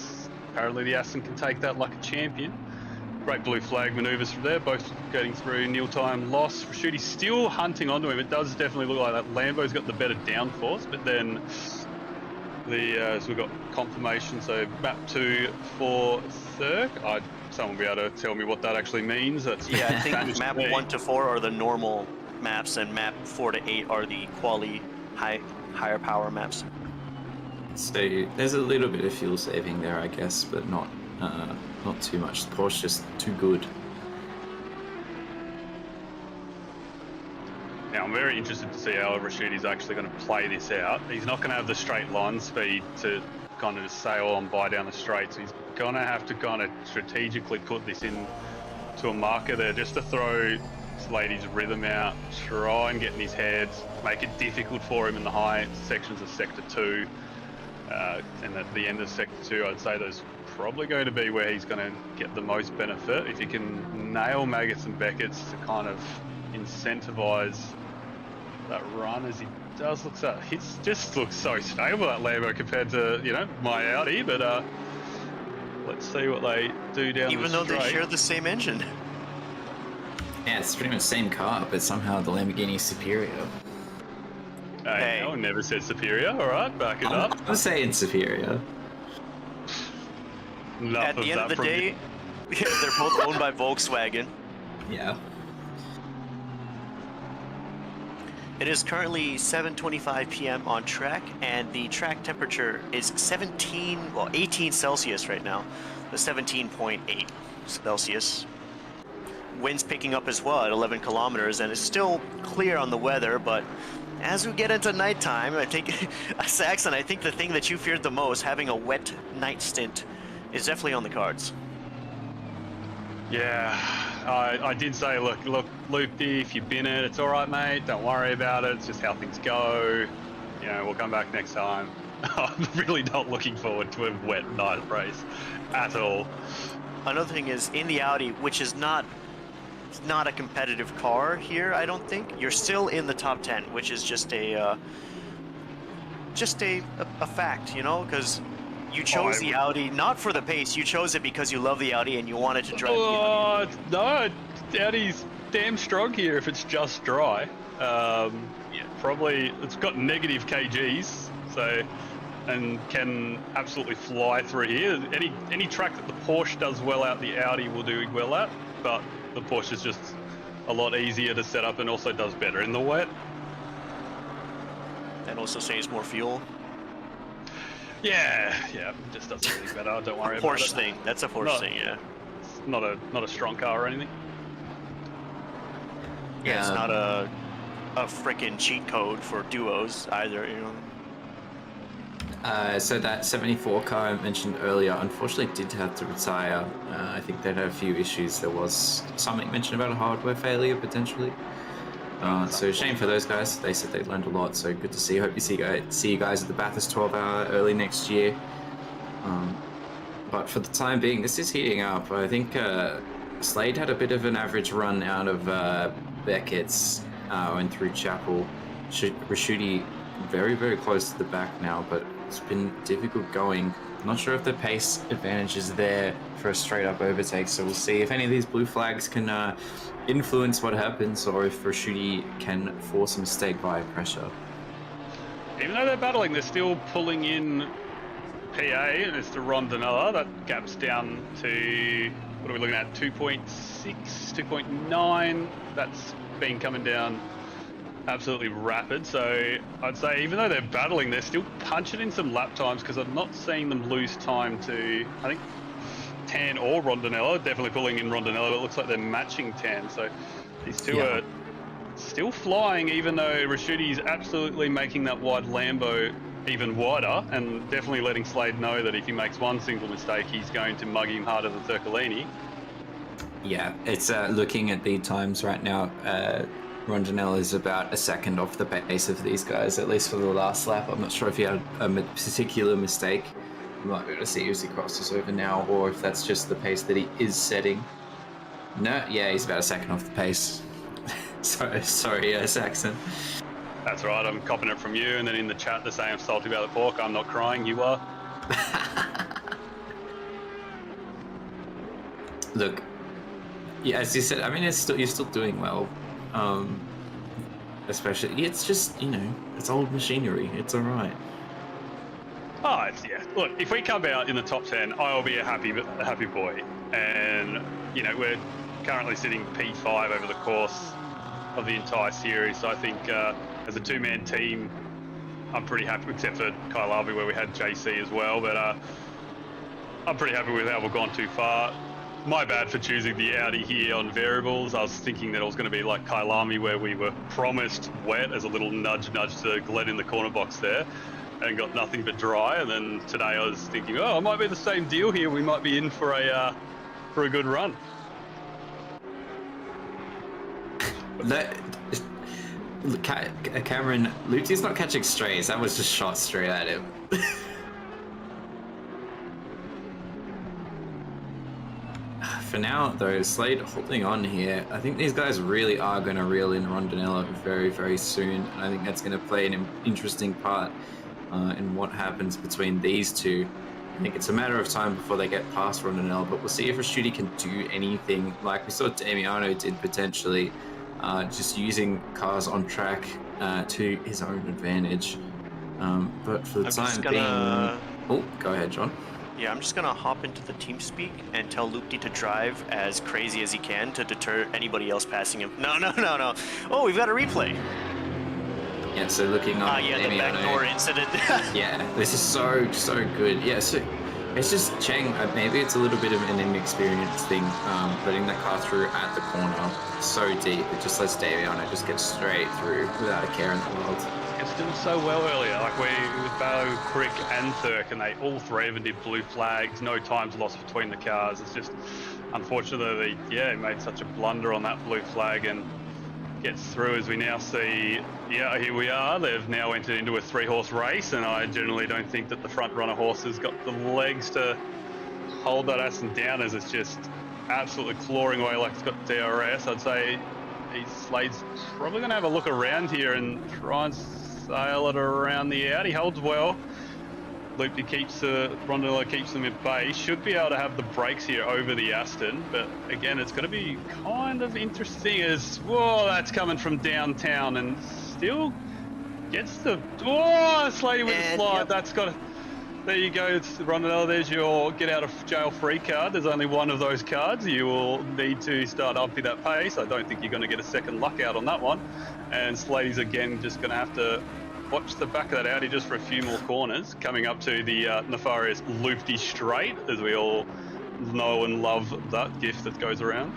apparently the Aston can take that like a champion. Great blue flag manoeuvres from there, both getting through nil time loss. Rashudi's still hunting onto him. It does definitely look like that Lambo's got the better downforce, but then so we've got confirmation. So map 2 for Thurk. Someone will be able to tell me what that actually means. That's I think map 1 to 4 are the normal maps, and map 4 to 8 are the quali higher power maps. So there's a little bit of fuel saving there, I guess, but not too much. The Porsche's just too good. Now I'm very interested to see how Rashudi's actually going to play this out. He's not going to have the straight line speed to kind of just sail and buy down the straights. He's going to have to kind of strategically put this in to a marker there just to throw Slady's rhythm out, try and get in his head, make it difficult for him in the high sections of Sector 2. And at the end of Sector 2, I'd say there's probably going to be where he's going to get the most benefit. If he can nail Maggots and Beckett's to kind of incentivize that run, as he does look so, it just looks so stable, that Lambo, compared to, my Audi, but let's see what they do down the straight. Even though they share the same engine. Yeah, it's pretty much the same car, but somehow the Lamborghini is superior. Hey, no one never said superior, alright, back it up. I'm saying superior. At the end of the day, They're both owned by Volkswagen. Yeah. It is currently 7:25 p.m. on track, and the track temperature is 18 Celsius right now. The 17.8 Celsius. Wind's picking up as well at 11 kilometers, and it's still clear on the weather, but as we get into nighttime, I think, Saxon, I think the thing that you feared the most, having a wet night stint, is definitely on the cards. Yeah, I did say, look, Loopy, if you've been it, it's all right, mate. Don't worry about it. It's just how things go. You know, we'll come back next time. I'm really not looking forward to a wet night race at all. Another thing is, in the Audi, which is not a competitive car here, I don't think, you're still in the top 10, which is just a fact, you know, because you chose the Audi not for the pace. You chose it because you love the Audi and you wanted to drive the Audi. No, Audi's damn strong here if it's just dry. Probably it's got negative kgs, so, and can absolutely fly through here. Any track that the Porsche does well at, the Audi will do well at, but the Porsche is just a lot easier to set up and also does better in the wet. And also saves more fuel. Yeah, it just does everything better. Don't worry about it. Porsche thing. That's a Porsche thing, yeah. It's not a strong car or anything. Yeah, it's not a frickin' cheat code for duos either, you know. So that 74 car I mentioned earlier, unfortunately did have to retire. I think they had a few issues. There was something mentioned about a hardware failure potentially. So shame for those guys. They said they learned a lot, so good to see. Hope you see you guys at the Bathurst 12-hour early next year. But for the time being, this is heating up. I think Slade had a bit of an average run out of Beckett's and through Chapel. Rashuti very, very close to the back now, but it's been difficult going. I'm not sure if the pace advantage is there for a straight-up overtake, so we'll see if any of these blue flags can influence what happens, or if Rashuti can force a mistake via pressure. Even though they're battling, they're still pulling in PA, and it's to Rondinella. That gap's down to, what are we looking at, 2.6, 2.9. That's been coming down absolutely rapid. So I'd say even though they're battling, they're still punching in some lap times, because I'm not seeing them lose time to, I think, Tan or Rondinella. Definitely pulling in Rondinella, but it looks like they're matching Tan. So these two are still flying, even though Rashuti's absolutely making that wide Lambo even wider, and definitely letting Slade know that if he makes one single mistake, he's going to mug him harder than Turcolini. Yeah, it's looking at the times right now. Rondinella is about a second off the pace of these guys, at least for the last lap. I'm not sure if he had a particular mistake. You might be able to see as he crosses over now, or if that's just the pace that he is setting. No, yeah, he's about a second off the pace. sorry, Saxon. That's right, I'm copping it from you, and then in the chat they're saying I'm salty about the pork. I'm not crying, you are. Look, yeah, as you said, I mean, you're still doing well. Especially, it's just, you know, it's old machinery. It's all right. Oh, yeah. Look, if we come out in the top 10, I'll be a happy boy. And, you know, we're currently sitting P5 over the course of the entire series. So I think as a two-man team, I'm pretty happy, except for Kailavi, where we had JC as well. But I'm pretty happy with how we've gone too far. My bad for choosing the Audi here on variables. I was thinking that it was going to be like Kailami, where we were promised wet as a little nudge to Glenn in the corner box there, and got nothing but dry. And then today I was thinking, oh, it might be the same deal here. We might be in for a good run. Cameron, Luti's not catching strays. That was just shot straight at him. For now, though, Slade holding on here. I think these guys really are going to reel in Rondinella very, very soon. And I think that's going to play an interesting part in what happens between these two. I think it's a matter of time before they get past Rondinella, but we'll see if Rashuti can do anything like we saw Damiano did potentially, just using cars on track to his own advantage. But for the time being... Oh, go ahead, John. Yeah, I'm just gonna hop into the TeamSpeak and tell Loopty to drive as crazy as he can to deter anybody else passing him. No. Oh, we've got a replay. Yeah, so looking up. Yeah, the backdoor incident. Yeah, this is so good. Yeah, so it's just Cheng. Maybe it's a little bit of an inexperience thing, letting that car through at the corner so deep. It just lets Daviano just get straight through without a care in the world. It's doing so well earlier, like with Bo, Crick and Thurk, and they all three of them did blue flags, no times lost between the cars. It's just, unfortunately, he made such a blunder on that blue flag and gets through, as we now see. Yeah, here we are. They've now entered into a 3-horse race, and I generally don't think that the front runner horse has got the legs to hold that Aston down, as it's just absolutely clawing away like it's got DRS. I'd say Slade's probably going to have a look around here and try and sail it around the Audi. Holds well. Loopy keeps Rondinello keeps them at bay. Should be able to have the brakes here over the Aston, but again, it's going to be kind of interesting as, whoa, that's coming from downtown and still gets the, whoa, Slady with the slide. Yep. That's got to, there you go, it's Rondinello. There's your get out of jail free card. There's only one of those cards. You will need to start upping that pace. I don't think you're going to get a second luck out on that one. And Slady's again just going to have to watch the back of that Audi just for a few more corners, coming up to the nefarious Loopty straight, as we all know and love that gift that goes around.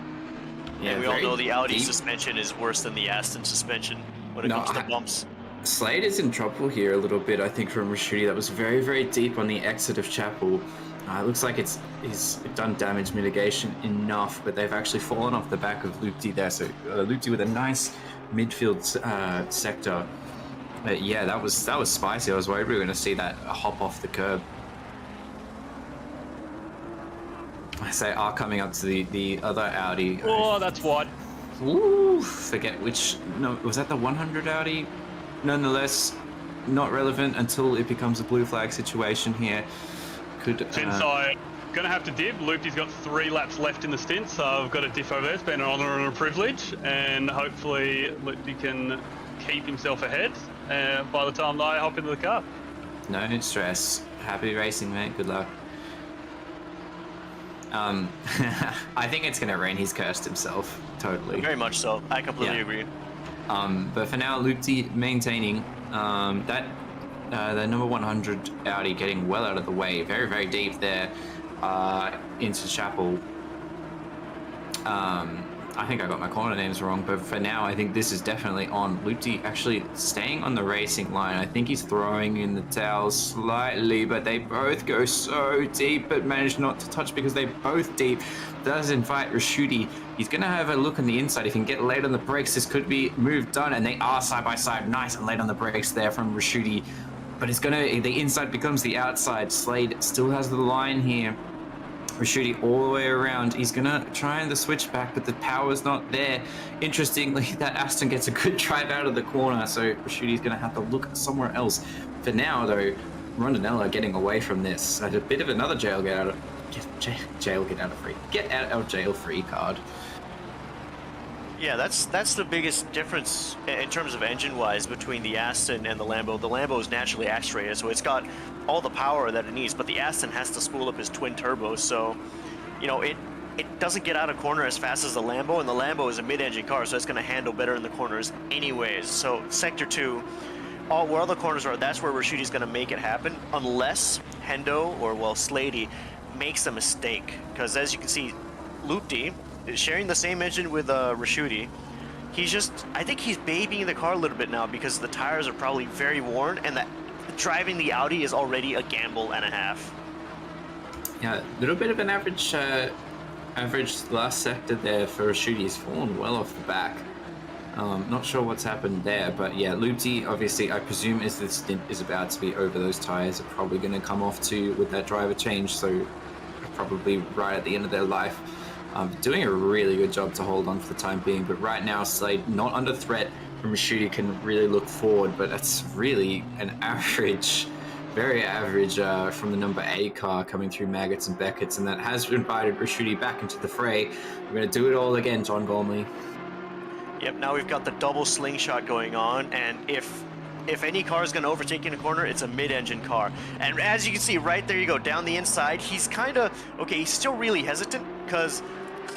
Yeah, and we all know the Audi suspension is worse than the Aston suspension when it comes to bumps. Slade is in trouble here a little bit, I think, from Rashidi. That was very, very deep on the exit of Chapel. It looks like he's done damage mitigation enough, but they've actually fallen off the back of Loopty there. So Loopty with a nice midfield sector. Yeah, that was spicy. I was worried we were going to see that hop off the curb. I say coming up to the other Audi. Oh, that's wide. Ooh, forget which. No, was that the 100 Audi? Nonetheless, not relevant until it becomes a blue flag situation here. Inside. Gonna have to dip. Loopty's got 3 laps left in the stint, so I've got a diff over there. It's been an honour and a privilege, and hopefully Loopty can keep himself ahead by the time I hop into the car. No stress. Happy racing, mate. Good luck. I think it's going to rain. He's cursed himself. Totally. Very much so. I completely agree. But for now, Loopty maintaining that the number 100 Audi getting well out of the way. Very, very deep there into Chapel. I think I got my corner names wrong, but for now, I think this is definitely on. Loopty actually staying on the racing line. I think he's throwing in the towel slightly, but they both go so deep, but manage not to touch because they're both deep. Does invite Rashidi. He's going to have a look on the inside. If he can get late on the brakes, this could be move done, and they are side by side. Nice and late on the brakes there from Rashidi. But it's going to, the inside becomes the outside. Slade still has the line here. Rashidi all the way around. He's gonna try and the switch back, but the power's not there. Interestingly, that Aston gets a good drive out of the corner, so Rashidi's gonna have to look somewhere else. For now, though, Rondinello getting away from this. A bit of another get out of jail free card. Yeah, that's the biggest difference in terms of engine-wise between the Aston and the Lambo. The Lambo is naturally aspirated, so it's got all the power that it needs, but the Aston has to spool up his twin turbos, so, you know, it doesn't get out of corner as fast as the Lambo, and the Lambo is a mid-engine car, so it's going to handle better in the corners anyways. So Sector 2, where all the corners are, that's where Rashidi's going to make it happen, unless Hendo or, well, Slady makes a mistake, because as you can see, Loopty is sharing the same engine with Rashidi. I think he's babying the car a little bit now because the tires are probably very worn, and that driving the Audi is already a gamble and a half. Yeah, a little bit of an average last sector there for Rashidi. He's fallen well off the back. Not sure what's happened there, but yeah, Loopty, obviously, I presume as the stint is about to be over, those tires are probably going to come off too with that driver change, so probably right at the end of their life. Doing a really good job to hold on for the time being, but right now Slade not under threat from Rashidi, can really look forward, but that's really an average, very average from the number 8 car coming through Maggots and Beckett's, and that has invited Rashidi back into the fray. We're going to do it all again, John Gormley. Yep, now we've got the double slingshot going on, and if if any car is going to overtake in a corner, it's a mid-engine car. And as you can see, right there you go, down the inside, he's kind of, okay, he's still really hesitant because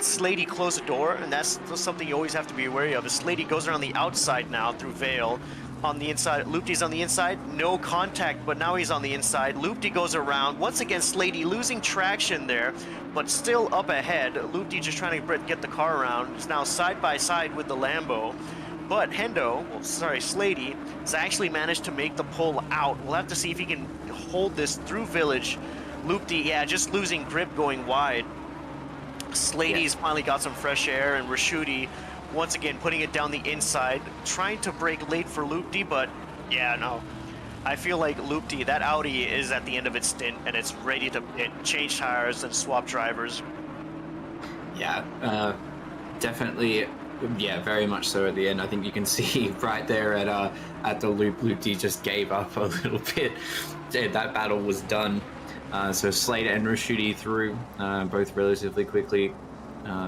Slady closed the door, and that's something you always have to be wary of. Is Slady goes around the outside now through Vale. On the inside, Loopty's on the inside, no contact, but now he's on the inside. Loopty goes around, once again Slady losing traction there, but still up ahead. Loopty just trying to get the car around. He's now side by side with the Lambo. But Slady has actually managed to make the pull out. We'll have to see if he can hold this through Village. Loopty, yeah, just losing grip going wide. Slady's finally got some fresh air, and Rashuti once again putting it down the inside, trying to brake late for Loopty, but yeah, no. I feel like Loopty, that Audi is at the end of its stint, and it's ready to change tires and swap drivers. Yeah, definitely. Yeah, very much so at the end. I think you can see right there at the loop, Loopty just gave up a little bit. Yeah, that battle was done. So Slade and Rashuti through, both relatively quickly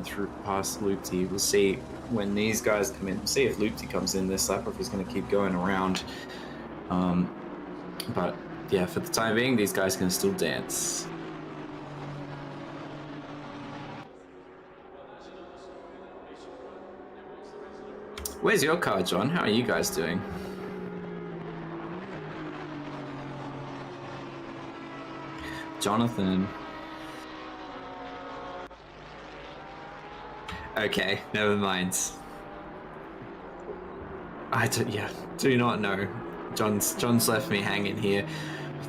through past Loopty. We'll see when these guys come in. We'll see if Loopty comes in this lap or if he's going to keep going around. But yeah, for the time being, these guys can still dance. Where's your car, John? How are you guys doing? Jonathan. Okay, never mind. Do not know. John's left me hanging here.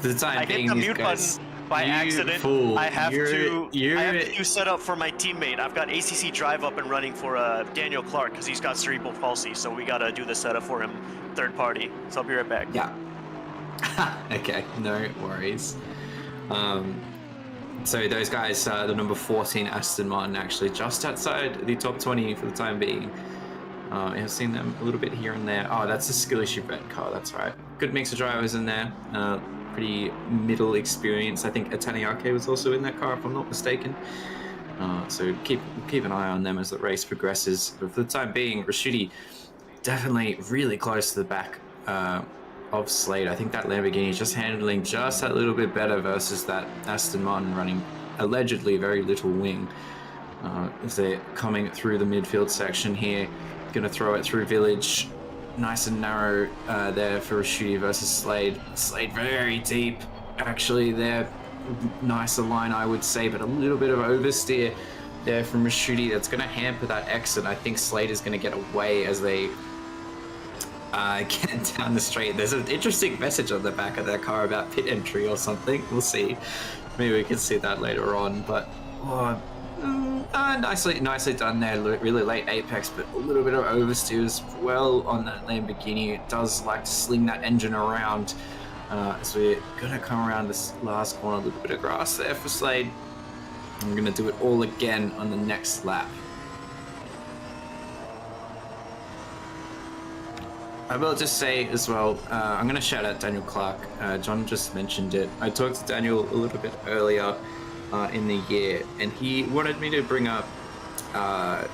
For the time being, hit the these mute guys, button by accident. Fool. I have to do You're setup for my teammate. I've got ACC drive up and running for Daniel Clark because he's got cerebral palsy, so we gotta do the setup for him, third party. So I'll be right back. Yeah. Okay, no worries. So those guys, the number 14 Aston Martin, actually just outside the top 20 for the time being. I've seen them a little bit here and there. Oh, that's a skill issue red car, that's right. Good mix of drivers in there. Pretty middle experience. I think Ataniake was also in that car, if I'm not mistaken. So keep an eye on them as the race progresses. But for the time being, Rashuti definitely really close to the back of Slade. I think that Lamborghini is just handling just that little bit better versus that Aston Martin running allegedly very little wing. As they're coming through the midfield section here, gonna throw it through Village. Nice and narrow there for Rashuti versus Slade. Slade very deep, actually there. Nicer line, I would say, but a little bit of oversteer there from Rashuti. That's gonna hamper that exit. I think Slade is gonna get away as they get down the straight. There's an interesting message on the back of that car about pit entry or something. We'll see. Maybe we can see that later on, but nicely done there. Really late apex, but a little bit of oversteer as well on that Lamborghini. It does like to sling that engine around. So we're gonna come around this last corner. A little bit of grass there for Slade. I'm gonna do it all again on the next lap. I will just say as well, I'm going to shout out Daniel Clark. John just mentioned it. I talked to Daniel a little bit earlier in the year, and he wanted me to bring up, I'm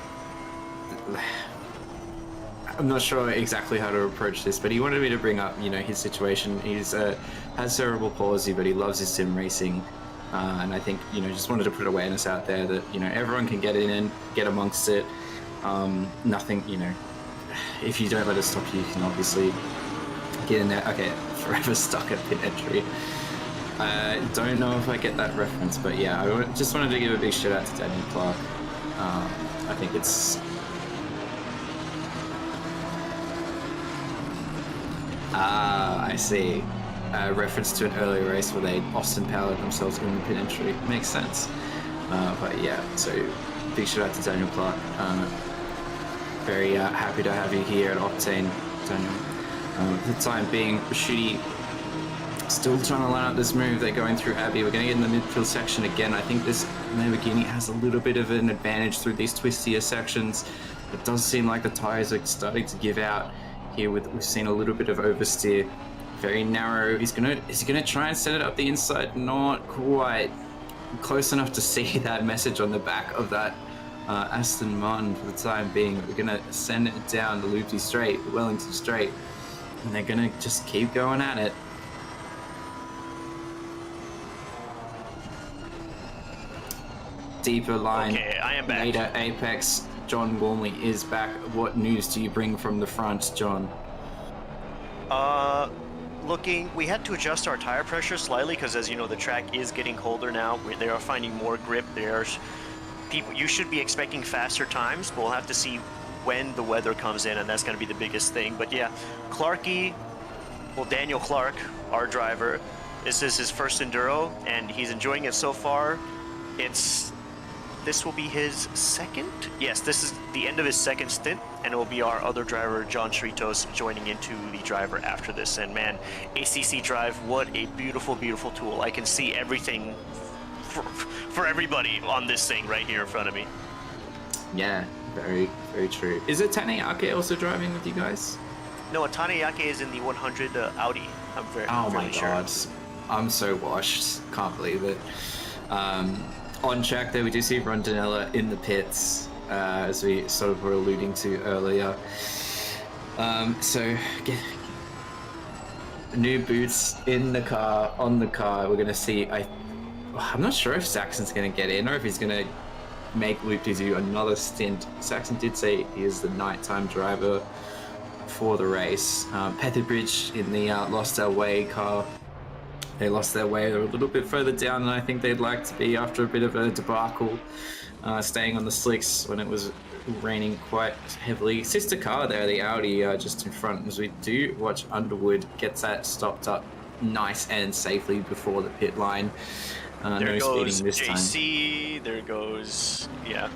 not sure exactly how to approach this, but he wanted me to bring up, his situation. He's has cerebral palsy, but he loves his sim racing. And I think, just wanted to put awareness out there that, everyone can get in and get amongst it. Nothing, if you don't let it stop you, you can obviously get in there. Okay, forever stuck at pit entry. I don't know if I get that reference, but yeah, I just wanted to give a big shout out to Daniel Clark. I think it's... I see. Reference to an earlier race where they Austin powered themselves in the pit entry. Makes sense. But yeah, so big shout out to Daniel Clark. Very happy to have you here at Octane, Daniel. For the time being, Rashuti still trying to line up this move. They're going through Abbey. We're going to get in the midfield section again. I think this Lamborghini has a little bit of an advantage through these twistier sections. It does seem like the tires are starting to give out here. We've seen a little bit of oversteer. Very narrow. Is he gonna try and set it up the inside? Not quite. Close enough to see that message on the back of that Aston Martin for the time being. We're gonna send it down the Loopty straight, the Wellington straight. And they're gonna just keep going at it. Deeper line. Okay, I am back. Later apex. John Gormley is back. What news do you bring from the front, John? We had to adjust our tire pressure slightly because, as you know, the track is getting colder now. They are finding more grip. You should be expecting faster times, but we'll have to see when the weather comes in, and that's going to be the biggest thing. But yeah, Daniel Clark, our driver, this is his first enduro, and he's enjoying it so far. This will be his second? Yes, this is the end of his second stint, and it will be our other driver, John Chritos, joining into the driver after this. And man, ACC Drive, what a beautiful, beautiful tool. I can see everything for everybody on this thing right here in front of me. Yeah, very, very true. Is it Taneyake also driving with you guys? No, Taneyake is in the 100 Audi. I'm Oh fairly my sure. god, I'm so washed. Can't believe it. On track there, we do see Rondinella in the pits, as we sort of were alluding to earlier. So, new boots in the car, on the car. We're gonna see. I'm not sure if Saxon's gonna get in or if he's gonna make Luke to do another stint. Saxon did say he is the nighttime driver for the race. Petherbridge in the Lost Our Way car. They lost their way. They're a little bit further down than I think they'd like to be after a bit of a debacle, staying on the slicks when it was raining quite heavily. Sister car there, the Audi, just in front, as we do watch Underwood gets that stopped up nice and safely before the pit line. There no goes speeding this JC, there goes, yeah.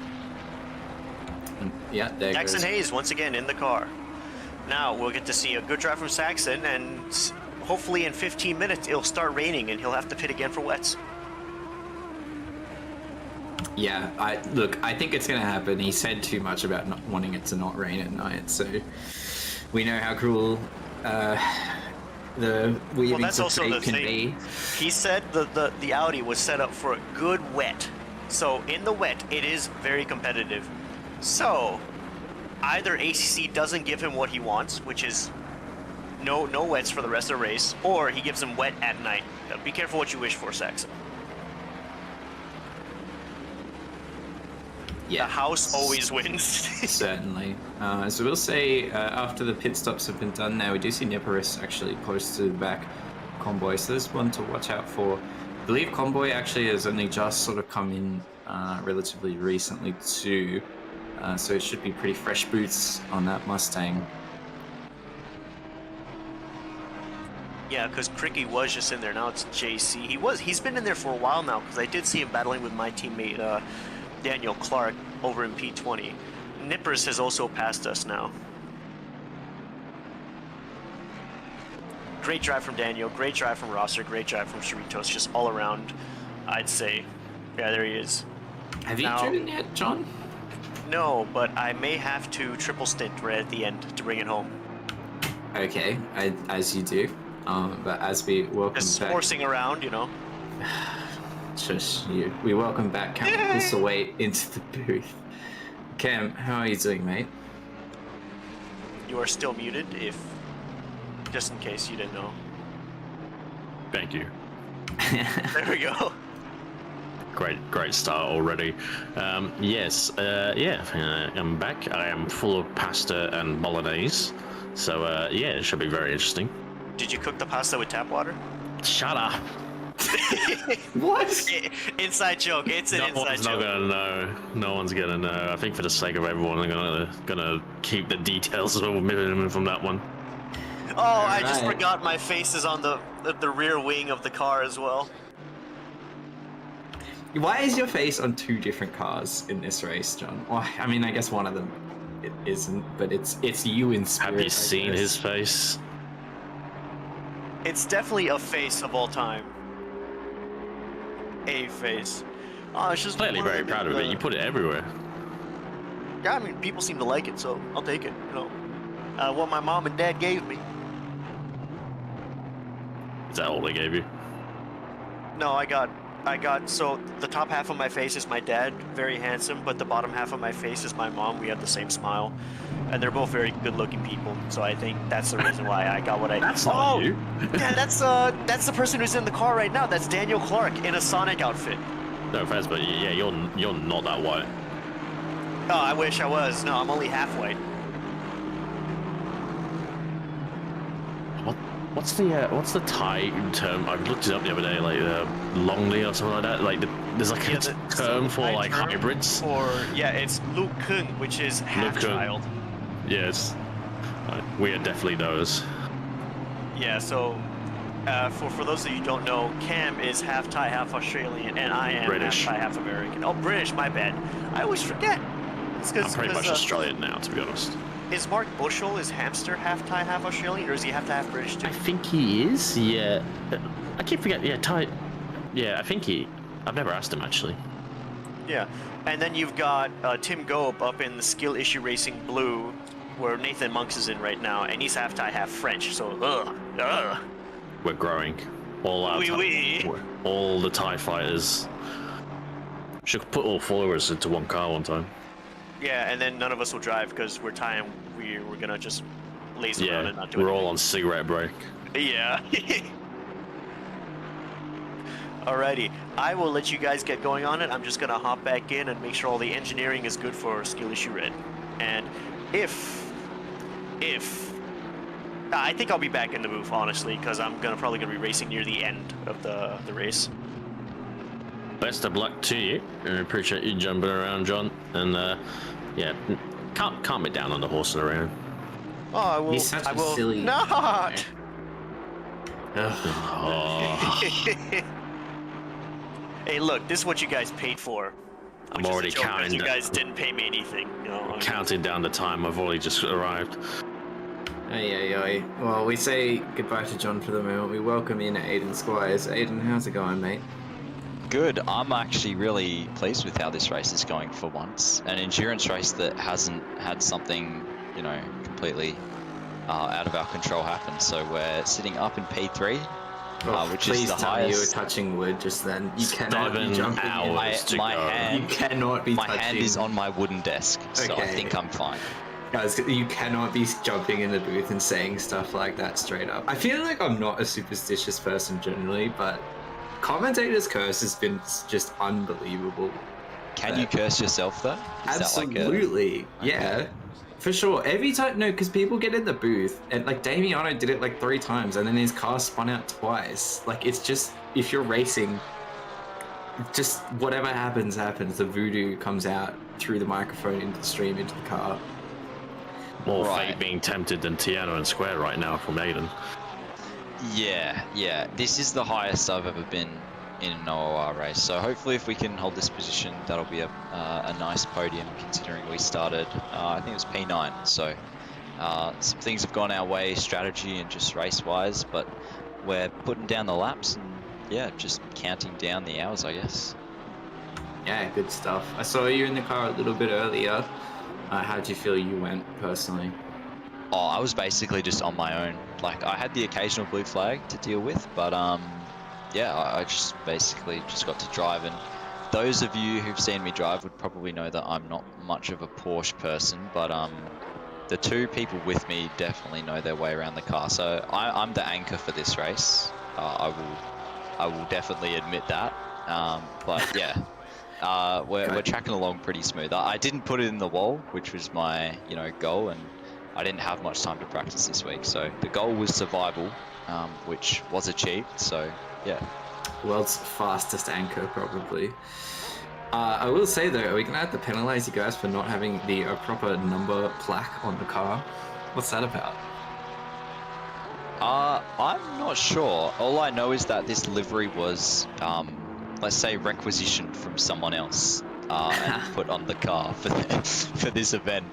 Yeah, there Jackson goes. Hayes, once again, in the car. Now, we'll get to see a good drive from Saxon, and hopefully in 15 minutes it'll start raining and he'll have to pit again for wets. Yeah, I think it's going to happen. He said too much about not wanting it to not rain at night, so we know how cruel the weavings of fate can be. He said the Audi was set up for a good wet. So in the wet, it is very competitive. So either ACC doesn't give him what he wants, which is no wets for the rest of the race, or he gives him wet at night. Be careful what you wish for, Saxon. Yeah, the house always wins. Certainly. So we'll say after the pit stops have been done now, we do see Neparis actually close to the back Convoy, so there's one to watch out for. I believe Convoy actually has only just sort of come in relatively recently too, so it should be pretty fresh boots on that Mustang. Yeah, because Cricky was just in there. Now it's JC. He's been in there for a while now, because I did see him battling with my teammate Daniel Clark over in P20. Nippers has also passed us now. Great drive from Daniel, great drive from Rosser, great drive from Chritos, just all around, I'd say. Yeah, there he is. Have you driven yet, John? No, but I may have to triple stint right at the end to bring it home. Okay, as you do. But as we welcome just back... horsing around, you know. Just you. We welcome back Cam Thistleway into the booth. Cam, how are you doing, mate? You are still muted, just in case you didn't know. Thank you. There we go. Great start already. Yes, I'm back. I am full of pasta and bolognese. So, yeah, it should be very interesting. Did you cook the pasta with tap water? Shut up. What? Inside joke. It's an inside joke. No one's not gonna know. No one's gonna know. I think for the sake of everyone, I'm gonna keep the details of minimum from that one. Oh, I just forgot my face is on the rear wing of the car as well. Why is your face on two different cars in this race, John? Well, I mean, I guess one of them it isn't, but it's you in spirit. Have you seen his face? It's definitely a face of all time. A face. Oh, it's just Clearly very proud of it. You put it everywhere. Yeah, I mean, people seem to like it, so I'll take it. You know, what my mom and dad gave me. Is that all they gave you? No, I got So the top half of my face is my dad, very handsome, but the bottom half of my face is my mom. We have the same smile, and they're both very good-looking people. So I think that's the reason why I got what I. That's not you. Yeah, that's the person who's in the car right now. That's Daniel Clark in a Sonic outfit. No offense, but yeah, you're not that white. Oh, I wish I was. No, I'm only half white. What's the Thai term? I looked it up the other day, like Longli or something like that. Like there's like a term for like hybrids. Or yeah, it's Luke Kung, which is half child. Yes, we are definitely those. Yeah. So for those of you who don't know, Cam is half Thai, half Australian, and I am British. half Thai, half American. Oh, British. My bad. I always forget. I'm pretty much Australian now, to be honest. Is Mark Bushell, is Hamster half Thai, half Australian, or is he half British too? I think he is. Yeah, I keep forgetting. Yeah, Thai. Yeah, I think he. I've never asked him actually. Yeah, and then you've got Tim Goeb up in the Skill Issue Racing Blue, where Nathan Monks is in right now, and he's half Thai, half French. So We're growing. All our all the Thai fighters. Should put all followers into one car one time. Yeah, and then none of us will drive because we're Thai and we're gonna just laze around and not do we're anything. all on cigarette break. Yeah. Alrighty, I will let you guys get going on it. I'm just gonna hop back in and make sure all the engineering is good for Skill Issue Red. And if I think I'll be back in the booth, honestly, because I'm probably gonna be racing near the end of the race. Best of luck to you. I appreciate you jumping around, John. And yeah, calm it down on the horsing around. Oh, I will. He's such a silly. Not. Hey, look, this is what you guys paid for. I'm already counting. You guys didn't pay me anything. You know, counting down the time. I've already just arrived. Ay. Well, we say goodbye to John for the moment. We welcome in Aiden Squires. Aiden, how's it going, mate? Good. I'm actually really pleased with how this race is going for once. An endurance race that hasn't had something, you know, completely out of our control happen. So we're sitting up in P3, which is the highest. Please tell me you were touching wood just then. You cannot be jumping in. My hand, you cannot be my touching. hand is on my wooden desk, so okay. I think I'm fine. Guys, you cannot be jumping in the booth and saying stuff like that straight up. I feel like I'm not a superstitious person generally, but commentator's curse has been just unbelievable. Can you curse yourself though? Absolutely, yeah, for sure. Every time, no, because people get in the booth and like Damiano did it like 3 times, and then his car spun out twice. Like it's just, if you're racing, just whatever happens. The voodoo comes out through the microphone into the stream into the car. More fate being tempted than Tiano and Square right now from Aiden. Yeah. This is the highest I've ever been in an OOR race. So hopefully if we can hold this position, that'll be a nice podium considering we started, I think it was P9. So some things have gone our way, strategy and just race-wise, but we're putting down the laps and yeah, just counting down the hours, I guess. Yeah, good stuff. I saw you in the car a little bit earlier. How did you feel you went personally? Oh, I was basically just on my own. Like, I had the occasional blue flag to deal with, but yeah, I just basically just got to drive. And those of you who've seen me drive would probably know that I'm not much of a Porsche person, but the 2 people with me definitely know their way around the car. So I'm the anchor for this race. I will definitely admit that. But yeah. We're tracking along pretty smooth. I didn't put it in the wall, which was my goal, and I didn't have much time to practice this week. So the goal was survival, which was achieved. So yeah. World's fastest anchor, probably. I will say though, are we gonna have to penalize you guys for not having the proper number plaque on the car? What's that about? I'm not sure. All I know is that this livery was let's say requisitioned from someone else and put on the car for this event.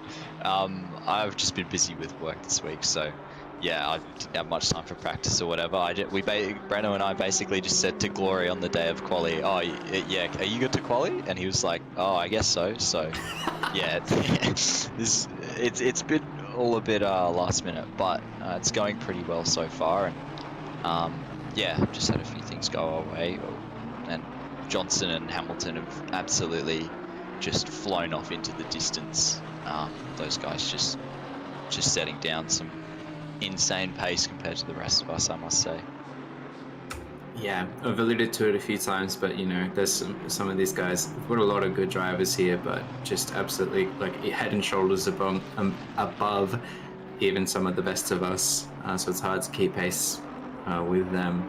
I've just been busy with work this week, so yeah, I didn't have much time for practice or whatever. Breno and I basically just said to Glory on the day of quali, oh yeah, are you good to quali? And he was like, oh, I guess so. So yeah, it's been all a bit last minute, but it's going pretty well so far. And yeah, just had a few things go our way, and Johnson and Hamilton have absolutely just flown off into the distance. Those guys just setting down some insane pace compared to the rest of us, I must say. Yeah, I've alluded to it a few times, but you know, there's some of these guys. We've got a lot of good drivers here, but just absolutely like head and shoulders above even some of the best of us. So it's hard to keep pace with them.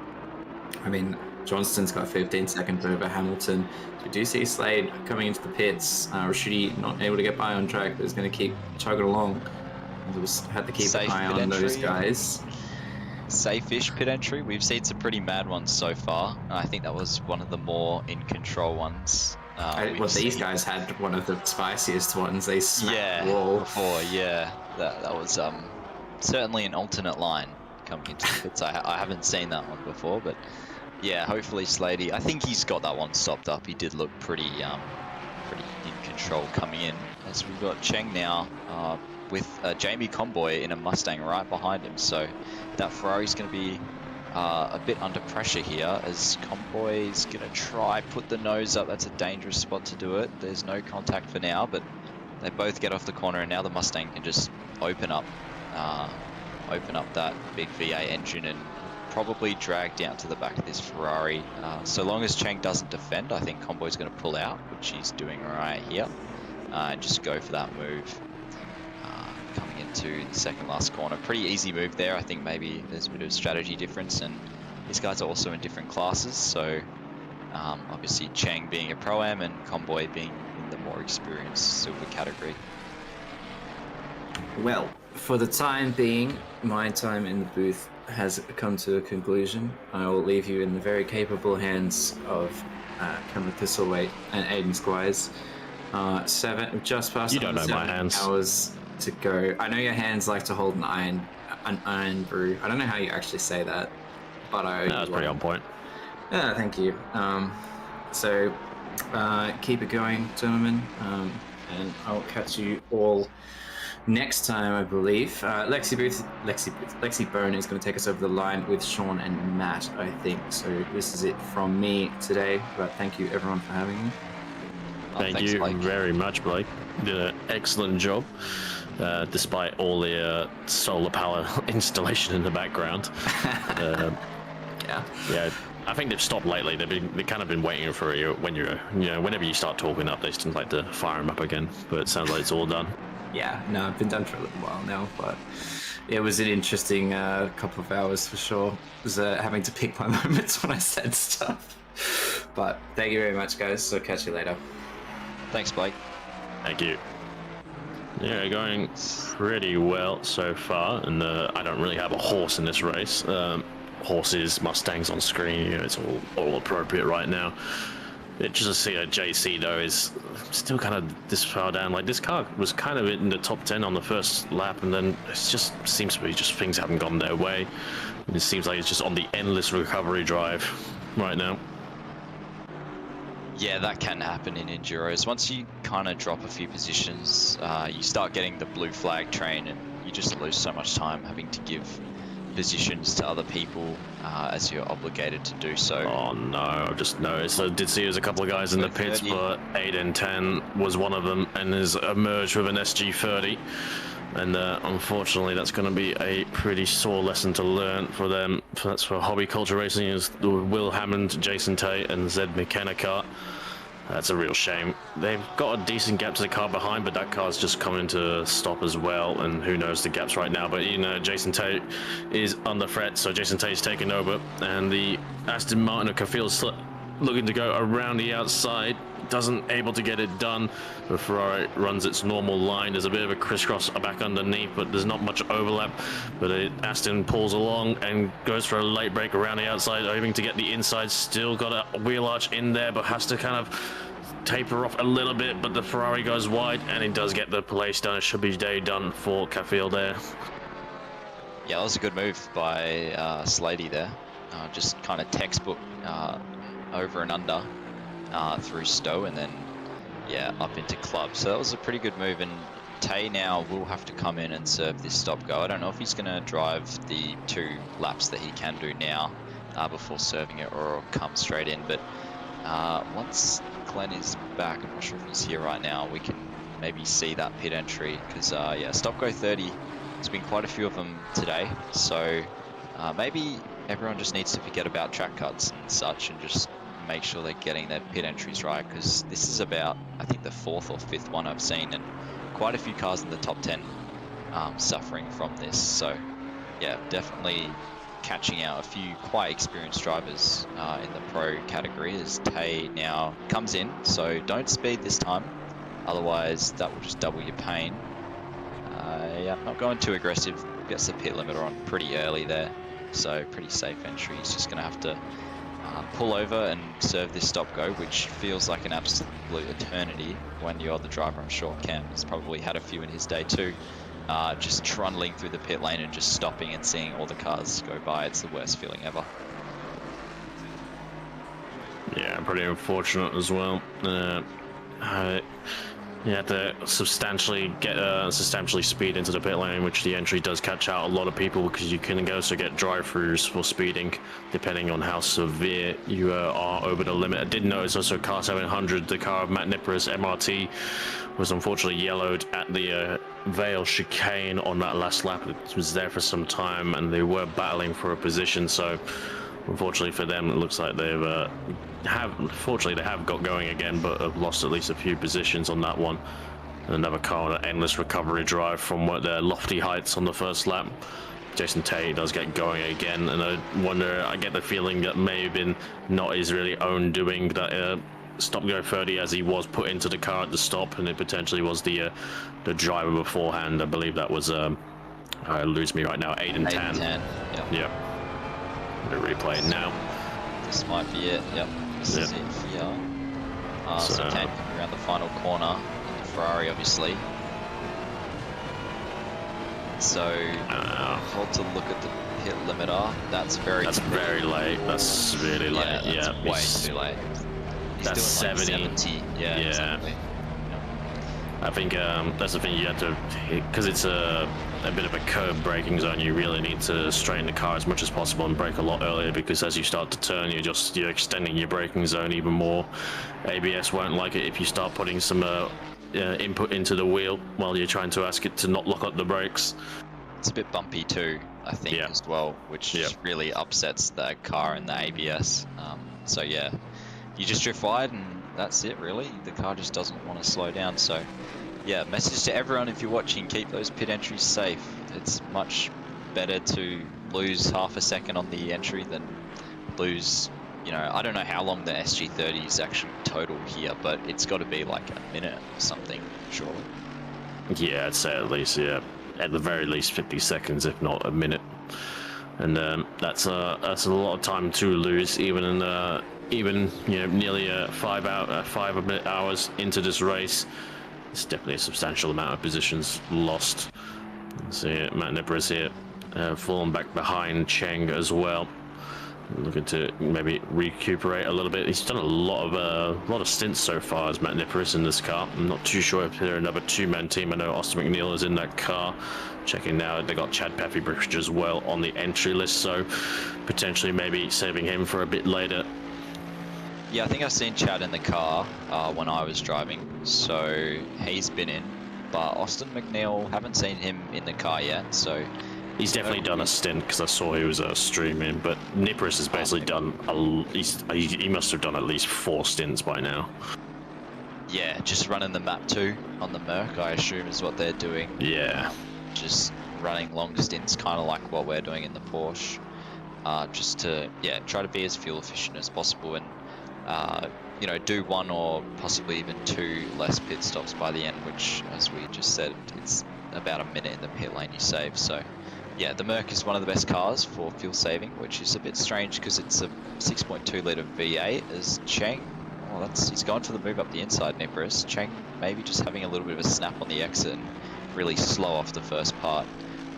I mean, Johnston's got 15 seconds over Hamilton. We do see Slade coming into the pits. Rashidi not able to get by on track, but is going to keep chugging along. We'll just have to keep an eye on those guys. Safe-ish pit entry. We've seen some pretty mad ones so far, and I think that was one of the more in-control ones. These guys had one of the spiciest ones. They smacked the wall. Before, yeah. That was certainly an alternate line coming into the pits. I haven't seen that one before, but yeah, hopefully Slady. I think he's got that one stopped up. He did look pretty in control coming in. As we've got Cheng now with Jamie Conboy in a Mustang right behind him, so that Ferrari's going to be a bit under pressure here as Conboy's going to try put the nose up. That's a dangerous spot to do it. There's no contact for now, but they both get off the corner, and now the Mustang can just open up that big V8 engine and probably drag down to the back of this Ferrari. So long as Cheng doesn't defend, I think Conboy's going to pull out, which he's doing right here, and just go for that move. Coming into the second last corner. Pretty easy move there. I think maybe there's a bit of strategy difference, and these guys are also in different classes, so obviously Cheng being a Pro-Am and Conboy being in the more experienced silver category. Well, for the time being, my time in the booth has come to a conclusion. I will leave you in the very capable hands of Cameron Thistlewaite and Aiden Squires. Just past 7 hours to go. I know your hands like to hold an iron brew. I don't know how you actually say that, but that's pretty on point. Yeah, thank you. So keep it going, gentlemen, and I'll catch you all next time, I believe. Lexi Bone is going to take us over the line with Sean and Matt, I think. So this is it from me today, but thank you everyone for having me. Thank you very much, Blake. You did an excellent job, despite all the solar power installation in the background. Yeah. I think they've stopped lately. They've kind of been waiting for you whenever you start talking up, they just like to fire them up again. But it sounds like it's all done. Yeah, no, I've been done for a little while now, but it was an interesting couple of hours for sure. It was having to pick my moments when I said stuff. But thank you very much, guys. So catch you later. Thanks, Blake. Thank you. Yeah, going pretty well so far, and I don't really have a horse in this race. Horses, Mustangs on screen, it's all appropriate right now. Just to see a JC though is still kind of this far down. Like this car was kind of in the top 10 on the first lap, and then it just seems to be just things haven't gone their way. And it seems like it's just on the endless recovery drive right now. Yeah, that can happen in Enduros. Once you kind of drop a few positions, you start getting the blue flag train, and you just lose so much time having to give positions to other people as you're obligated to do so. Oh no, I've just noticed. I did see there's a couple of guys in the pits, but 8 and 10 was one of them and has emerged with an SG30. And unfortunately, that's going to be a pretty sore lesson to learn for them. That's for Hobby Culture Racing, is Will Hammond, Jason Tate, and Zed Mechanica. That's a real shame. They've got a decent gap to the car behind, but that car's just coming to stop as well, and who knows the gaps right now. But Jason Tate is under threat, so Jason Tate's taking over, and the Aston Martin of Cafield's looking to go around the outside, doesn't able to get it done. The Ferrari runs its normal line. There's a bit of a crisscross back underneath, but there's not much overlap. But Aston pulls along and goes for a late break around the outside, hoping to get the inside. Still got a wheel arch in there, but has to kind of taper off a little bit. But the Ferrari goes wide, and it does get the place done. It should be day done for Cafield there. Yeah, that was a good move by Slady there. Just kind of textbook over and under through Stowe, and then up into club. So that was a pretty good move, and Tay now will have to come in and serve this stop go. I don't know if he's going to drive the 2 laps that he can do now before serving it, or come straight in, but Once Glenn is back, I'm not sure if he's here right now, we can maybe see that pit entry, because yeah, stop go 30, there's been quite a few of them today, so maybe everyone just needs to forget about track cuts and such and just make sure they're getting their pit entries right, because this is about, I think, the 4th or 5th one I've seen, and quite a few cars in the top 10 suffering from this. So yeah, definitely catching out a few quite experienced drivers in the pro category as Tay now comes in. So don't speed this time, otherwise that will just double your pain. Yeah, not going too aggressive, gets the pit limiter on pretty early there, so pretty safe entry. He's just going to have to pull over and serve this stop go, which feels like an absolute eternity when you're the driver. I'm sure Cam has probably had a few in his day too. Just trundling through the pit lane and just stopping and seeing all the cars go by. It's the worst feeling ever. Yeah, pretty unfortunate as well. You have to substantially speed into the pit lane, which the entry does catch out a lot of people, because you can also get drive-throughs for speeding depending on how severe you are over the limit. I did notice also car 700, the car of Matt Nipper's MRT, was unfortunately yellowed at the Vale chicane on that last lap. It was there for some time and they were battling for a position, so unfortunately for them, it looks like they've fortunately they have got going again, but have lost at least a few positions on that one. And another car on an endless recovery drive from their lofty heights on the first lap. Jason Tay does get going again, and I get the feeling that may have been not his really own doing that stop go 30, as he was put into the car at the stop, and it potentially was the driver beforehand. I believe that was lose me right now, 8 and 10. Yep. I'm gonna replay it now. This might be it. Yep. This is it here. So Octane coming around the final corner in the Ferrari, obviously. So hold to look at the pit limiter. That's very late. That's really late. Yeah, way too late. He's that's doing like 70. Yeah. Exactly. I think that's the thing, you have to, because it's a bit of a curb braking zone, you really need to straighten the car as much as possible and brake a lot earlier, because as you start to turn, you're extending your braking zone even more. ABS won't like it if you start putting some input into the wheel while you're trying to ask it to not lock up the brakes. It's a bit bumpy too, I think, as well, which just really upsets the car and the ABS. So yeah, you just drift wide and that's it really. The car just doesn't want to slow down. So yeah, message to everyone, if you're watching, keep those pit entries safe. It's much better to lose half a second on the entry than lose, I don't know how long the SG30 is actually total here, but it's got to be like a minute or something, surely. Yeah, I'd say at least, at the very least 50 seconds, if not a minute. And that's a lot of time to lose, even nearly 5 hours into this race. It's definitely a substantial amount of positions lost. See, Matt Nipper is here, falling back behind Cheng as well, looking to maybe recuperate a little bit. He's done a lot of stints so far as Matt Nipper is in this car. I'm not too sure if they're another two-man team. I know Austin McNeil is in that car. Checking now, they got Chad Peffybridge as well on the entry list, so potentially maybe saving him for a bit later. Yeah, I think I've seen Chad in the car when I was driving, so he's been in. But Austin McNeil, haven't seen him in the car yet, so... He's definitely done a stint, because I saw he was streaming, but Nipris has basically done, he must have done at least 4 stints by now. Yeah, just running the map 2 on the Merc, I assume, is what they're doing. Yeah. Just running long stints, kind of like what we're doing in the Porsche. Just to, try to be as fuel efficient as possible and, do 1 or possibly even 2 less pit stops by the end, which, as we just said, it's about a minute in the pit lane you save. So, yeah, the Merc is one of the best cars for fuel saving, which is a bit strange because it's a 6.2 litre V8 as Cheng. Oh, he's going for the move up the inside, Nipris. Cheng maybe just having a little bit of a snap on the exit and really slow off the first part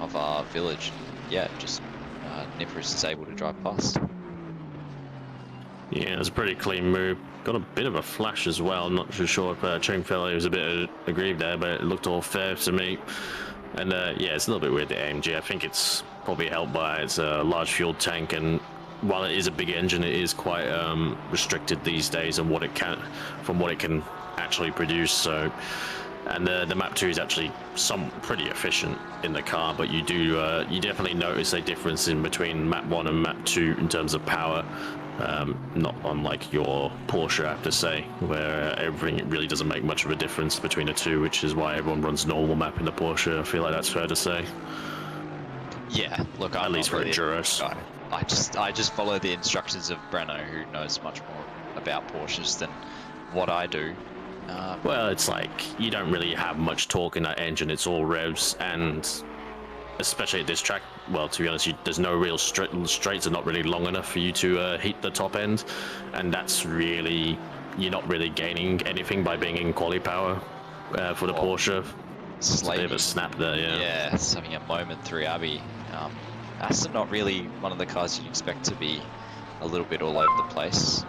of our village. Yeah, just Nipris is able to drive past. Yeah, it was a pretty clean move. Got a bit of a flash as well. I'm not too sure if Cheng felt he was a bit aggrieved there, but it looked all fair to me. And it's a little bit weird, the AMG. I think it's probably helped by its large fuel tank and while it is a big engine, it is quite restricted these days on what it can actually produce. So, and the map 2 is actually pretty efficient in the car, but you definitely notice a difference in between map 1 and map 2 in terms of power. Not unlike your Porsche, I have to say, where everything really doesn't make much of a difference between the two, which is why everyone runs normal map in the Porsche. I feel like that's fair to say. Yeah, look, at least for Enduros. I just follow the instructions of Breno, who knows much more about Porsches than what I do. Well, it's like you don't really have much torque in that engine. It's all revs, and especially at this track, well, to be honest, there's no real straights are not really long enough for you to hit the top end, and that's really, you're not really gaining anything by being in quali power for the Porsche. It's a bit of a snap there, yeah. Yeah, it's having a moment through Abbey. That's not really one of the cars you'd expect to be a little bit all over the place.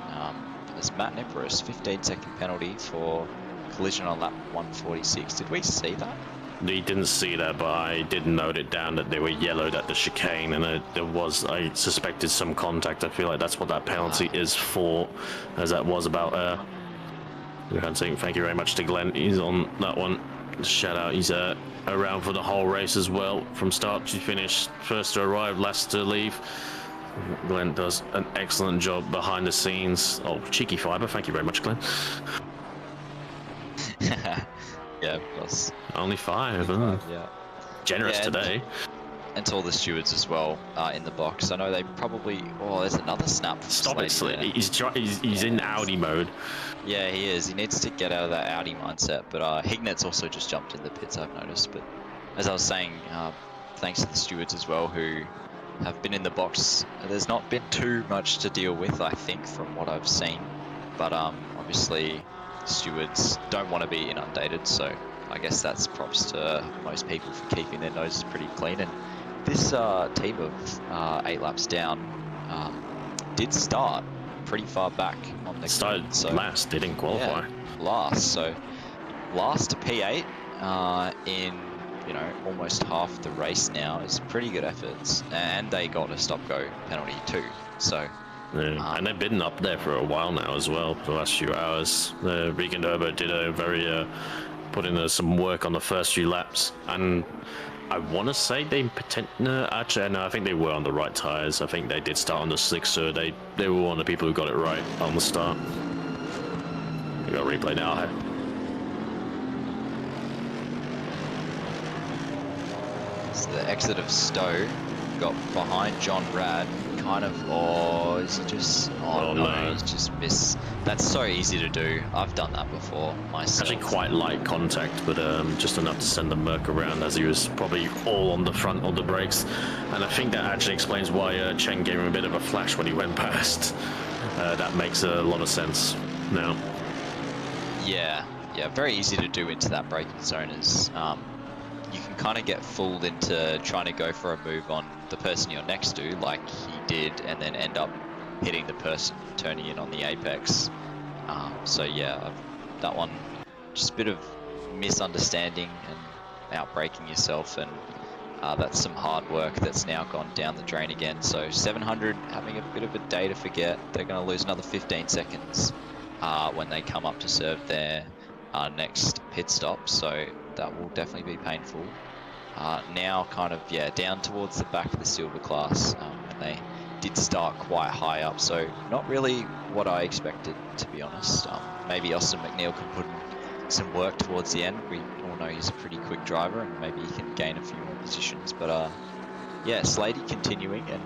There's Matt Nippers, 15-second penalty for collision on lap 146. Did we see that? We didn't see that, but I did note it down that they were yellowed at the chicane, and I suspected some contact. I feel like that's what that penalty is for, as that was about. Thank you very much to Glenn. He's on that one. Shout out. He's around for the whole race as well, from start to finish. First to arrive, last to leave. Glenn does an excellent job behind the scenes. Oh, cheeky fiber. Thank you very much, Glenn. Yeah, of course. Only 5. Yeah. Generous today. And to all the stewards as well in the box. I know they probably... Oh, there's another snap. Stop it, Slade. He's in Audi mode. Yeah, he is. He needs to get out of that Audi mindset. But Hignet's also just jumped in the pits, I've noticed. But as I was saying, thanks to the stewards as well, who have been in the box. There's not been too much to deal with, I think, from what I've seen. But obviously, stewards don't want to be inundated, so I guess that's props to most people for keeping their noses pretty clean. And this team of 8 laps down did start pretty far back on the started so last. They didn't qualify. Yeah, last. So last to P8 in almost half the race now is pretty good efforts, and they got a stop-go penalty too. So. Yeah, and they've been up there for a while now as well, for the last few hours. The Regan Durbo did a very, put in some work on the first few laps, and I want to say they actually, no, I think they were on the right tyres. I think they did start on the slicks, so they were one of the people who got it right on the start. We got a replay now. It's the exit of Stowe. Got behind John Rad. Kind of, is he just, no, he's just missed. That's so easy to do. I've done that before myself. Actually quite light contact, but just enough to send the Merc around, as he was probably all on the front of the brakes. And I think that actually explains why Cheng gave him a bit of a flash when he went past. That makes a lot of sense now. Yeah, very easy to do into that braking zone. Is you can kind of get fooled into trying to go for a move on the person you're next to, like he did, and then end up hitting the person turning in on the apex. So yeah, that one, just a bit of misunderstanding and outbraking yourself, and that's some hard work that's now gone down the drain again. So 700 having a bit of a day to forget. They're going to lose another 15 seconds when they come up to serve their next pit stop. So that will definitely be painful. Now kind of, down towards the back of the silver class. They did start quite high up, so not really what I expected, to be honest. Maybe Austin McNeil can put in some work towards the end. We all know he's a pretty quick driver, and maybe he can gain a few more positions. But Slady continuing, and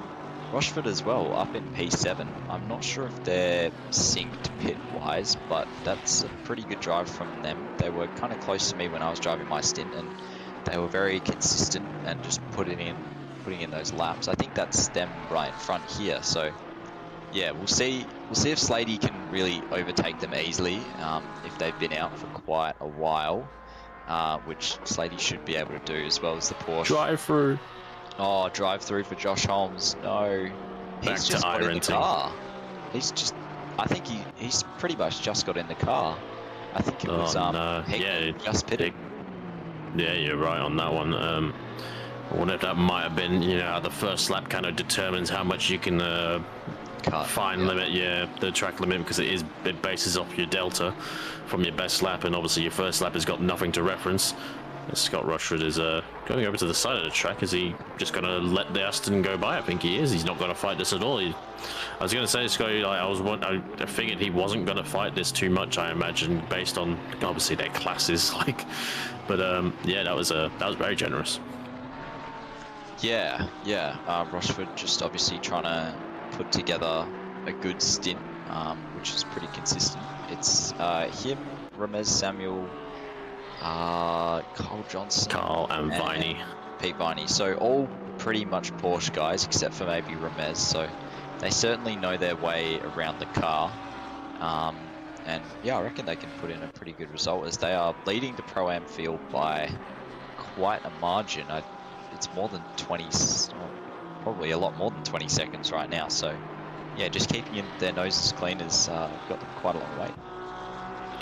Rochford as well, up in P7. I'm not sure if they're synced pit-wise, but that's a pretty good drive from them. They were kind of close to me when I was driving my stint, and they were very consistent and just putting in those laps. I think that's them right in front here. So yeah, we'll see if Slady can really overtake them easily if they've been out for quite a while, which Slady should be able to do, as well as the Porsche. Drive through. Oh, drive through for Josh Holmes. No, he's just got in the car. I think he's pretty much just got in the car. I think it was just pitted. Yeah, you're right on that one. I wonder if that might have been, you know, the first lap kind of determines how much you can fine limit, the track limit, because it bases off your delta from your best lap, and obviously your first lap has got nothing to reference. Scott Rushford is going over to the side of the track. Is he just going to let the Aston go by? I think he is. He's not going to fight this at all. I was going to say, Scotty, I figured he wasn't going to fight this too much, I imagine, based on obviously their classes. But yeah, that was very generous. Yeah. Rushford just obviously trying to put together a good stint, which is pretty consistent. It's him, Ramez Samuel, Carl Johnson, and Viney. Pete Viney. So all pretty much Porsche guys, except for maybe Ramez. So they certainly know their way around the car. And yeah, I reckon they can put in a pretty good result, as they are leading the Pro-Am field by quite a margin. It's more than 20, probably a lot more than 20 seconds right now. So yeah, just keeping their noses clean has got them quite a long way.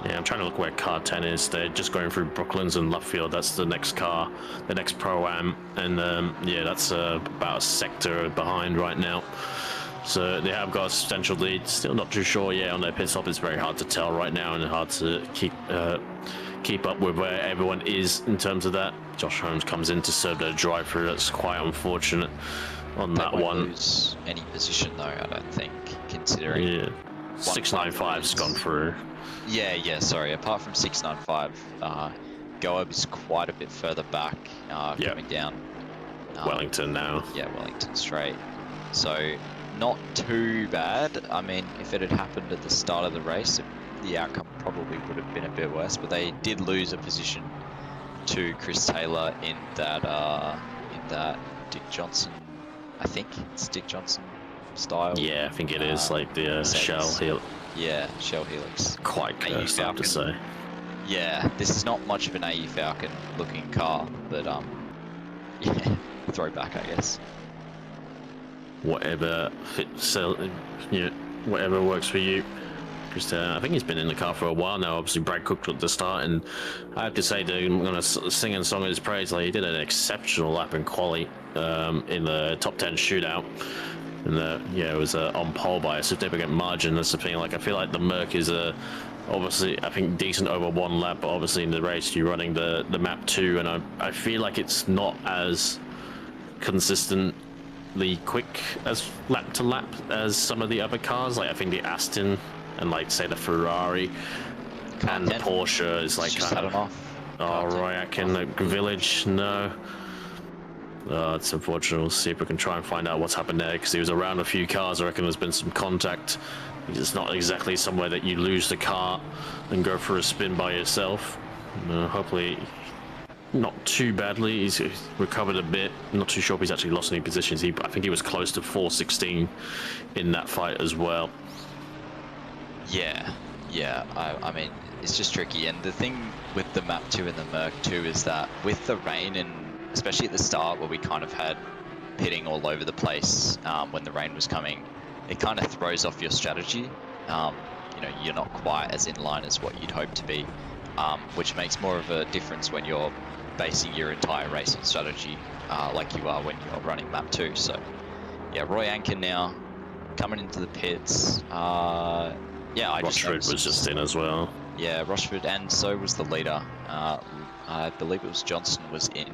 Yeah, I'm trying to look where car 10 is. They're just going through Brooklands and Luffield. That's the next car, the next Pro-Am. And yeah, that's about a sector behind right now. So they have got a substantial lead. Still not too sure yet on their pit stop. It's very hard to tell right now, and hard to keep up with where everyone is in terms of that. Josh Holmes comes in to serve their drive-through. That's quite unfortunate on that one. Won't lose any position though, I don't think, considering. Yeah, 695's gone through. Yeah, sorry. Apart from 695, Goab is quite a bit further back, coming down. Wellington now. Yeah, Wellington straight. So not too bad. I mean, if it had happened at the start of the race, the outcome probably would have been a bit worse. But they did lose a position to Chris Taylor in that Dick Johnson. I think it's Dick Johnson style. Yeah, I think it is like the Shell Helix. Yeah, Shell Helix. Quite cursed, I have to say. Yeah, this is not much of an AE Falcon looking car, but yeah, throwback, I guess. Whatever fits, whatever works for you. Just, I think he's been in the car for a while now. Obviously, Brad Cook at the start, and I have to say, I'm going to sing and song his praise. Like, he did an exceptional lap in quali in the top 10 shootout. And it was on pole by a significant margin. That's the thing. Like, I feel like the Merc is obviously, I think, decent over one lap, but obviously in the race you're running the map 2, and I feel like it's not as consistently quick as lap to lap as some of the other cars. Like, I think the Aston and, like, say the Ferrari and the Porsche is like kind of. Oh, Roy Atkin, the Village, no. It's unfortunate. We'll see if we can try and find out what's happened there, because he was around a few cars. I reckon there's been some contact. It's not exactly somewhere that you lose the car and go for a spin by yourself. Hopefully not too badly. He's recovered a bit. I'm not too sure if he's actually lost any positions. I think he was close to 416 in that fight as well. Yeah. I mean, it's just tricky. And the thing with the map 2 and the Merc 2 is that with the rain, and especially at the start where we kind of had pitting all over the place when the rain was coming, it kind of throws off your strategy. You're not quite as in line as what you'd hope to be, which makes more of a difference when you're basing your entire race on strategy like you are when you're running map 2. So yeah, Roy Ankin now coming into the pits. Rochford was just in as well. Yeah, Rochford, and so was the leader. I believe it was Johnson was in.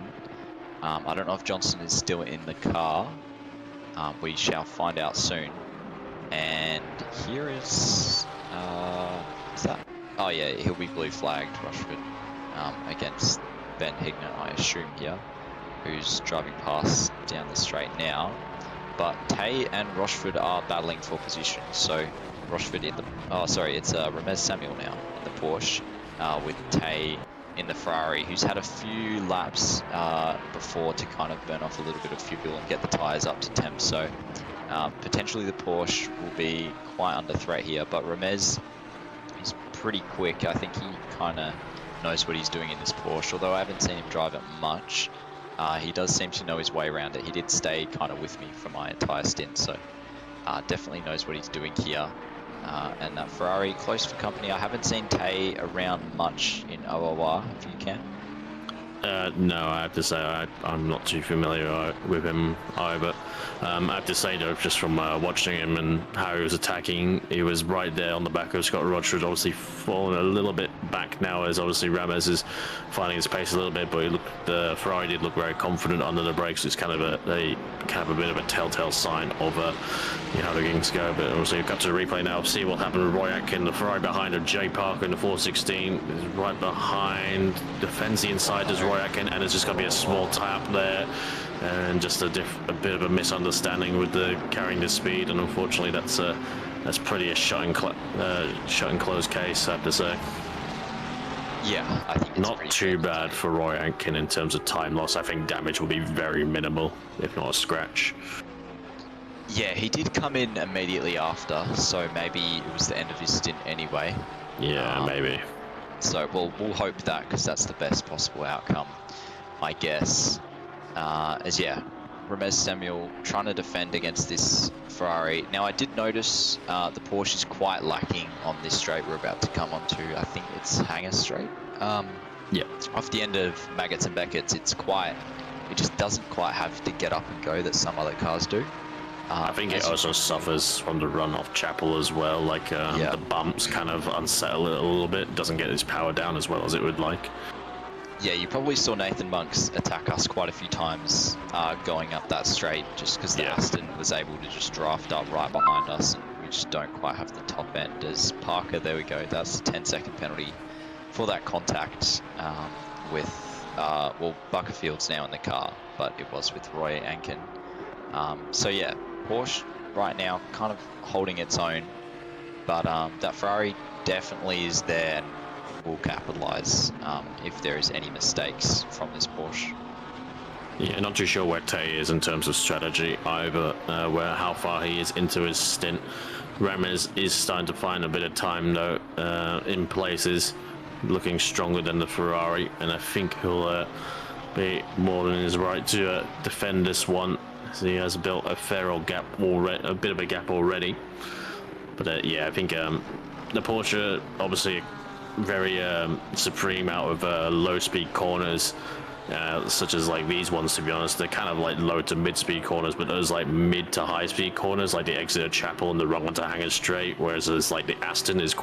I don't know if Johnson is still in the car. We shall find out soon. And here is that? Oh yeah, he'll be blue flagged, Rushford, against Ben Higner, I assume here, who's driving past down the straight now. But Tay and Rochford are battling for position. So Rochford in the, it's Ramez Samuel now in the Porsche, with Tay in the Ferrari, who's had a few laps before to kind of burn off a little bit of fuel and get the tyres up to temp. So potentially the Porsche will be quite under threat here, but Ramez is pretty quick. I think he kind of knows what he's doing in this Porsche, although I haven't seen him drive it much. He does seem to know his way around it. He did stay kind of with me for my entire stint, so definitely knows what he's doing here. And that Ferrari close for company. I haven't seen Tay around much in OOR, if you can. No, I have to say I'm not too familiar with him either. I have to say though, just from watching him and how he was attacking, he was right there on the back of Scott Rochford, obviously falling a little bit back now as obviously Ramirez is finding his pace a little bit, but the Ferrari did look very confident under the brakes. It's kind of a bit of a telltale sign of how the things go. But obviously we've got to the replay now, see what happened with Roy Atkin. The Ferrari behind of Jay Parker in the 416 is right behind, defends the inside as Roy Atkin, and there's just going to be a small tap there, and just a bit of a misunderstanding with the carrying the speed, and unfortunately that's pretty a shut and close case, I have to say. Yeah, I think it's not too bad for Roy Atkin in terms of time loss. I think damage will be very minimal, if not a scratch. Yeah, he did come in immediately after, so maybe it was the end of his stint anyway. Yeah, maybe. So we'll hope that, because that's the best possible outcome, I guess. Ramez Samuel trying to defend against this Ferrari. Now I did notice the Porsche is quite lacking on this straight we're about to come onto. I think it's Hanger Straight. Yeah. Off the end of Maggots and Beckett's, it just doesn't quite have the get up and go that some other cars do. I think it also suffers from the run off Chapel as well, like the bumps kind of unsettle it a little bit, doesn't get its power down as well as it would like. Yeah, you probably saw Nathan Monks attack us quite a few times going up that straight, just because the Aston was able to just draft up right behind us, and we just don't quite have the top end. As Parker, there we go, that's a 10-second penalty for that contact with, Buckerfield's now in the car, but it was with Roy Atkin. So yeah, Porsche right now kind of holding its own, but that Ferrari definitely is there and will capitalise if there is any mistakes from this Porsche. Yeah, not too sure where Tay is in terms of strategy either, how far he is into his stint. Ramirez is starting to find a bit of time though, in places, looking stronger than the Ferrari, and I think he'll be more than his right to defend this one. So he has built a gap already, a bit of a gap already. But I think the Porsche obviously very supreme out of low-speed corners, such as like these ones. To be honest, they're kind of like low to mid-speed corners, but those like mid to high-speed corners, like the exit of Chapel and the run onto Hanger Straight, whereas it's like the Aston is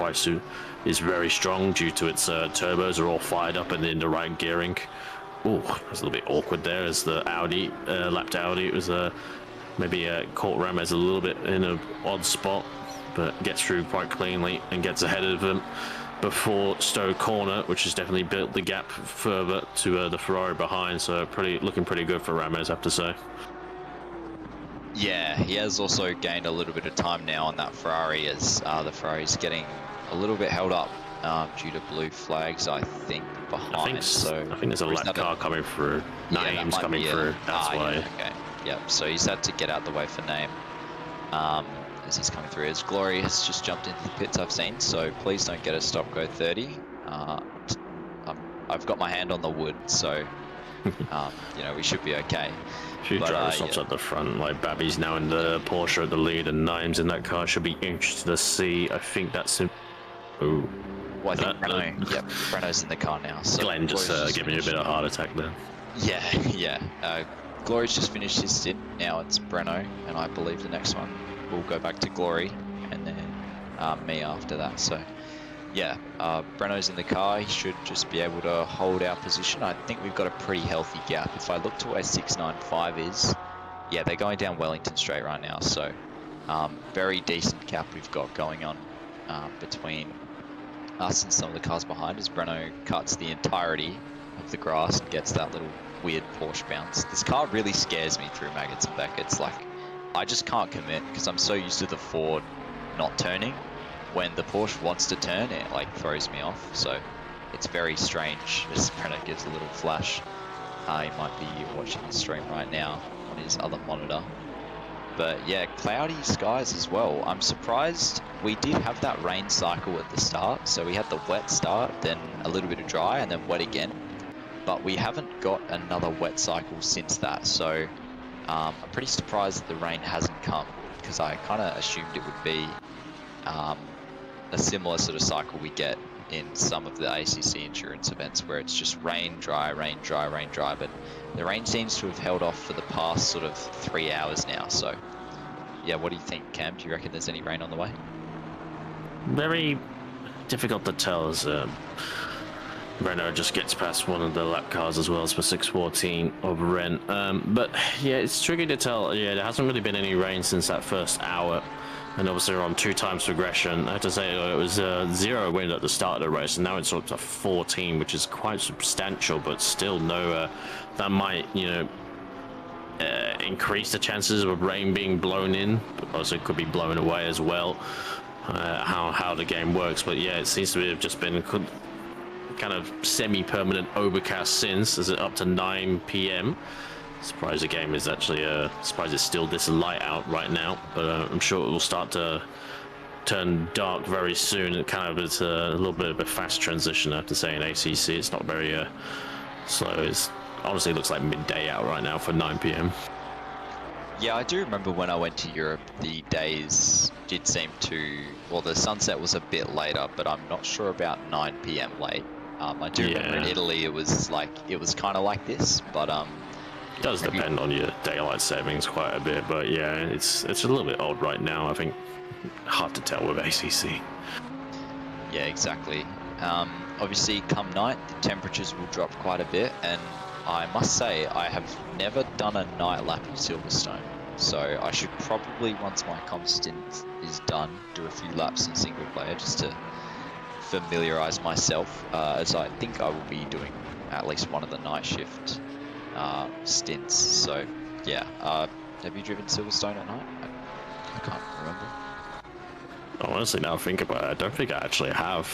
very strong due to its turbos are all fired up and in the right gearing. Oh, it was a little bit awkward there as the Audi, lapped Audi. It was maybe caught Ramirez a little bit in an odd spot, but gets through quite cleanly and gets ahead of him before Stowe Corner, which has definitely built the gap further to the Ferrari behind. So looking pretty good for Ramirez, I have to say. Yeah, he has also gained a little bit of time now on that Ferrari as the Ferrari's getting a little bit held up due to blue flags, I think, behind. I think there's a lap car coming through. Name's coming through. That's why. Yeah, okay. Yep. So he's had to get out the way for Name as he's coming through. As Glory has just jumped into the pits, I've seen. So please don't get a stop go 30. I've got my hand on the wood, so we should be okay. A few driver stops at the front, like Babby's now in the Porsche at the lead, and Name's in that car. Should be inch to the C. I think that's him. Ooh. Well, I think Breno's in the car now. So Glenn just giving you a bit of a heart attack there. Yeah. Glory's just finished his stint. Now it's Breno, and I believe the next one will go back to Glory, and then me after that. So, yeah, Breno's in the car. He should just be able to hold our position. I think we've got a pretty healthy gap. If I look to where 695 is, yeah, they're going down Wellington Straight right now. So, very decent gap we've got going on between us and some of the cars behind as Breno cuts the entirety of the grass and gets that little weird Porsche bounce. This car really scares me through Maggots and Beckett's. Like, I just can't commit because I'm so used to the Ford not turning. When the Porsche wants to turn, it like throws me off. So it's very strange as Breno gives a little flash. He might be watching the stream right now on his other monitor. But yeah, cloudy skies as well. I'm surprised we did have that rain cycle at the start. So we had the wet start, then a little bit of dry, and then wet again. But we haven't got another wet cycle since that. So I'm pretty surprised that the rain hasn't come, because I kind of assumed it would be a similar sort of cycle we get in some of the ACC endurance events where it's just rain, dry, rain, dry, rain, dry. But the rain seems to have held off for the past sort of 3 hours now. So, yeah, what do you think, Cam? Do you reckon there's any rain on the way? Very difficult to tell as Renault just gets past one of the lap cars as well as for 6:14 of Ren. But yeah, it's tricky to tell. Yeah, there hasn't really been any rain since that first hour. And obviously we're on 2 times progression. I have to say it was 0 wind at the start of the race, and now it's up to 14, which is quite substantial, but still no, that might, you know, increase the chances of rain being blown in, but also it could be blown away as well, how the game works. But yeah, it seems to have just been kind of semi-permanent overcast since, as it up to 9 p.m. Surprised the game is actually, surprised it's still this light out right now, but I'm sure it will start to turn dark very soon. It kind of is a little bit of a fast transition, I have to say, in ACC. It's not very slow. It honestly looks like midday out right now for 9 p.m. Yeah, I do remember when I went to Europe, the days did seem to, well, the sunset was a bit later, but I'm not sure about 9 p.m. late. I do remember in Italy it was kind of like this, but it does depend on your daylight savings quite a bit, but yeah, it's a little bit odd right now. I think hard to tell with ACC. Yeah, exactly. Obviously, come night, the temperatures will drop quite a bit, and I must say I have never done a night lap in Silverstone, so I should probably, once my comp stint is done, do a few laps in single player just to familiarize myself, as I think I will be doing at least one of the night shift stints. So yeah, have you driven Silverstone at night? I can't remember. Honestly, now I think about it, I don't think I actually have,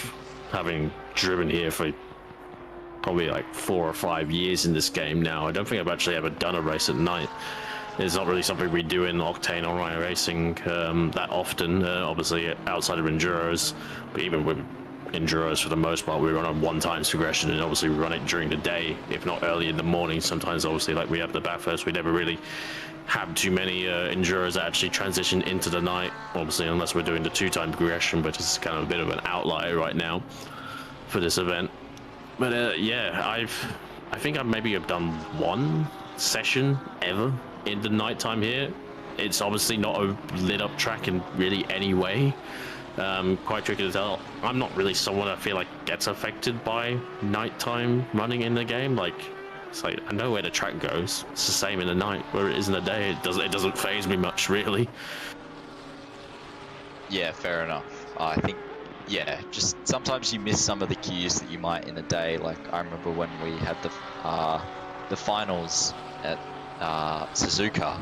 having driven here for probably like 4 or 5 years in this game now. I don't think I've actually ever done a race at night. It's not really something we do in Octane Online Racing that often, obviously outside of Enduros, but even with Enduros for the most part we run on 1 times progression, and obviously we run it during the day, if not early in the morning. Sometimes obviously like we have the Bathurst, we never really have too many Enduros that actually transition into the night, obviously unless we're doing the 2-time progression, but it's kind of a bit of an outlier right now for this event. But yeah, I think I maybe have done 1 session ever in the nighttime here. It's obviously not a lit up track in really any way. Quite tricky to tell. I'm not really someone I feel like gets affected by nighttime running in the game. Like, it's like I know where the track goes. It's the same in the night where it is in the day. It doesn't phase me much really. Yeah, fair enough. I think, yeah, just sometimes you miss some of the cues that you might in the day. Like I remember when we had the finals at Suzuka,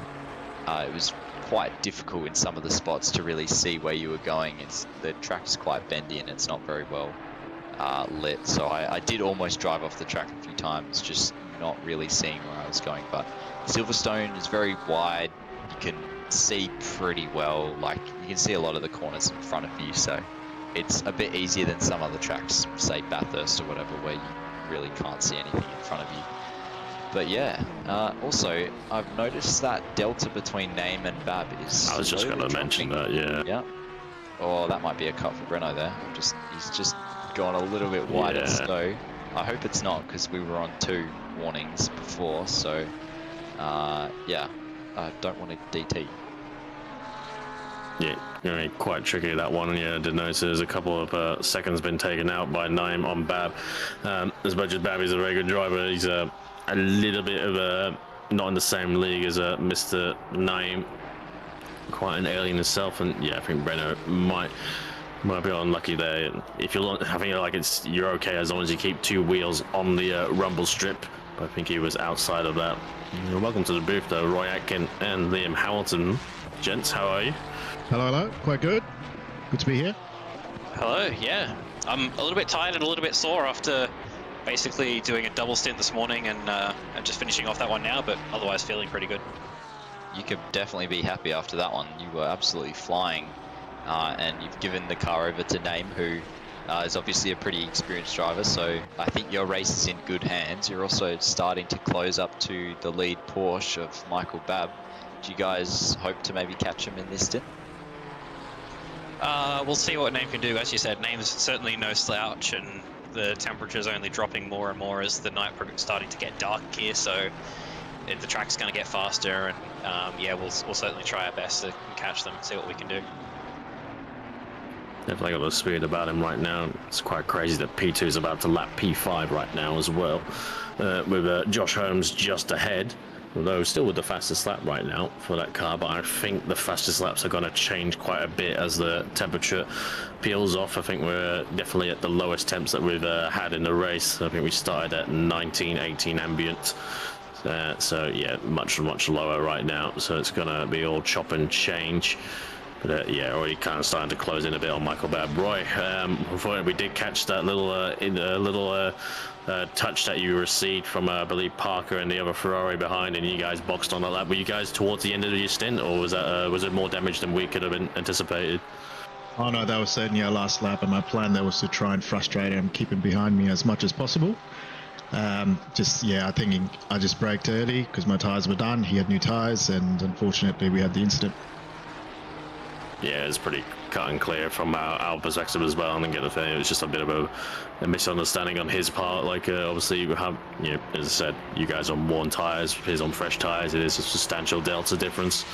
it was quite difficult in some of the spots to really see where you were going. The track is quite bendy and it's not very well lit, so I did almost drive off the track a few times, just not really seeing where I was going. But Silverstone is very wide, you can see pretty well, like you can see a lot of the corners in front of you, so it's a bit easier than some other tracks, say Bathurst or whatever, where you really can't see anything in front of you. But yeah, also I've noticed that delta between Name and Bab is I was just going to mention that, yeah. Yeah. Oh, that might be a cut for Breno there. He's just gone a little bit wider, so I hope it's not, because we were on 2 warnings before, so yeah, I don't want to DT. Yeah, I mean, quite tricky that one. Yeah, I did notice there's a couple of seconds been taken out by Naim on Bab. As much as Bab is a very good driver, he's a little bit of a not in the same league as Mr. Naim. Quite an alien himself, and yeah, I think Breno might be unlucky there. If you're, I think like you're okay as long as you keep 2 wheels on the rumble strip. But I think he was outside of that. Welcome to the booth, though, Roy Atkin and Liam Hamilton. Gents, how are you? Hello. Quite good. Good to be here. Hello, yeah. I'm a little bit tired and a little bit sore after basically doing a double stint this morning and just finishing off that one now, but otherwise feeling pretty good. You could definitely be happy after that one. You were absolutely flying, and you've given the car over to Name, who is obviously a pretty experienced driver, so I think your race is in good hands. You're also starting to close up to the lead Porsche of Michael Babb. Do you guys hope to maybe catch him in this stint? We'll see what Name can do. As you said, Name's certainly no slouch, and the temperature's only dropping more and more as the night starting to get dark here, so the track's going to get faster, and yeah, we'll certainly try our best to catch them and see what we can do. Definitely got the speed about him right now. It's quite crazy that P2 is about to lap P5 right now as well, with Josh Holmes just ahead. Although still with the fastest lap right now for that car, but I think the fastest laps are going to change quite a bit as the temperature peels off. I think we're definitely at the lowest temps that we've had in the race. I think we started at 19, 18 ambient. So yeah, much lower right now. So it's going to be all chop and change. But yeah, already kind of starting to close in a bit on Michael Babb. Roy, unfortunately we did catch that little touch that you received from I believe Parker and the other Ferrari behind, and you guys boxed on that lap. Were you guys towards the end of your stint, or was that was it more damage than we could have anticipated? Oh no, that was certainly our last lap, and my plan there was to try and frustrate him, keep him behind me as much as possible. I think I just braked early because my tyres were done. He had new tyres, and unfortunately we had the incident. Yeah, it's pretty cut and clear from our perspective as well. I didn't get the feeling it was just a bit of a misunderstanding on his part. Like, obviously, you have, as I said, you guys on worn tyres, his on fresh tyres. It is a substantial delta difference.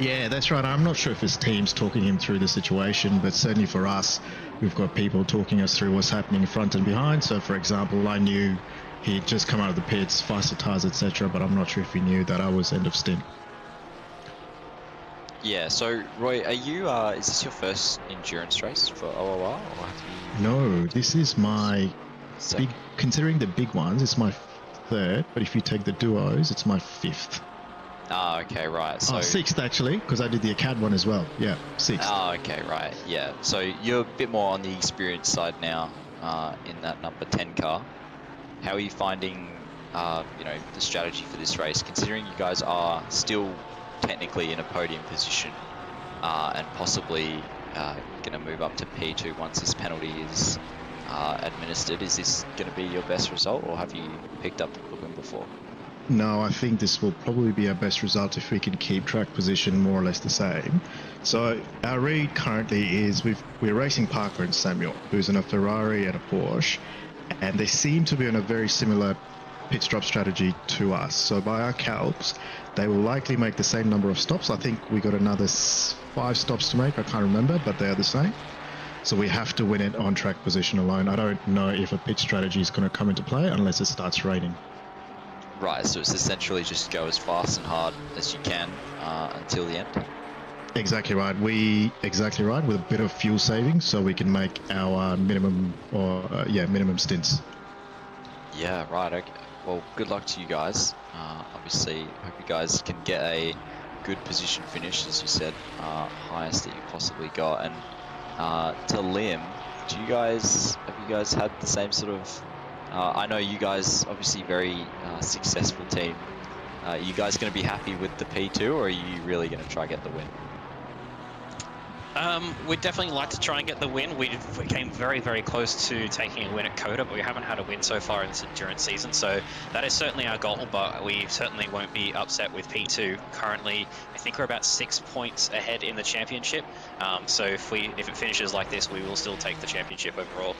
Yeah, that's right. I'm not sure if his team's talking him through the situation, but certainly for us, we've got people talking us through what's happening front and behind. So, for example, I knew he'd just come out of the pits, faster tyres, etc., but I'm not sure if he knew that I was end of stint. Yeah, so Roy, are you, is this your first endurance race for OOR? Or have you... No, this is my considering the big ones, it's my third, but if you take the duos, it's my fifth. Ah, okay, right. So sixth actually, because I did the ACAD one as well. Yeah, sixth. Ah, okay, right. Yeah, so you're a bit more on the experience side now in that number 10 car. How are you finding, the strategy for this race, considering you guys are still technically in a podium position and possibly going to move up to P2 once this penalty is administered? Is this going to be your best result, or have you picked up the win before? No, I think this will probably be our best result if we can keep track position more or less the same. So our read currently is we're racing Parker and Samuel, who's in a Ferrari and a Porsche, and they seem to be on a very similar pit stop strategy to us. So by our calcs, they will likely make the same number of stops. I think we got another 5 stops to make. I can't remember, but they are the same. So we have to win it on track position alone. I don't know if a pit strategy is going to come into play unless it starts raining. Right, so it's essentially just go as fast and hard as you can until the end. Exactly right. With a bit of fuel savings, so we can make our minimum stints. Yeah, right. Okay. Well, good luck to you guys. Obviously, hope you guys can get a good position finish, as you said, highest that you possibly got. And to Liam, have you guys had the same sort of? I know you guys obviously very successful team. Are you guys going to be happy with the P2, or are you really going to try and get the win? We'd definitely like to try and get the win. We came very, very close to taking a win at Coda, but we haven't had a win so far in this endurance season, so that is certainly our goal, but we certainly won't be upset with P2. Currently, I think we're about 6 points ahead in the championship, so if it finishes like this, we will still take the championship overall.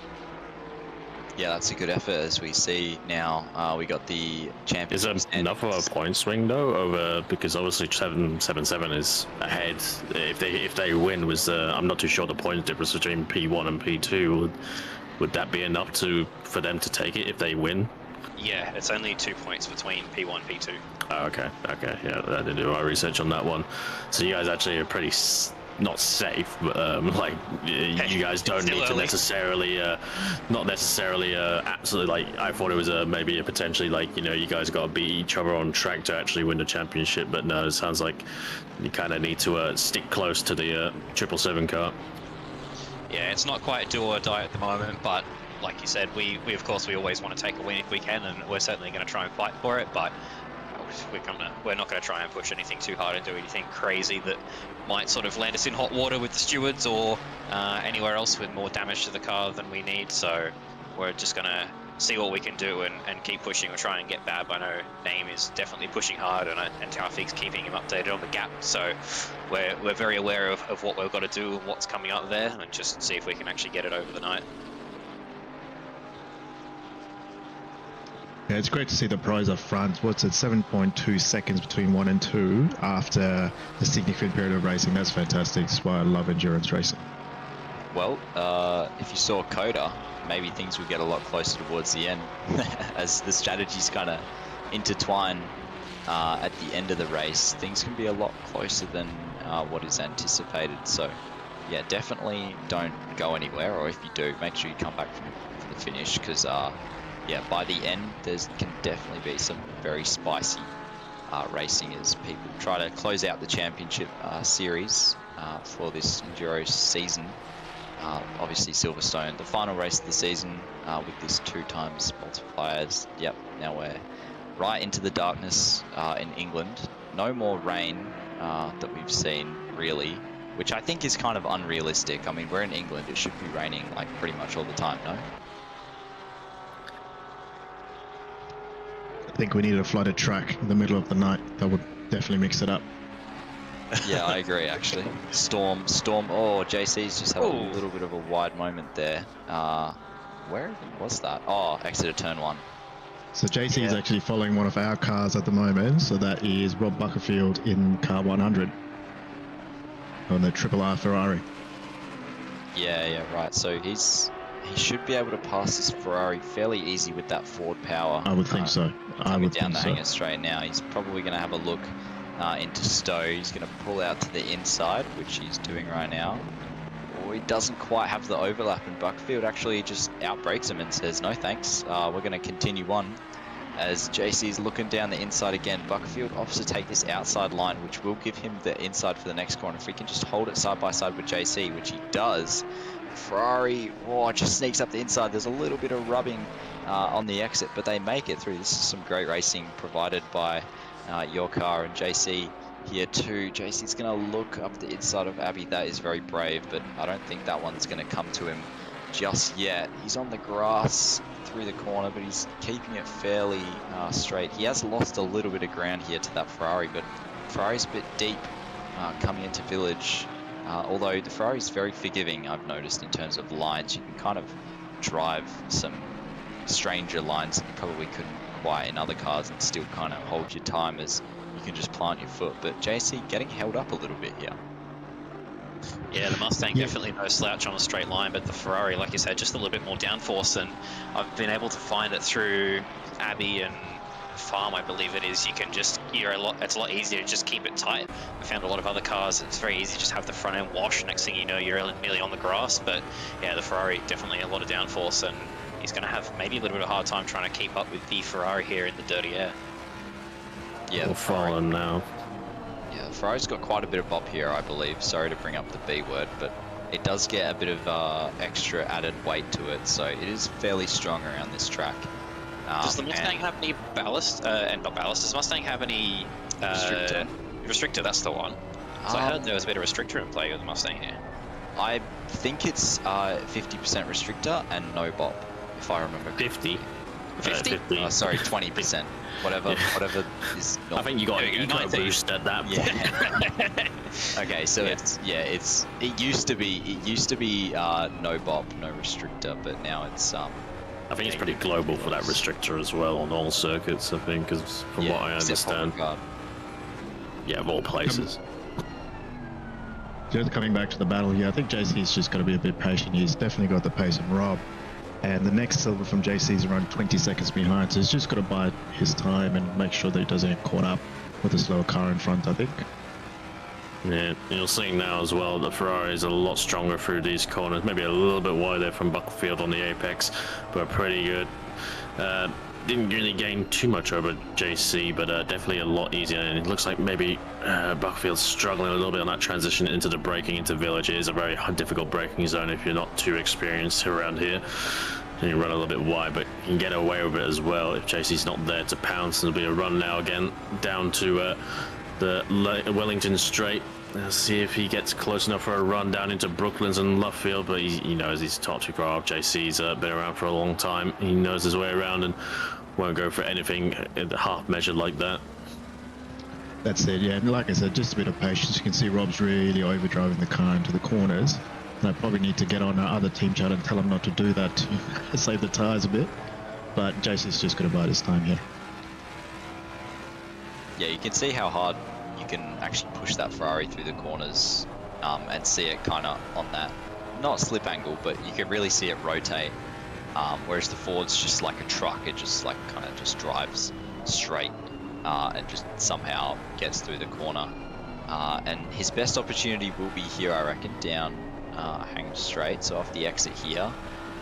Yeah, that's a good effort. As we see now, we got the champions. Is there enough of a point swing though, over because obviously 777 is ahead. If they win, I'm not too sure the point difference between P1 and P2. Would that be enough for them to take it if they win? Yeah, it's only 2 points between P1 and P2. Oh, okay. Yeah, I didn't do my research on that one. So you guys actually are pretty. Not safe, but you guys don't need to necessarily, not necessarily absolutely, like, I thought it was maybe a potentially, like, you guys got to beat each other on track to actually win the championship, but no, it sounds like you kind of need to stick close to the 777 car. Yeah, it's not quite do or die at the moment, but like you said, we of course we always want to take a win if we can, and we're certainly going to try and fight for it, but we're not going to try and push anything too hard and do anything crazy that might sort of land us in hot water with the stewards or anywhere else with more damage to the car than we need. So we're just going to see what we can do and keep pushing or try and get Bab. I know Name is definitely pushing hard, and Taufik's keeping him updated on the gap. So we're very aware of what we've got to do and what's coming up there, and just see if we can actually get it over the night. Yeah, it's great to see the pros up front. What's it, 7.2 seconds between 1 and 2 after a significant period of racing. That's fantastic. That's why I love endurance racing. Well, if you saw Coda, maybe things would get a lot closer towards the end as the strategies kind of intertwine at the end of the race. Things can be a lot closer than what is anticipated. So, yeah, definitely don't go anywhere, or if you do, make sure you come back for the finish, because yeah, by the end, there can definitely be some very spicy racing as people try to close out the championship series for this Enduro season. Obviously, Silverstone, the final race of the season with this 2 times multipliers. Yep, now we're right into the darkness in England. No more rain that we've seen, really, which I think is kind of unrealistic. I mean, we're in England, it should be raining like pretty much all the time, no? I think we needed a flooded track in the middle of the night. That would definitely mix it up. Yeah, I agree, actually. Storm. Oh, JC's just had a little bit of a wide moment there. Where even was that? Oh, exit of turn 1. So JC is actually following one of our cars at the moment. So that is Rob Buckerfield in car 100 on the Triple R Ferrari. Yeah, right. So he should be able to pass this Ferrari fairly easy with that forward power. I would think so. Coming down the hangar straight now. He's probably going to have a look into Stowe. He's going to pull out to the inside, which he's doing right now. Oh, he doesn't quite have the overlap, and Buckfield actually just outbrakes him and says, no thanks, we're going to continue on. As JC's looking down the inside again, Buckfield opts to take this outside line, which will give him the inside for the next corner. If he can just hold it side by side with JC, which he does, Ferrari just sneaks up the inside. There's a little bit of rubbing on the exit, but they make it through. This is some great racing provided by your car and JC here too. JC's going to look up the inside of Abby. That is very brave, but I don't think that one's going to come to him just yet. He's on the grass through the corner, but he's keeping it fairly straight. He has lost a little bit of ground here to that Ferrari, but Ferrari's a bit deep coming into Village. Although the Ferrari is very forgiving, I've noticed, in terms of lines. You can kind of drive some stranger lines that you probably couldn't quite in other cars and still kind of hold your time, as you can just plant your foot. But JC getting held up a little bit here. Yeah, the Mustang definitely no slouch on a straight line, but the Ferrari, like you said, just a little bit more downforce, and I've been able to find it through Abbey and Farm, I believe it is. You can just, it's a lot easier to just keep it tight. I found a lot of other cars, it's very easy to just have the front end wash. Next thing you know, you're nearly on the grass. But yeah, the Ferrari definitely a lot of downforce, and he's going to have maybe a little bit of a hard time trying to keep up with the Ferrari here in the dirty air. Yeah, we'll follow him now. Yeah, the Ferrari's got quite a bit of bop here, I believe. Sorry to bring up the B word, but it does get a bit of extra added weight to it, so it is fairly strong around this track. Does the Mustang have any ballast? And not ballast, does the Mustang have any restrictor? Restrictor, that's the one. So I heard there was a bit of restrictor in play with the Mustang here. I think it's 50% restrictor and no bop, if I remember correctly. 50? Sorry, 20%. Whatever is normal. I think you got a boost at that point. Okay, so it used to be no bop, no restrictor, but now it's I think it's pretty global for that restrictor as well on all circuits, I think, because from what I understand. Yeah, of all places. Just coming back to the battle here, I think JC's just got to be a bit patient. He's definitely got the pace of Rob. And the next silver from JC is around 20 seconds behind, so he's just got to bide his time and make sure that he doesn't get caught up with a slower car in front, I think. Yeah, you'll see now as well that Ferrari is a lot stronger through these corners, maybe a little bit wider from Buckfield on the apex, but pretty good. Didn't really gain too much over JC, but definitely a lot easier, and it looks like maybe Buckfield's struggling a little bit on that transition into the braking into Village. It is a very difficult braking zone if you're not too experienced around here. And you run a little bit wide, but you can get away with it as well if JC's not there to pounce. There'll be a run now again down to the Wellington Straight. Let's see if he gets close enough for a run down into Brooklands and Luffield, but he knows he's top to grow up. JC's been around for a long time. He knows his way around and won't go for anything half measured like that. That's it, yeah. And like I said, just a bit of patience. You can see Rob's really overdriving the car into the corners. And I probably need to get on our other team chat and tell him not to do that to save the tyres a bit. But JC's just going to bide his time here. Yeah, you can see how hard you can actually push that Ferrari through the corners and see it kind of on that, not slip angle, but you can really see it rotate. Whereas the Ford's just like a truck, it just like kind of just drives straight and just somehow gets through the corner. And his best opportunity will be here, I reckon, down Hang Straight, so off the exit here.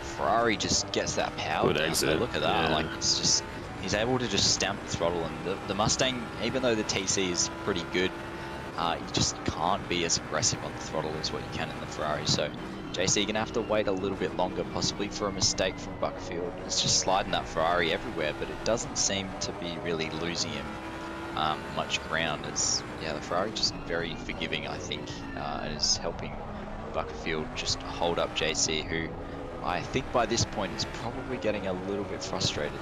Ferrari just gets that power. Good exit. So look at that, Yeah. like it's just, he's able to just stamp the throttle, and the Mustang, even though the TC is pretty good, you just can't be as aggressive on the throttle as what you can in the Ferrari. So JC, you're gonna have to wait a little bit longer, possibly for a mistake from Buckfield. It's just sliding that Ferrari everywhere, but it doesn't seem to be really losing him much ground. As yeah, the Ferrari just very forgiving, I think, and is helping Buckfield just hold up JC, who I think by this point is probably getting a little bit frustrated.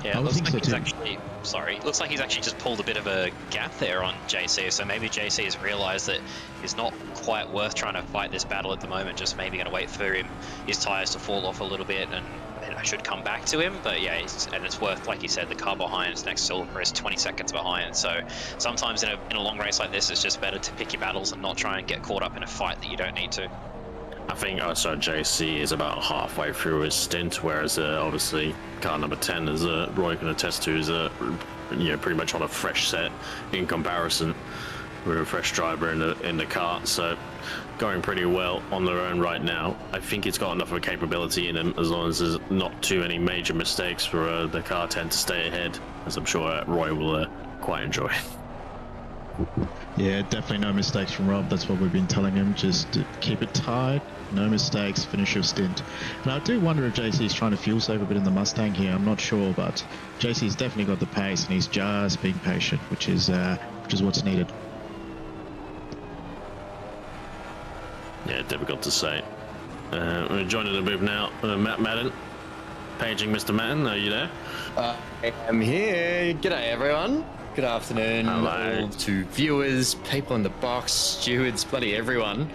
Yeah, it looks like he's actually, sorry, looks like he's actually just pulled a bit of a gap there on JC, so maybe JC has realised that it's not quite worth trying to fight this battle at the moment, just maybe going to wait for his tyres to fall off a little bit, and I should come back to him. But yeah, and it's worth, like you said, the car behind is next Silver is 20 seconds behind, so sometimes in a long race like this, it's just better to pick your battles and not try and get caught up in a fight that you don't need to. I think also JC is about halfway through his stint, whereas obviously car number 10, as Roy can attest to, is pretty much on a fresh set in comparison with a fresh driver in the car. So going pretty well on their own right now. I think it's got enough of a capability in him, as long as there's not too many major mistakes for the car 10 to stay ahead, as I'm sure Roy will quite enjoy. Yeah, definitely no mistakes from Rob. That's what we've been telling him. Just keep it tight, no mistakes, finish your stint. And I do wonder if JC's trying to fuel save a bit in the Mustang here. I'm not sure, but JC's definitely got the pace, and he's just being patient, which is what's needed. Yeah, difficult to say. We're joining the booth now. Matt Madden, paging Mr. Madden. Are you there? I am here. G'day, everyone. Good afternoon. Hello. All to viewers, people in the box, stewards, bloody everyone.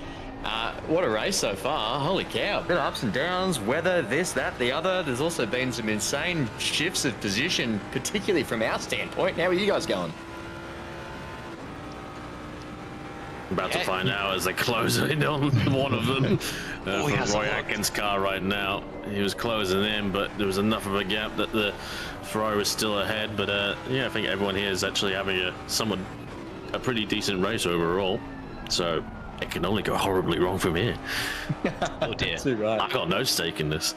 What a race so far. Holy cow. Bit of ups and downs, weather, this, that, the other. There's also been some insane shifts of position, particularly from our standpoint. How are you guys going? About to find out as they close in on one of them. From Roy Atkins' car right now. He was closing in, but there was enough of a gap that the Ferrari was still ahead. But yeah, I think everyone here is actually having a pretty decent race overall. So it can only go horribly wrong from here. Oh dear. Right. I got no stake in this.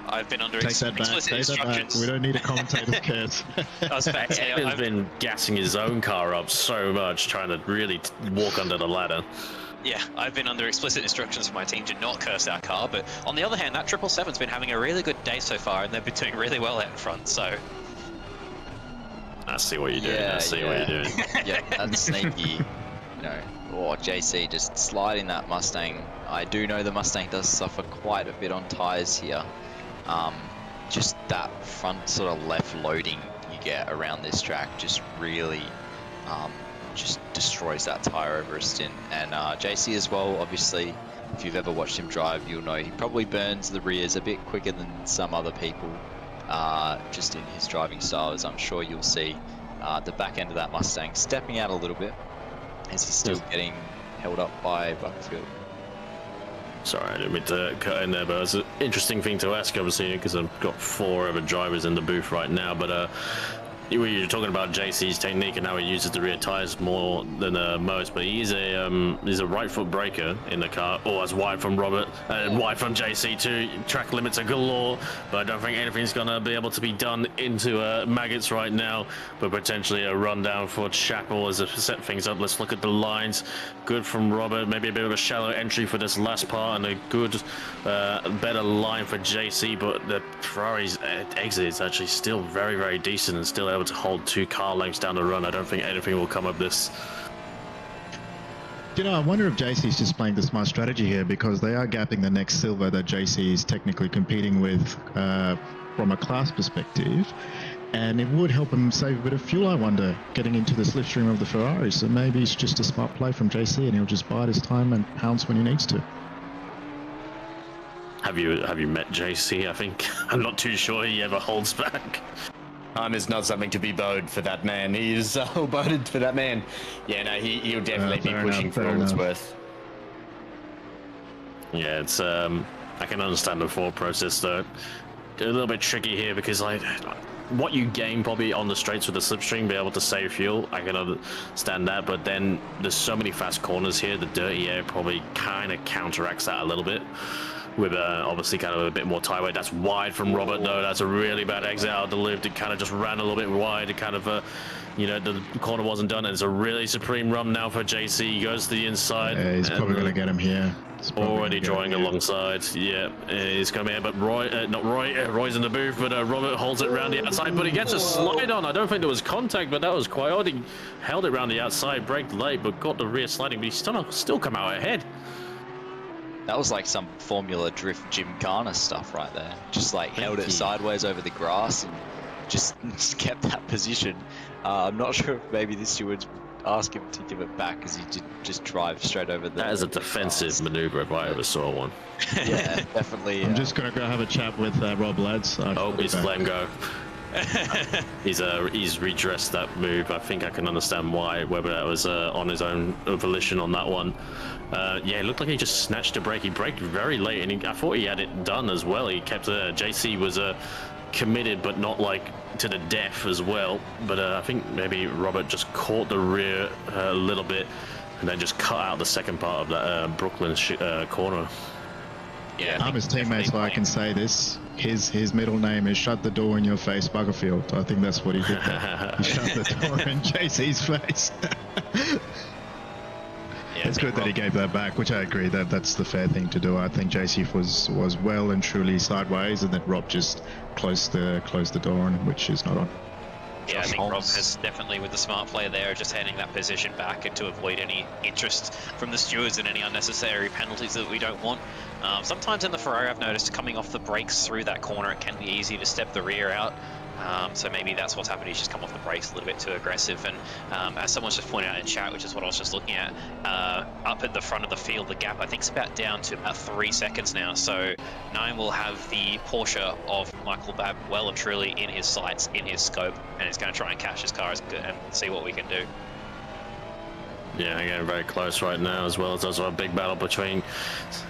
I've been under Take that back. explicit Take that back. instructions. We don't need a commentator's curse. I was about to say, He's I've been gassing his own car up so much, trying to really walk under the ladder. Yeah, I've been under explicit instructions from my team to not curse our car, but on the other hand, that 777's been having a really good day so far, and they've been doing really well out in front, so... I see what you're doing, I see what you're doing. Yeah, that's sneaky. JC just sliding that Mustang. I do know the Mustang does suffer quite a bit on tyres here. Just that front sort of left loading you get around this track just really just destroys that tyre over a stint. And JC as well, obviously, if you've ever watched him drive, you'll know he probably burns the rears a bit quicker than some other people, just in his driving style, as I'm sure you'll see the back end of that Mustang stepping out a little bit as he's still getting held up by Buckfield. Sorry, I didn't mean to cut in there, but it's an interesting thing to ask, obviously, because I've got 4 other drivers in the booth right now, but you're talking about JC's technique and how he uses the rear tires more than most, but he's a right foot braker in the car, or as wide from Robert, wide from JC too. Track limits are galore, but I don't think anything's gonna be able to be done into maggots right now, but potentially a rundown for Chapel as they set things up. Let's look at the lines. Good from Robert, maybe a bit of a shallow entry for this last part, and a good, better line for JC, but the Ferrari's exit is actually still very, very decent and still able to hold 2 car lengths down the run, I don't think anything will come of this. You know, I wonder if JC's just playing the smart strategy here, because they are gapping the next silver that JC is technically competing with from a class perspective. And it would help him save a bit of fuel, I wonder, getting into the slipstream of the Ferrari. So maybe it's just a smart play from JC, and he'll just bide his time and pounce when he needs to. Have you met JC? I think I'm not too sure he ever holds back. Time is not something to be bowed for that man. He is bowed for that man. Yeah, no, he'll definitely be pushing for all it's worth. Yeah, it's I can understand the thought process though. A little bit tricky here because like what you gain probably on the straights with the slipstream, be able to save fuel, I can understand that, but then there's so many fast corners here, the dirty air probably kind of counteracts that a little bit. With obviously kind of a bit more tie weight. That's wide from Robert though. That's a really bad exit out of the loop. It kind of just ran a little bit wide. It kind of, you know, the corner wasn't done. And it's a really supreme run now for JC. He goes to the inside. Yeah, he's probably going to get him here. Already drawing alongside. Yeah, he's coming in, but Roy's in the booth, but Robert holds it around the outside, but he gets a slide on. I don't think there was contact, but that was quite odd. He held it around the outside, braked late, but got the rear sliding, but he still come out ahead. That was like some Formula Drift Gymkhana stuff right there. Just like held it sideways over the grass and just kept that position. I'm not sure if maybe the stewards would ask him to give it back, because he did just drive straight over the. That is a defensive maneuver if I ever saw one. Yeah, definitely. I'm just going to go have a chat with Rob Lads. He's let him go. He's redressed that move. I think I can understand why, whether that was on his own volition on that one. Yeah, it looked like he just snatched a brake. He braked very late, and I thought he had it done as well. He kept JC was committed, but not like to the death as well. But I think maybe Robert just caught the rear a little bit, and then just cut out the second part of that Brooklyn corner. Yeah, I'm his teammate, so I can say this. His middle name is Shut the Door in Your Face Buggerfield. I think that's what he did there. He shut the door in JC's face. Yeah, it's good that he gave that back, which I agree that's the fair thing to do. I think JC was well and truly sideways, and then Rob just closed the door on him, which is not on. Yeah, I think Rob has definitely, with the smart play there, just handing that position back and to avoid any interest from the stewards and any unnecessary penalties that we don't want. Sometimes in the Ferrari, I've noticed coming off the brakes through that corner, it can be easy to step the rear out. So maybe that's what's happened. He's just come off the brakes a little bit too aggressive. And as someone's just pointed out in chat, which is what I was just looking at, up at the front of the field, the gap I think is about down to about 3 seconds now. So Nine will have the Porsche of Michael Babb well and truly in his sights, in his scope, and he's going to try and cash his car and see what we can do. Yeah, again, very close right now, as well as also a big battle between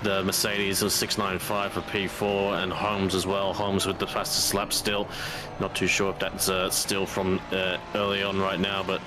the Mercedes of 695 for P4 and Holmes as well. Holmes with the fastest lap still. Not too sure if that's still from early on right now, but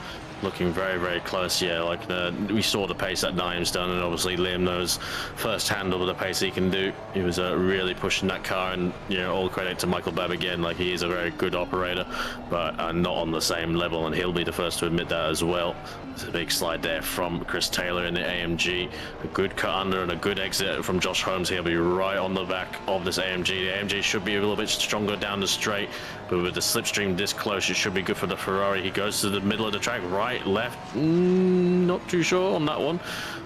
looking very, very close. Yeah, like we saw the pace that Naeem's done, and obviously Liam knows firsthand of the pace he can do. He was really pushing that car, and you know, all credit to Michael Babb again. Like, he is a very good operator, but not on the same level, and he'll be the first to admit that as well. There's a big slide there from Chris Taylor in the AMG. A good cut under and a good exit from Josh Holmes. He'll be right on the back of this AMG. The AMG should be a little bit stronger down the straight, but with the slipstream this close, it should be good for the Ferrari. He goes to the middle of the track, right, left. Not too sure on that one.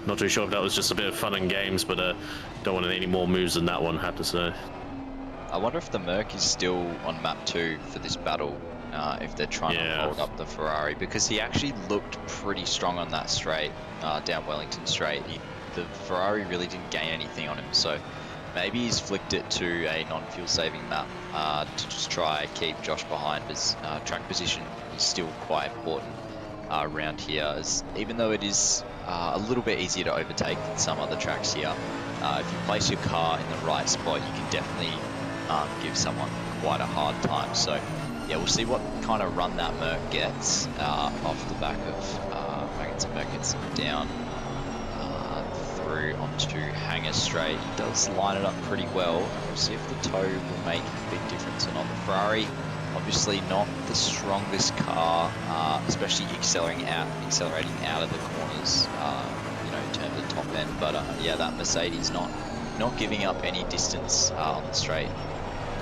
Not too sure if that was just a bit of fun and games, but don't want any more moves than that one, I have to say. I wonder if the Merc is still on map 2 for this battle. If they're trying to hold up the Ferrari, because he actually looked pretty strong on that straight, down Wellington Straight. The Ferrari really didn't gain anything on him, so maybe he's flicked it to a non-fuel saving map to just try keep Josh behind, as track position is still quite important around here, as even though it is a little bit easier to overtake than some other tracks here, if you place your car in the right spot, you can definitely give someone quite a hard time. So yeah, we'll see what kind of run that Merc gets off the back of Merc gets down through onto Hangar Straight. He does line it up pretty well. We'll see if the toe will make a big difference or not. The Ferrari, obviously not the strongest car, especially accelerating out of the corners, you know, in terms of top end. But yeah, that Mercedes not giving up any distance on the straight.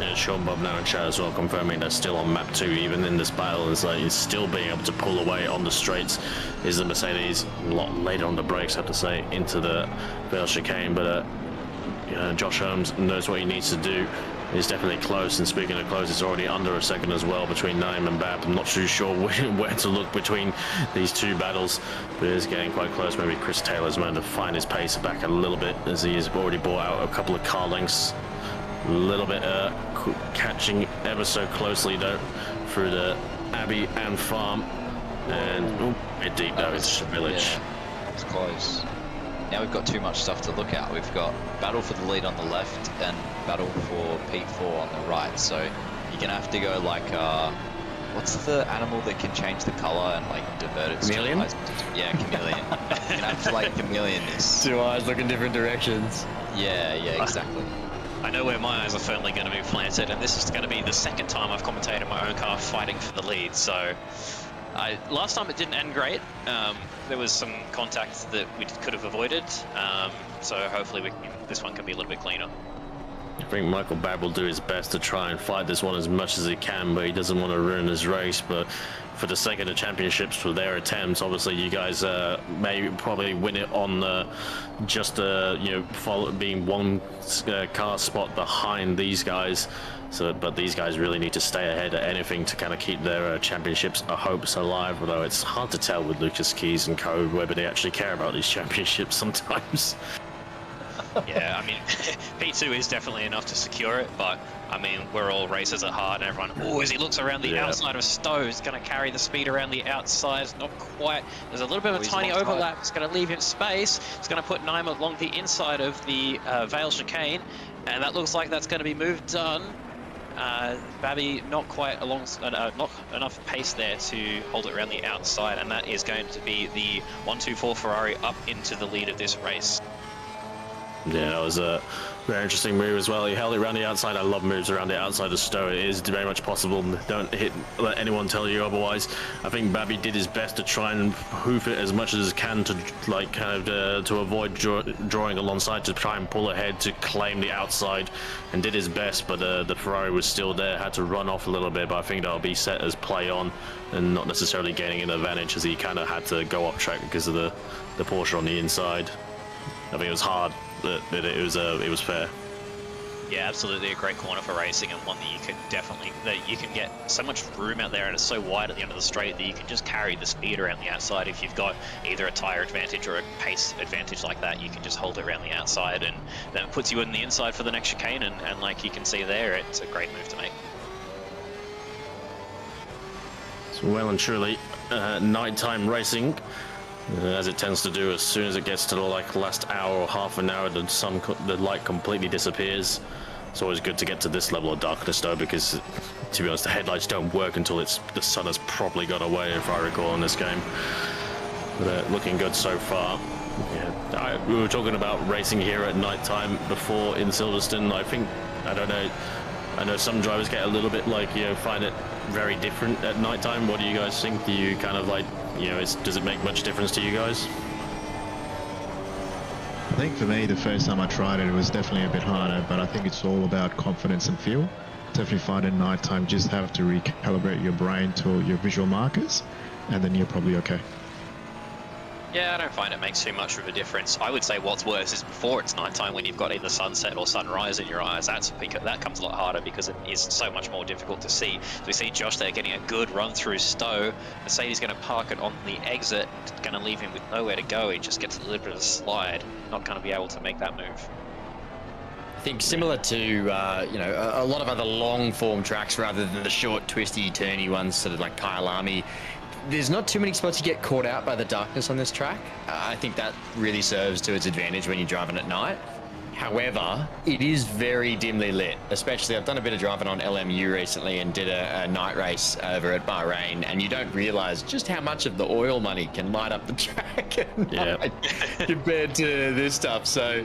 Yeah, Sean Bob now in chat as well, confirming they're still on map 2 even in this battle. It's like he's still being able to pull away on the straights. Is the Mercedes a lot later on the brakes, I have to say, into the Vale chicane, but Josh Holmes knows what he needs to do. He's definitely close, and speaking of close, it's already under a second as well between Naim and Bab. I'm not too sure where to look between these two battles, but it is getting quite close. Maybe Chris Taylor's managed to find his pace back a little bit, as he has already bought out a couple of car lengths. A little bit catching ever so closely though through the Abbey and Farm, and a bit deep though into the village. Yeah, it's close. Now we've got too much stuff to look at. We've got battle for the lead on the left and battle for P4 on the right. So you're gonna have to go like what's the animal that can change the color and like divert its chameleon? Yeah, chameleon. You're gonna have to like chameleon this. Two eyes look in different directions. Yeah, exactly. I know where my eyes are firmly going to be planted, and this is going to be the second time I've commentated my own car fighting for the lead. So, last time it didn't end great. There was some contact that we could have avoided. So hopefully this one can be a little bit cleaner. I think Michael Babb will do his best to try and fight this one as much as he can, but he doesn't want to ruin his race. But for the sake of the championships, for their attempts, obviously you guys may probably win it on just being one car spot behind these guys. So, but these guys really need to stay ahead at anything to kind of keep their championships hopes alive. Although it's hard to tell with Lucas Keys and co whether they actually care about these championships sometimes. Yeah, I mean, P2 is definitely enough to secure it, but I mean, we're all racers at heart, and everyone, as he looks around the outside of Stowe, he's going to carry the speed around the outside. Not quite. There's a little bit of a tiny overlap. It's going to leave him space. It's going to put Naim along the inside of the Vale chicane, and that looks like that's going to be moved done. Babby not quite not enough pace there to hold it around the outside, and that is going to be the 124 Ferrari up into the lead of this race. Yeah, that was a very interesting move as well. He held it around the outside. I love moves around the outside of Stowe. It is very much possible. Don't let anyone tell you otherwise. I think Babby did his best to try and hoof it as much as he can to to avoid drawing alongside, to try and pull ahead to claim the outside, and did his best. But the Ferrari was still there, had to run off a little bit. But I think that'll be set as play on and not necessarily gaining an advantage, as he kind of had to go up track because of the Porsche on the inside. I think it was hard. It was fair. Yeah, absolutely a great corner for racing, and one that you can get so much room out there, and it's so wide at the end of the straight that you can just carry the speed around the outside. If you've got either a tyre advantage or a pace advantage like that, you can just hold it around the outside, and then it puts you in the inside for the next chicane, and like you can see there, it's a great move to make. So well and truly, nighttime racing. As it tends to do, as soon as it gets to the last hour or half an hour, the light completely disappears. It's always good to get to this level of darkness though, because to be honest, the headlights don't work until the sun has properly gone away, if I recall, in this game. But looking good so far. Yeah, we were talking about racing here at night time before in Silverstone. I know some drivers get a little bit find it very different at night time. What do you guys think? Do you kind of does it make much difference to you guys? I think for me, the first time I tried it, it was definitely a bit harder, but I think it's all about confidence and feel. Definitely find at night time, just have to recalibrate your brain to your visual markers, and then you're probably okay. Yeah, I don't find it makes too much of a difference. I would say what's worse is before it's nighttime, when you've got either sunset or sunrise in your eyes. That comes a lot harder because it is so much more difficult to see. So we see Josh there getting a good run through Stowe. Mercedes going to park it on the exit. It's going to leave him with nowhere to go. He just gets a little bit of a slide. Not going to be able to make that move. I think similar to a lot of other long form tracks rather than the short twisty turny ones, sort of like Kyalami. There's not too many spots you get caught out by the darkness on this track. I think that really serves to its advantage when you're driving at night. However, it is very dimly lit, especially I've done a bit of driving on LMU recently and did a night race over at Bahrain, and you don't realize just how much of the oil money can light up the track at night compared to this stuff. So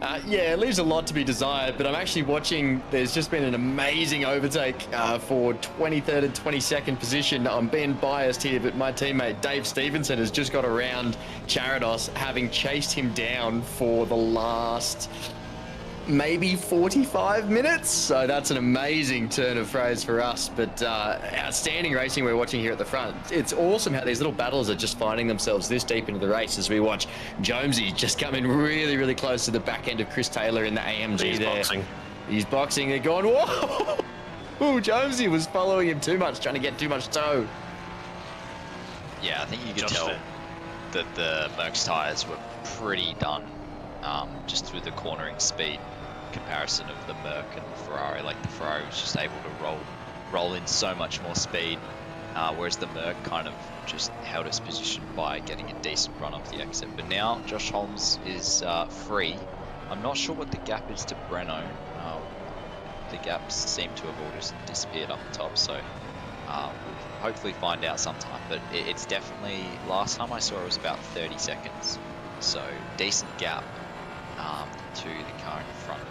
it leaves a lot to be desired, but I'm actually watching, there's just been an amazing overtake for 23rd and 22nd position. I'm being biased here, but my teammate Dave Stevenson has just got around Charidos, having chased him down for the last maybe 45 minutes. So that's an amazing turn of phrase for us, but outstanding racing we're watching here at the front. It's awesome how these little battles are just finding themselves this deep into the race as we watch Jonesy just coming really, really close to the back end of Chris Taylor in the AMG. He's there. boxing. He's boxing. They're going, whoa! Ooh, Jonesy was following him too much, trying to get too much toe. Yeah, I think you could tell that the Mercs tyres were pretty done, just through the cornering speed comparison of the Merc and the Ferrari. Like the Ferrari was just able to roll in so much more speed, whereas the Merc kind of just held its position by getting a decent run off the exit. But now Josh Holmes is free. I'm not sure what the gap is to Breno. The gaps seem to have all just disappeared up the top, so we'll hopefully find out sometime. But it's definitely, last time I saw it was about 30 seconds, so decent gap to the car in front.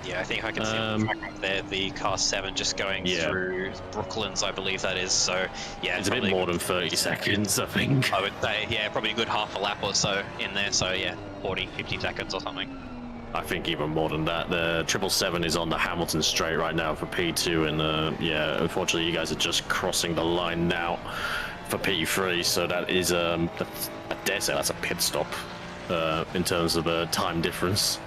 Yeah, I think I can see on the track up there the car 7 just going through Brooklands, I believe that is. So yeah, it's a bit more than 30 seconds, I think. I would say, yeah, probably a good half a lap or so in there. So yeah, 40, 50 seconds or something. I think even more than that. The 777 is on the Hamilton straight right now for P2, and yeah, unfortunately you guys are just crossing the line now for P3, so that is, I dare say that's a pit stop in terms of the time difference.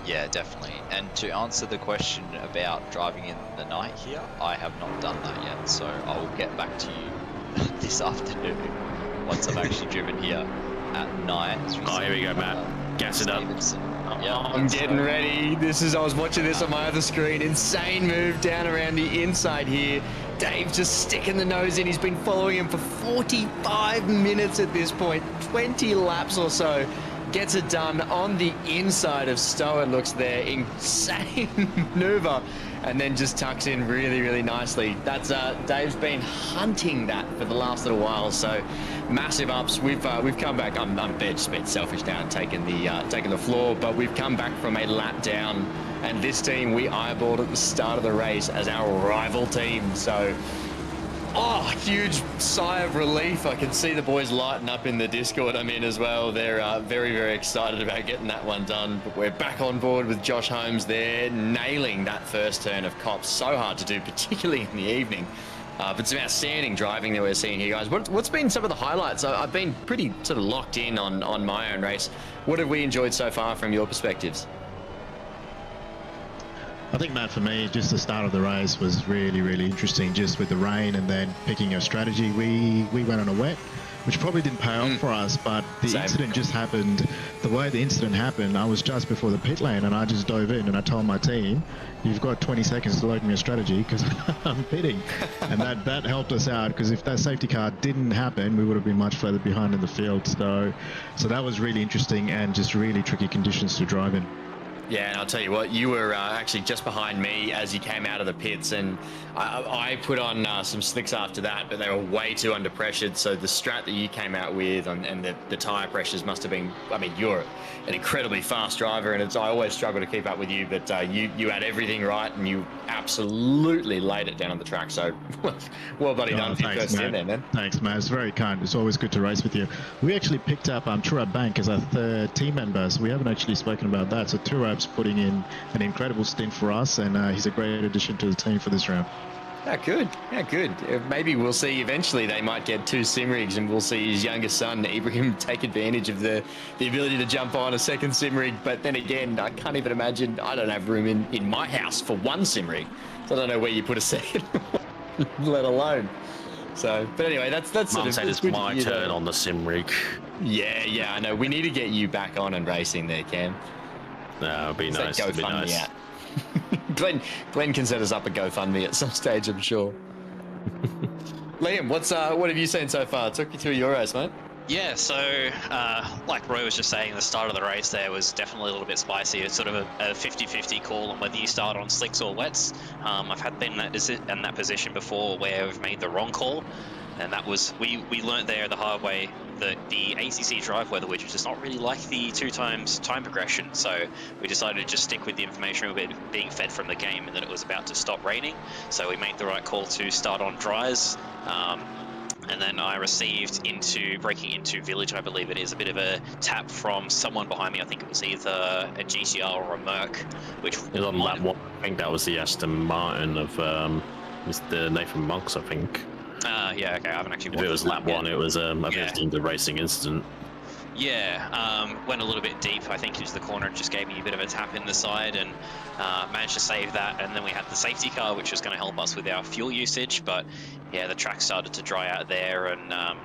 Yeah, definitely. And to answer the question about driving in the night here, I have not done that yet, so I will get back to you this afternoon once I've actually driven here at night. Oh, here we go, Matt. Gas it up. I'm getting ready. I was watching this on my other screen. Insane move down around the inside here. Dave just sticking the nose in. He's been following him for 45 minutes at this point, 20 laps or so. Gets it done on the inside of Stowe, it looks there. Insane maneuver. And then just tucks in really, really nicely. That's Dave's been hunting that for the last little while. So massive ups. We've come back. I'm just a bit selfish now and taking the floor, but we've come back from a lap down. And this team we eyeballed at the start of the race as our rival team. So, huge sigh of relief. I can see the boys lighting up in the Discord I'm in as well. They're very, very excited about getting that one done. But we're back on board with Josh Holmes there, nailing that first turn of Cops. So hard to do, particularly in the evening. But some outstanding driving that we're seeing here, guys. What's been some of the highlights? I've been pretty sort of locked in on my own race. What have we enjoyed so far from your perspectives? I think, Matt, for me, just the start of the race was really, really interesting, just with the rain and then picking your strategy. We went on a wet, which probably didn't pay off for us, but the incident just happened. The way the incident happened, I was just before the pit lane, and I just dove in and I told my team, you've got 20 seconds to load me a strategy because I'm pitting. And that helped us out, because if that safety car didn't happen, we would have been much further behind in the field. So that was really interesting and just really tricky conditions to drive in. Yeah, and I'll tell you what, you were actually just behind me as you came out of the pits, and I put on some slicks after that, but they were way too under pressured. So the strat that you came out with and the tyre pressures must have been, I mean, you're an incredibly fast driver, and I always struggle to keep up with you, but you had everything right, and you absolutely laid it down on the track. So well bloody done for your first stint there, man. Thanks, man. It's very kind. It's always good to race with you. We actually picked up Turab Bank as our third team member, so we haven't actually spoken about that. So Turab's putting in an incredible stint for us, and he's a great addition to the team for this round. Yeah, good. Yeah, good. Maybe we'll see eventually they might get 2 Simrigs, and we'll see his youngest son, Ibrahim, take advantage of the ability to jump on a second Simrig. But then again, I can't even imagine, I don't have room in my house for 1 Simrig. So I don't know where you put a second let alone. So, but anyway, that's Mum said it's my turn on the Simrig. Yeah, I know. We need to get you back on and racing there, Cam. No, it'd be nice. It'd be nice. Glenn can set us up a GoFundMe at some stage, I'm sure. Liam, what have you seen so far? Took you through your race, mate. Yeah, so like Roy was just saying, the start of the race there was definitely a little bit spicy. It's sort of a 50-50 call on whether you start on slicks or wets. I've had been in that position before where we've made the wrong call, and that was we learnt there the hard way that the ACC drive weather widget does not really like the 2 times time progression. So we decided to just stick with the information we were being fed from the game, and that it was about to stop raining. So we made the right call to start on dries. And then I received breaking into Village, I believe it is, a bit of a tap from someone behind me. I think it was either a GTR or a Merc, which It was on lap 1. I think that was the Aston Martin of Mr. Nathan Monks, I think. Yeah, okay, I haven't actually watched If it was lap 1, it was I think it was deemed a racing incident. Yeah, went a little bit deep, I think, into the corner. It just gave me a bit of a tap in the side and managed to save that. And then we had the safety car, which was going to help us with our fuel usage. But yeah, the track started to dry out there, and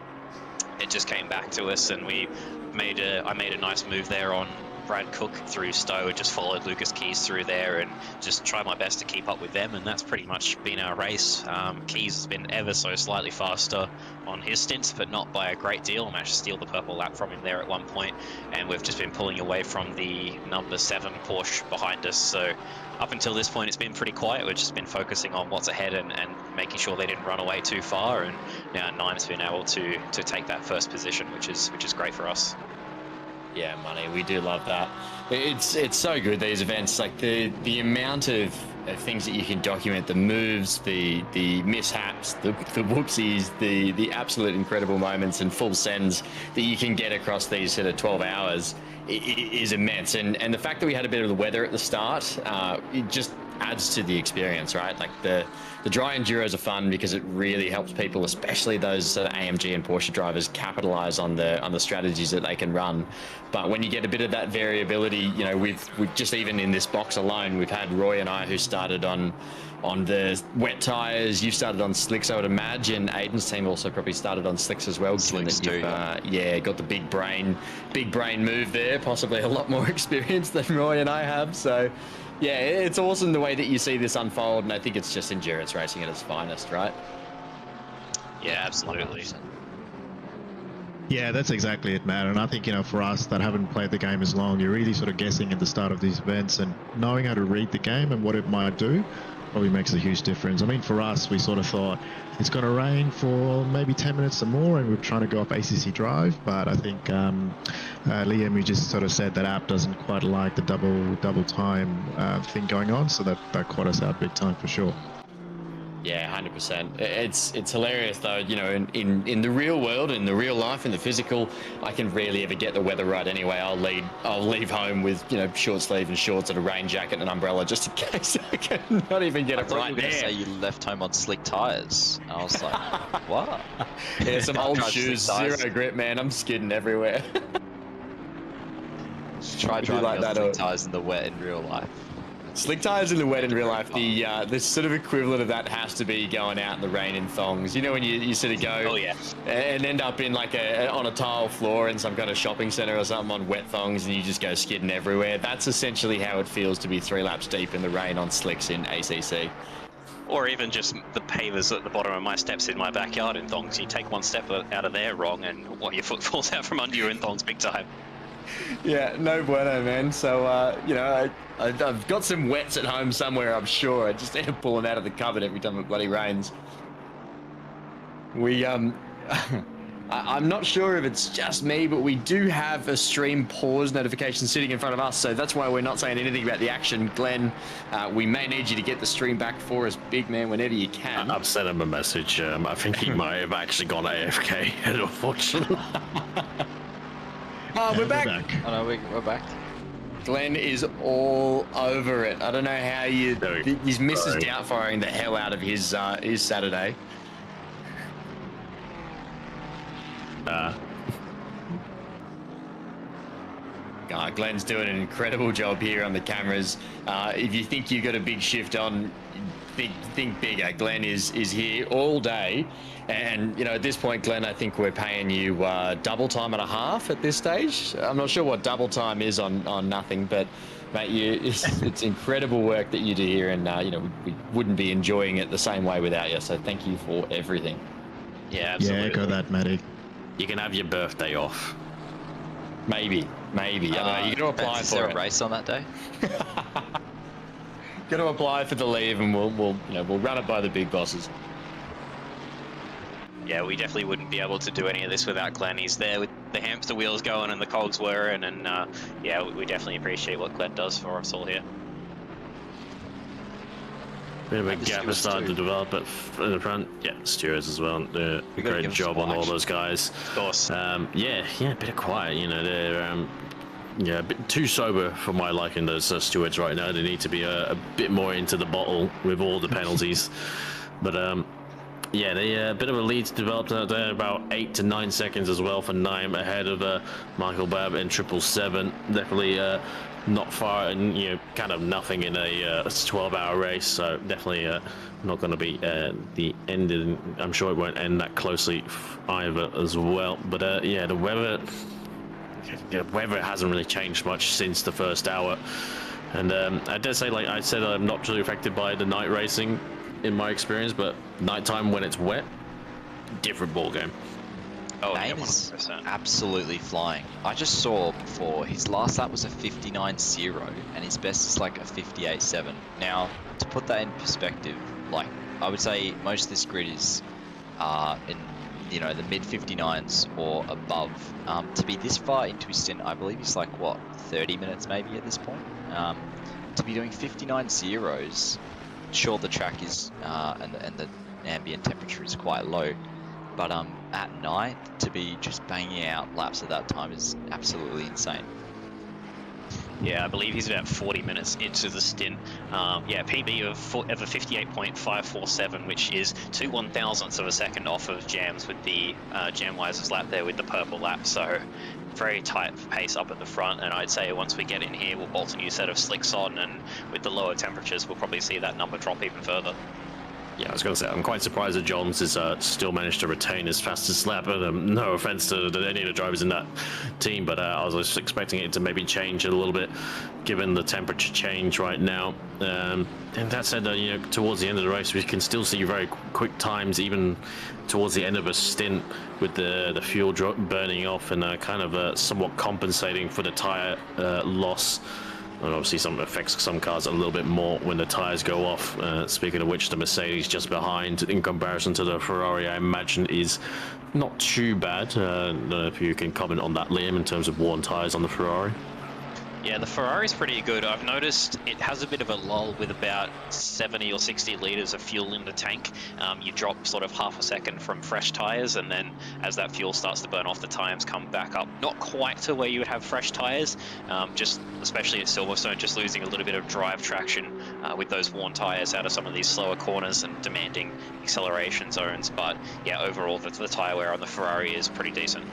it just came back to us. And I made a nice move there on Brad Cook through Stowe and just followed Lucas Keys through there and just tried my best to keep up with them, and that's pretty much been our race. Keys has been ever so slightly faster on his stints, but not by a great deal. I managed to steal the purple lap from him there at one point, and we've just been pulling away from the number 7 Porsche behind us. So up until this point, it's been pretty quiet. We've just been focusing on what's ahead and making sure they didn't run away too far, and now Nine's been able to take that first position, which is great for us. Yeah, money. We do love that. It's so good, these events. Like the amount of things that you can document, the moves, the mishaps, the whoopsies, the absolute incredible moments and full sends that you can get across these sort of 12 hours is immense. And the fact that we had a bit of the weather at the start, it just adds to the experience, right? Like the dry enduros are fun because it really helps people, especially those AMG and Porsche drivers, capitalize on the strategies that they can run. But when you get a bit of that variability, you know, we've just even in this box alone, we've had Roy and I who started on the wet tires. You started on slicks, I would imagine. Aiden's team also probably started on slicks as well. Slicks too. Yeah, got the big brain move there. Possibly a lot more experience than Roy and I have. So yeah, it's awesome the way that you see this unfold, and I think it's just endurance racing at its finest, right? Yeah, absolutely. Yeah, that's exactly it, Matt. And I think, you know, for us that haven't played the game as long, you're really sort of guessing at the start of these events, and knowing how to read the game and what it might do probably makes a huge difference. I mean, for us, we sort of thought it's going to rain for maybe 10 minutes or more, and we're trying to go off ACC Drive. But I think Liam, you just sort of said that app doesn't quite like the double time thing going on, so that caught us out big time for sure. Yeah, 100%. It's hilarious though, you know, in the real world, in the real life, in the physical, I can rarely ever get the weather right anyway. I'll leave home with, you know, short sleeve and shorts and a rain jacket and an umbrella just in case I can not even get it right you were there. Say you left home on slick tires. I was like, what? Yeah, some old shoes, zero grip, man. I'm skidding everywhere. Try driving like on slick tires in the wet in real life. Slick tires in the wet in real life, the sort of equivalent of that has to be going out in the rain in thongs. You know, when you sort of go and end up in like on a tile floor in some kind of shopping center or something on wet thongs, and you just go skidding everywhere. That's essentially how it feels to be 3 laps deep in the rain on slicks in ACC. Or even just the pavers at the bottom of my steps in my backyard in thongs. You take one step out of there wrong, and your foot falls out from under you in thongs big time. Yeah, no bueno, man. So, you know, I've got some wets at home somewhere, I'm sure. I just end up pulling out of the cupboard every time it bloody rains. I'm not sure if it's just me, but we do have a stream pause notification sitting in front of us, so that's why we're not saying anything about the action. Glenn, we may need you to get the stream back for us, big man, whenever you can. I've sent him a message. I think he might have actually gone AFK, unfortunately. Oh, we're back. Oh no, we're back. Glenn is all over it. I don't know how his missus doubtfiring the hell out of his Saturday. Glenn's doing an incredible job here on the cameras. If you think you've got a big shift on, think bigger. Glenn is here all day. And, you know, at this point, Glenn, I think we're paying you double time and a half at this stage. I'm not sure what double time is on nothing, but, mate, it's incredible work that you do here, and, you know, we wouldn't be enjoying it the same way without you, so thank you for everything. Yeah, absolutely. Yeah, echo that, Matty. You can have your birthday off. Maybe. I don't know. You got to apply for it. Is there a race on that day? Got to apply for the leave, and we'll run it by the big bosses. Yeah, we definitely wouldn't be able to do any of this without Glenn. He's there with the hamster wheels going and the cogs whirring, and yeah, we definitely appreciate what Glenn does for us all here. Bit of a And the gap has stewards started to too. develop in the front. Yeah, stewards as well. We gotta Great give them job some on all action. those guys. Of course. Yeah, a bit of quiet. You know, they're yeah, a bit too sober for my liking. Those stewards right now. They need to be a bit more into the bottle with all the penalties. But yeah, they a bit of a lead developed out there, about 8 to 9 seconds as well for Naim ahead of Michael Babb and 777. Definitely not far, and kind of nothing in a 12-hour race. So definitely not going to be the end. I'm sure it won't end that closely either as well. But yeah, the weather hasn't really changed much since the first hour. And I dare say, like I said, I'm not really affected by the night racing in my experience, but nighttime when it's wet, different ball game. Oh, Naim yeah, is 100%. absolutely flying. I just saw before his last lap was a 59.0 and his best is like a 58.7. Now, to put that in perspective, like I would say most of this grid is in the mid 59s or above. To be this far into his stint, I believe he's like what 30 minutes maybe at this point. To be doing 59.0s. Sure, the track is and the ambient temperature is quite low, but at night to be just banging out laps at that time is absolutely insane. Yeah, I believe he's about 40 minutes into the stint. Yeah, PB of a 58.547, which is 2/1000ths of a second off of Jams with the Jamwiser's lap there with the purple lap. So very tight pace up at the front, and I'd say once we get in here, we'll bolt a new set of slicks on, and with the lower temperatures, we'll probably see that number drop even further. Yeah, I was going to say, I'm quite surprised that Johns has still managed to retain his fastest lap. No offense to any of the drivers in that team, but I was just expecting it to maybe change a little bit, given the temperature change right now. And that said, towards the end of the race, we can still see very quick times, even towards the end of a stint, with the fuel burning off and kind of somewhat compensating for the tire loss. And obviously some affects some cars a little bit more when the tires go off. Speaking of which, the Mercedes just behind in comparison to the Ferrari, I imagine is not too bad. I don't know if you can comment on that, Liam, in terms of worn tires on the Ferrari. Yeah, the Ferrari's pretty good. I've noticed it has a bit of a lull with about 70 or 60 litres of fuel in the tank. You drop sort of half a second from fresh tyres, and then as that fuel starts to burn off, the tyres come back up. Not quite to where you would have fresh tyres, just especially at Silverstone, just losing a little bit of drive traction with those worn tyres out of some of these slower corners and demanding acceleration zones. But yeah, overall, the tyre wear on the Ferrari is pretty decent.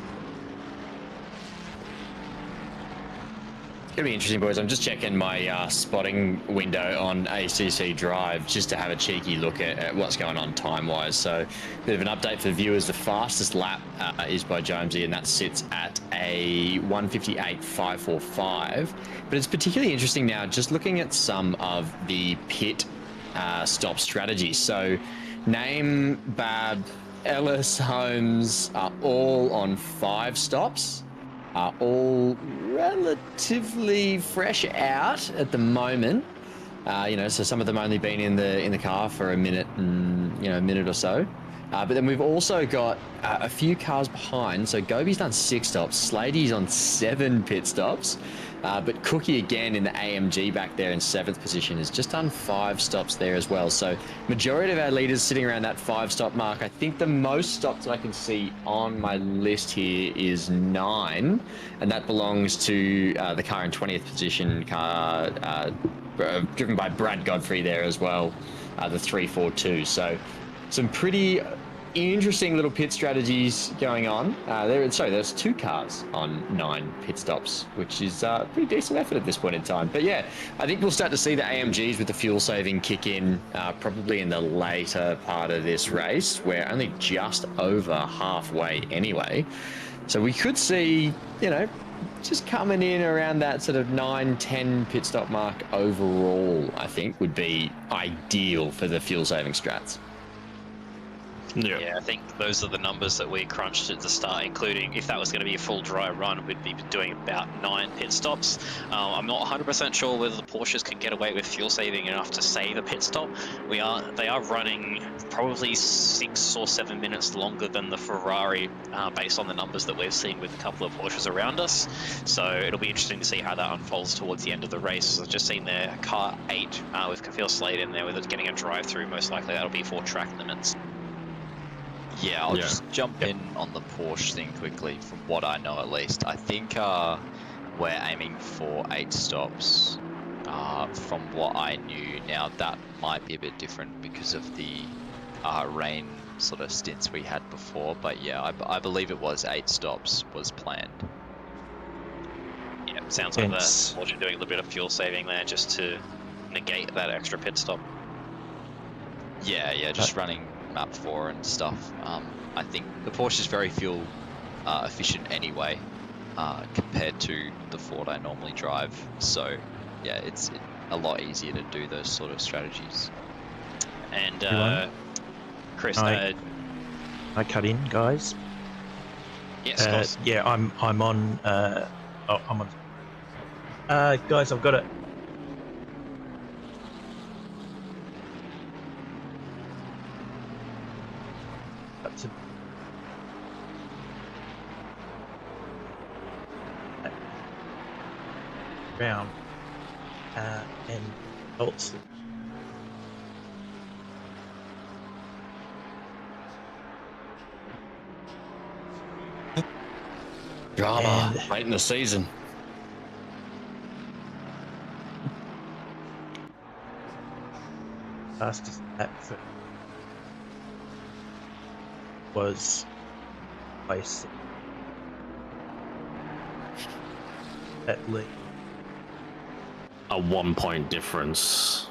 It's going to be interesting, boys. I'm just checking my spotting window on ACC Drive just to have a cheeky look at what's going on time-wise. So, a bit of an update for the viewers. The fastest lap is by Jonesy, and that sits at a 1:58.545. But it's particularly interesting now, just looking at some of the pit stop strategies. So, Naim, Babb, Ellis, Holmes are all on 5 stops. Are all relatively fresh out at the moment. So some of them only been in the car for a minute and a minute or so. But then we've also got a few cars behind. So Gobi's done 6 stops. Slady's on 7 pit stops. But Cookie again in the AMG back there in 7th position has just done 5 stops there as well. So majority of our leaders sitting around that 5-stop mark. I think the most stops that I can see on my list here is 9, and that belongs to the car in 20th position, car driven by Brad Godfrey there as well, the 342. So some pretty interesting little pit strategies going on. There's 2 cars on 9 pit stops, which is a pretty decent effort at this point in time. But yeah, I think we'll start to see the AMGs with the fuel saving kick in probably in the later part of this race. We're only just over halfway anyway. So we could see, just coming in around that sort of 9-10 pit stop mark overall, I think would be ideal for the fuel saving strats. Yeah, I think those are the numbers that we crunched at the start, including if that was going to be a full dry run, we'd be doing about 9 pit stops. I'm not 100% sure whether the Porsches can get away with fuel saving enough to save a pit stop. They are running probably 6 or 7 minutes longer than the Ferrari, based on the numbers that we've seen with a couple of Porsches around us. So it'll be interesting to see how that unfolds towards the end of the race. I've just seen their car 8 with Kafil Slade in there with it getting a drive-through. Most likely that'll be for track limits. Yeah, I'll just jump in on the Porsche thing quickly, from what I know at least. I think we're aiming for 8 stops. From what I knew, now that might be a bit different because of the rain sort of stints we had before, but yeah, I believe it was 8 stops was planned. Yeah, sounds like that Porsche doing a little bit of fuel saving there just to negate that extra pit stop. Yeah, just running map 4 and stuff. I think the Porsche is very fuel efficient anyway, compared to the Ford I normally drive. So yeah, it's a lot easier to do those sort of strategies. And Chris, I cut in, guys. Yes, of course. Yeah, I'm on. I'm on. Guys, I've got it. Round and also drama late in the season. Fastest lap was place at least a 1 point difference.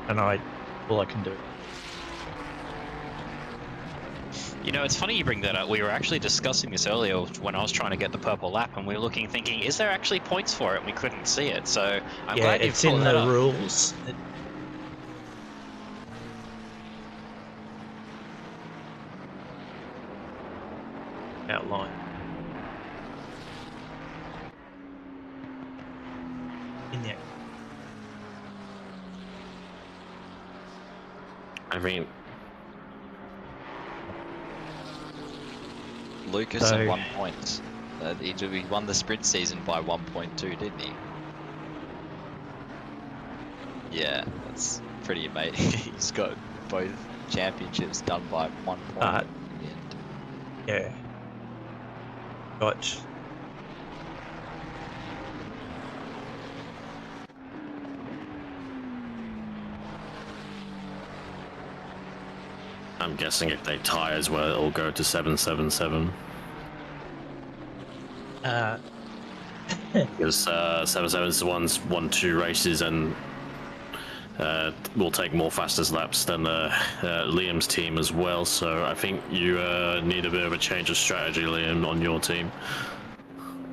and all I can do. You know, it's funny you bring that up. We were actually discussing this earlier when I was trying to get the purple lap, and we were looking, thinking, is there actually points for it? And we couldn't see it. So I'm glad you've it's in brought that the up. rules. Outline. In the I mean, Lucas at 1 point. He won the sprint season by 1.2, didn't he? Yeah, that's pretty amazing. He's got both championships done by 1 point in the end. Yeah. Gotcha. I'm guessing if they tie as well, it'll go to 777. Because 77 is the one's won 2 races and will take more fastest laps than Liam's team as well. So I think you need a bit of a change of strategy, Liam, on your team.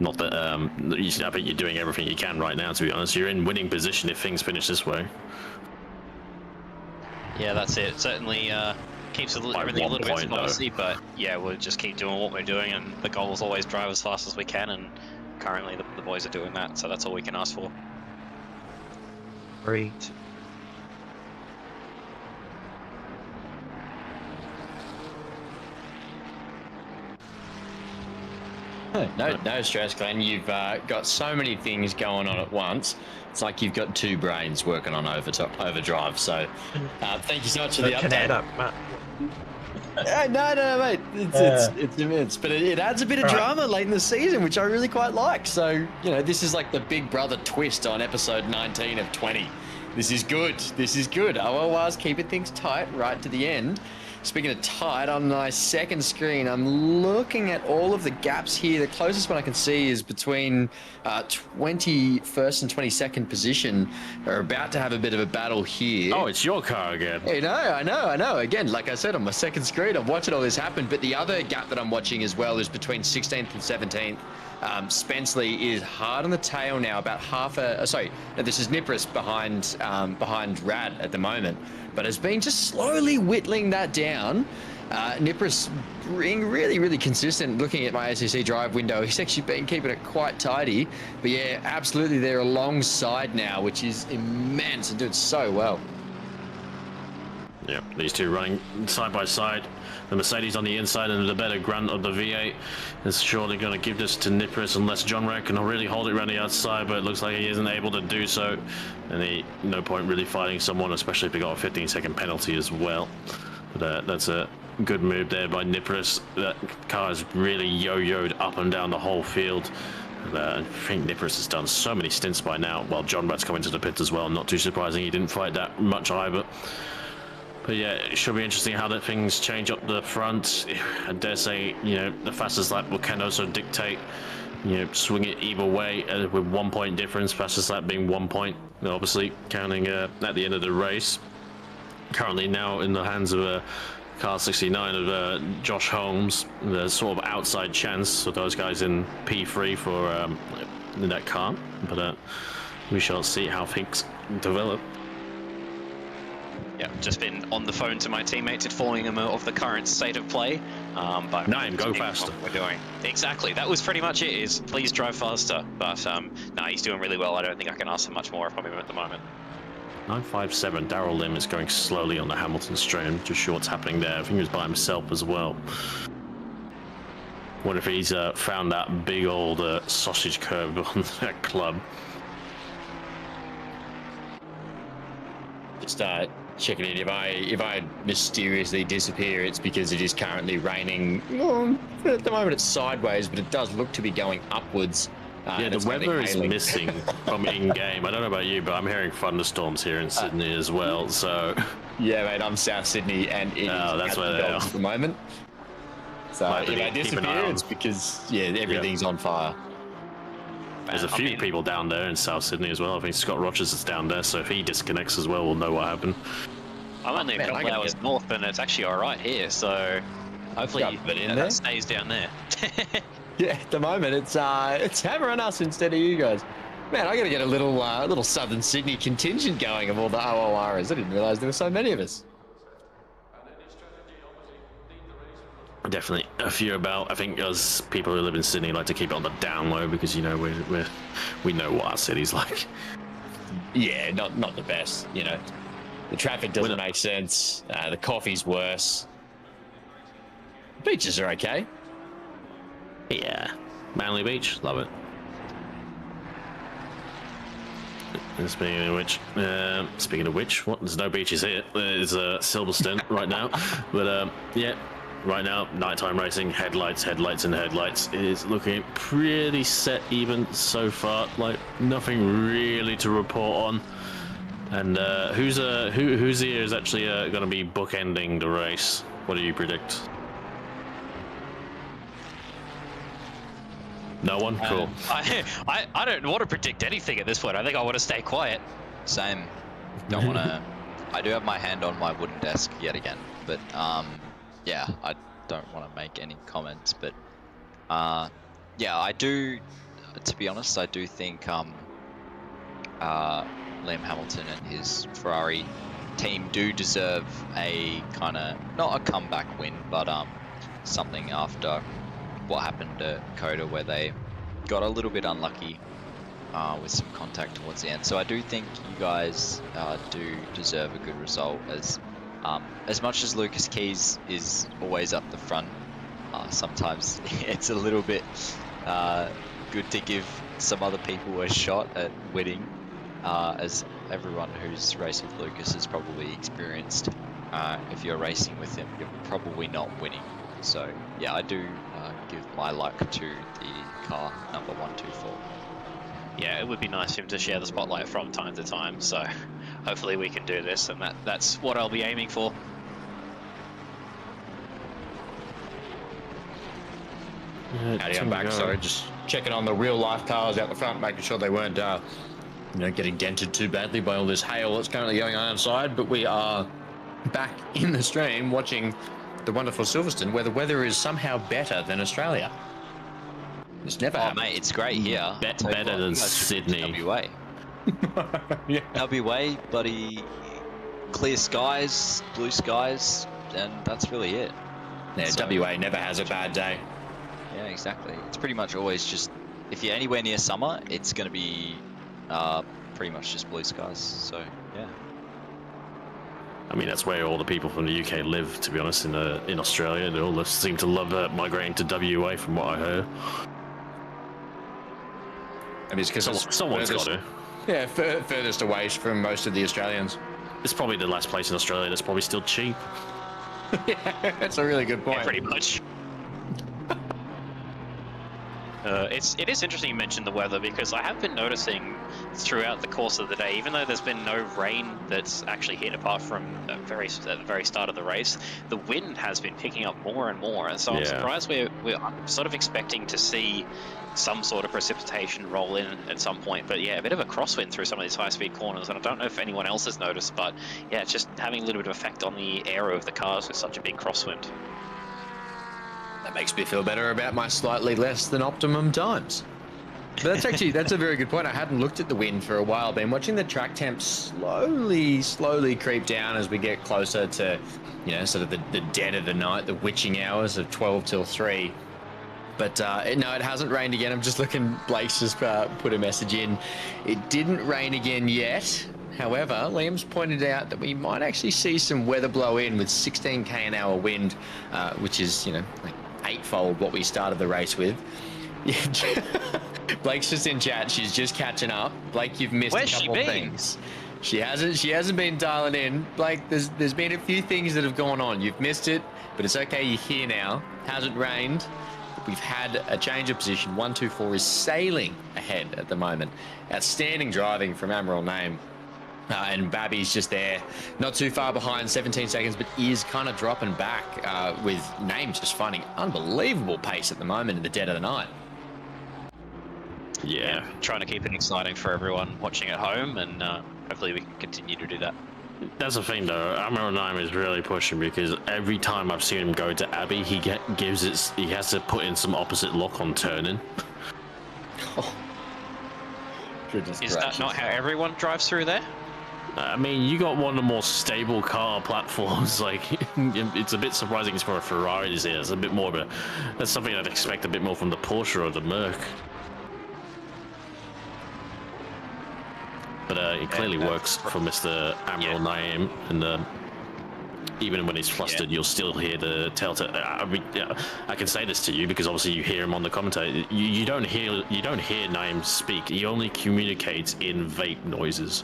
Not that I think you're doing everything you can right now. To be honest, you're in winning position if things finish this way. Yeah, that's it. Certainly keeps everything a little bit spicy, but yeah, we'll just keep doing what we're doing, and the goal is always drive as fast as we can, and currently the boys are doing that, so that's all we can ask for. Great. No stress, Glenn. You've got so many things going on at once. It's like you've got 2 brains working on overdrive. So, thank you so much for the update. Add up, Matt. No, mate. It's immense, but it adds a bit of drama late in the season, which I really quite like. So, this is like the Big Brother twist on episode 19 of 20. This is good. OOR's keeping things tight right to the end. speaking of tight, on my second screen, I'm looking at all of the gaps here. The closest one I can see is between 21st and 22nd position. They're about to have a bit of a battle here. Oh, it's your car again. I know. Again, like I said, on my second screen, I'm watching all this happen. But the other gap that I'm watching as well is between 16th and 17th. Spenceley is hard on the tail now, about half a... sorry, no, this is Nipris behind Rad at the moment, but has been just slowly whittling that down. Nipris being really, really consistent. Looking at my ACC drive window, he's actually been keeping it quite tidy. But yeah, absolutely, they're alongside now, which is immense and doing so well. Yeah, these two running side by side. The Mercedes on the inside and the better grunt of the V8 is surely going to give this to Nipris unless John Red can really hold it around the outside, but it looks like he isn't able to do so. And no point really fighting someone, especially if he got a 15-second penalty as well. But that's a good move there by Nipris. That car is really yo-yoed up and down the whole field. And, I think Nipris has done so many stints by now. Well, John Red's coming to the pits as well. Not too surprising, he didn't fight that much either. But yeah, it should be interesting how that things change up the front. I dare say, the fastest lap can also dictate, swing it either way with 1 point difference. Fastest lap being 1 point, obviously counting at the end of the race. Currently now in the hands of car 69 of Josh Holmes. There's sort of outside chance of those guys in P3 for that car, but we shall see how things develop. Yeah, just been on the phone to my teammates informing them of the current state of play. But Naim, go faster. We're doing exactly. That was pretty much it. Is please drive faster. But no, he's doing really well. I don't think I can ask for much more from him at the moment. 957. Daryl Lim is going slowly on the Hamilton straight. I'm just sure what's happening there. I think he was by himself as well. Wonder if he's found that big old sausage curve on that club. Just checking in. If I mysteriously disappear, it's because it is currently raining. Well, at the moment it's sideways, but it does look to be going upwards. Yeah, the weather is missing from in-game. I don't know about you, but I'm hearing thunderstorms here in Sydney as well. So yeah, mate, I'm South Sydney, and that's where they are at the moment. So if I disappear, it's because everything's on fire. There's a few people down there in South Sydney as well. I think Scott Rogers is down there, so if he disconnects as well, we'll know what happened. I'm only a couple hours north, and it's actually all right here. So hopefully that stays down there. Yeah, at the moment it's hammer on us instead of you guys. Man, I got to get a little Southern Sydney contingent going of all the OORs. I didn't realise there were so many of us. Definitely a few about. I think us people who live in Sydney like to keep it on the down low because we know what our city's like. Yeah, not the best. The traffic doesn't make sense. The coffee's worse. Beaches are okay. Yeah, Manly Beach, love it. And speaking of which, what? There's no beaches here. There's Silverstone right now, but yeah. Right now, nighttime racing, headlights, and headlights. It is looking pretty set even so far. Like nothing really to report on. And who's here is actually going to be bookending the race? What do you predict? No one? Cool. I don't want to predict anything at this point. I think I want to stay quiet. Same. Don't want to. I do have my hand on my wooden desk yet again, but yeah, I don't want to make any comments, but yeah, I do. To be honest, I do think Liam Hamilton and his Ferrari team do deserve a kind of not a comeback win, but something after what happened to Coda, where they got a little bit unlucky with some contact towards the end. So I do think you guys do deserve a good result. As much as Lucas Keys is always up the front, sometimes it's a little bit good to give some other people a shot at winning, as everyone who's raced with Lucas has probably experienced. If you're racing with him, you're probably not winning. So yeah, I do give my luck to the car number 124. Yeah, it would be nice for him to share the spotlight from time to time, so hopefully we can do this, and that's what I'll be aiming for. Howdy, I'm back. Sorry, just checking on the real life cars out the front, making sure they weren't, getting dented too badly by all this hail that's currently going on outside. But we are back in the stream watching the wonderful Silverstone, where the weather is somehow better than Australia. It's never happened. Mate, it's great here. Better than Sydney. WA. Yeah. WA, buddy, clear skies, blue skies, and that's really it. Yeah, So- WA never has a bad day. Yeah, exactly. It's pretty much always just, if you're anywhere near summer, it's going to be pretty much just blue skies. So, yeah. I mean, that's where all the people from the UK live, to be honest, in Australia. They all seem to love migrating to WA, from what I heard. I mean, it's because Someone's got to. Yeah, furthest away from most of the Australians. It's probably the last place in Australia that's probably still cheap. Yeah, that's a really good point. Yeah, pretty much. It is interesting you mentioned the weather, because I have been noticing throughout the course of the day, even though there's been no rain that's actually hit apart from at the very start of the race, the wind has been picking up more and more, and so I'm surprised we're sort of expecting to see some sort of precipitation roll in at some point. But yeah, a bit of a crosswind through some of these high-speed corners, and I don't know if anyone else has noticed, but yeah, it's just having a little bit of effect on the aero of the cars with such a big crosswind. That makes me feel better about my slightly less than optimum times. But that's a very good point. I hadn't looked at the wind for a while. Been watching the track temp slowly creep down as we get closer to, sort of the dead of the night, the witching hours of 12 till 3. But no, it hasn't rained again. I'm just looking. Blake's just put a message in. It didn't rain again yet. However, Liam's pointed out that we might actually see some weather blow in with 16 k/h wind, which is, like eightfold what we started the race with. Blake's just in chat. She's just catching up. Blake, you've missed a couple things. She hasn't been dialing in. Blake, there's been a few things that have gone on. You've missed it, but it's okay. You're here now. Hasn't rained. We've had a change of position. 124 is sailing ahead at the moment. Outstanding driving from Admiral Name. And Babby's just there, not too far behind, 17 seconds, but is kind of dropping back with Name just finding unbelievable pace at the moment in the dead of the night. Yeah, trying to keep it exciting for everyone watching at home, and hopefully we can continue to do that. That's the thing, though. Admiral Nime is really pushing, because every time I've seen him go to Abby, he has to put in some opposite lock on turning. Oh. Is that not how everyone drives through there? I mean, you got one of the more stable car platforms. Like, it's a bit surprising it's for a Ferrari to see. It's a bit more of that's something I'd expect a bit more from the Porsche or the Merc. But it clearly works for Mr. Admiral Naim, and even when he's flustered, you'll still hear the telltale. I mean, I can say this to you because obviously you hear him on the commentator. You don't hear Naim speak. He only communicates in vape noises.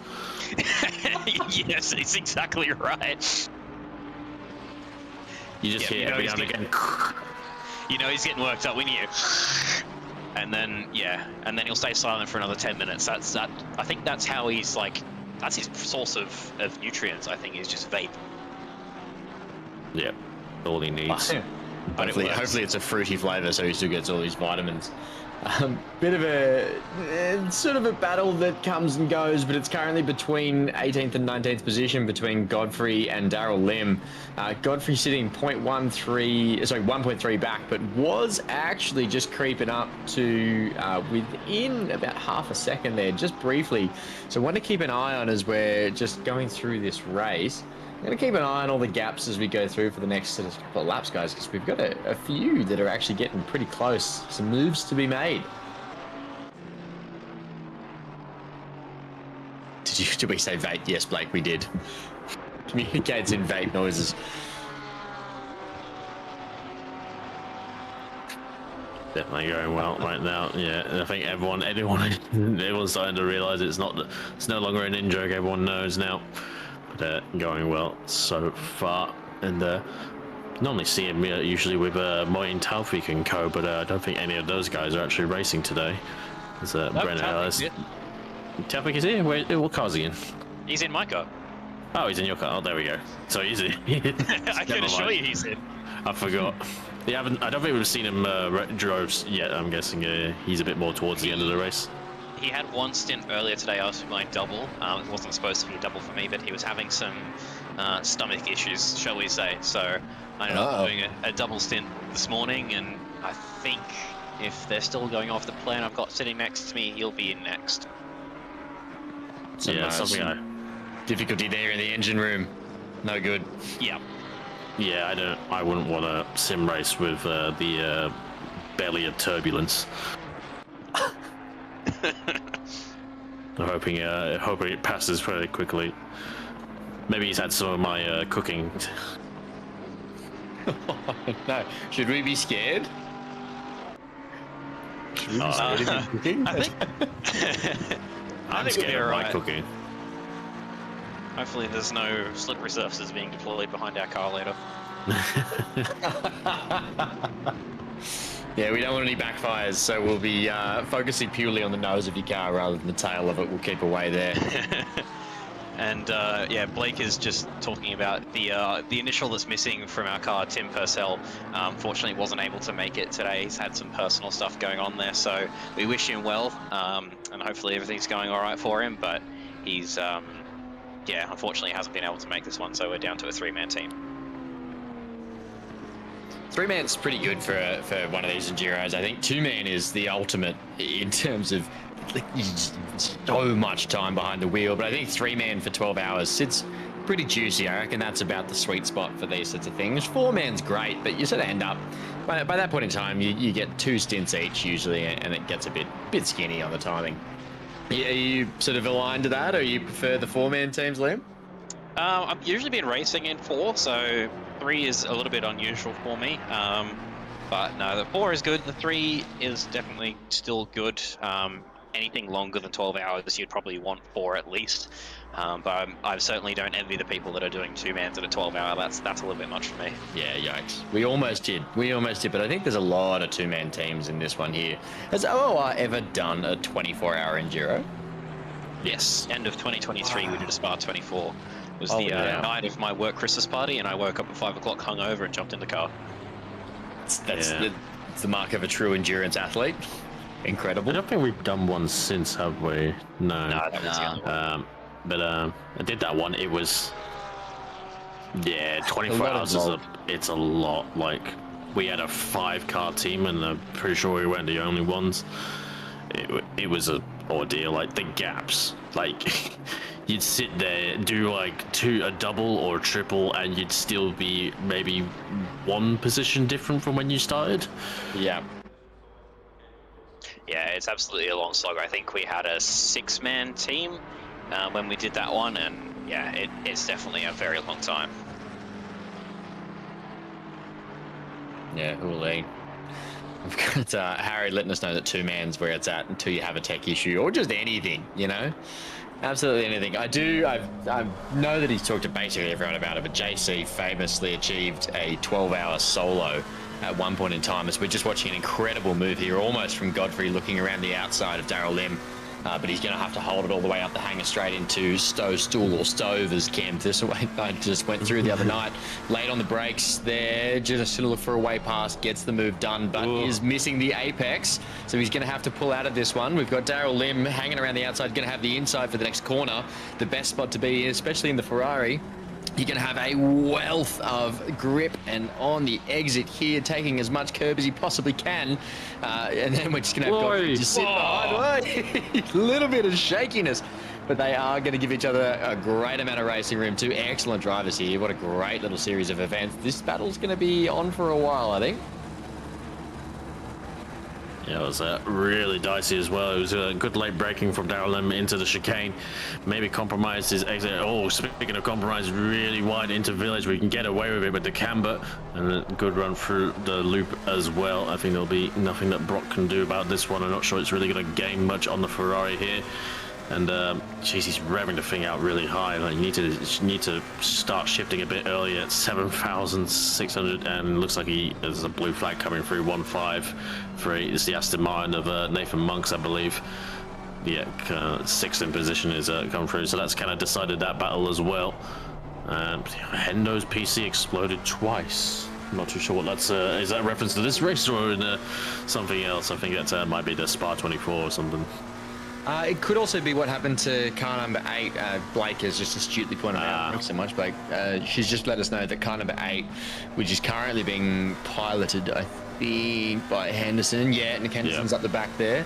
Yes, it's exactly right. You just hear every now and again. He's getting worked up when you. And then he'll stay silent for another 10 minutes. I think that's how he's like. That's his source of nutrients. I think is just vape. Yeah, all he needs. Hopefully it's a fruity flavour, so he still gets all these vitamins. Bit of a sort of a battle that comes and goes, but it's currently between 18th and 19th position between Godfrey and Daryl Lim. Godfrey sitting 1.3 back, but was actually just creeping up to within about half a second there, just briefly. So one to keep an eye on as we're just going through this race. I'm going to keep an eye on all the gaps as we go through for the next sort of couple of laps, guys, because we've got a few that are actually getting pretty close. Some moves to be made. Did we say vape? Yes, Blake, we did. Communicates in vape noises. Definitely going well right now. Yeah, I think everyone's starting to realise it's no longer an in-joke. Everyone knows now. Going well so far, and normally see him usually with Moyen Taufik and co, but I don't think any of those guys are actually racing today. There's Brennan Ellis. Taufik is here? What car's he in? He's in my car. Oh, he's in your car. Oh, there we go. So he's in. I can assure you he's in. I forgot. I don't think we've seen him drove yet. I'm guessing he's a bit more towards the end of the race. He had one stint earlier today after my double. It wasn't supposed to be a double for me, but he was having some stomach issues, shall we say. So I ended up doing a double stint this morning, and I think if they're still going off the plan I've got sitting next to me, he'll be in next. Difficulty there in the engine room. No good. Yeah. Yeah, I wouldn't want a sim race with the belly of turbulence. I'm hoping it passes very quickly. Maybe he's had some of my cooking. No, should we be scared? Should we be scared of his cooking? I think I'm scared of my cooking. Hopefully there's no slippery surfaces being deployed behind our car later. Yeah, we don't want any backfires, so we'll be focusing purely on the nose of your car rather than the tail of it. We'll keep away there. And yeah, Blake is just talking about the initial that's missing from our car, Tim Purcell. Fortunately, wasn't able to make it today. He's had some personal stuff going on there, so we wish him well, and hopefully everything's going all right for him. But he's yeah, unfortunately hasn't been able to make this one, so we're down to a 3-man team. 3-man's pretty good for one of these enduros. I think 2-man is the ultimate in terms of so much time behind the wheel, but I think 3-man for 12 hours sits pretty juicy. I reckon that's about the sweet spot for these sorts of things. 4-man's great, but you sort of end up by that point in time you get 2 stints each usually, and it gets a bit skinny on the timing. Are you sort of aligned to that, or you prefer the 4-man teams, Liam? I've usually been racing in 4, so 3 is a little bit unusual for me. But no, the 4 is good. The 3 is definitely still good. Anything longer than 12 hours, you'd probably want 4 at least. But I certainly don't envy the people that are doing 2-mans at a 12-hour. That's a little bit much for me. Yeah, yikes. We almost did, but I think there's a lot of 2-man teams in this one here. Has OOR ever done a 24-hour enduro? Yes, end of 2023 we did a Spa 24. It was the night of my work Christmas party, and I woke up at 5 o'clock hungover and jumped in the car. That's the mark of a true endurance athlete. Incredible. I don't think we've done one since, have we? No. No, that was the other one. But I did that one. It was 24 hours it's a lot. Like, we had a 5-car team, and I'm pretty sure we weren't the only ones. It was an ordeal. Like, the gaps, like you'd sit there, do like a double or a triple, and you'd still be maybe 1 position different from when you started. Yeah. Yeah, it's absolutely a long slog. I think we had a 6-man team when we did that one, and yeah, it's definitely a very long time. Yeah, hooray. We've got Harry letting us know that 2-man's where it's at until you have a tech issue, or just anything, you know? Absolutely anything. I know that he's talked to basically everyone about it, but JC famously achieved a 12-hour solo at one point in time, as we're just watching an incredible move here, almost from Godfrey looking around the outside of Daryl Lim, but he's going to have to hold it all the way up the hanger straight into Stowe, or Stove, as Cam Thistleway just went through the other night. Late on the brakes there, just to look for a way past, gets the move done, but is missing the apex, so he's going to have to pull out of this one. We've got Daryl Lim hanging around the outside, going to have the inside for the next corner, the best spot to be, especially in the Ferrari. You're going to have a wealth of grip, and on the exit here, taking as much curb as he possibly can. And then we're just going to have Godfrey just sit behind. A little bit of shakiness. But they are going to give each other a great amount of racing room. 2 excellent drivers here. What a great little series of events. This battle's going to be on for a while, I think. Yeah, it was really dicey as well. It was a good late braking from Daryl Lim into the chicane. Maybe compromised his exit. Oh, speaking of compromise, really wide into Village. We can get away with it with the camber. And a good run through the loop as well. I think there'll be nothing that Brock can do about this one. I'm not sure it's really going to gain much on the Ferrari here. And geez, he's revving the thing out really high. Like, you need to start shifting a bit earlier at 7,600, and looks like there's a blue flag coming through 153. It's the Aston Martin of Nathan Monks, I believe. sixth in position is come through. So that's kind of decided that battle as well. Hendo's PC exploded twice. I'm not too sure what that's. Is that reference to this race or in something else? I think that might be the Spa 24 or something. It could also be what happened to car number 8. Blake has just astutely pointed out. Thanks so much, Blake. She's just let us know that car number 8, which is currently being piloted, I think, by Henderson. Yeah, Nick Henderson's up the back there.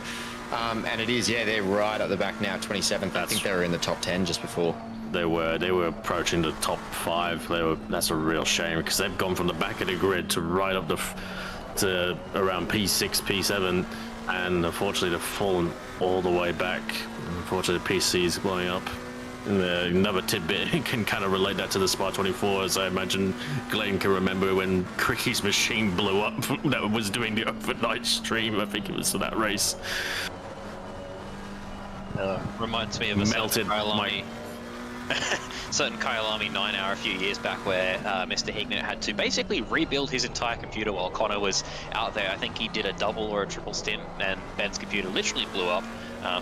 And it is, they're right up the back now, 27th. I think they were in the top 10 just before. They were approaching the top 5. That's a real shame because they've gone from the back of the grid to right up to around P6, P7, and unfortunately they've fallen all the way back. Unfortunately, the PC is blowing up. And another tidbit can kind of relate that to the Spa 24, as I imagine Glenn can remember when Cricky's machine blew up that was doing the overnight stream. I think it was to that race. Reminds me of a melted certain Kyalami 9-hour a few years back where Mr. Hignett had to basically rebuild his entire computer while Connor was out there. I think he did a double or a triple stint, and Ben's computer literally blew up.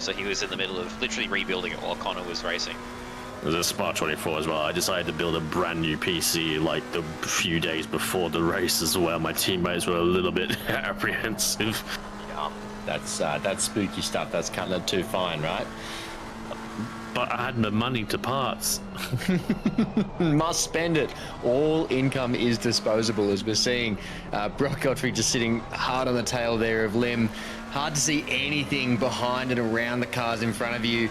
So he was in the middle of literally rebuilding it while Connor was racing. There's a Spa 24 as well. I decided to build a brand new PC like the few days before the race as well. My teammates were a little bit apprehensive. Yeah, that's spooky stuff. That's cutting it too fine, right? But I had no money to parts. Must spend it. All income is disposable, as we're seeing. Brock Godfrey just sitting hard on the tail there of Lim. Hard to see anything behind and around the cars in front of you.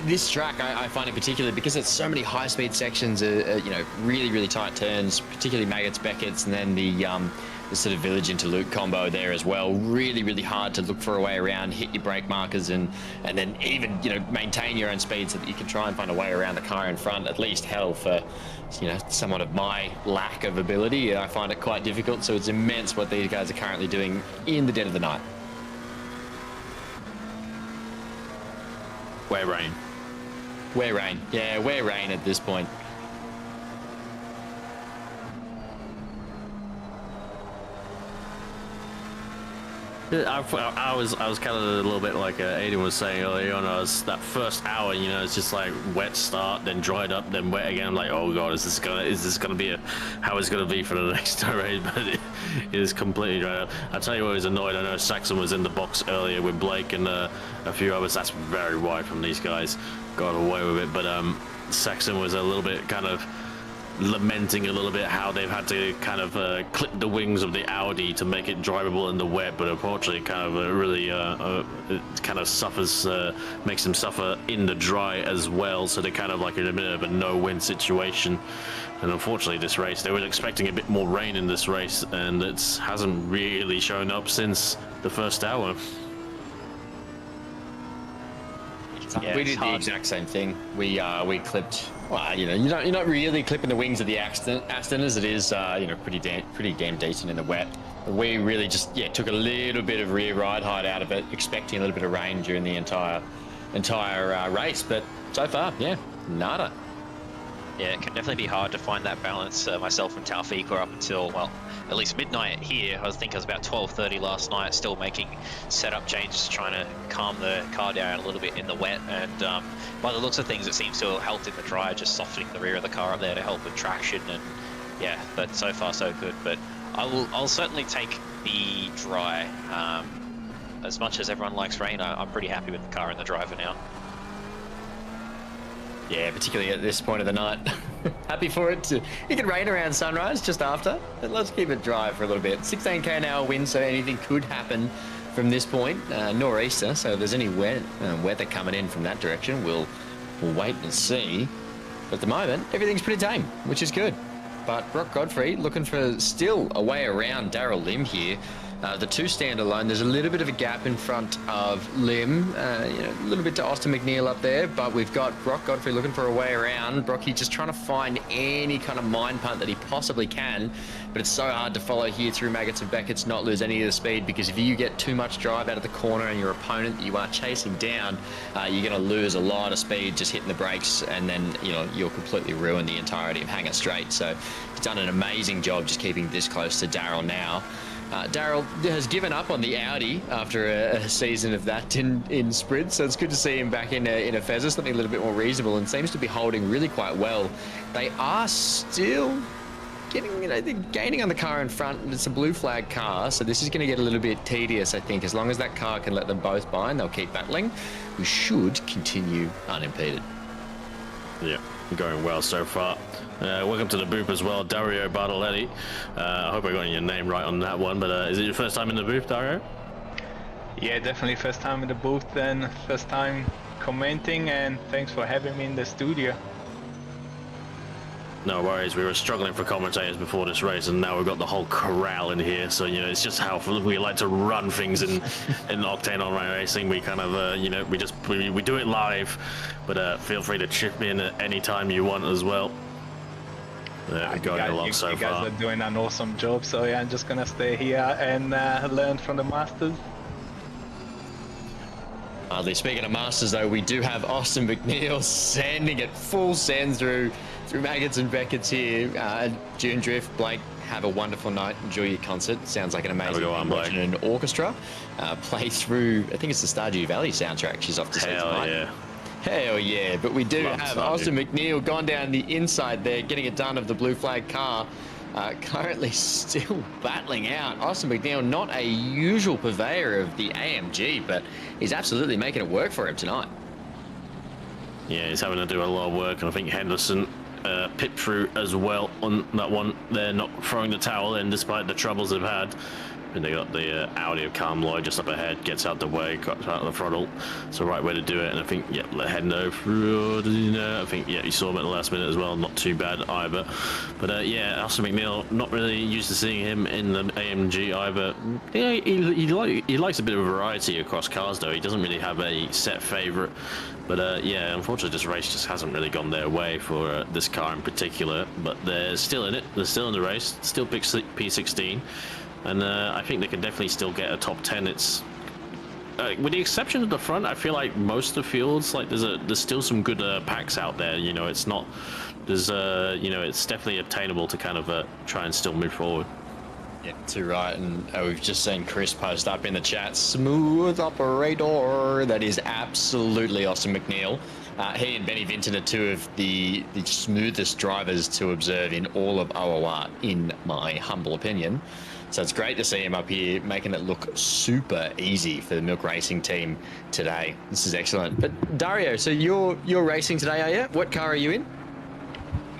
This track, I find it particularly because it's so many high-speed sections, really, really tight turns, particularly Maggots, Beckett's, and then the sort of village into Luke combo there as well. Really, really hard to look for a way around, hit your brake markers, and then even maintain your own speed so that you can try and find a way around the car in front. At least, hell, for somewhat of my lack of ability, I find it quite difficult. So it's immense what these guys are currently doing in the dead of the night. Wear rain. Wear rain. Yeah, wear rain at this point. I was kind of a little bit like Aiden was saying earlier on. That first hour, it's just like wet start, then dried up, then wet again. I'm like, oh god, is this gonna be how it's gonna be for the next race? But it is completely dried up. I tell you what was annoyed. I know Saxon was in the box earlier with Blake and a few others. That's very wide from these guys. Got away with it, but Saxon was a little bit kind of lamenting a little bit how they've had to kind of clip the wings of the Audi to make it drivable in the wet, but unfortunately kind of really it kind of suffers, makes them suffer in the dry as well, so they're kind of like in a bit of a no-win situation. And unfortunately this race, they were expecting a bit more rain in this race, and it hasn't really shown up since the first hour. Yeah, we did the exact same thing. We clipped. Well, you're not really clipping the wings of the Aston as it is, pretty damn decent in the wet. We really just took a little bit of rear ride height out of it, expecting a little bit of rain during the entire race. But so far, nada. Yeah, it can definitely be hard to find that balance. Myself and Taufik were up until, well, at least midnight here. I think it was about 12:30 last night, still making setup changes, trying to calm the car down a little bit in the wet. And by the looks of things, it seems to have helped in the dry, just softening the rear of the car up there to help with traction. And yeah, but so far so good. But I'll certainly take the dry. As much as everyone likes rain, I'm pretty happy with the car and the driver now. Yeah, particularly at this point of the night. Happy for it to... It can rain around sunrise just after, but let's keep it dry for a little bit. 16k an hour wind, so anything could happen from this point. Nor'easter, so if there's any weather coming in from that direction, we'll wait and see. But at the moment, everything's pretty tame, which is good. But Brock Godfrey looking for still a way around Daryl Lim here. The two stand alone. There's a little bit of a gap in front of Lim, a little bit to Austin McNeil up there, but we've got Brock Godfrey looking for a way around. Brocky just trying to find any kind of mind punt that he possibly can, but it's so hard to follow here through Maggots and Beckett's, not lose any of the speed, because if you get too much drive out of the corner and your opponent that you are chasing down, you're going to lose a lot of speed just hitting the brakes, and then you'll completely ruin the entirety of Hang It Straight. So he's done an amazing job just keeping this close to Daryl now. Daryl has given up on the Audi after a season of that in sprint, so it's good to see him back in a Fezzer, something a little bit more reasonable, and seems to be holding really quite well. They are still getting, they're gaining on the car in front, and it's a blue flag car, so this is going to get a little bit tedious, I think. As long as that car can let them both by and they'll keep battling, we should continue unimpeded. Yeah, going well so far. Welcome to the booth as well, Dario Bartoletti. I hope I got your name right on that one, but is it your first time in the booth, Dario? Yeah, definitely first time in the booth and first time commenting, and thanks for having me in the studio. No worries, we were struggling for commentators before this race, and now we've got the whole corral in here, so it's just how we like to run things in Octane Online Racing. We kind of we do it live, but feel free to chip in at any time you want as well. Going along so far. You guys are doing an awesome job, so yeah, I'm just gonna stay here and learn from the masters. Speaking of masters, though, we do have Austin McNeil sending it full send through Maggots and Beckett's here. June Drift, Blake, have a wonderful night. Enjoy your concert. Sounds like an amazing thing watching an orchestra play through, I think it's the Stardew Valley soundtrack she's off to see tonight. Yeah. Hell yeah, but we do have Austin McNeil gone down the inside there, getting it done of the blue flag car. Currently still battling out. Austin McNeil, not a usual purveyor of the AMG, but he's absolutely making it work for him tonight. Yeah, he's having to do a lot of work, and I think Henderson pipped through as well on that one. They're not throwing the towel in despite the troubles they've had. And they got the Audi of Calm Lloyd just up ahead, gets out the way, cuts out the throttle. It's the right way to do it, and I think, yeah, heading over through, I think, yeah, you saw him at the last minute as well, not too bad either. But yeah, Austin McNeil, not really used to seeing him in the AMG either. Yeah, he likes a bit of variety across cars, though. He doesn't really have a set favourite. But yeah, unfortunately, this race just hasn't really gone their way for this car in particular. But they're still in it, they're still in the race, still pick P16. And I think they can definitely still get a top 10. It's with the exception of the front, I feel like most of the fields, like there's still some good packs out there. It's not there's it's definitely obtainable to kind of try and still move forward. Yeah, too right. And we've just seen Chris post up in the chat, smooth operator. That is absolutely Austin McNeil. He and Benny Vinton are two of the smoothest drivers to observe in all of OOR, in my humble opinion. So it's great to see him up here making it look super easy for the Milk Racing team today. This is excellent. But Dario, so you're racing today, are you? What car are you in?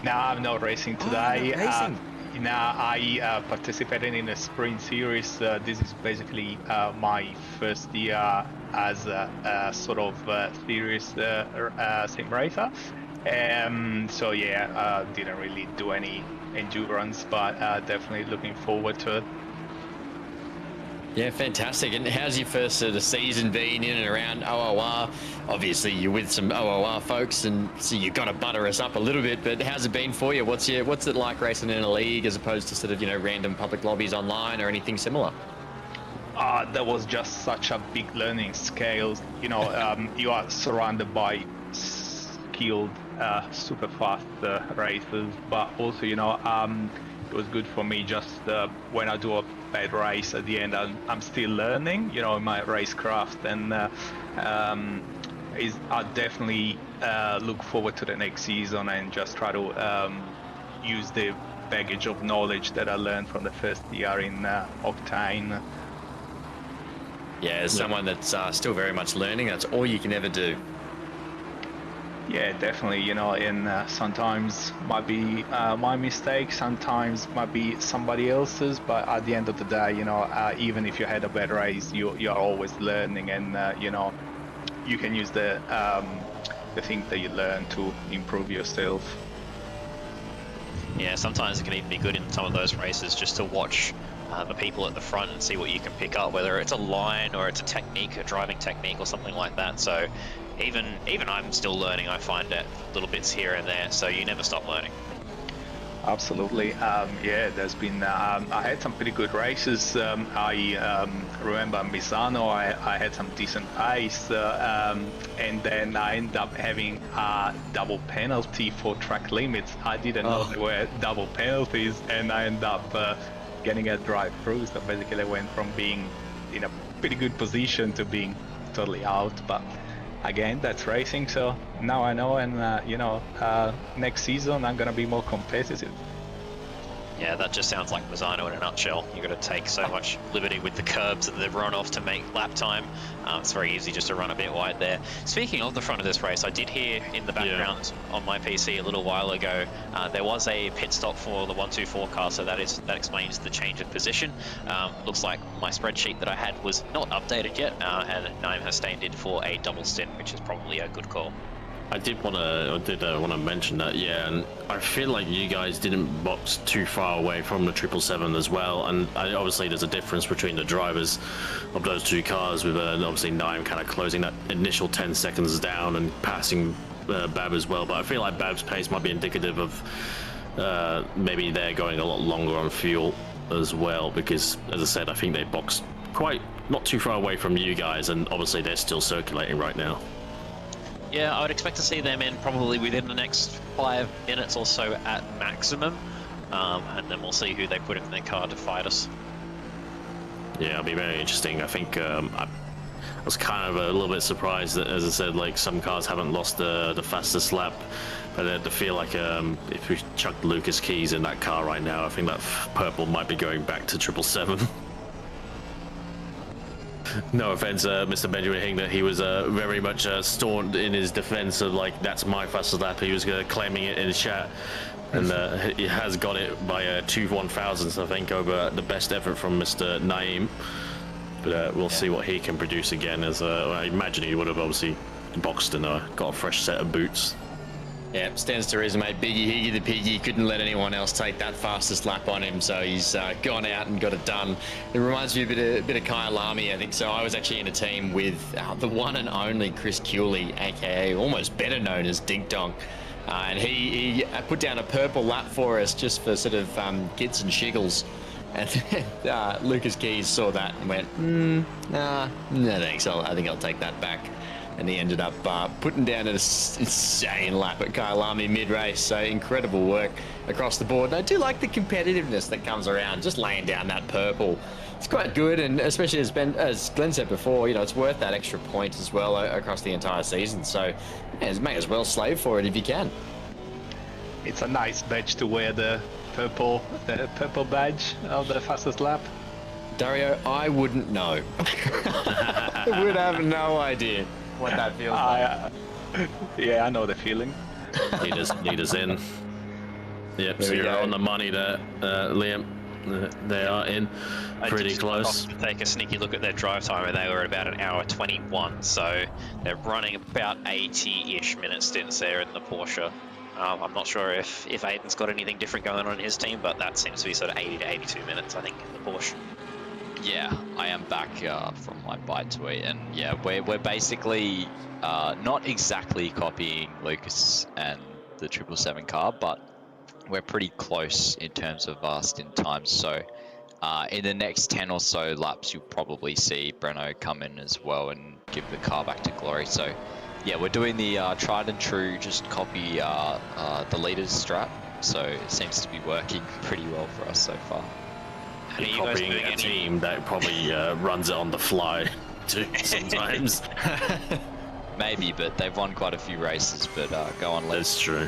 No, I'm not racing today. Not racing. I participated in a sprint series. This is basically my first year as a sort of series sim racer. So yeah, didn't really do any endurance, but definitely looking forward to it. Yeah, fantastic. And how's your first sort of season been in and around OOR? Obviously, you're with some OOR folks, and so you've got to butter us up a little bit, but how's it been for you? What's it like racing in a league as opposed to sort of, random public lobbies online or anything similar? That was just such a big learning scale. You are surrounded by skilled, super fast racers, but also, it was good for me just when I do a bad race at the end, I'm still learning, my racecraft, and I definitely look forward to the next season and just try to use the baggage of knowledge that I learned from the first year in Octane. Yeah, as someone that's still very much learning, that's all you can ever do. Yeah, definitely, and sometimes might be my mistake, sometimes might be somebody else's, but at the end of the day, even if you had a bad race, you're always learning, and you can use the things that you learn to improve yourself. Yeah, sometimes it can even be good in some of those races just to watch the people at the front and see what you can pick up, whether it's a line or it's a technique, a driving technique or something like that. So even I'm still learning. I find it little bits here and there, so you never stop learning. Absolutely. Yeah, there's been I had some pretty good races. I remember Misano, I had some decent pace, and then I ended up having a double penalty for track limits. I didn't know there were double penalties, and I ended up getting a drive through. So basically, I went from being in a pretty good position to being totally out. But again, that's racing. So now I know, and next season I'm gonna be more competitive. Yeah, that just sounds like Mazzano in a nutshell. You've got to take so much liberty with the curbs that they've run off to make lap time. It's very easy just to run a bit wide there. Speaking of the front of this race, I did hear in the background on my PC a little while ago, there was a pit stop for the 124 car, so that explains the change of position. Looks like my spreadsheet that I had was not updated yet, and Naim has stayed in for a double stint, which is probably a good call. I did want to mention that, yeah, and I feel like you guys didn't box too far away from the 777 as well, and obviously there's a difference between the drivers of those two cars, with obviously Naim kind of closing that initial 10 seconds down and passing Bab as well, but I feel like Bab's pace might be indicative of maybe they're going a lot longer on fuel as well, because as I said, I think they boxed quite not too far away from you guys, and obviously they're still circulating right now. Yeah, I would expect to see them in probably within the next 5 minutes or so at maximum, and then we'll see who they put in their car to fight us. Yeah, it'll be very interesting. I think I was kind of a little bit surprised that, as I said, like some cars haven't lost the fastest lap, but I feel like if we chucked Lucas Keys in that car right now, I think that purple might be going back to 777. No offense, Mr. Benjamin Hingner, he was very much staunch in his defense of, like, that's my fastest lap. He was claiming it in the chat, and he has got it by 2 1,000ths, I think, over the best effort from Mr. Naim. But we'll see what he can produce again, as I imagine he would have obviously boxed and got a fresh set of boots. Yeah, stands to reason, mate. Biggie Higgy the Piggy couldn't let anyone else take that fastest lap on him, so he's gone out and got it done. It reminds me a bit of Kyle Lamy, I think. So I was actually in a team with the one and only Chris Cooley, aka almost better known as Ding Dong, and he put down a purple lap for us just for sort of kids and shiggles. And Lucas Keys saw that and went, no thanks, I think I'll take that back. And he ended up putting down an insane lap at Kailami mid-race. So incredible work across the board. And I do like the competitiveness that comes around, just laying down that purple. It's quite good, and especially as Glenn said before, it's worth that extra point as well across the entire season. So may as well slave for it if you can. It's a nice badge to wear, the purple badge of the fastest lap. Dario, I wouldn't know. I would have no idea what that feels like. Yeah, I know the feeling. Lead us in. Yep, so you're on the money there, Liam. They are in pretty close. To take a sneaky look at their drive time, and they were at about 1 hour 21, so they're running about 80-ish minute stints there in the Porsche. I'm not sure if Aiden's got anything different going on in his team, but that seems to be sort of 80 to 82 minutes, I think, in the Porsche. Yeah, I am back from my bite to eat, and yeah, we're basically not exactly copying Lucas and the 777 car, but we're pretty close in terms of stint times. So in the next 10 or so laps, you'll probably see Breno come in as well and give the car back to glory. So yeah, we're doing the tried and true, just copy the leader's strat. So it seems to be working pretty well for us so far. You're copying a team that probably runs it on the fly too sometimes. Maybe, but they've won quite a few races, but go on, let's. That's true.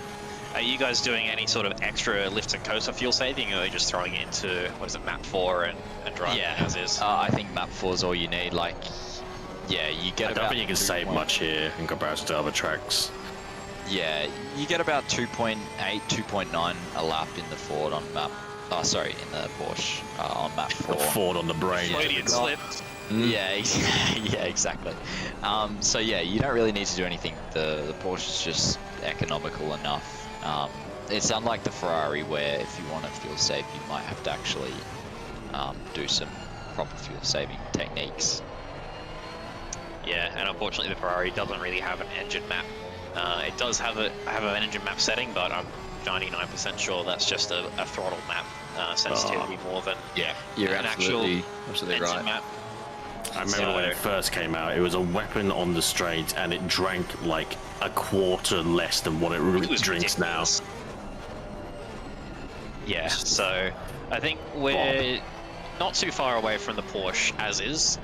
Are you guys doing any sort of extra lift and coaster fuel saving, or are you just throwing it into, what is it, map 4 and driving as is? I think map 4 is all you need. Like, yeah, you get I don't think you can save much here in comparison to other tracks. Yeah, you get about 2.8, 2.9 a lap in the Ford on map. Oh, sorry, in the Porsche on map 4. The Ford on the brain. Freudian slipped. Yeah, yeah, exactly. So yeah, you don't really need to do anything. The Porsche is just economical enough. It's unlike the Ferrari, where if you want to fuel save, you might have to actually do some proper fuel saving techniques. Yeah, and unfortunately the Ferrari doesn't really have an engine map. It does have an engine map setting, but I'm 99% sure that's just a throttle map sensitivity more than you're an absolutely right. map. I remember when it first came out, it was a weapon on the straight, and it drank like a quarter less than what it drinks now. Yeah, so I think we're not too far away from the Porsche as is.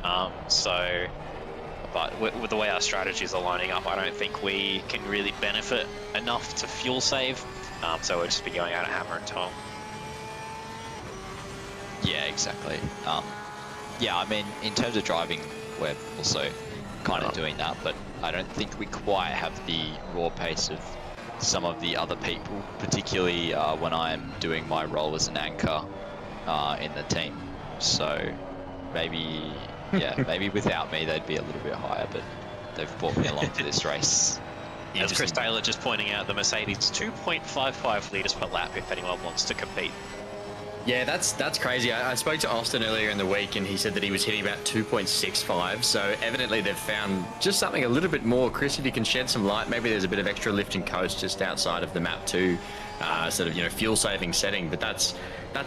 But with the way our strategies are lining up, I don't think we can really benefit enough to fuel save. So we'll just be going out at hammer and tong. Yeah, exactly. Yeah, I mean, in terms of driving, we're also kind of doing that, but I don't think we quite have the raw pace of some of the other people, particularly when I'm doing my role as an anchor in the team. So maybe, yeah, maybe without me they'd be a little bit higher, but they've brought me along to this race. As Chris Taylor just pointing out, the Mercedes 2.55 litres per lap if anyone wants to compete. Yeah, that's crazy. I spoke to Austin earlier in the week and he said that he was hitting about 2.65. So evidently they've found just something a little bit more. Chris, if you can shed some light, maybe there's a bit of extra lift and coast just outside of the map 2 sort of, fuel saving setting, but that's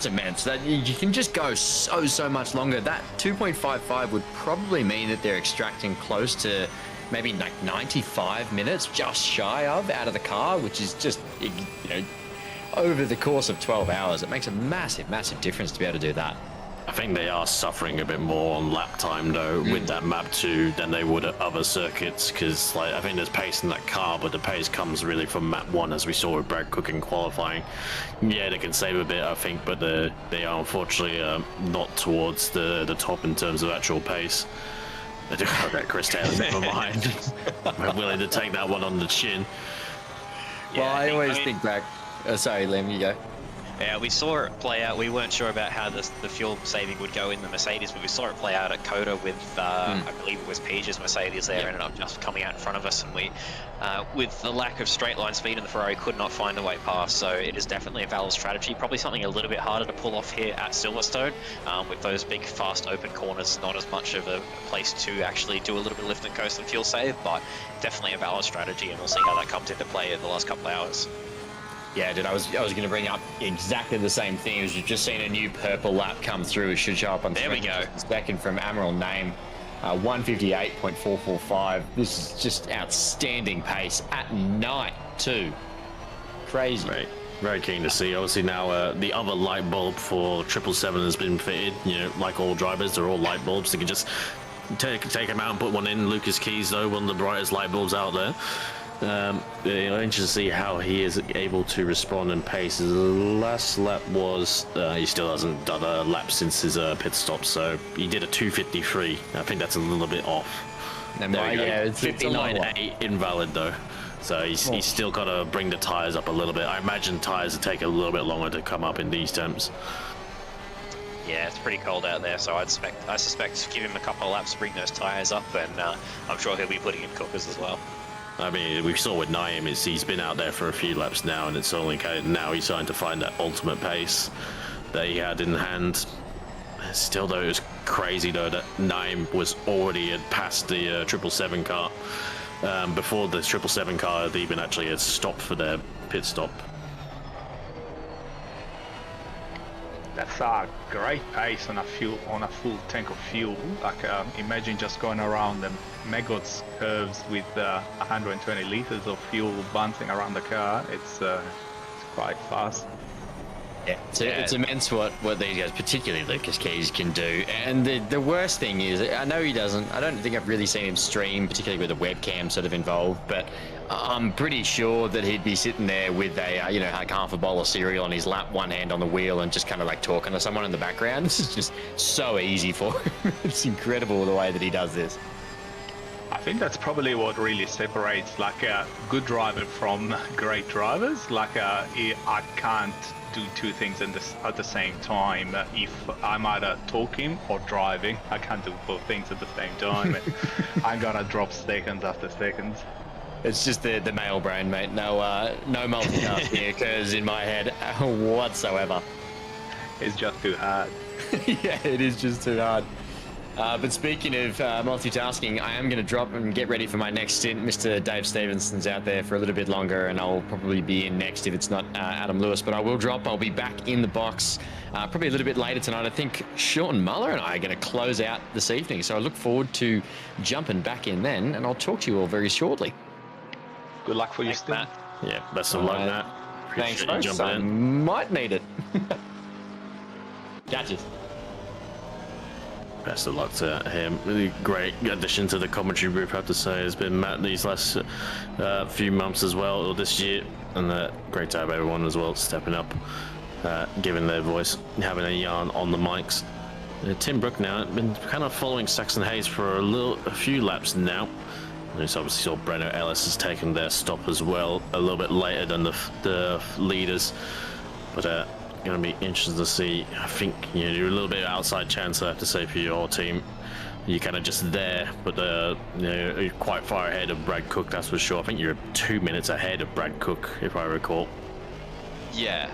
immense. That you can just go so much longer. That 2.55 would probably mean that they're extracting close to maybe like 95 minutes, just shy of, out of the car, which is just, over the course of 12 hours, it makes a massive difference to be able to do that. I think they are suffering a bit more on lap time though with that map 2 than they would at other circuits, because I think there's pace in that car, but the pace comes really from map 1, as we saw with Brad Cook in qualifying. Yeah, they can save a bit, I think, but they are unfortunately not towards the top in terms of actual pace. Okay, Chris Taylor, never mind. I'm willing to take that one on the chin. Yeah, well, I always think back. Sorry, Liam, you go. Yeah, we saw it play out. We weren't sure about how the fuel saving would go in the Mercedes, but we saw it play out at Coda with, I believe it was Page's Mercedes there, ended up just coming out in front of us, and we, with the lack of straight line speed in the Ferrari, could not find the way past. So it is definitely a valid strategy, probably something a little bit harder to pull off here at Silverstone, with those big, fast, open corners, not as much of a place to actually do a little bit of lift and coast and fuel save, but definitely a valid strategy, and we'll see how that comes into play in the last couple of hours. Yeah, dude, I was going to bring up exactly the same thing. As you've just seen a new purple lap come through. It should show up on there. We go. Second from Amaral Name, 158.445. This is just outstanding pace at night too. Crazy. Right. Very keen to see. Obviously now the other light bulb for 777 has been fitted. Like all drivers, they're all light bulbs. They can just take them out and put one in. Lucas Keys, though, one of the brightest light bulbs out there. Interesting to see how he is able to respond and pace. His last lap was he still hasn't done a lap since his pit stop, so he did a 2:53. I think that's a little bit off. There we go. It's 59.8 invalid though, so he's still got to bring the tires up a little bit. I imagine tires will take a little bit longer to come up in these temps. Yeah, it's pretty cold out there, so I suspect give him a couple of laps to bring those tires up, and I'm sure he'll be putting in cookers as well. I mean, we saw with Naim, he's been out there for a few laps now, and it's only now he's starting to find that ultimate pace that he had in hand. Still, though, it was crazy, though, that Naim was already had passed the 777 car before the 777 car had even actually had stopped for their pit stop. That's a great pace on a full tank of fuel. Like imagine just going around the Megots curves with 120 liters of fuel bouncing around the car. It's quite fast. Yeah, it's immense what these guys, particularly Lucas Keys, can do. And the worst thing is, I know he doesn't. I don't think I've really seen him stream, particularly with the webcam sort of involved. But I'm pretty sure that he'd be sitting there with a like half a bowl of cereal on his lap, one hand on the wheel, and just kind of like talking to someone in the background. This is just so easy for him. It's incredible the way that he does this. I think that's probably what really separates like a good driver from great drivers. Like I can't do two things at the same time. If I'm either talking or driving, I can't do both things at the same time. I'm gonna drop seconds after seconds. It's just the male brain, mate. No multitasking occurs in my head whatsoever. It's just too hard. Yeah, it is just too hard. But speaking of multitasking, I am going to drop and get ready for my next stint. Mr. Dave Stevenson's out there for a little bit longer, and I'll probably be in next if it's not Adam Lewis. But I will drop. I'll be back in the box probably a little bit later tonight. I think Sean Muller and I are going to close out this evening. So I look forward to jumping back in then, and I'll talk to you all very shortly. Good luck for your stint. Yeah, best of luck, Matt. Thanks, Appreciate you folks. jumping I in. might need it. Catches. Best of luck to him. Really great addition to the commentary group, I have to say. Has been Matt these last few months as well, or this year. And great to have everyone as well stepping up, giving their voice, having a yarn on the mics. Tim Brook now been kind of following Saxon Hayes for a few laps now. And it's obviously saw Breno Ellis has taken their stop as well, a little bit later than the leaders. But going to be interesting to see. I think you're a little bit outside chance, I have to say, for your team. You're kind of just there, but you're quite far ahead of Brad Cook, that's for sure. I think you're 2 minutes ahead of Brad Cook, if I recall. Yeah.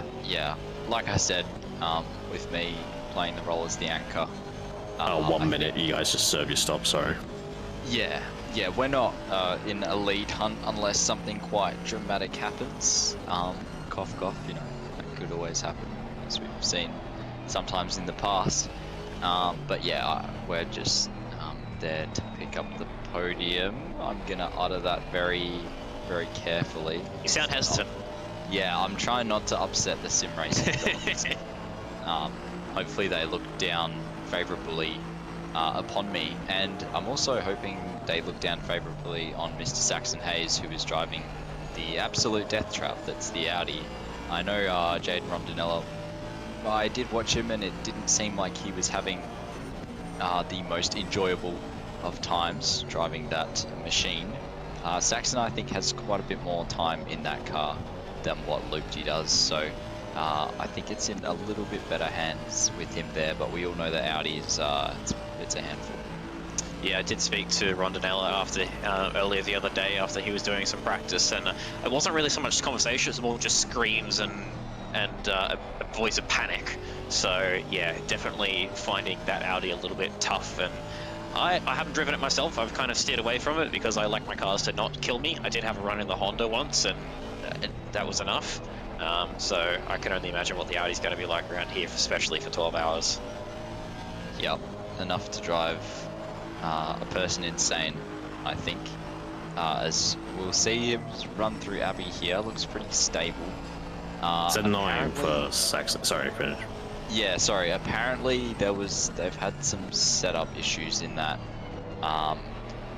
Like I said, with me playing the role as the anchor. 1 minute. You guys just serve your stop. Sorry. Yeah, we're not in a lead hunt unless something quite dramatic happens. Cough, that could always happen, as we've seen sometimes in the past. But yeah, we're just there to pick up the podium. I'm gonna utter that very, very carefully. You sound hesitant. Yeah, I'm trying not to upset the sim racing gods. Hopefully they look down favourably upon me, and I'm also hoping they look down favourably on Mr. Saxon Hayes, who is driving the absolute death trap that's the Audi. I know Jaden Rondinello, I did watch him and it didn't seem like he was having the most enjoyable of times driving that machine. Saxon, I think, has quite a bit more time in that car than what Loopty does, so I think it's in a little bit better hands with him there, but we all know that Audi is it's a handful. Yeah, I did speak to Rondinella after earlier the other day after he was doing some practice, and it wasn't really so much conversation, it was more just screams and a voice of panic. So yeah, definitely finding that Audi a little bit tough, and I haven't driven it myself. I've kind of steered away from it because I like my cars to not kill me. I did have a run in the Honda once, and that was enough. So I can only imagine what the Audi's going to be like around here, especially for 12 hours. Yep, enough to drive a person insane, I think. As we'll see him run through Abbey here, looks pretty stable. It's annoying for Saxon. Sorry, finish. Yeah, sorry. Apparently they've had some setup issues in that.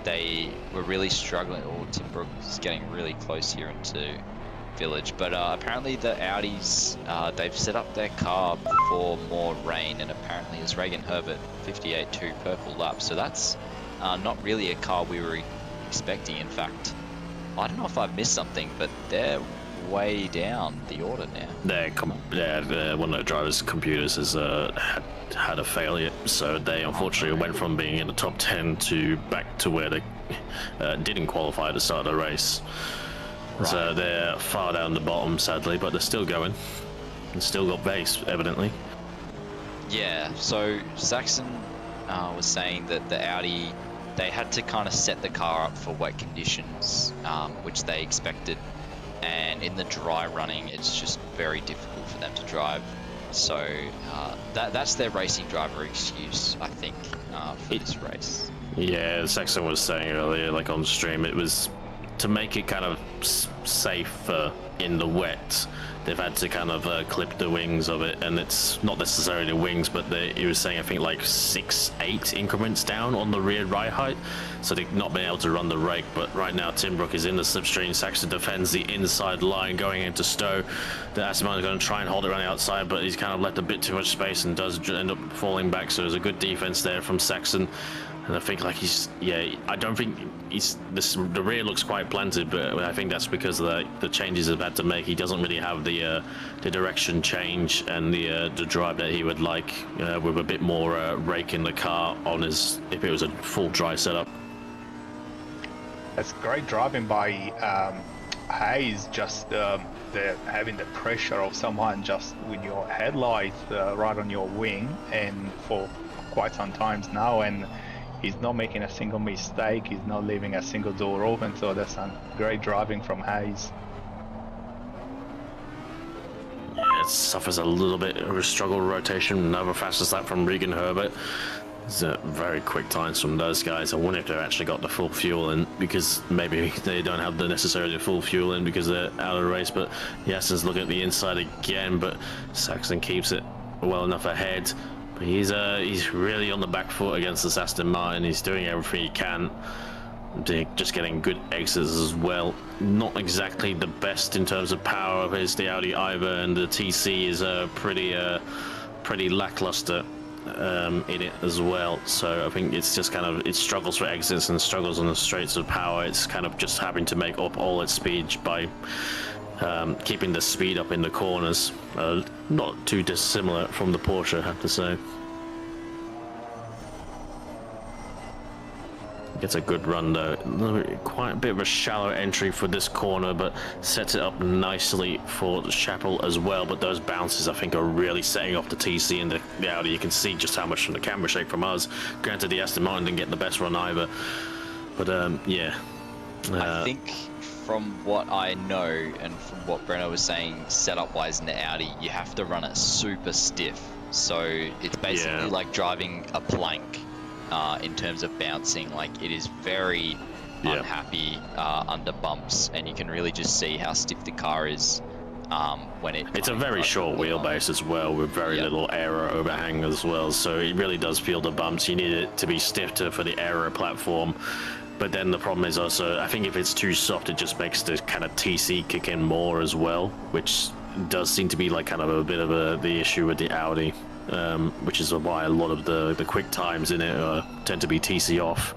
They were really struggling. Or Tim Brook is getting really close here into Village, but apparently the Audis they've set up their car for more rain, and apparently it's Reagan Herbert 58.2 purple lap. So that's not really a car we were expecting. In fact, I don't know if I've missed something, but they're way down the order now. One of the drivers' computers has had a failure, so they unfortunately went from being in the top 10 to back to where they didn't qualify at the start of the race. Right. So they're far down the bottom, sadly, but they're still going and still got base, evidently. Yeah, so Saxon was saying that the Audi, they had to kind of set the car up for wet conditions, which they expected. And in the dry running, it's just very difficult for them to drive. So that's their racing driver excuse, I think, for this race. Yeah, Saxon was saying earlier, like on stream, it was to make it kind of safe in the wet. They've had to kind of clip the wings of it, and it's not necessarily the wings, but he was saying I think like 6-8 increments down on the rear ride height, so they've not been able to run the rake. But right now Tim Brook is in the slipstream. Saxon defends the inside line going into Stowe. The Asiman is going to try and hold it around the outside, but he's kind of left a bit too much space and does end up falling back. So there's a good defense there from Saxon. And I think like I don't think the rear looks quite planted, but I think that's because of the changes they've had to make. He doesn't really have the direction change and the drive that he would like, with a bit more rake in the car on his, if it was a full dry setup. That's great driving by Hayes, just having the pressure of someone just with your headlights right on your wing, and for quite some times now, and he's not making a single mistake, he's not leaving a single door open, so that's some great driving from Hayes. Yeah, it suffers a little bit of a struggle rotation. Another fastest lap from Regan Herbert. It's very quick times from those guys. I wonder if they've actually got the full fuel in, because maybe they don't have the necessarily full fuel in because they're out of the race. But Yassin's looking at the inside again, but Saxon keeps it well enough ahead. But he's really on the back foot against this Aston Martin. He's doing everything he can. Just getting good exits as well. Not exactly the best in terms of power of the Audi either, and the TC is pretty lackluster in it as well. So I think it's just kind of, it struggles for exits and struggles on the straights of power. It's kind of just having to make up all its speed by keeping the speed up in the corners. Not too dissimilar from the Porsche, I have to say. Gets a good run though. Quite a bit of a shallow entry for this corner, but sets it up nicely for the Chapel as well. But those bounces, I think, are really setting off the TC and the Audi. You can see just how much from the camera shake from us. Granted, the Aston Martin didn't get the best run either. But yeah. I think from what I know and from what Brenner was saying, setup-wise in the Audi, you have to run it super stiff. So it's basically like driving a plank. In terms of bouncing, like it is very unhappy under bumps, and you can really just see how stiff the car is when it's a very short wheelbase as well, with very little aero overhang as well, so it really does feel the bumps. You need it to be stiffer for the aero platform, but then the problem is also, I think if it's too soft, it just makes the kind of TC kick in more as well, which does seem to be like kind of a bit of the issue with the Audi. Which is why a lot of the quick times in it tend to be TC off.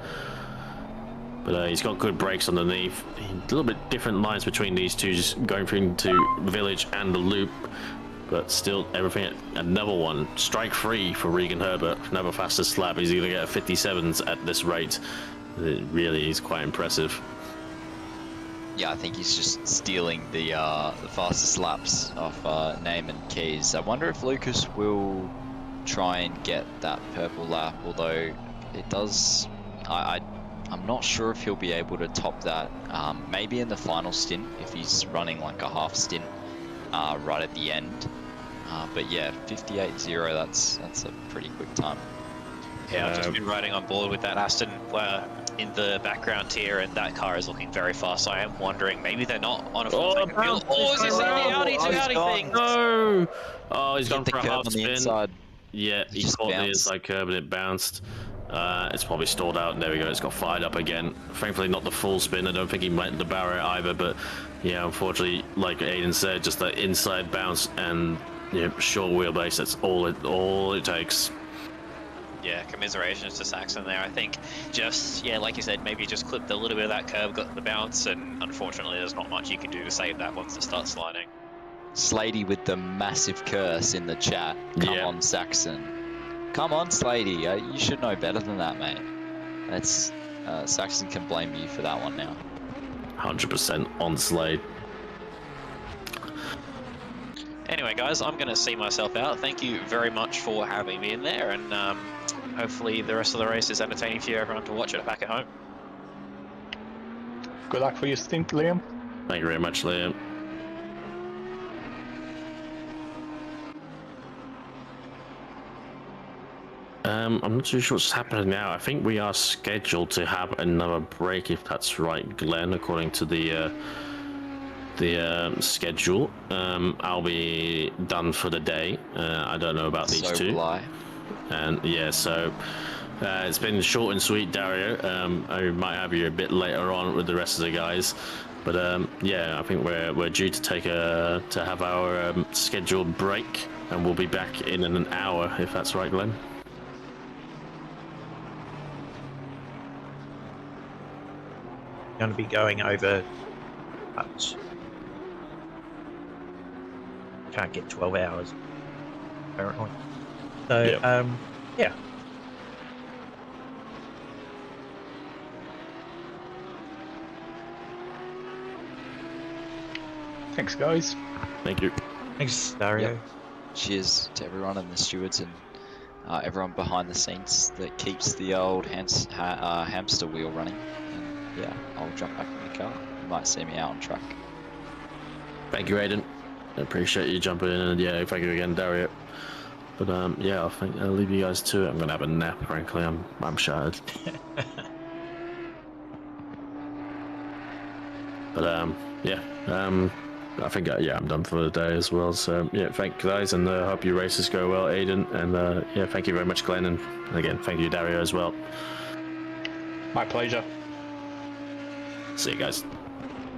But he's got good brakes underneath. A little bit different lines between these two, just going into Village and the Loop. But still, everything. Another one. Strike free for Regan Herbert. Another fastest lap. He's going to get a 57s at this rate. It really is quite impressive. Yeah, I think he's just stealing the fastest laps off Name and Keys. I wonder if Lucas will try and get that purple lap, although it does... I'm not sure if he'll be able to top that. Maybe in the final stint, if he's running like a half stint right at the end. But yeah, 58.0, that's a pretty quick time. Yeah, I've just been riding on board with that Aston in the background here, and that car is looking very fast. So I am wondering, maybe they're not on a full tank of fuel. Oh, is he seeing the Audi to Audi thing? No! Oh, he's gone for a half on spin. The inside. Yeah, he caught the inside curve and it bounced. It's probably stalled out. There we go. It's got fired up again. Thankfully, not the full spin. I don't think he went the barrier either. But yeah, unfortunately, like Aiden said, just that inside bounce and short wheelbase. That's all it takes. Yeah, commiserations to Saxon there. I think just, like you said, maybe just clipped a little bit of that curve, got the bounce, and unfortunately there's not much you can do to save that once it starts sliding. Slady with the massive curse in the chat. Come on, Saxon. Come on, Slady. You should know better than that, mate. That's Saxon can blame you for that one now. 100% on Slade. Anyway, guys, I'm going to see myself out. Thank you very much for having me in there, and hopefully the rest of the race is entertaining for you, everyone, to watch it back at home. Good luck for your stint, Liam. Thank you very much, Liam. I'm not too sure what's happening now. I think we are scheduled to have another break, if that's right, Glenn, according to the schedule. I'll be done for the day. I don't know about these two. And yeah, so it's been short and sweet, Dario. I might have you a bit later on with the rest of the guys, but yeah, I think we're due to have our scheduled break, and we'll be back in an hour, if that's right, Glenn. Going to be going over, but can't get 12 hours apparently. So yeah. Thanks, guys. Thank you. Thanks, Dario. Yep. Cheers to everyone and the stewards and everyone behind the scenes that keeps the old hamster wheel running. And yeah, I'll jump back in the car. You might see me out on track. Thank you, Aiden. I appreciate you jumping in, and yeah, thank you again, Dario. But yeah, I think I'll leave you guys to it. I'm gonna have a nap. Frankly, I'm shattered. But yeah, I think yeah, I'm done for the day as well. So yeah, thank you guys, and hope your races go well, Aiden. And yeah, thank you very much, Glenn, and again, thank you, Dario, as well. My pleasure. See you guys.